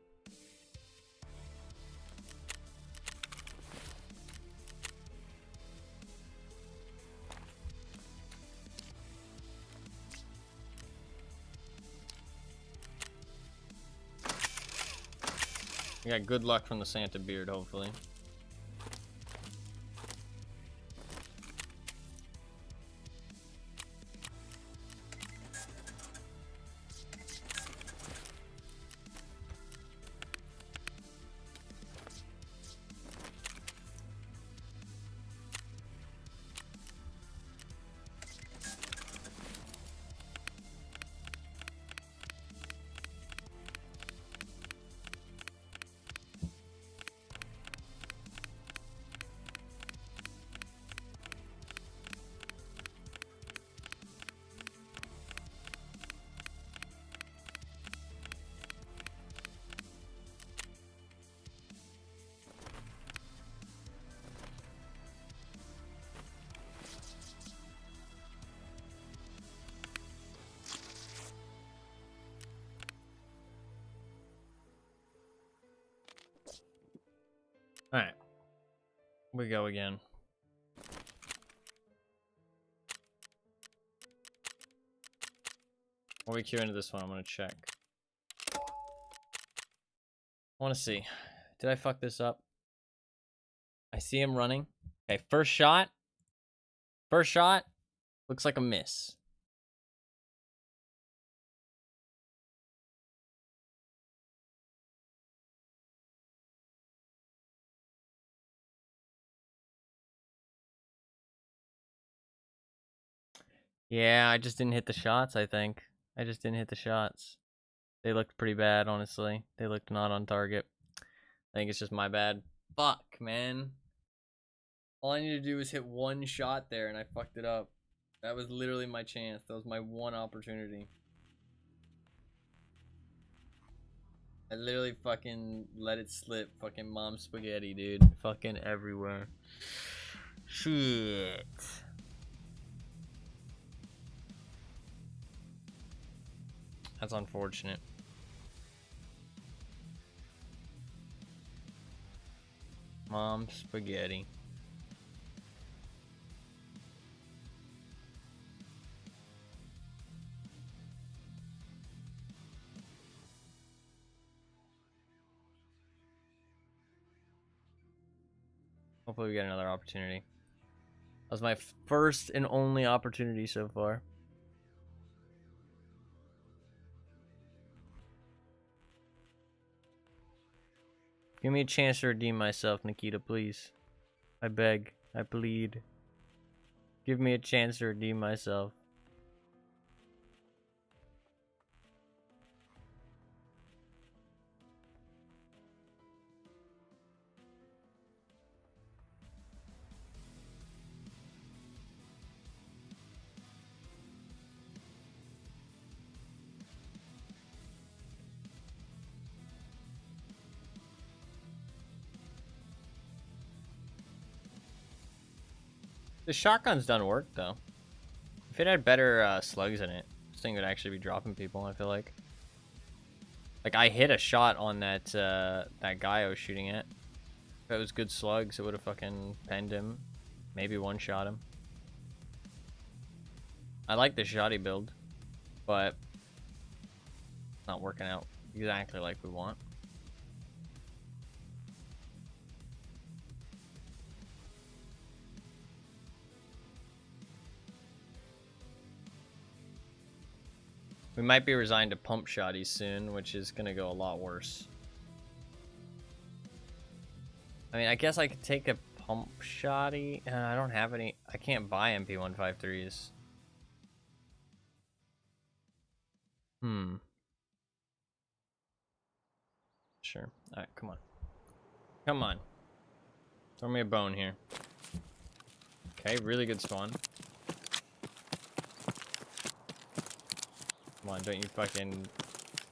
We got good luck from the Santa beard, hopefully. Alright. We go again. While we queue into this one, I'm gonna check. I wanna see. Did I fuck this up? I see him running. Okay, first shot. First shot. Looks like a miss. Yeah, I just didn't hit the shots, I think. I just didn't hit the shots. They looked pretty bad, honestly. They looked not on target. I think it's just my bad. Fuck, man. All I needed to do was hit one shot there, and I fucked it up. That was literally my chance. That was my one opportunity. I literally fucking let it slip. Fucking mom spaghetti, dude. Fucking everywhere. Shit. That's unfortunate. Mom spaghetti. Hopefully we get another opportunity. That was my first and only opportunity so far. Give me a chance to redeem myself, Nikita, please. I beg. I plead. Give me a chance to redeem myself. The shotgun's done work, though. If it had better slugs in it, this thing would actually be dropping people, I feel like. Like, I hit a shot on that that guy I was shooting at. If it was good slugs, it would have fucking penned him. Maybe one-shot him. I like the shoddy build, but it's not working out exactly like we want. We might be resigned to pump shotties soon, which is going to go a lot worse. I mean, I guess I could take a pump shotty. I don't have any. I can't buy MP153s. Sure. Alright, come on. Come on. Throw me a bone here. Okay, really good spawn. Come on, don't you fucking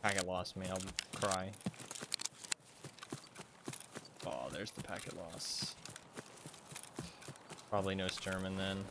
packet loss me. I'll cry. Oh, there's the packet loss. Probably no Sturman then.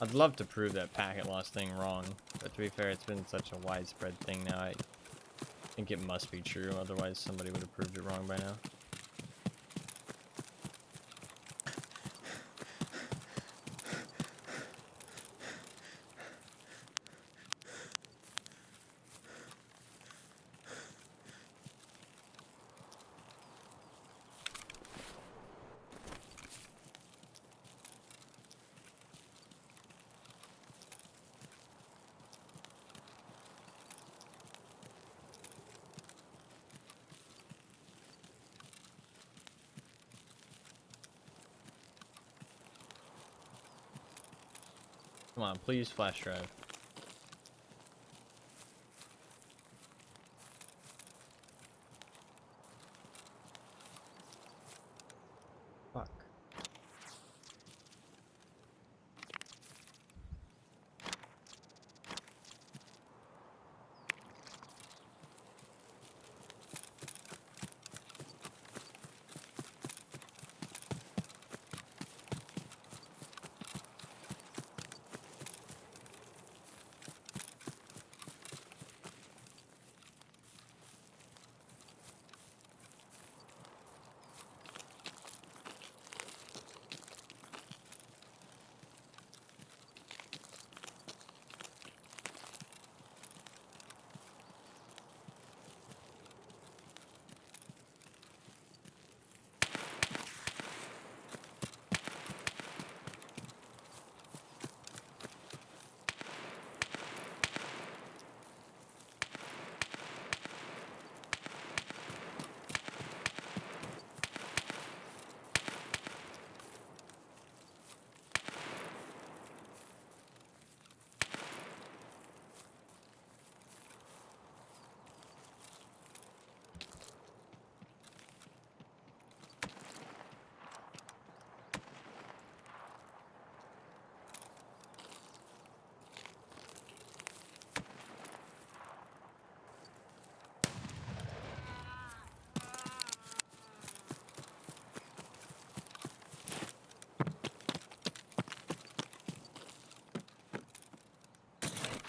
I'd love to prove that packet loss thing wrong, but to be fair, it's been such a widespread thing now. I think it must be true. Otherwise, somebody would have proved it wrong by now. Come on, please flash drive. Fuck.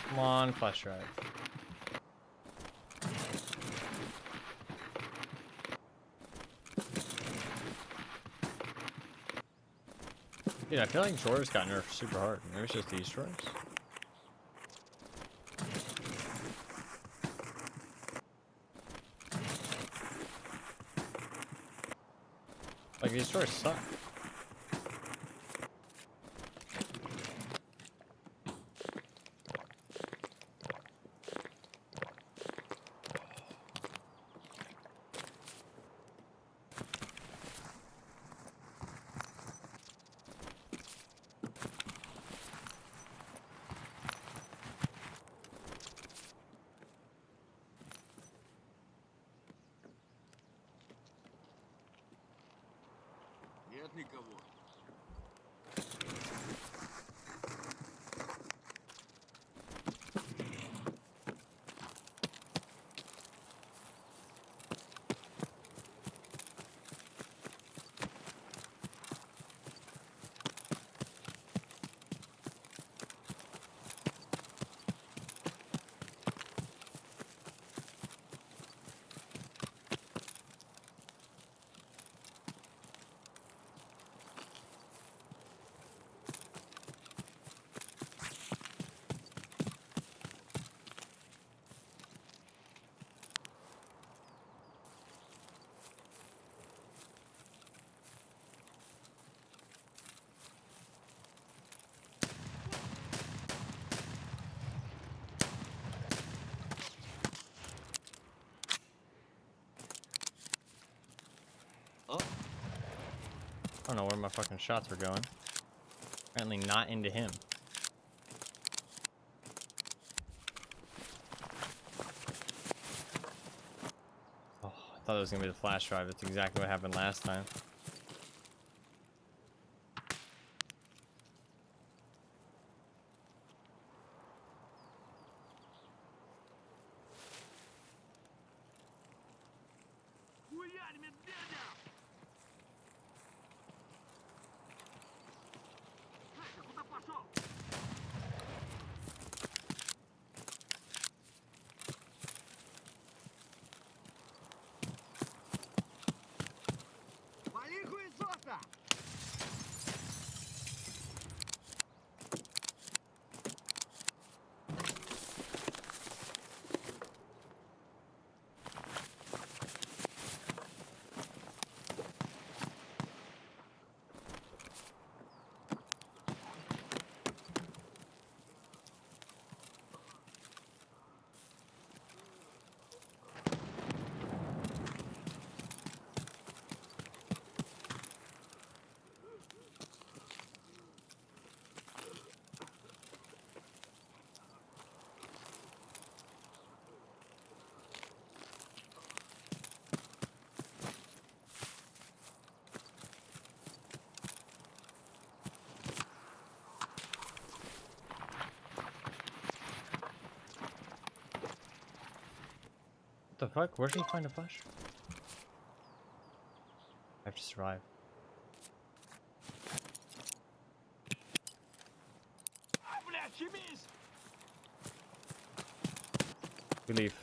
Come on, flash drive. Dude, I feel like Jorah's got nerfed super hard. Maybe it's just these Jorahs. Like, these Jorahs suck. Нет никого. I don't know where my fucking shots were going. Apparently not into him. Oh, I thought it was gonna be the flash drive. That's exactly what happened last time. Хуярь медведя! Слышь, ты куда пошел? What the fuck? Where did he find a flash? I have to survive. Бля, чемись! We leave.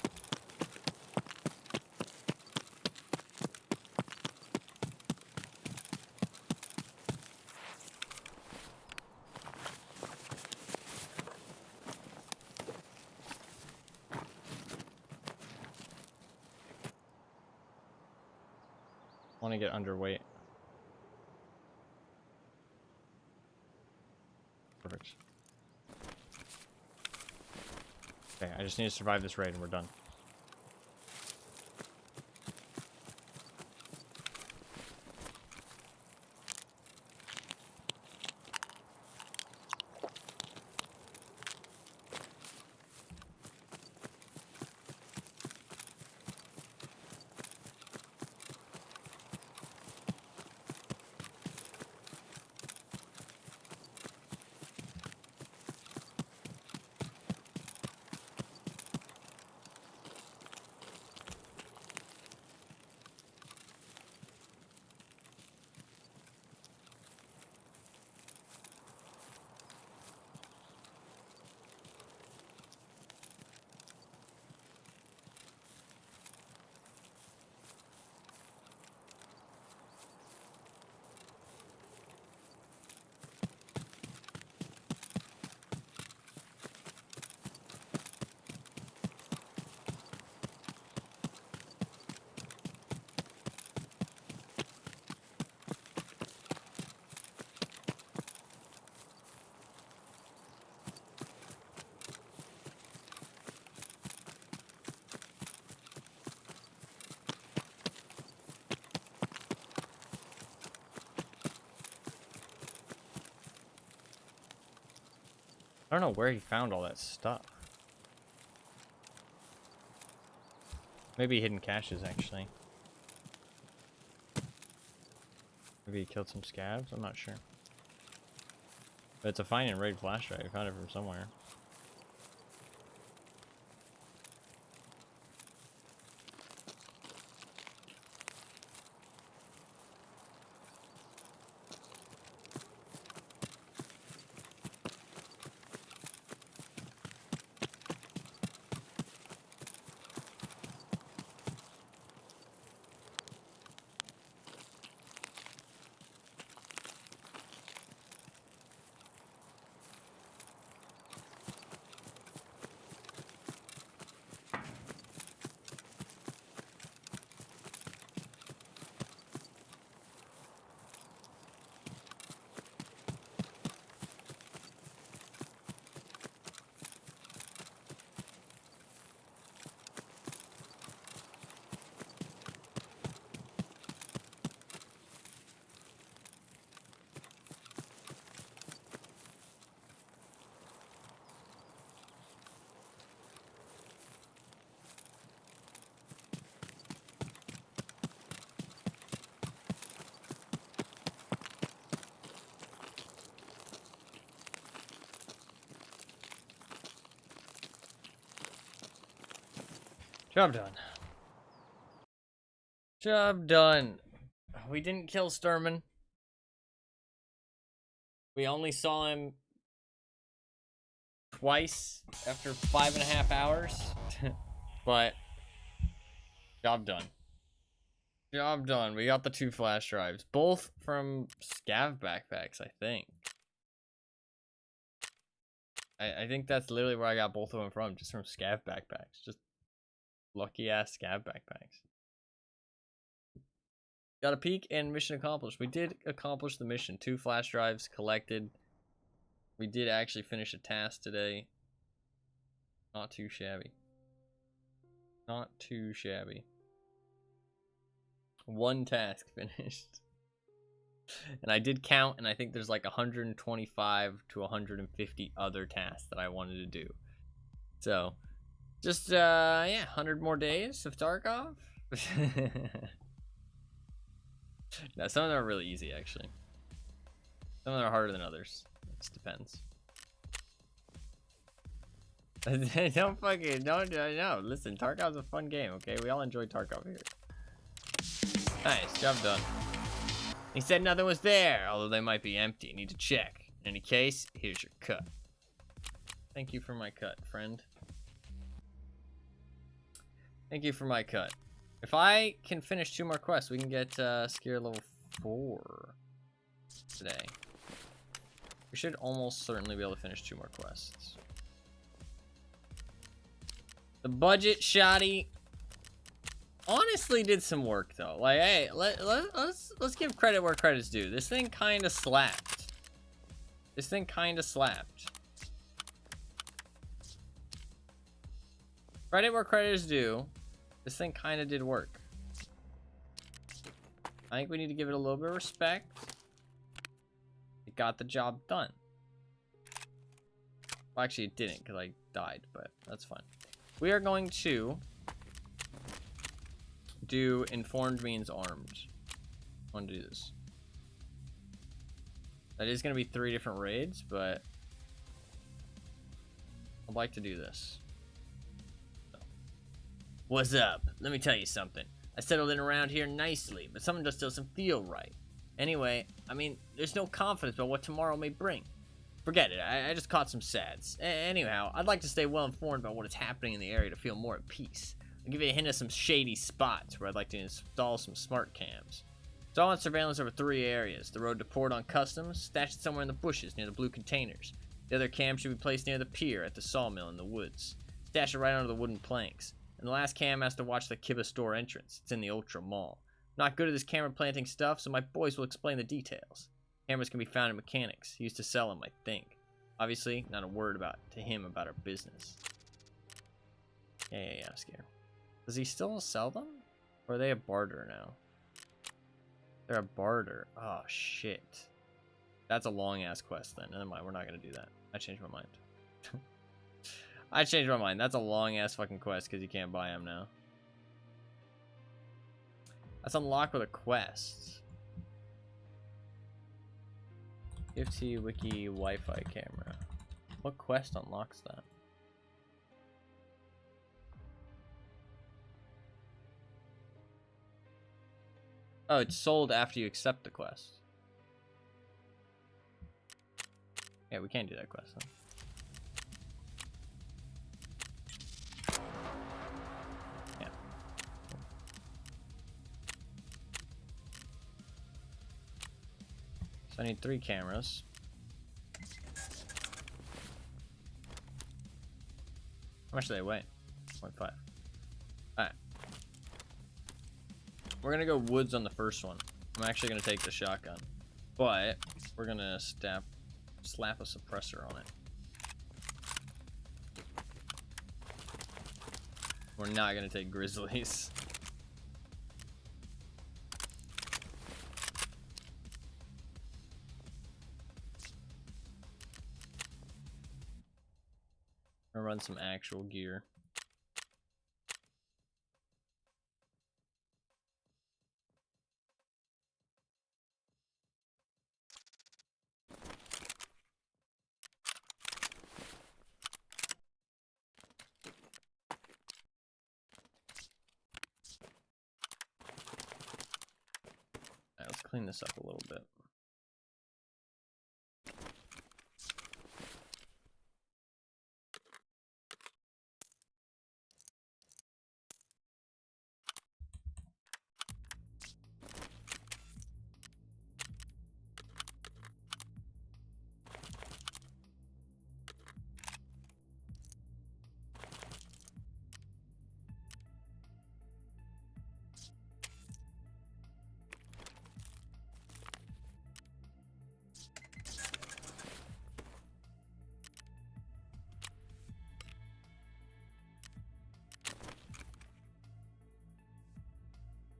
I want to get underweight. Perfect. Okay, I just need to survive this raid and we're done. I don't know where he found all that stuff. Maybe hidden caches, actually. Maybe he killed some scavs? I'm not sure. But it's a find and raid flash drive. I found it from somewhere. Job done. Job done. We didn't kill Sturman. We only saw him twice after 5.5 hours. But job done. Job done. We got the 2 flash drives. Both from Scav backpacks, I think. I think that's literally where I got both of them from. Just from Scav backpacks. Just lucky ass Scav backpacks. Got a peek and mission accomplished. We did accomplish the mission. 2 flash drives collected. We did actually finish a task today. Not too shabby. Not too shabby. 1 task finished. And I did count, and I think there's like 125 to 150 other tasks that I wanted to do. So, just, yeah, 100 more days of Tarkov. Now, some of them are really easy, actually. Some of them are harder than others. It just depends. Don't fucking, don't, no. Listen, Tarkov's a fun game, okay? We all enjoy Tarkov here. Nice, job done. He said nothing was there, although they might be empty. Need to check. In any case, here's your cut. Thank you for my cut, friend. Thank you for my cut. If I can finish 2 more quests, we can get Skier level 4 today. We should almost certainly be able to finish 2 more quests. The budget shoddy honestly did some work though. Like, hey, let's give credit where credit's due. This thing kind of slapped. This thing kind of slapped. Credit where credit is due. This thing kind of did work. I think we need to give it a little bit of respect. It got the job done. Well, actually, it didn't because I died, but that's fine. We are going to do informed means armed. I want to do this. That is going to be 3 different raids, but I'd like to do this. So. What's up? Let me tell you something. I settled in around here nicely, but something just doesn't feel right. Anyway, I mean, there's no confidence about what tomorrow may bring. Forget it, I just caught some sads. Anyhow, I'd like to stay well informed about what is happening in the area to feel more at peace. I'll give you a hint of some shady spots where I'd like to install some smart cams. So I want surveillance over 3 areas. The road to port on customs, stashed somewhere in the bushes near the blue containers. The other cam should be placed near the pier at the sawmill in the woods. Stash it right under the wooden planks. And the last cam has to watch the Kiba store entrance. It's in the Ultra Mall. I'm not good at this camera planting stuff, so my boys will explain the details. Cameras can be found in mechanics. He used to sell them, I think. Obviously, not a word to him about our business. Yeah, Scare. Does he still sell them? Or are they a barter now? They're a barter. Oh, shit. That's a long-ass quest, then. Never mind, we're not going to do that. I changed my mind. I changed my mind. That's a long-ass fucking quest, because you can't buy them now. That's unlocked with a quest. FT Wiki Wi-Fi camera. What quest unlocks that? Oh, it's sold after you accept the quest. Yeah, we can't do that quest, huh? Yeah. So I need 3 cameras. How much do they weigh? 0.5. Alright. We're gonna go woods on the first one. I'm actually gonna take the shotgun. But we're gonna slap a suppressor on it. We're not gonna take grizzlies. I'm gonna run some actual gear. Alright, let's clean this up a little bit.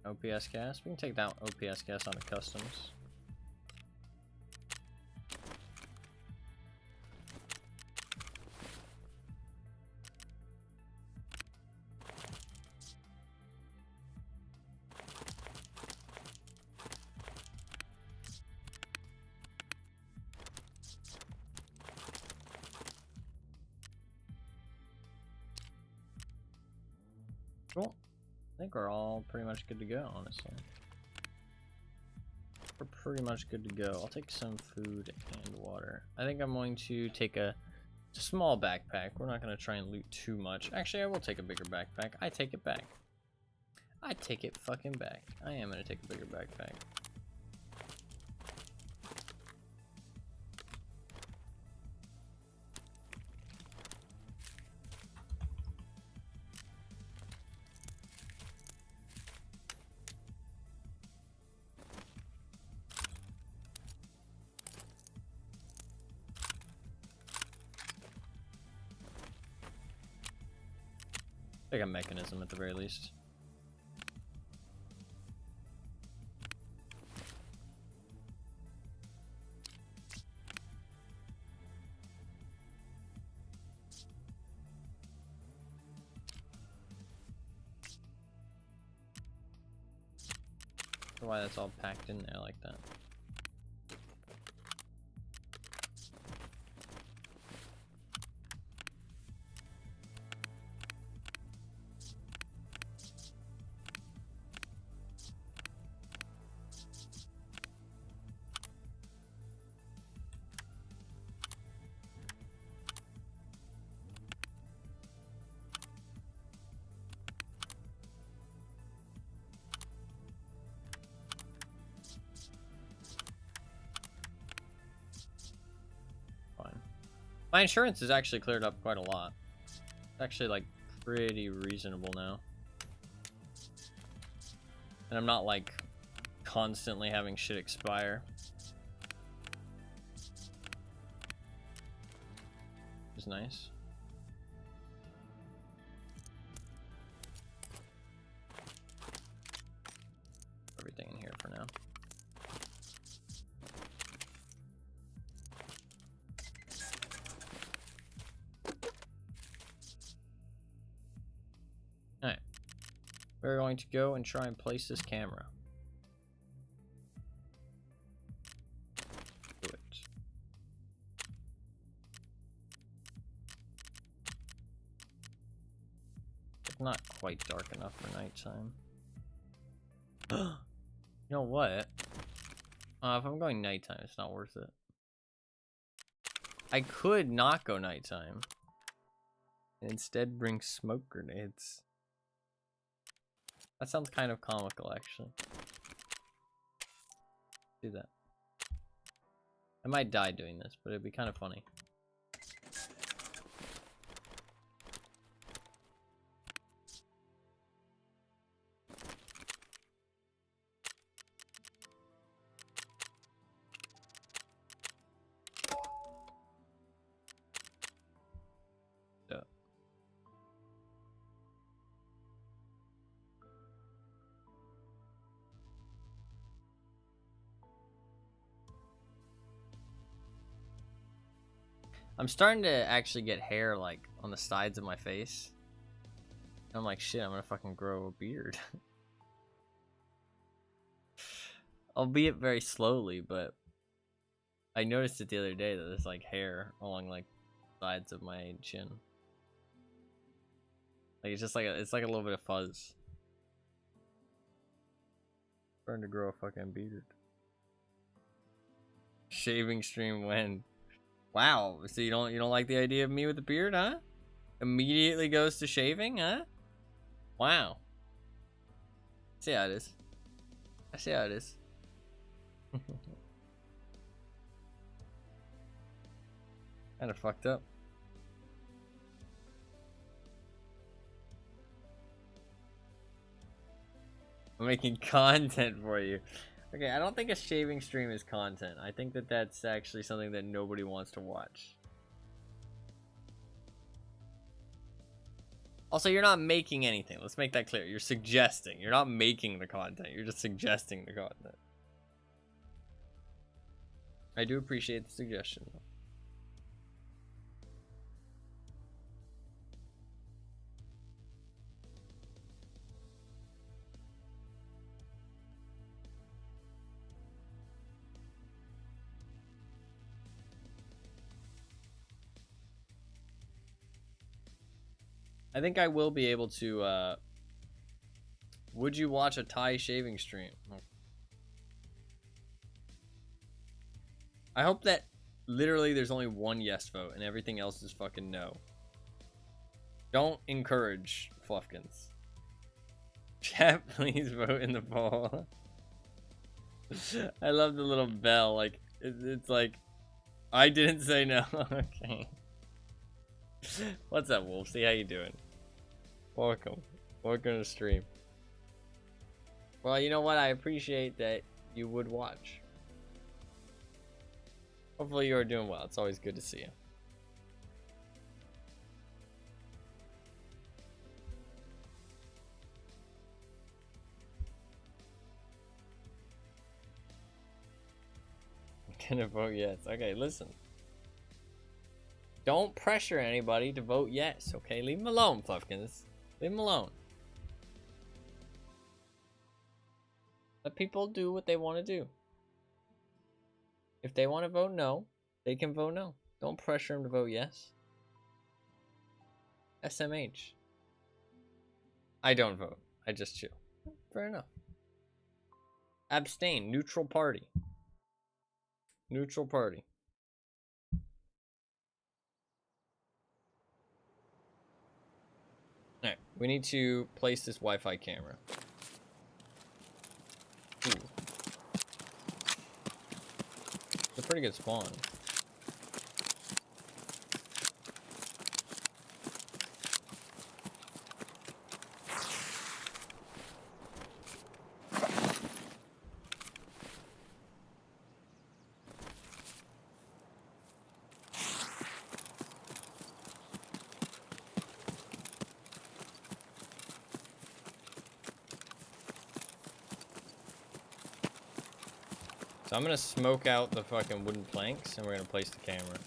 OPS gas. We can take that OPS gas onto customs. Cool. I think we're all pretty much good to go, honestly. We're pretty much good to go. I'll take some food and water. I think I'm going to take a small backpack. We're not going to try and loot too much. Actually, I will take a bigger backpack. I take it back. I take it fucking back. I am going to take a bigger backpack. Like a mechanism at the very least. I don't know why that's all packed in there like that. My insurance is actually cleared up quite a lot. It's actually like pretty reasonable now. And I'm not like constantly having shit expire. Which is nice. Everything in here for now. Alright. We're going to go and try and place this camera. Do it. It's not quite dark enough for nighttime. You know what? If I'm going nighttime, it's not worth it. I could not go nighttime. And instead bring smoke grenades. That sounds kind of comical, actually. Do that. I might die doing this, but it'd be kind of funny. So. I'm starting to actually get hair like on the sides of my face. I'm like, shit, I'm gonna fucking grow a beard. Albeit very slowly, but I noticed it the other day that there's like hair along like sides of my chin. Like it's just like it's like a little bit of fuzz. Starting to grow a fucking beard. Shaving stream when? Wow, so you don't like the idea of me with a beard, huh? Immediately goes to shaving, huh? Wow. I see how it is. I see how it is. Kind of fucked up. I'm making content for you. Okay, I don't think a shaving stream is content. I think that that's actually something that nobody wants to watch. Also, you're not making anything. Let's make that clear. You're suggesting. You're not making the content. You're just suggesting the content. I do appreciate the suggestion. I think I will be able to Would you watch a Thai shaving stream? I hope that literally there's only one yes vote and everything else is fucking no. Don't encourage Fluffkins. Chat, please vote in the poll. I love the little bell. Like, it's like, I didn't say no. Okay. What's up, Wolfsy? How you doing? Welcome. Welcome to the stream. Well, you know what? I appreciate that you would watch. Hopefully you are doing well. It's always good to see you. I'm gonna vote yes. Okay, listen. Don't pressure anybody to vote yes, okay? Leave them alone, Fluffkins. Leave them alone. Let people do what they want to do. If they want to vote no, they can vote no. Don't pressure them to vote yes. SMH. I don't vote. I just chill. Fair enough. Abstain. Neutral party. Neutral party. Alright, we need to place this Wi-Fi camera. Ooh. It's a pretty good spawn. So I'm gonna smoke out the fucking wooden planks and we're gonna place the camera.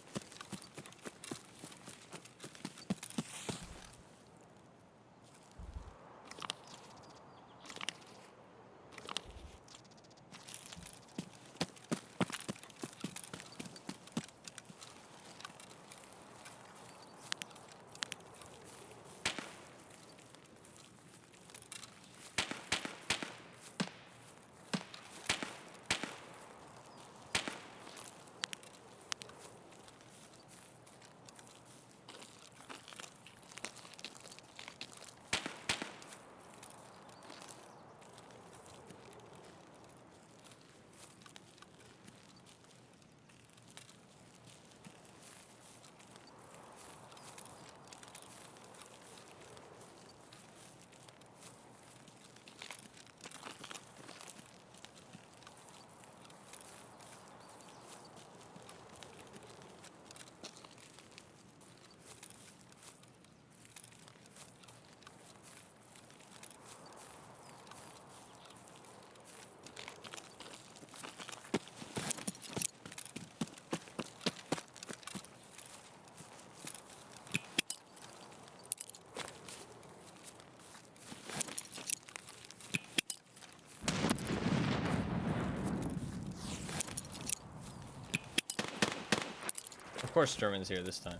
Of course Sturman's here this time.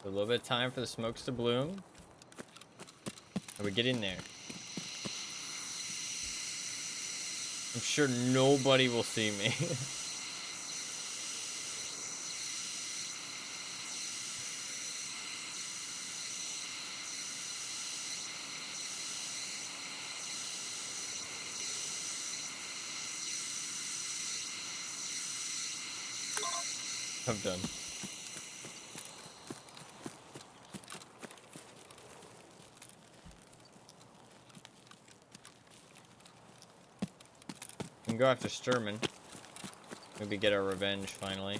A little bit of time for the smokes to bloom. And we get in there. I'm sure nobody will see me. I'm done. We can go after Sturman. Maybe get our revenge finally.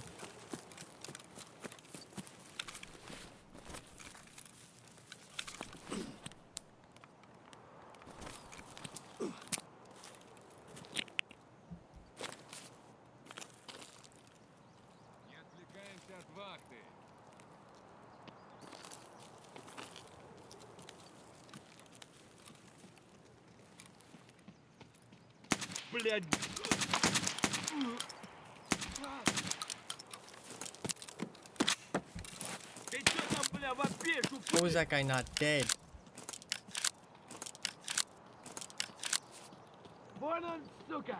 Блядь. попешу, How is that guy not dead? Вон он, сука!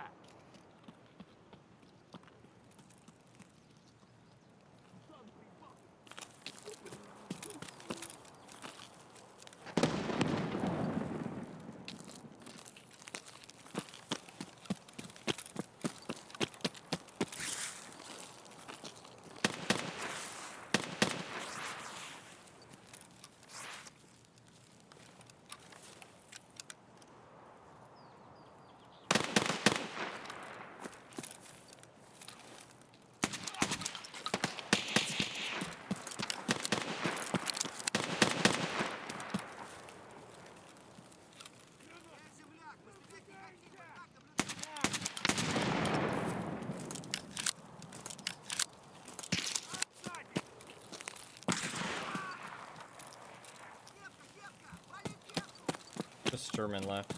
Just Sturman left.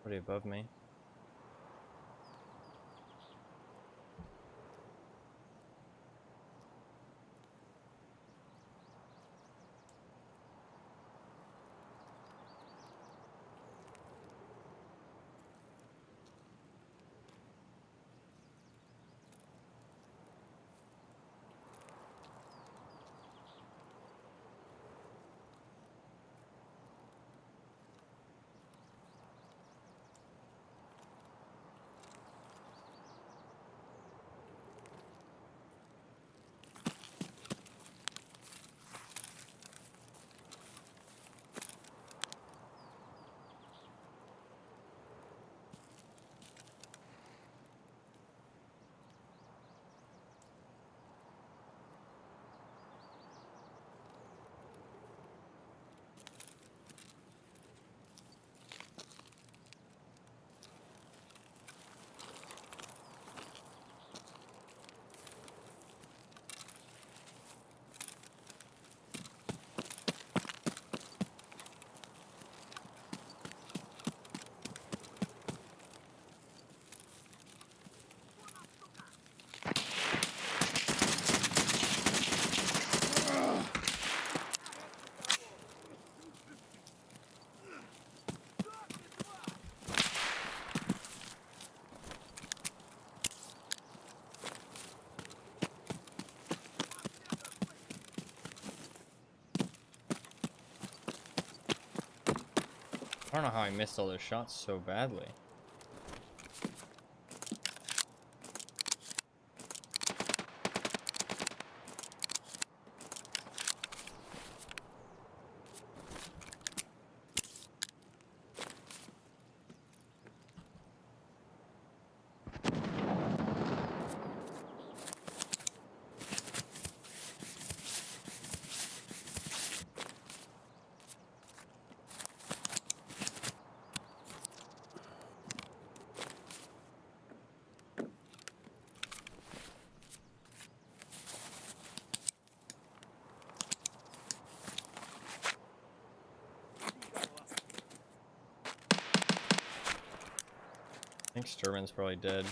Pretty above me. I don't know how I missed all those shots so badly. I think Sturman's probably dead.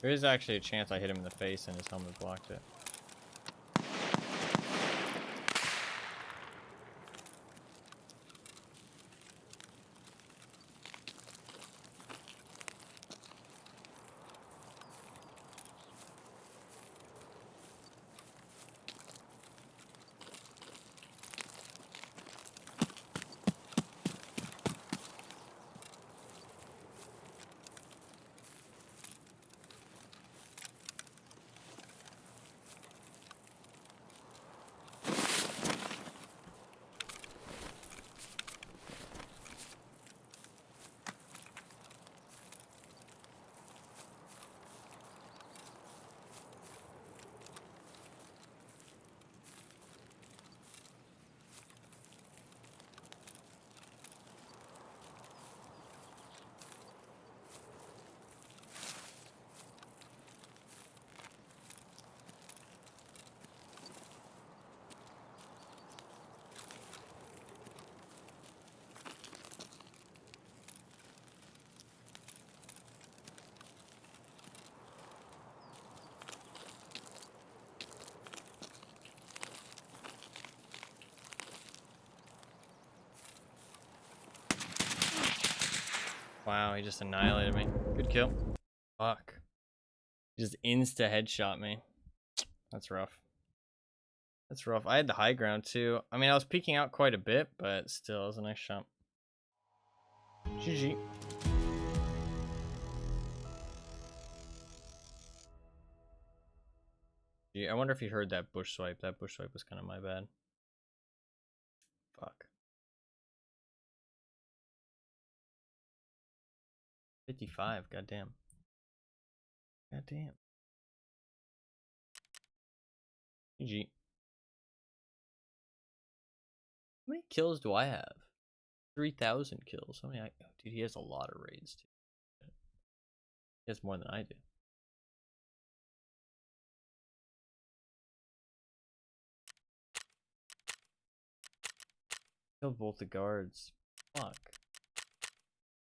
There is actually a chance I hit him in the face and his helmet blocked it. Wow, he just annihilated me. Good kill. Fuck. He just insta headshot me. That's rough. That's rough. I had the high ground too. I mean, I was peeking out quite a bit, but still, it was a nice shot. GG. I wonder if he heard that bush swipe. That bush swipe was kind of my bad. Fuck. 55, goddamn. Goddamn. GG. How many kills do I have? 3,000 kills. How many? Oh, dude, he has a lot of raids too. He has more than I do. Killed both the guards. Fuck.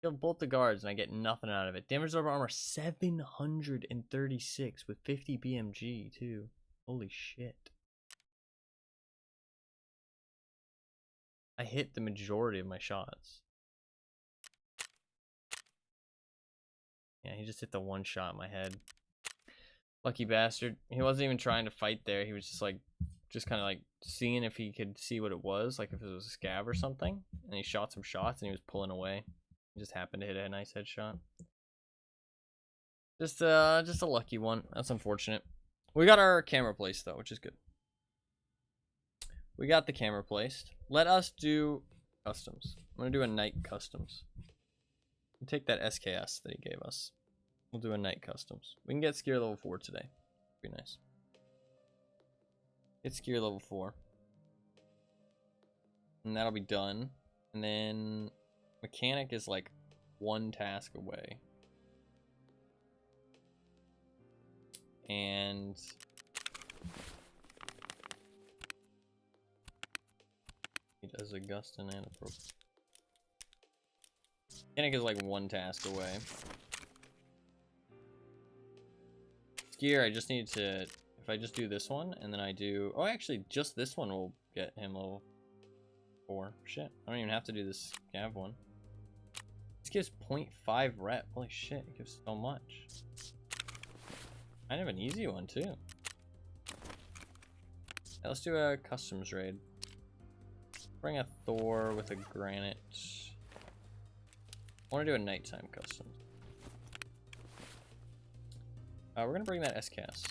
Killed both the guards and I get nothing out of it. Damage over armor 736 with 50 BMG too. Holy shit. I hit the majority of my shots. Yeah, he just hit the one shot in my head. Lucky bastard. He wasn't even trying to fight there. He was just like, kind of like seeing if he could see what it was, like if it was a scav or something. And he shot some shots and he was pulling away. He just happened to hit a nice headshot. Just a lucky one. That's unfortunate. We got our camera placed though, which is good. We got the camera placed. Let us do customs. I'm gonna do a night customs. We'll take that SKS that he gave us. We'll do a night customs. We can get skier level 4 today. Be nice. Get skier level 4. And that'll be done. And then mechanic is like one task away. And he does Augustin and appropriate. Mechanic is like one task away. Skier, I just need to, if I just do this one and then I do, oh, actually just this one will get him level 4. Shit, I don't even have to do this Scav one. This gives 0.5 rep. Holy shit, it gives so much. Kind of an easy one too. Yeah, let's do a customs raid. Bring a Thor with a granite. I want to do a nighttime custom. We're gonna bring that SCAS.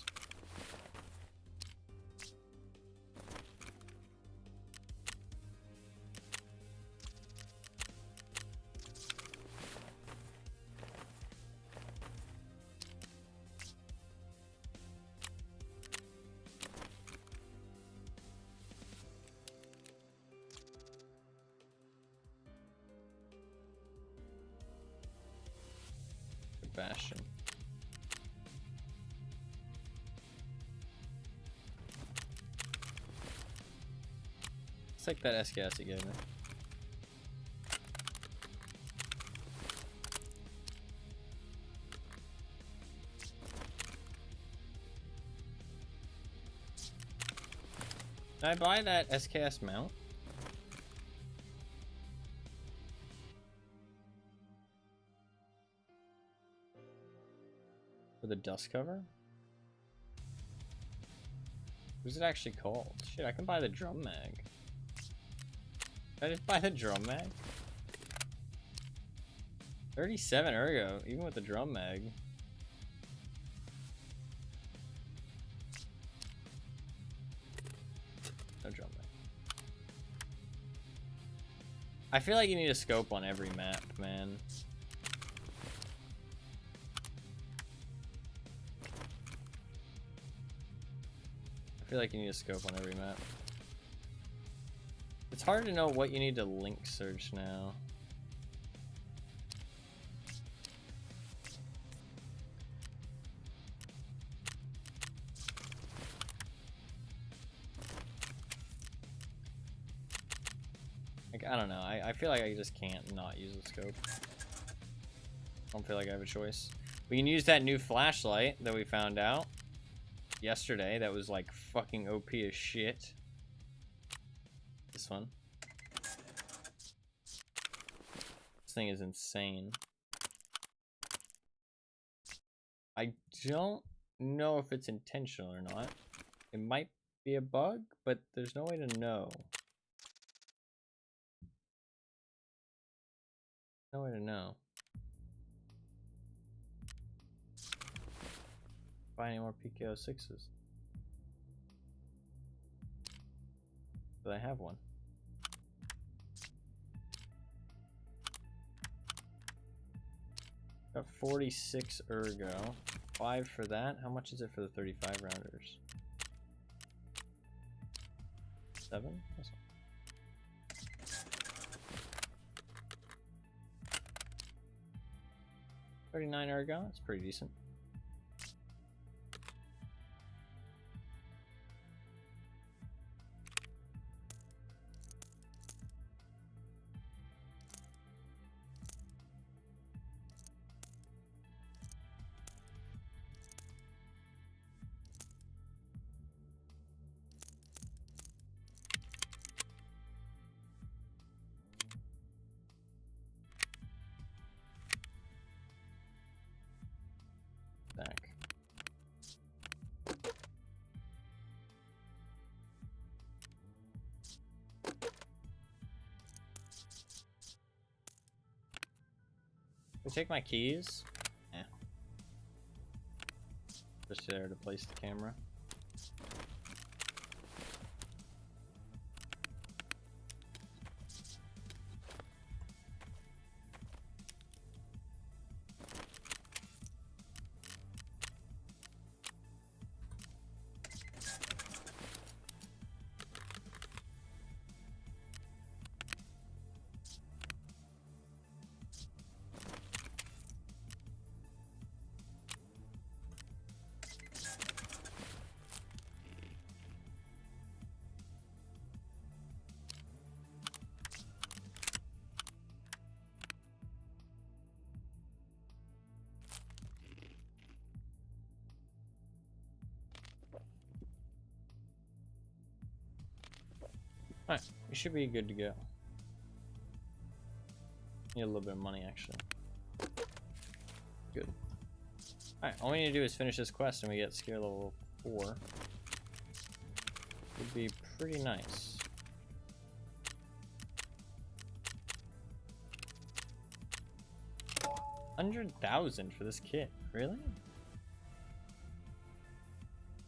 Bastion. Let's take that SKS you gave me. Can I buy that SKS mount? For the dust cover? What's it actually called? Shit, I can buy the drum mag. Can I just buy the drum mag? 37 ergo, even with the drum mag. No drum mag. I feel like you need a scope on every map, man. I feel like you need a scope on every map. It's hard to know what you need to link search now. Like, I don't know. I feel like I just can't not use a scope. I don't feel like I have a choice. We can use that new flashlight that we found out yesterday. That was like fucking OP as shit. This one. This thing is insane. I don't know if it's intentional or not. It might be a bug, but there's no way to know. No way to know. Buy any more PKO 6s? But I have one. Got 46 ergo. 5 for that. How much is it for the 35 rounders? 7? That's 39 ergo. That's pretty decent. Back. I take my keys. Eh. Just there to place the camera. Alright, we should be good to go. Need a little bit of money, actually. Good. Alright, all we need to do is finish this quest and we get skill level 4. Would be pretty nice. $100,000 for this kit, really?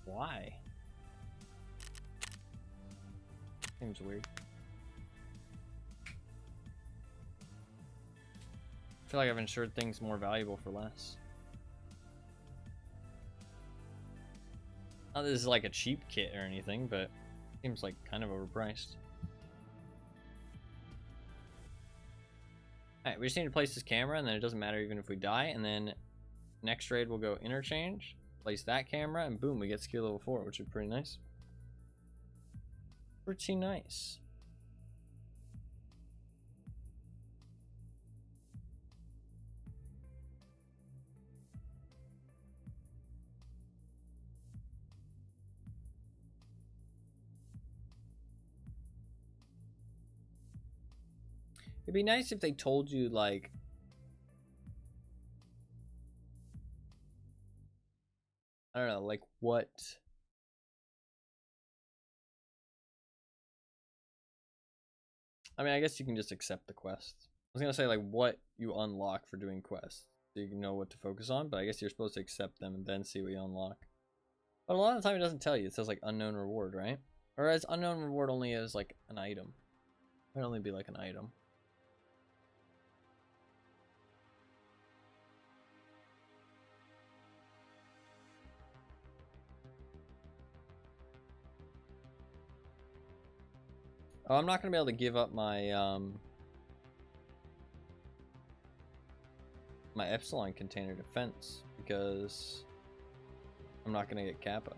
Why? Seems weird. I feel like I've insured things more valuable for less. Not that this is like a cheap kit or anything, but it seems like kind of overpriced. Alright, we just need to place this camera, and then it doesn't matter even if we die, and then next raid we'll go interchange, place that camera, and boom, we get skill level 4, which is pretty nice. Pretty nice. It'd be nice if they told you, like, I don't know, like what. I mean, I guess you can just accept the quest. I was gonna say, like, what you unlock for doing quests, so you can know what to focus on, but I guess you're supposed to accept them and then see what you unlock. But a lot of the time it doesn't tell you. It says, like, unknown reward, right? Or as unknown reward only as, like, an item. It would only be, like, an item. Oh, I'm not gonna be able to give up my, my Epsilon container defense because I'm not gonna get Kappa.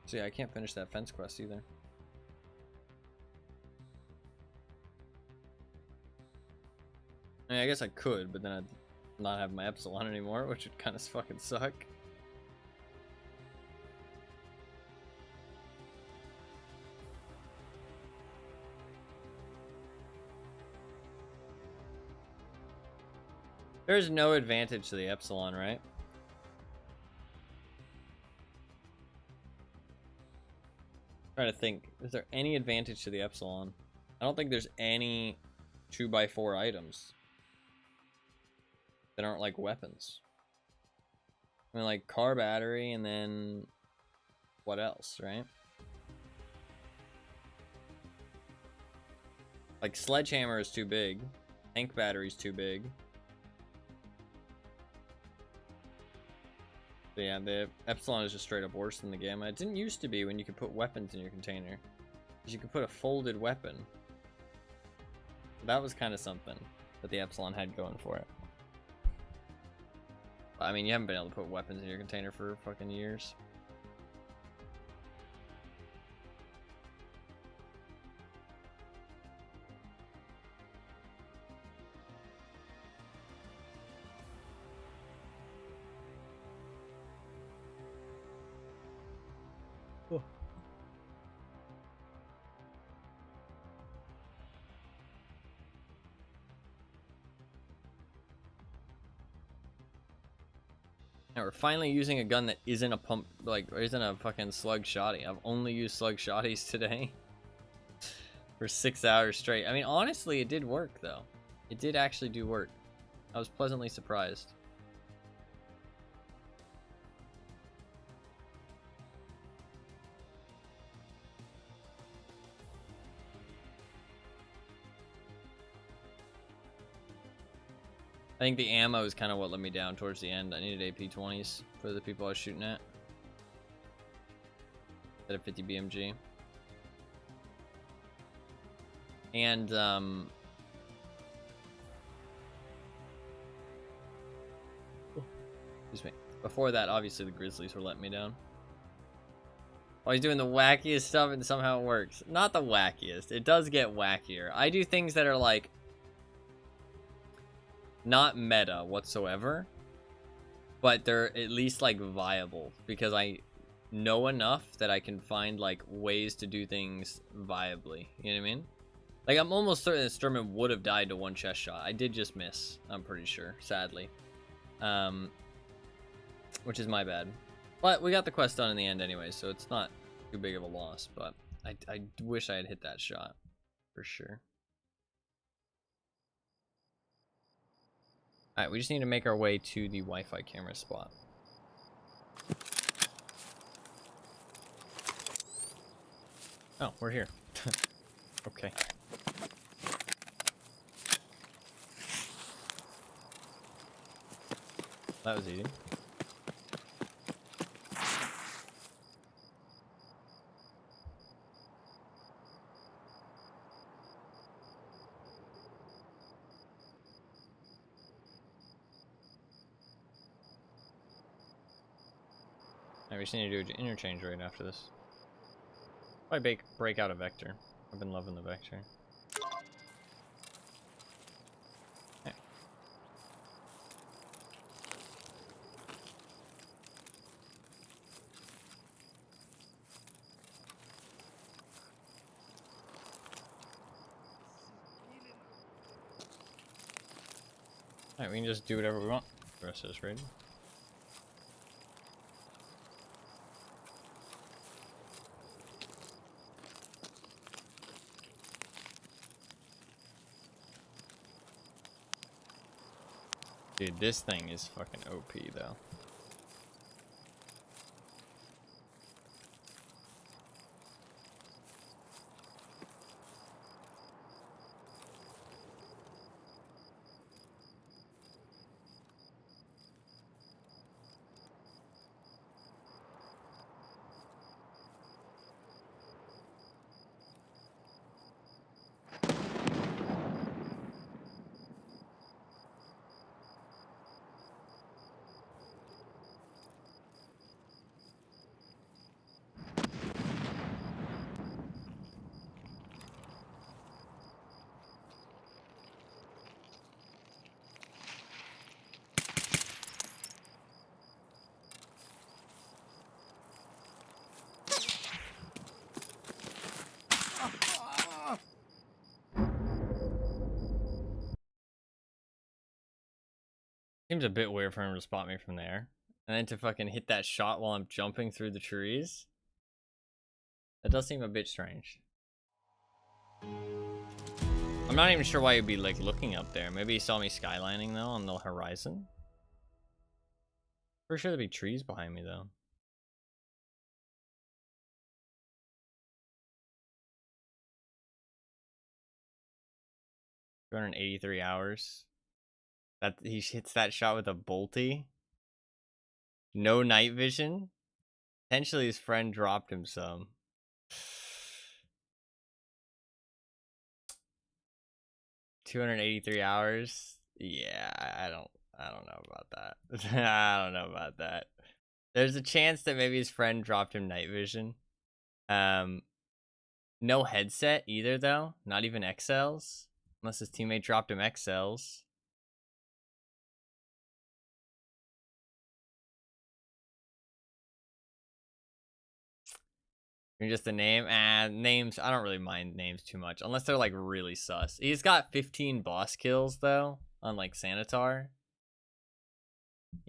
So yeah, I can't finish that fence quest either. I mean, I guess I could, but then I'd not have my Epsilon anymore, which would kind of fucking suck. There's no advantage to the Epsilon, right? I'm trying to think, is there any advantage to the Epsilon? I don't think there's any 2x4 items that aren't like weapons. I mean, like car battery and then what else, right? Like sledgehammer is too big. Tank battery's too big. But yeah, the Epsilon is just straight up worse than the Gamma. It didn't used to be when you could put weapons in your container. Because you could put a folded weapon. That was kind of something that the Epsilon had going for it. But, I mean, you haven't been able to put weapons in your container for fucking years. Now we're finally using a gun that isn't a pump, like, isn't a fucking slug shotty. I've only used slug shotties today for 6 hours straight. I mean, honestly, it did work, though. It did actually do work. I was pleasantly surprised. I think the ammo is kind of what let me down towards the end. I needed AP-20s for the people I was shooting at. Instead of 50 BMG. And, excuse me. Before that, obviously, the Grizzlies were letting me down. Oh, he's doing the wackiest stuff and somehow it works. Not the wackiest. It does get wackier. I do things that are, like, not meta whatsoever, but they're at least like viable because I know enough that I can find like ways to do things viably. You know what I mean? Like I'm almost certain that Sturman would have died to one chest shot. I did just miss. I'm pretty sure, sadly, which is my bad. But we got the quest done in the end anyway, so it's not too big of a loss. But I wish I had hit that shot for sure. Alright, we just need to make our way to the Wi-Fi camera spot. Oh, we're here. Okay. That was easy. We just need to do an interchange right after this. Probably break out a vector. I've been loving the vector. Okay. Alright, we can just do whatever we want the rest of this raid. Dude, this thing is fucking OP though. Seems a bit weird for him to spot me from there. And then to fucking hit that shot while I'm jumping through the trees. That does seem a bit strange. I'm not even sure why he'd be like looking up there. Maybe he saw me skylining though on the horizon. For sure there'd be trees behind me though. $283 hours. That he hits that shot with a bolty. No night vision. Potentially his friend dropped him some. $283 hours. Yeah, I don't know about that. I don't know about that. There's a chance that maybe his friend dropped him night vision. No headset either though. Not even XLs. Unless his teammate dropped him XLs. Just the name? Names, I don't really mind names too much. Unless they're like really sus. He's got 15 boss kills though. On like Sanitar.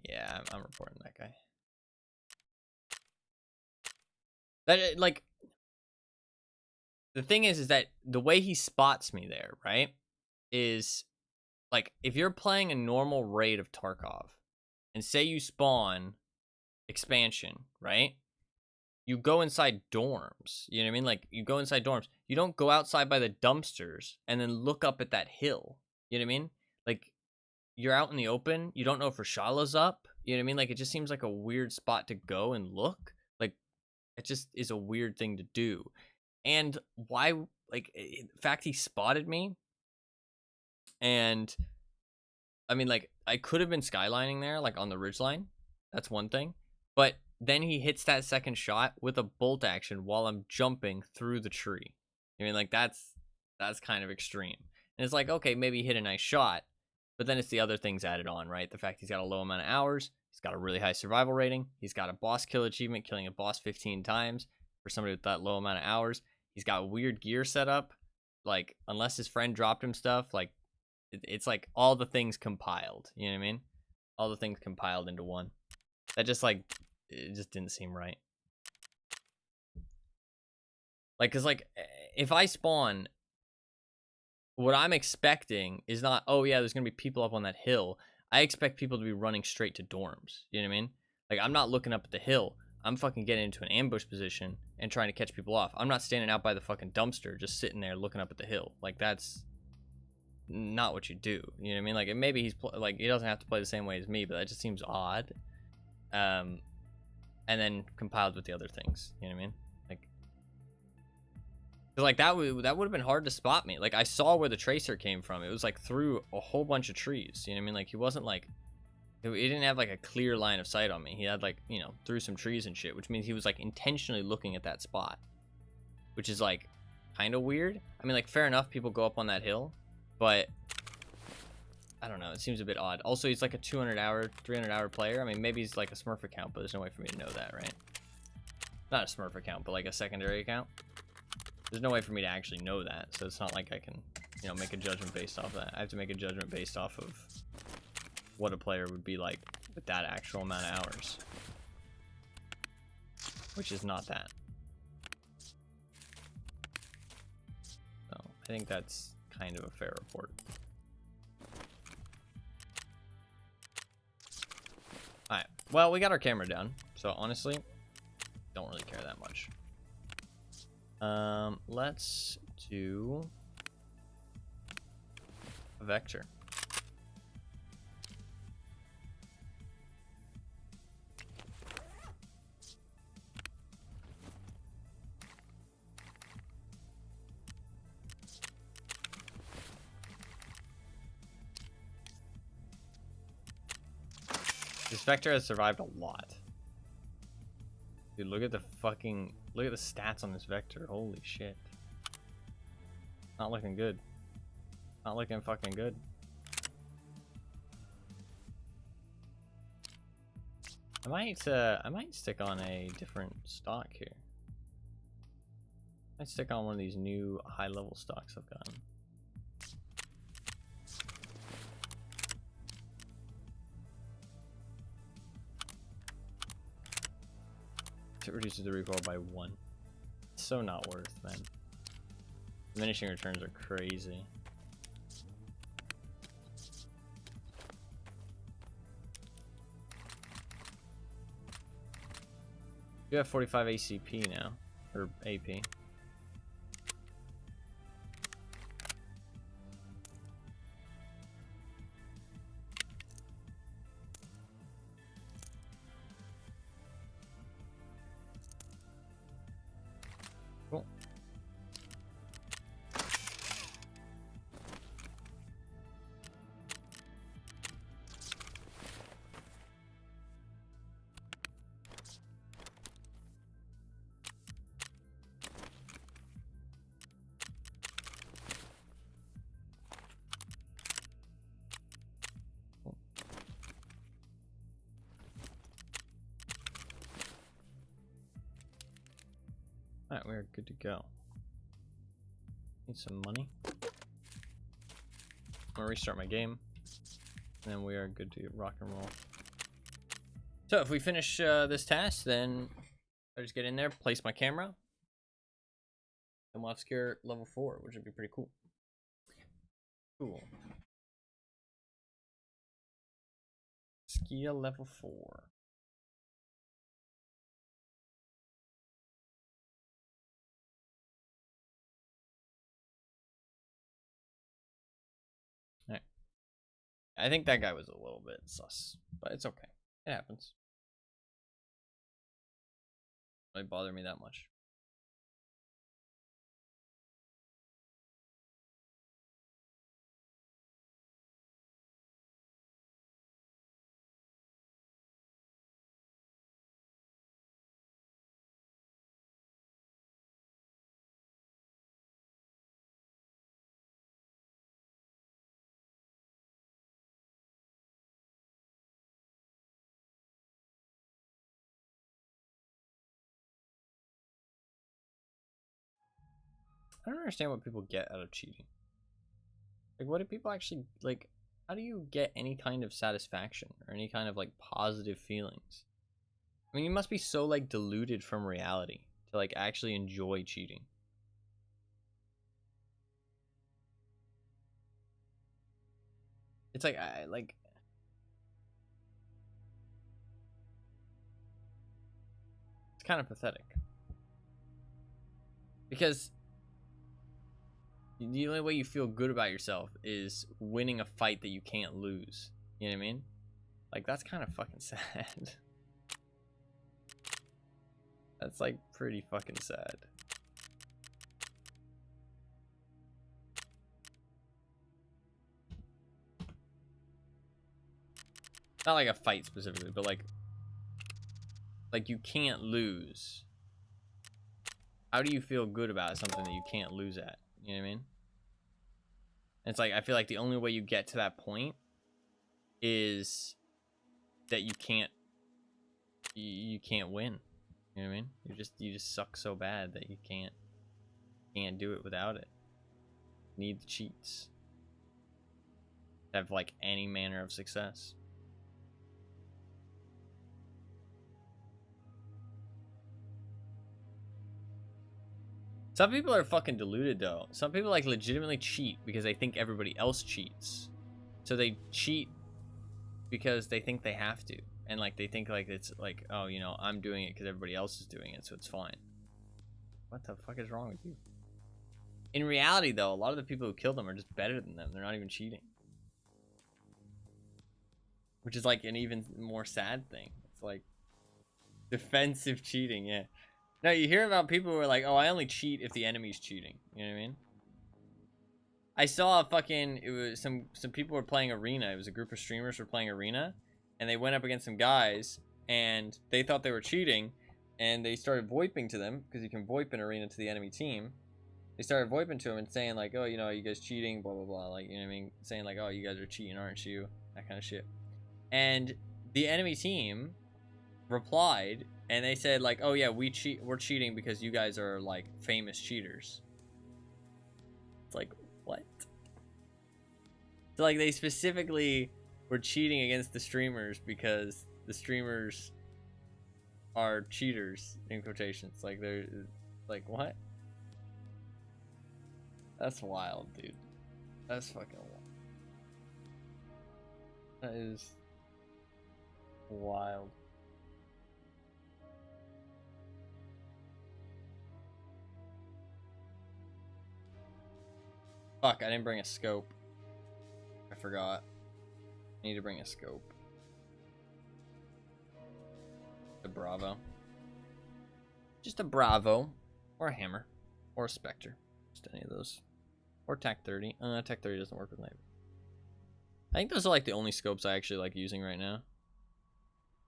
Yeah, I'm reporting that guy. That like the thing is that the way he spots me there, right? Is like if you're playing a normal raid of Tarkov and say you spawn expansion, right? You go inside dorms. You know what I mean? Like, you go inside dorms. You don't go outside by the dumpsters and then look up at that hill. You know what I mean? Like, you're out in the open. You don't know if Rashala's up. You know what I mean? Like, it just seems like a weird spot to go and look. Like, it just is a weird thing to do. And why, like, in fact, he spotted me. And, I mean, like, I could have been skylining there, like, on the ridgeline. That's one thing. But then he hits that second shot with a bolt action while I'm jumping through the tree. I mean, like, that's kind of extreme. And it's like, okay, maybe he hit a nice shot, but then it's the other things added on, right? The fact he's got a low amount of hours, he's got a really high survival rating, he's got a boss kill achievement, killing a boss 15 times for somebody with that low amount of hours. He's got weird gear set up, like, unless his friend dropped him stuff, like, it's like all the things compiled, you know what I mean? All the things compiled into one. That just, like, it just didn't seem right. Like, cause like, if I spawn, what I'm expecting is not, oh yeah, there's gonna be people up on that hill. I expect people to be running straight to dorms. You know what I mean? Like, I'm not looking up at the hill. I'm fucking getting into an ambush position and trying to catch people off. I'm not standing out by the fucking dumpster just sitting there looking up at the hill. Like, that's not what you do. You know what I mean? Like, maybe he's like, he doesn't have to play the same way as me, but that just seems odd. And then compiled with the other things, you know what I mean? Like that would have been hard to spot me. Like, I saw where the tracer came from. It was like through a whole bunch of trees, you know what I mean? Like, he wasn't like, he didn't have like a clear line of sight on me. He had like, you know, through some trees and shit, which means he was like intentionally looking at that spot, which is like kind of weird. I mean, like, fair enough, people go up on that hill, but I don't know, it seems a bit odd. Also, he's like a 200-hour, 300-hour player. I mean, maybe he's like a Smurf account, but there's no way for me to know that, right? Not a Smurf account, but like a secondary account. There's no way for me to actually know that, so it's not like I can, you know, make a judgment based off of that. I have to make a judgment based off of what a player would be like with that actual amount of hours. Which is not that. So I think that's kind of a fair report. Alright, well, we got our camera down, so honestly, don't really care that much. Let's do a vector. This vector has survived a lot. Dude, look at the stats on this vector. Holy shit. Not looking good. Not looking fucking good. I might stick on a different stock here. I might stick on one of these new high level stocks I've gotten. It reduces the recoil by 1. It's so not worth, man. Diminishing returns are crazy. You have 45 ACP now, or AP. Cool. Alright, we're good to go. Need some money. I'm gonna restart my game. And then we are good to rock and roll. So if we finish this task, then I just get in there, place my camera, and we'll have Scare level 4, which would be pretty cool. Cool. Skia level 4. Alright. I think that guy was a little bit sus, but it's okay. It happens. Doesn't bother me that much. I don't understand what people get out of cheating. Like, what do people actually, like, how do you get any kind of satisfaction or any kind of, like, positive feelings? I mean, you must be so, like, deluded from reality to, like, actually enjoy cheating. It's like, it's kind of pathetic. Because the only way you feel good about yourself is winning a fight that you can't lose. You know what I mean? Like, that's kind of fucking sad. That's, like, pretty fucking sad. Not like a fight specifically, but like you can't lose. How do you feel good about something that you can't lose at? You know what I mean? It's like, I feel like the only way you get to that point is that you can't win. You know what I mean? You just suck so bad that you can't do it without it. You need the cheats to have like any manner of success. Some people are fucking deluded though. Some people like legitimately cheat because they think everybody else cheats. So they cheat because they think they have to. And like they think like it's like, oh, you know, I'm doing it because everybody else is doing it, so it's fine. What the fuck is wrong with you? In reality though, a lot of the people who kill them are just better than them. They're not even cheating. Which is like an even more sad thing. It's like defensive cheating, yeah. No, you hear about people who are like, oh, I only cheat if the enemy's cheating. You know what I mean? I saw a fucking, it was some people were playing Arena. It was a group of streamers who were playing Arena, and they went up against some guys, and they thought they were cheating, and they started voiping to them, because you can voip in Arena to the enemy team. They started voiping to them and saying like, oh, you know, you guys cheating, blah, blah, blah. Like, you know what I mean? Saying like, oh, you guys are cheating, aren't you? That kind of shit. And the enemy team replied, and they said like, oh yeah, we're cheating because you guys are like famous cheaters. It's like, what? So like they specifically were cheating against the streamers because the streamers are cheaters in quotations. Like they're like, what? That's wild, dude. That's fucking wild. That is wild. Fuck, I didn't bring a scope. I forgot. I need to bring a scope. A Bravo. Just a Bravo. Or a Hammer. Or a Spectre. Just any of those. Or TAC 30. TAC 30 doesn't work with night. I think those are like the only scopes I actually like using right now.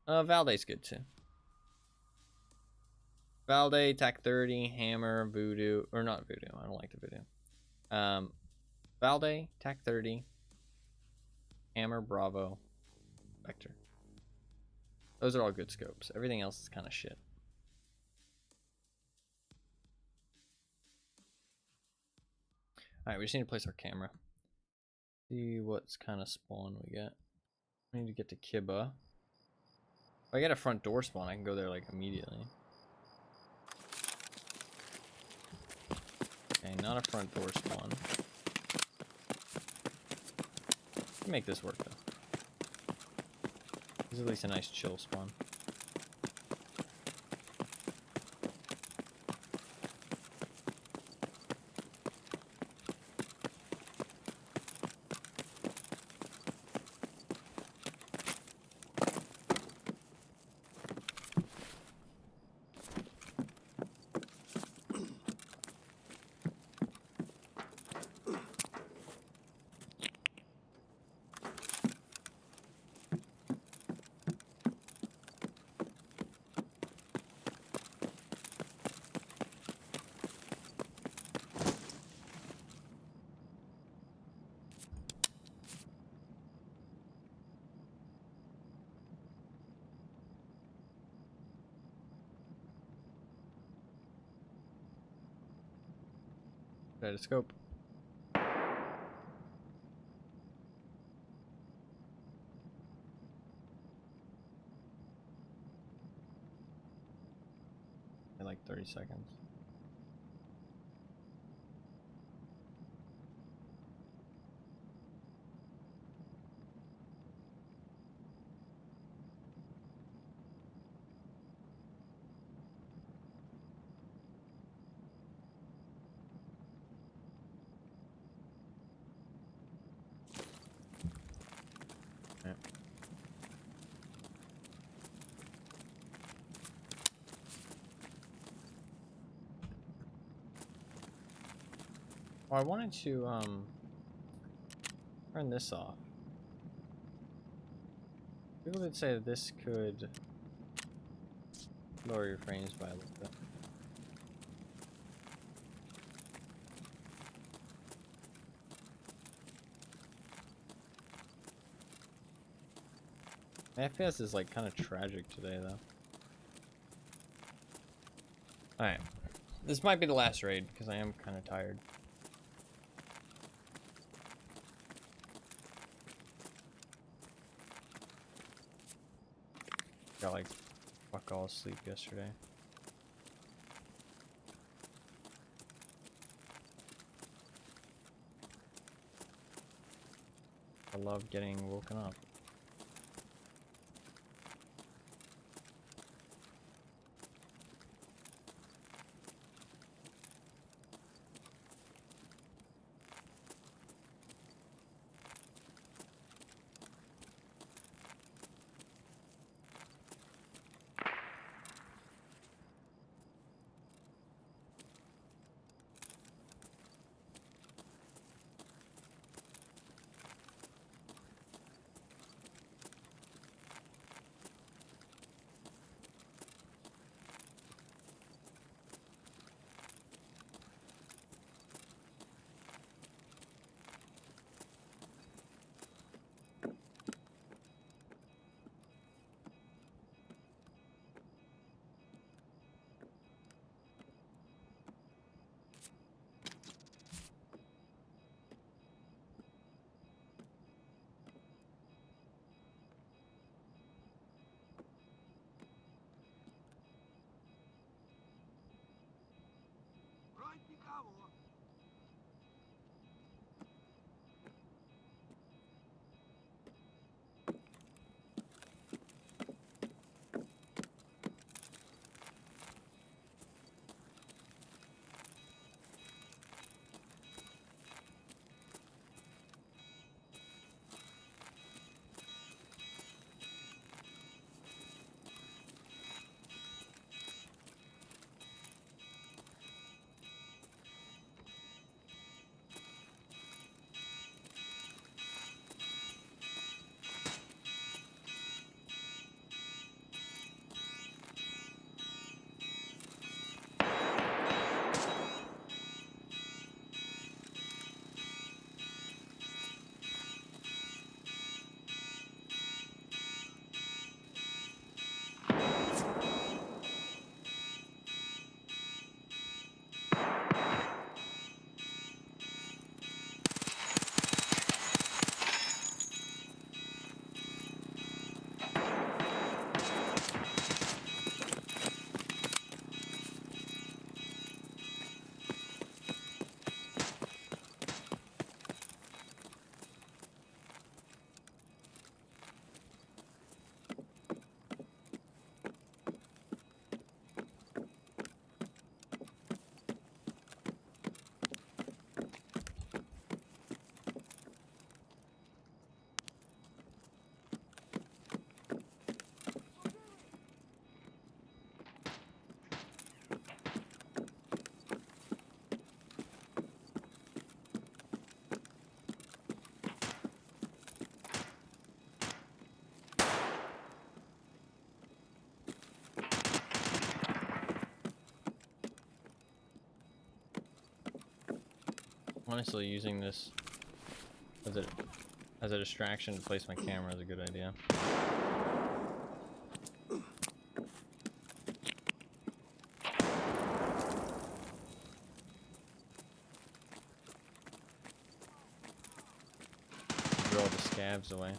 Valday's good too. Valday, TAC 30, Hammer, Voodoo. Or not Voodoo. I don't like the Voodoo. Valday, TAC 30, Hammer, Bravo, Vector. Those are all good scopes. Everything else is kind of shit. Alright, we just need to place our camera. See what's kind of spawn we get. We need to get to Kiba. If I get a front door spawn, I can go there like immediately. Okay, not a front door spawn. Make this work though. This is at least a nice chill spawn. Try to scope. In like 30 seconds. Oh, I wanted to turn this off. People did say that this could lower your frames by a little bit. My FPS is like kind of tragic today though. Alright. This might be the last raid because I am kind of tired. Got like fuck all sleep yesterday. I love getting woken up. Right, cavo. Honestly, using this as a distraction to place my camera is a good idea. Throw all the scavs away.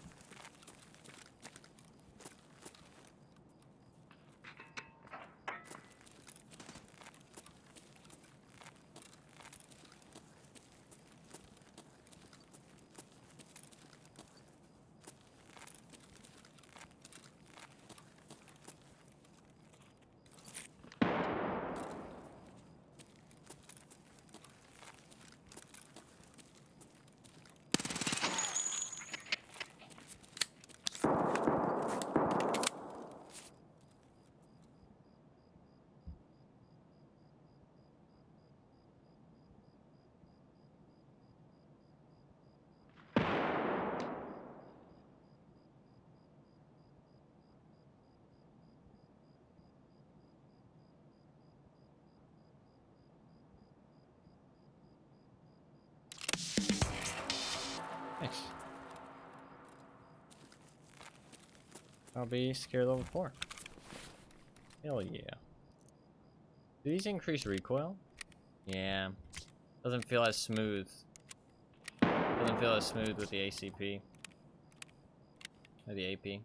Nice. I'll be scared level 4. Hell yeah. Do these increase recoil? Yeah. Doesn't feel as smooth. Doesn't feel as smooth with the ACP. Or the AP.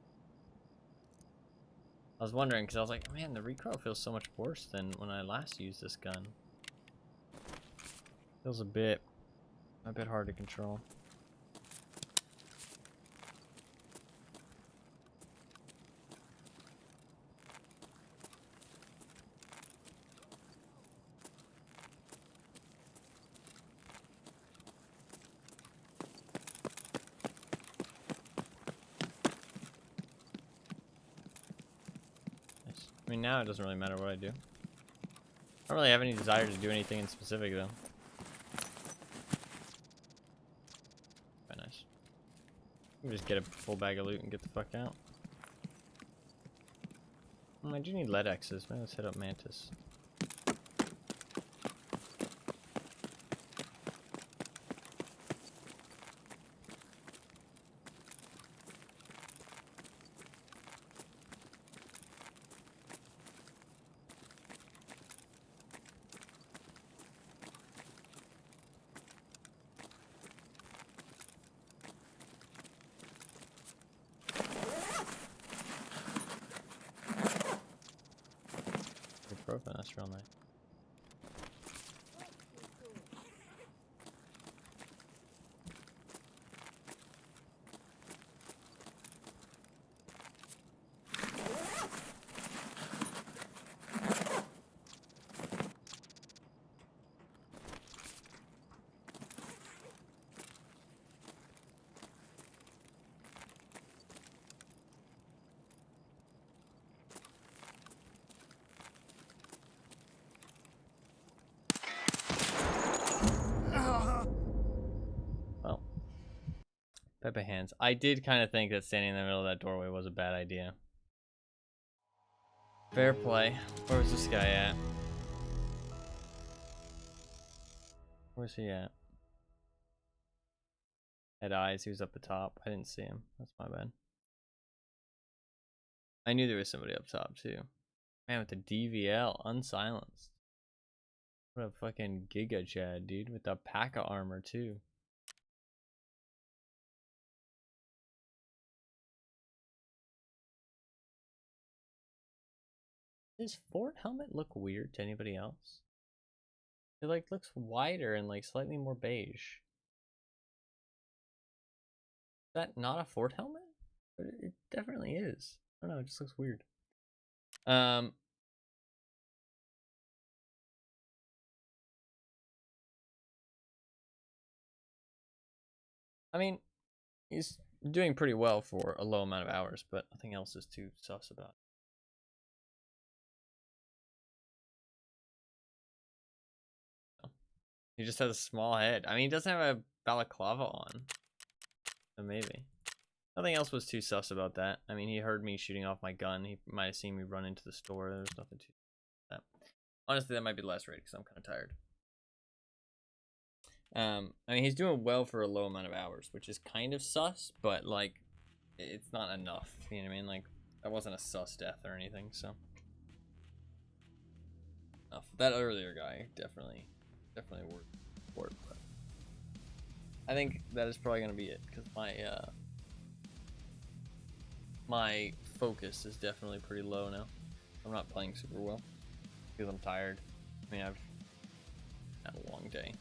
I was wondering, because I was like, man, the recoil feels so much worse than when I last used this gun. Feels a bit hard to control. mean, now it doesn't really matter what I do. I don't really have any desire to do anything in specific, though. Quite nice. Let me just get a full bag of loot and get the fuck out. I do need lead X's. Maybe let's hit up Mantis. That's real nice. Pepe hands. I did kind of think that standing in the middle of that doorway was a bad idea. Fair play. Where was this guy at? Where's he at? Had eyes. He was up the top. I didn't see him. That's my bad. I knew there was somebody up top too. Man, with the DVL unsilenced. What a fucking Giga Chad, dude. With the P.A.K.A. armor too. Does Fort helmet look weird to anybody else? It like looks wider and like slightly more beige. Is that not a Fort helmet? But it definitely is. I don't know, it just looks weird. I mean, he's doing pretty well for a low amount of hours, but nothing else is too sus about it. He just has a small head. I mean, he doesn't have a balaclava on. So maybe. Nothing else was too sus about that. I mean, he heard me shooting off my gun. He might have seen me run into the store. There was nothing too that. Honestly, that might be the last raid because I'm kind of tired. I mean, he's doing well for a low amount of hours, which is kind of sus, but like, it's not enough. You know what I mean? Like, that wasn't a sus death or anything, so. That earlier guy definitely worked for it, but I think that is probably gonna be it because my focus is definitely pretty low now. I'm not playing super well because I'm tired. I mean, I've had a long day.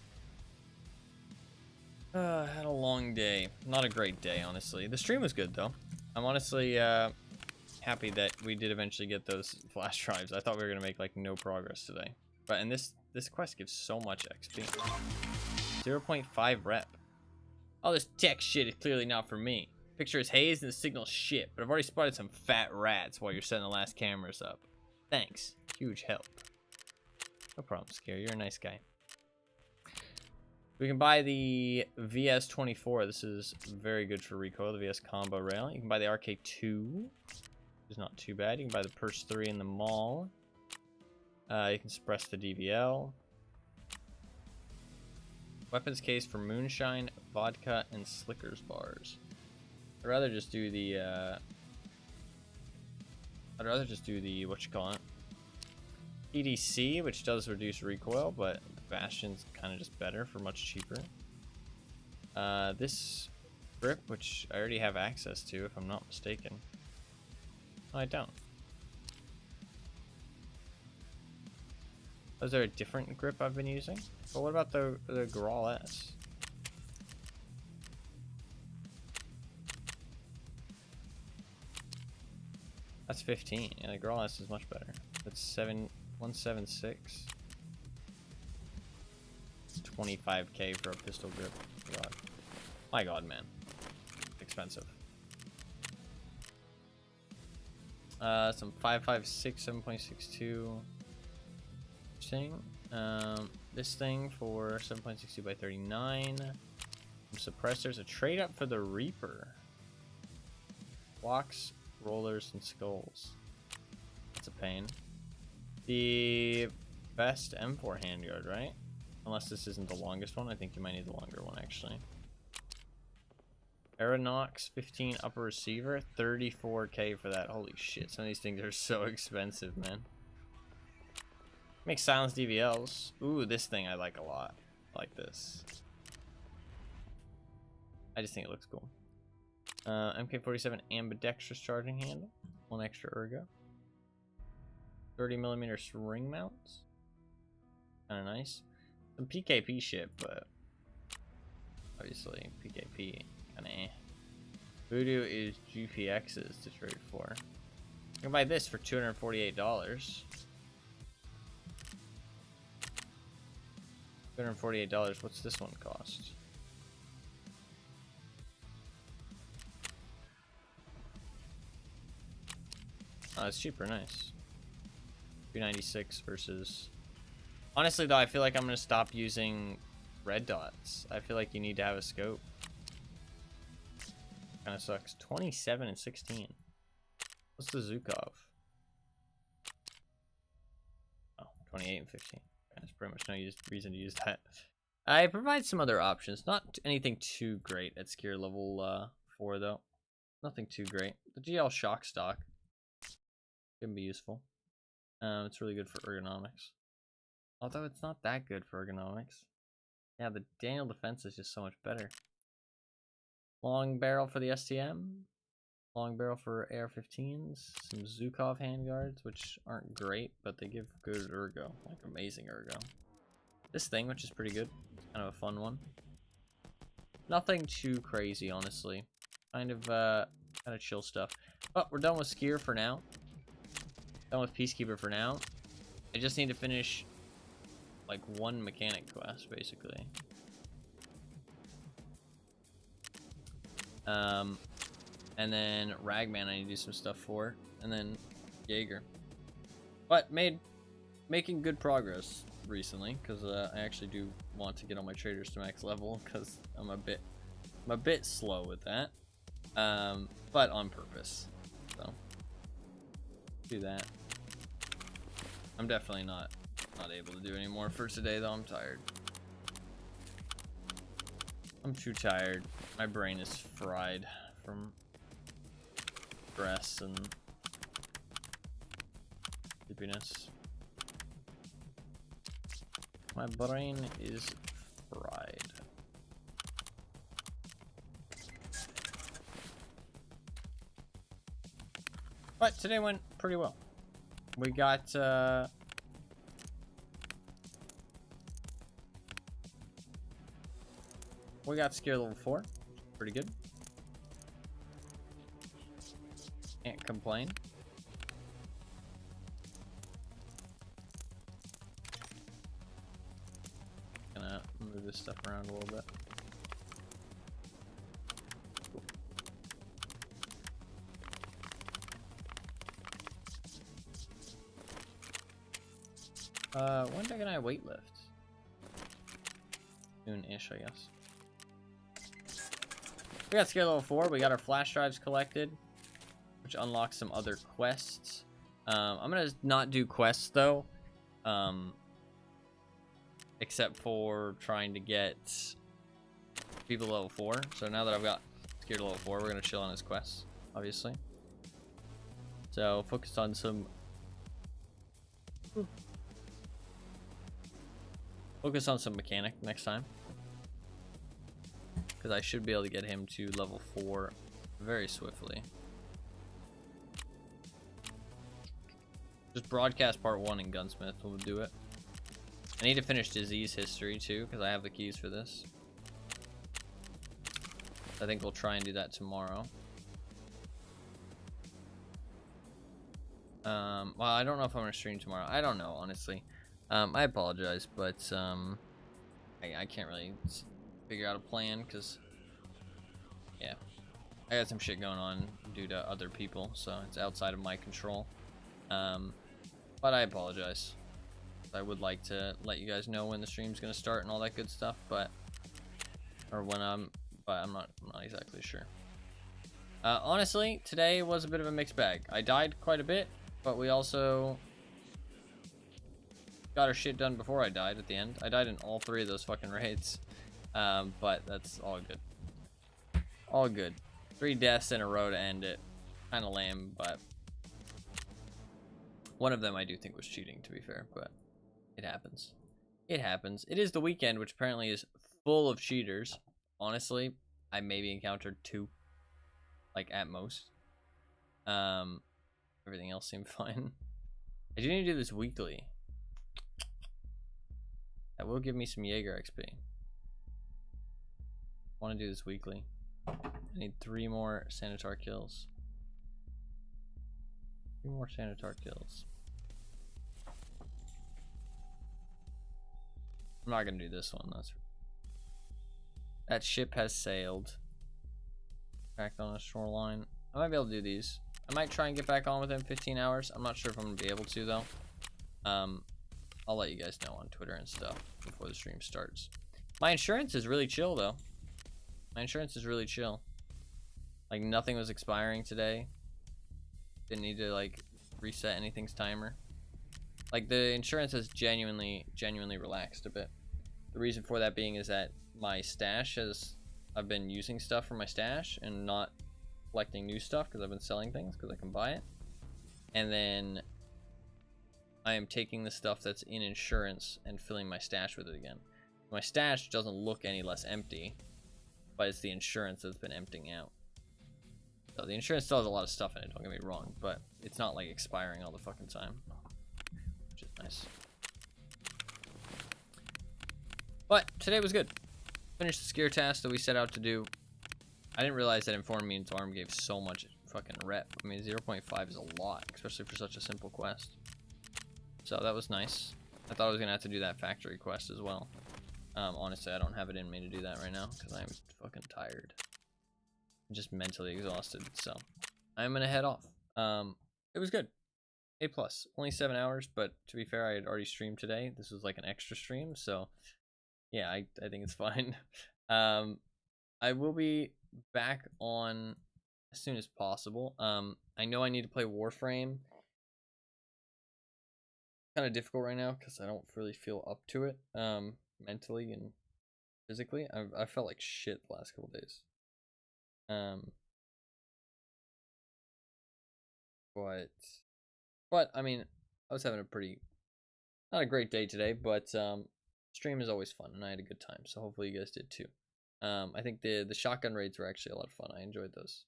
Had a long day. Not a great day, honestly. The stream was good though. I'm honestly happy that we did eventually get those flash drives. I thought we were gonna make like no progress today. But and this quest gives so much XP. 0.5 rep. All this tech shit is clearly not for me. Picture is haze and the signal's shit, but I've already spotted some fat rats while you're setting the last cameras up. Thanks. Huge help. No problem, Scare. You're a nice guy. We can buy the VS24. This is very good for recoil, the VS combo rail. You can buy the RK2, which is not too bad. You can buy the Purse 3 in the mall. You can suppress the DVL. Weapons case for moonshine, vodka, and Slickers bars. I'd rather just do the what you call it, EDC, which does reduce recoil, but the Bastion's kind of just better for much cheaper. This grip, which I already have access to, if I'm not mistaken. No, I don't. Is there a different grip I've been using? But what about the Grawl S? That's 15. Yeah, the Grawl S is much better. That's 176. 25k for a pistol grip. God. My God, man. Expensive. Some 5.56, 7.62. Interesting. This thing for 7.62 by 39. Some suppressors. A trade up for the Reaper. Blocks, rollers, and skulls. That's a pain. The best M4 handguard, right? Unless this isn't the longest one. I think you might need the longer one, actually. Aeronox 15 upper receiver, 34k for that. Holy shit, some of these things are so expensive, man. Make silenced DVLs. Ooh, this thing I like a lot. I like this. I just think it looks cool. MK47 ambidextrous charging handle. 1 extra ergo. 30mm ring mounts. Kind of nice. Some PKP shit, but obviously PKP kind of eh. Voodoo is GPX's to trade for. I can buy this for $248. $248. What's this one cost? Oh, it's cheaper. Nice. 396 versus. Honestly, though, I feel like I'm gonna stop using red dots. I feel like you need to have a scope. Kind of sucks. 27 and 16. What's the Zukov? Oh, 28 and 15. There's pretty much no reason to use that. I provide some other options. Not anything too great at skier level 4, though. Nothing too great. The GL shock stock can be useful. It's really good for ergonomics. Although it's not that good for ergonomics. Yeah, the Daniel defense is just so much better. Long barrel for the STM. Long barrel for AR-15s. Some Zukov handguards, which aren't great, but they give good ergo. Like amazing ergo. This thing, which is pretty good. It's kind of a fun one. Nothing too crazy, honestly. Kind of chill stuff. But we're done with skier for now. Done with Peacekeeper for now. I just need to finish like one mechanic quest, basically. And then Ragman I need to do some stuff for, and then Jaeger. But making good progress recently, because I actually do want to get all my traders to max level, because I'm a bit slow with that. But on purpose. So do that. I'm definitely not able to do any more for today, though. I'm tired. I'm too tired. My brain is fried from stress and sleepiness. My brain is fried. But today went pretty well. We got skier level 4. Pretty good. Can't complain. Gonna move this stuff around a little bit. When can I weightlift? Noon-ish, I guess. We got skill level 4. We got our flash drives collected, which unlocks some other quests. I'm gonna not do quests though, except for trying to get people level 4. So now that I've got skill level 4, we're gonna chill on his quests, obviously. So focus on some. Focus on some mechanic next time, because I should be able to get him to level 4 very swiftly. Just broadcast part 1 in Gunsmith will do it. I need to finish disease history too, because I have the keys for this. I think we'll try and do that tomorrow. Well, I don't know if I'm gonna stream tomorrow. I don't know, honestly. I apologize, but I can't really figure out a plan, because yeah, I got some shit going on due to other people, so it's outside of my control. But I apologize. I would like to let you guys know when the stream's gonna start and all that good stuff, but I'm not exactly sure. Honestly, today was a bit of a mixed bag. I died quite a bit, but we also got our shit done before I died at the end. I died in all 3 of those fucking raids, but that's all good. All good. 3 deaths in a row to end it. Kind of lame, but one of them I do think was cheating, to be fair, but it happens. It happens. It is the weekend, which apparently is full of cheaters. Honestly, I maybe encountered 2, like at most. Everything else seemed fine. I do need to do this weekly. That will give me some Jaeger XP. Want to do this weekly. I need 3 more Sanitar kills. 3 more Sanitar kills. I'm not gonna do this one. That ship has sailed. Back on a shoreline. I might be able to do these. I might try and get back on within 15 hours. I'm not sure if I'm gonna be able to though. I'll let you guys know on Twitter and stuff before the stream starts. My insurance is really chill though. My insurance is really chill. Like nothing was expiring today. Didn't need to like reset anything's timer. Like the insurance has genuinely relaxed a bit. The reason for that being is that my stash I've been using stuff from my stash and not collecting new stuff because I've been selling things because I can buy it. And then I am taking the stuff that's in insurance and filling my stash with it again. My stash doesn't look any less empty, but it's the insurance that's been emptying out. So the insurance still has a lot of stuff in it, don't get me wrong, but it's not like expiring all the fucking time, which is nice. But today was good. Finished the scare task that we set out to do. I didn't realize that Inform Me into ARM gave so much fucking rep. I mean, 0.5 is a lot, especially for such a simple quest. So that was nice. I thought I was gonna have to do that factory quest as well. Honestly, I don't have it in me to do that right now because I'm fucking tired. I'm just mentally exhausted, so I'm gonna head off. It was good. A+. Only 7 hours, but to be fair, I had already streamed today. This was like an extra stream, so yeah, I think it's fine. I will be back on as soon as possible. I know I need to play Warframe. Kind of difficult right now because I don't really feel up to it mentally and physically. I felt like shit the last couple days. But I mean, I was having a pretty not a great day today, but stream is always fun and I had a good time, so hopefully you guys did too. I think the shotgun raids were actually a lot of fun. I enjoyed those.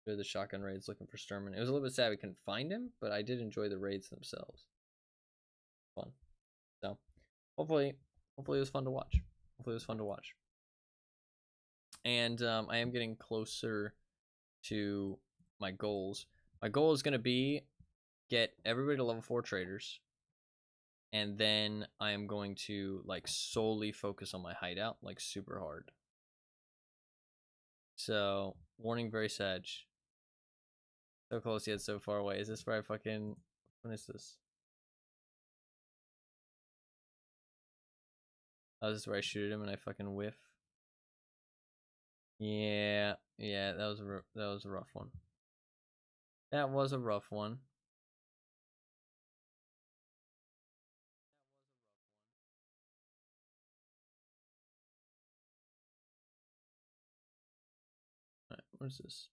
The shotgun raids looking for Sturman. It was a little bit sad we couldn't find him, but I did enjoy the raids themselves. Fun. So hopefully it was fun to watch. And I am getting closer to my goals. My goal is gonna be get everybody to level 4 traders. And then I am going to like solely focus on my hideout, like super hard. So warning, very sad. So close yet so far away. Is this where I fucking... When is this? Oh, this is where I shoot him and I fucking whiff. Yeah, that was a rough one. That was a rough one. Alright, what is this?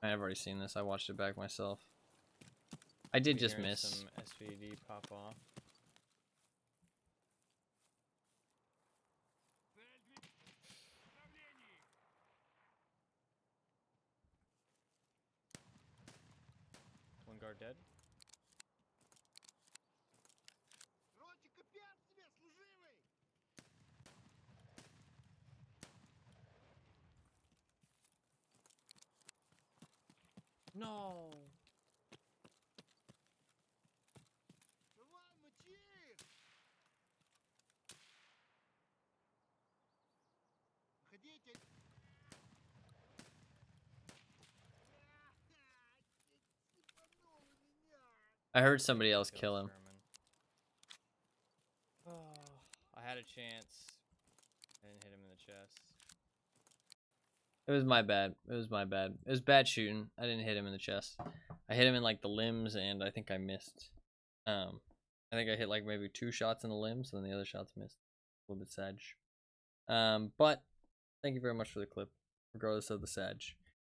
I've already seen this. I watched it back myself. I did just miss. Some SVD pop off. One guard dead. No. I heard somebody else kill him. Oh, I had a chance. I didn't hit him in the chest. It was my bad. It was my bad. It was bad shooting. I didn't hit him in the chest. I hit him in like the limbs, and I think I missed. I think I hit like maybe 2 shots in the limbs, and then the other shots missed. A little bit sad. But thank you very much for the clip, regardless of the sag.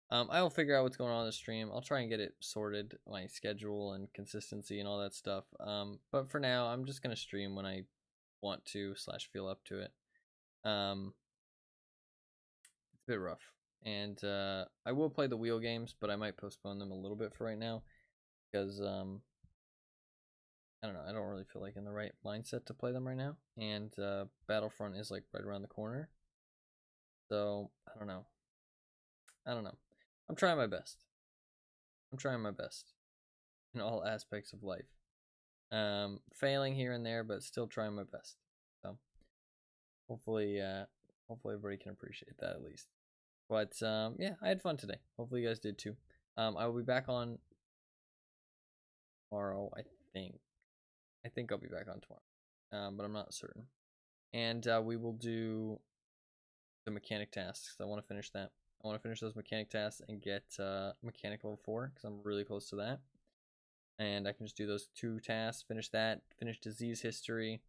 I will figure out what's going on in the stream. I'll try and get it sorted, my schedule and consistency and all that stuff. But for now, I'm just gonna stream when I want to / feel up to it. It's a bit rough, and I will play the wheel games, but I might postpone them a little bit for right now because I don't know. I don't really feel like in the right mindset to play them right now, and Battlefront is like right around the corner. So I don't know. I'm trying my best. I'm trying my best in all aspects of life. Failing here and there, but still trying my best. So hopefully everybody can appreciate that at least. But yeah, I had fun today. Hopefully you guys did too. I will be back on tomorrow, I think. I think I'll be back on tomorrow, but I'm not certain. And we will do the mechanic tasks. I want to finish that. I want to finish those mechanic tasks and get mechanic level 4 because I'm really close to that. And I can just do those 2 tasks, finish that, finish disease history,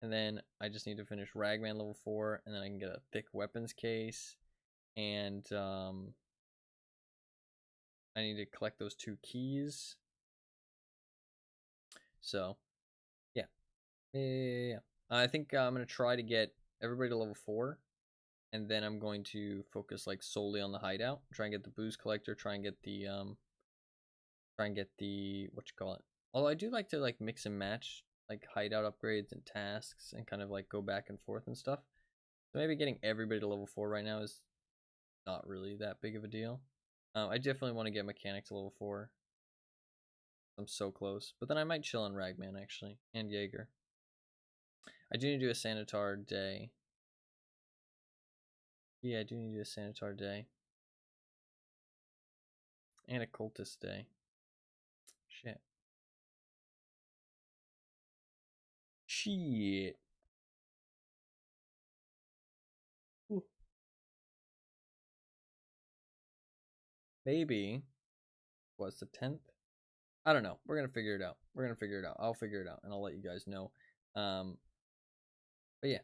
and then I just need to finish Ragman level 4, and then I can get a thick weapons case, and I need to collect those 2 keys. So, yeah. I think I'm going to try to get everybody to level 4, and then I'm going to focus like solely on the hideout. Try and get the booze collector, try and get the what you call it. Although I do like to like mix and match like hideout upgrades and tasks and kind of like go back and forth and stuff. So maybe getting everybody to level 4 right now is not really that big of a deal. I definitely want to get mechanic to level 4. I'm so close. But then I might chill on Ragman actually and Jaeger. I do need to do a Sanitar day. Yeah, I do need to do a Sanitar day. And a cultist day. Shit. Shit. Ooh. Maybe. What's the 10th? I don't know. We're gonna figure it out. I'll figure it out, and I'll let you guys know. But yeah,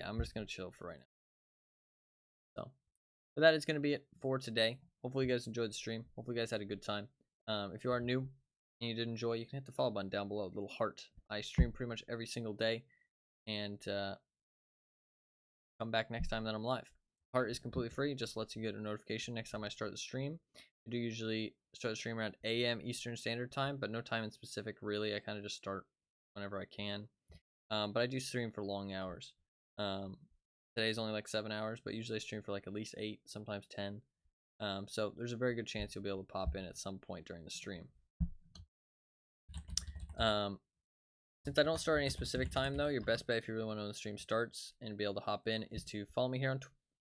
I'm just gonna chill for right now. So, but that is gonna be it for today. Hopefully you guys enjoyed the stream. Hopefully you guys had a good time. If you are new and you did enjoy, you can hit the follow button down below, little heart. I stream pretty much every single day, and come back next time that I'm live. Heart is completely free. Just lets you get a notification next time I start the stream. I do usually start the stream around AM Eastern Standard Time, but no time in specific really. I kind of just start whenever I can. But I do stream for long hours. Today's only like 7 hours, but usually I stream for like at least 8, sometimes 10. So there's a very good chance you'll be able to pop in at some point during the stream. Since I don't start any specific time though, your best bet if you really want to know when the stream starts and be able to hop in is to follow me here on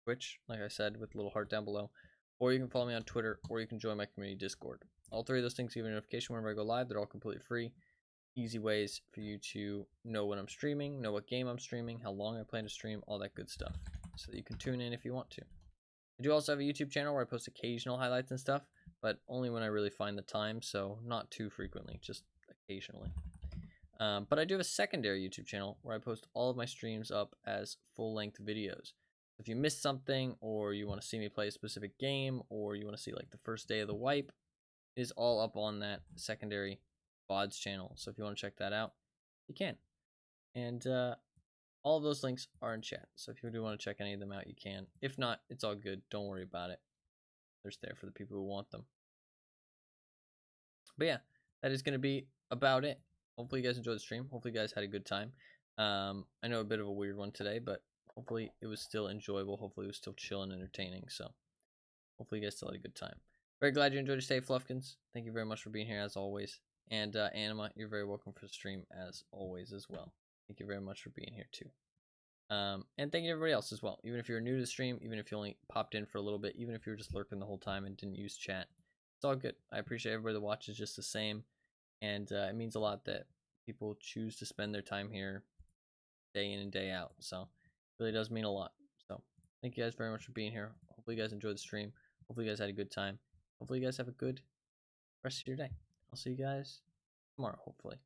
Twitch, like I said, with the little heart down below. Or you can follow me on Twitter, or you can join my community Discord. All 3 of those things give you a notification whenever I go live. They're all completely free. Easy ways for you to know when I'm streaming, know what game I'm streaming, how long I plan to stream, all that good stuff. So that you can tune in if you want to. I do also have a YouTube channel where I post occasional highlights and stuff, but only when I really find the time, so not too frequently, just occasionally. But I do have a secondary YouTube channel where I post all of my streams up as full-length videos. If you missed something, or you want to see me play a specific game, or you want to see like the first day of the wipe, it is all up on that secondary VODs channel. So if you want to check that out, you can. And all of those links are in chat. So if you do want to check any of them out, you can. If not, it's all good. Don't worry about it. They're there for the people who want them. But yeah, that is going to be about it. Hopefully you guys enjoyed the stream. Hopefully you guys had a good time. I know a bit of a weird one today, but hopefully it was still enjoyable. Hopefully it was still chill and entertaining. So hopefully you guys still had a good time. Very glad you enjoyed your stay, Fluffkins. Thank you very much for being here as always. And Anima, you're very welcome for the stream as always as well. Thank you very much for being here too. And thank you to everybody else as well. Even if you're new to the stream, even if you only popped in for a little bit, even if you were just lurking the whole time and didn't use chat, it's all good. I appreciate everybody that watches just the same. and it means a lot that people choose to spend their time here day in and day out. So it really does mean a lot. So thank you guys very much for being here. Hopefully you guys enjoyed the stream. Hopefully you guys had a good time. Hopefully you guys have a good rest of your day. I'll see you guys tomorrow, hopefully.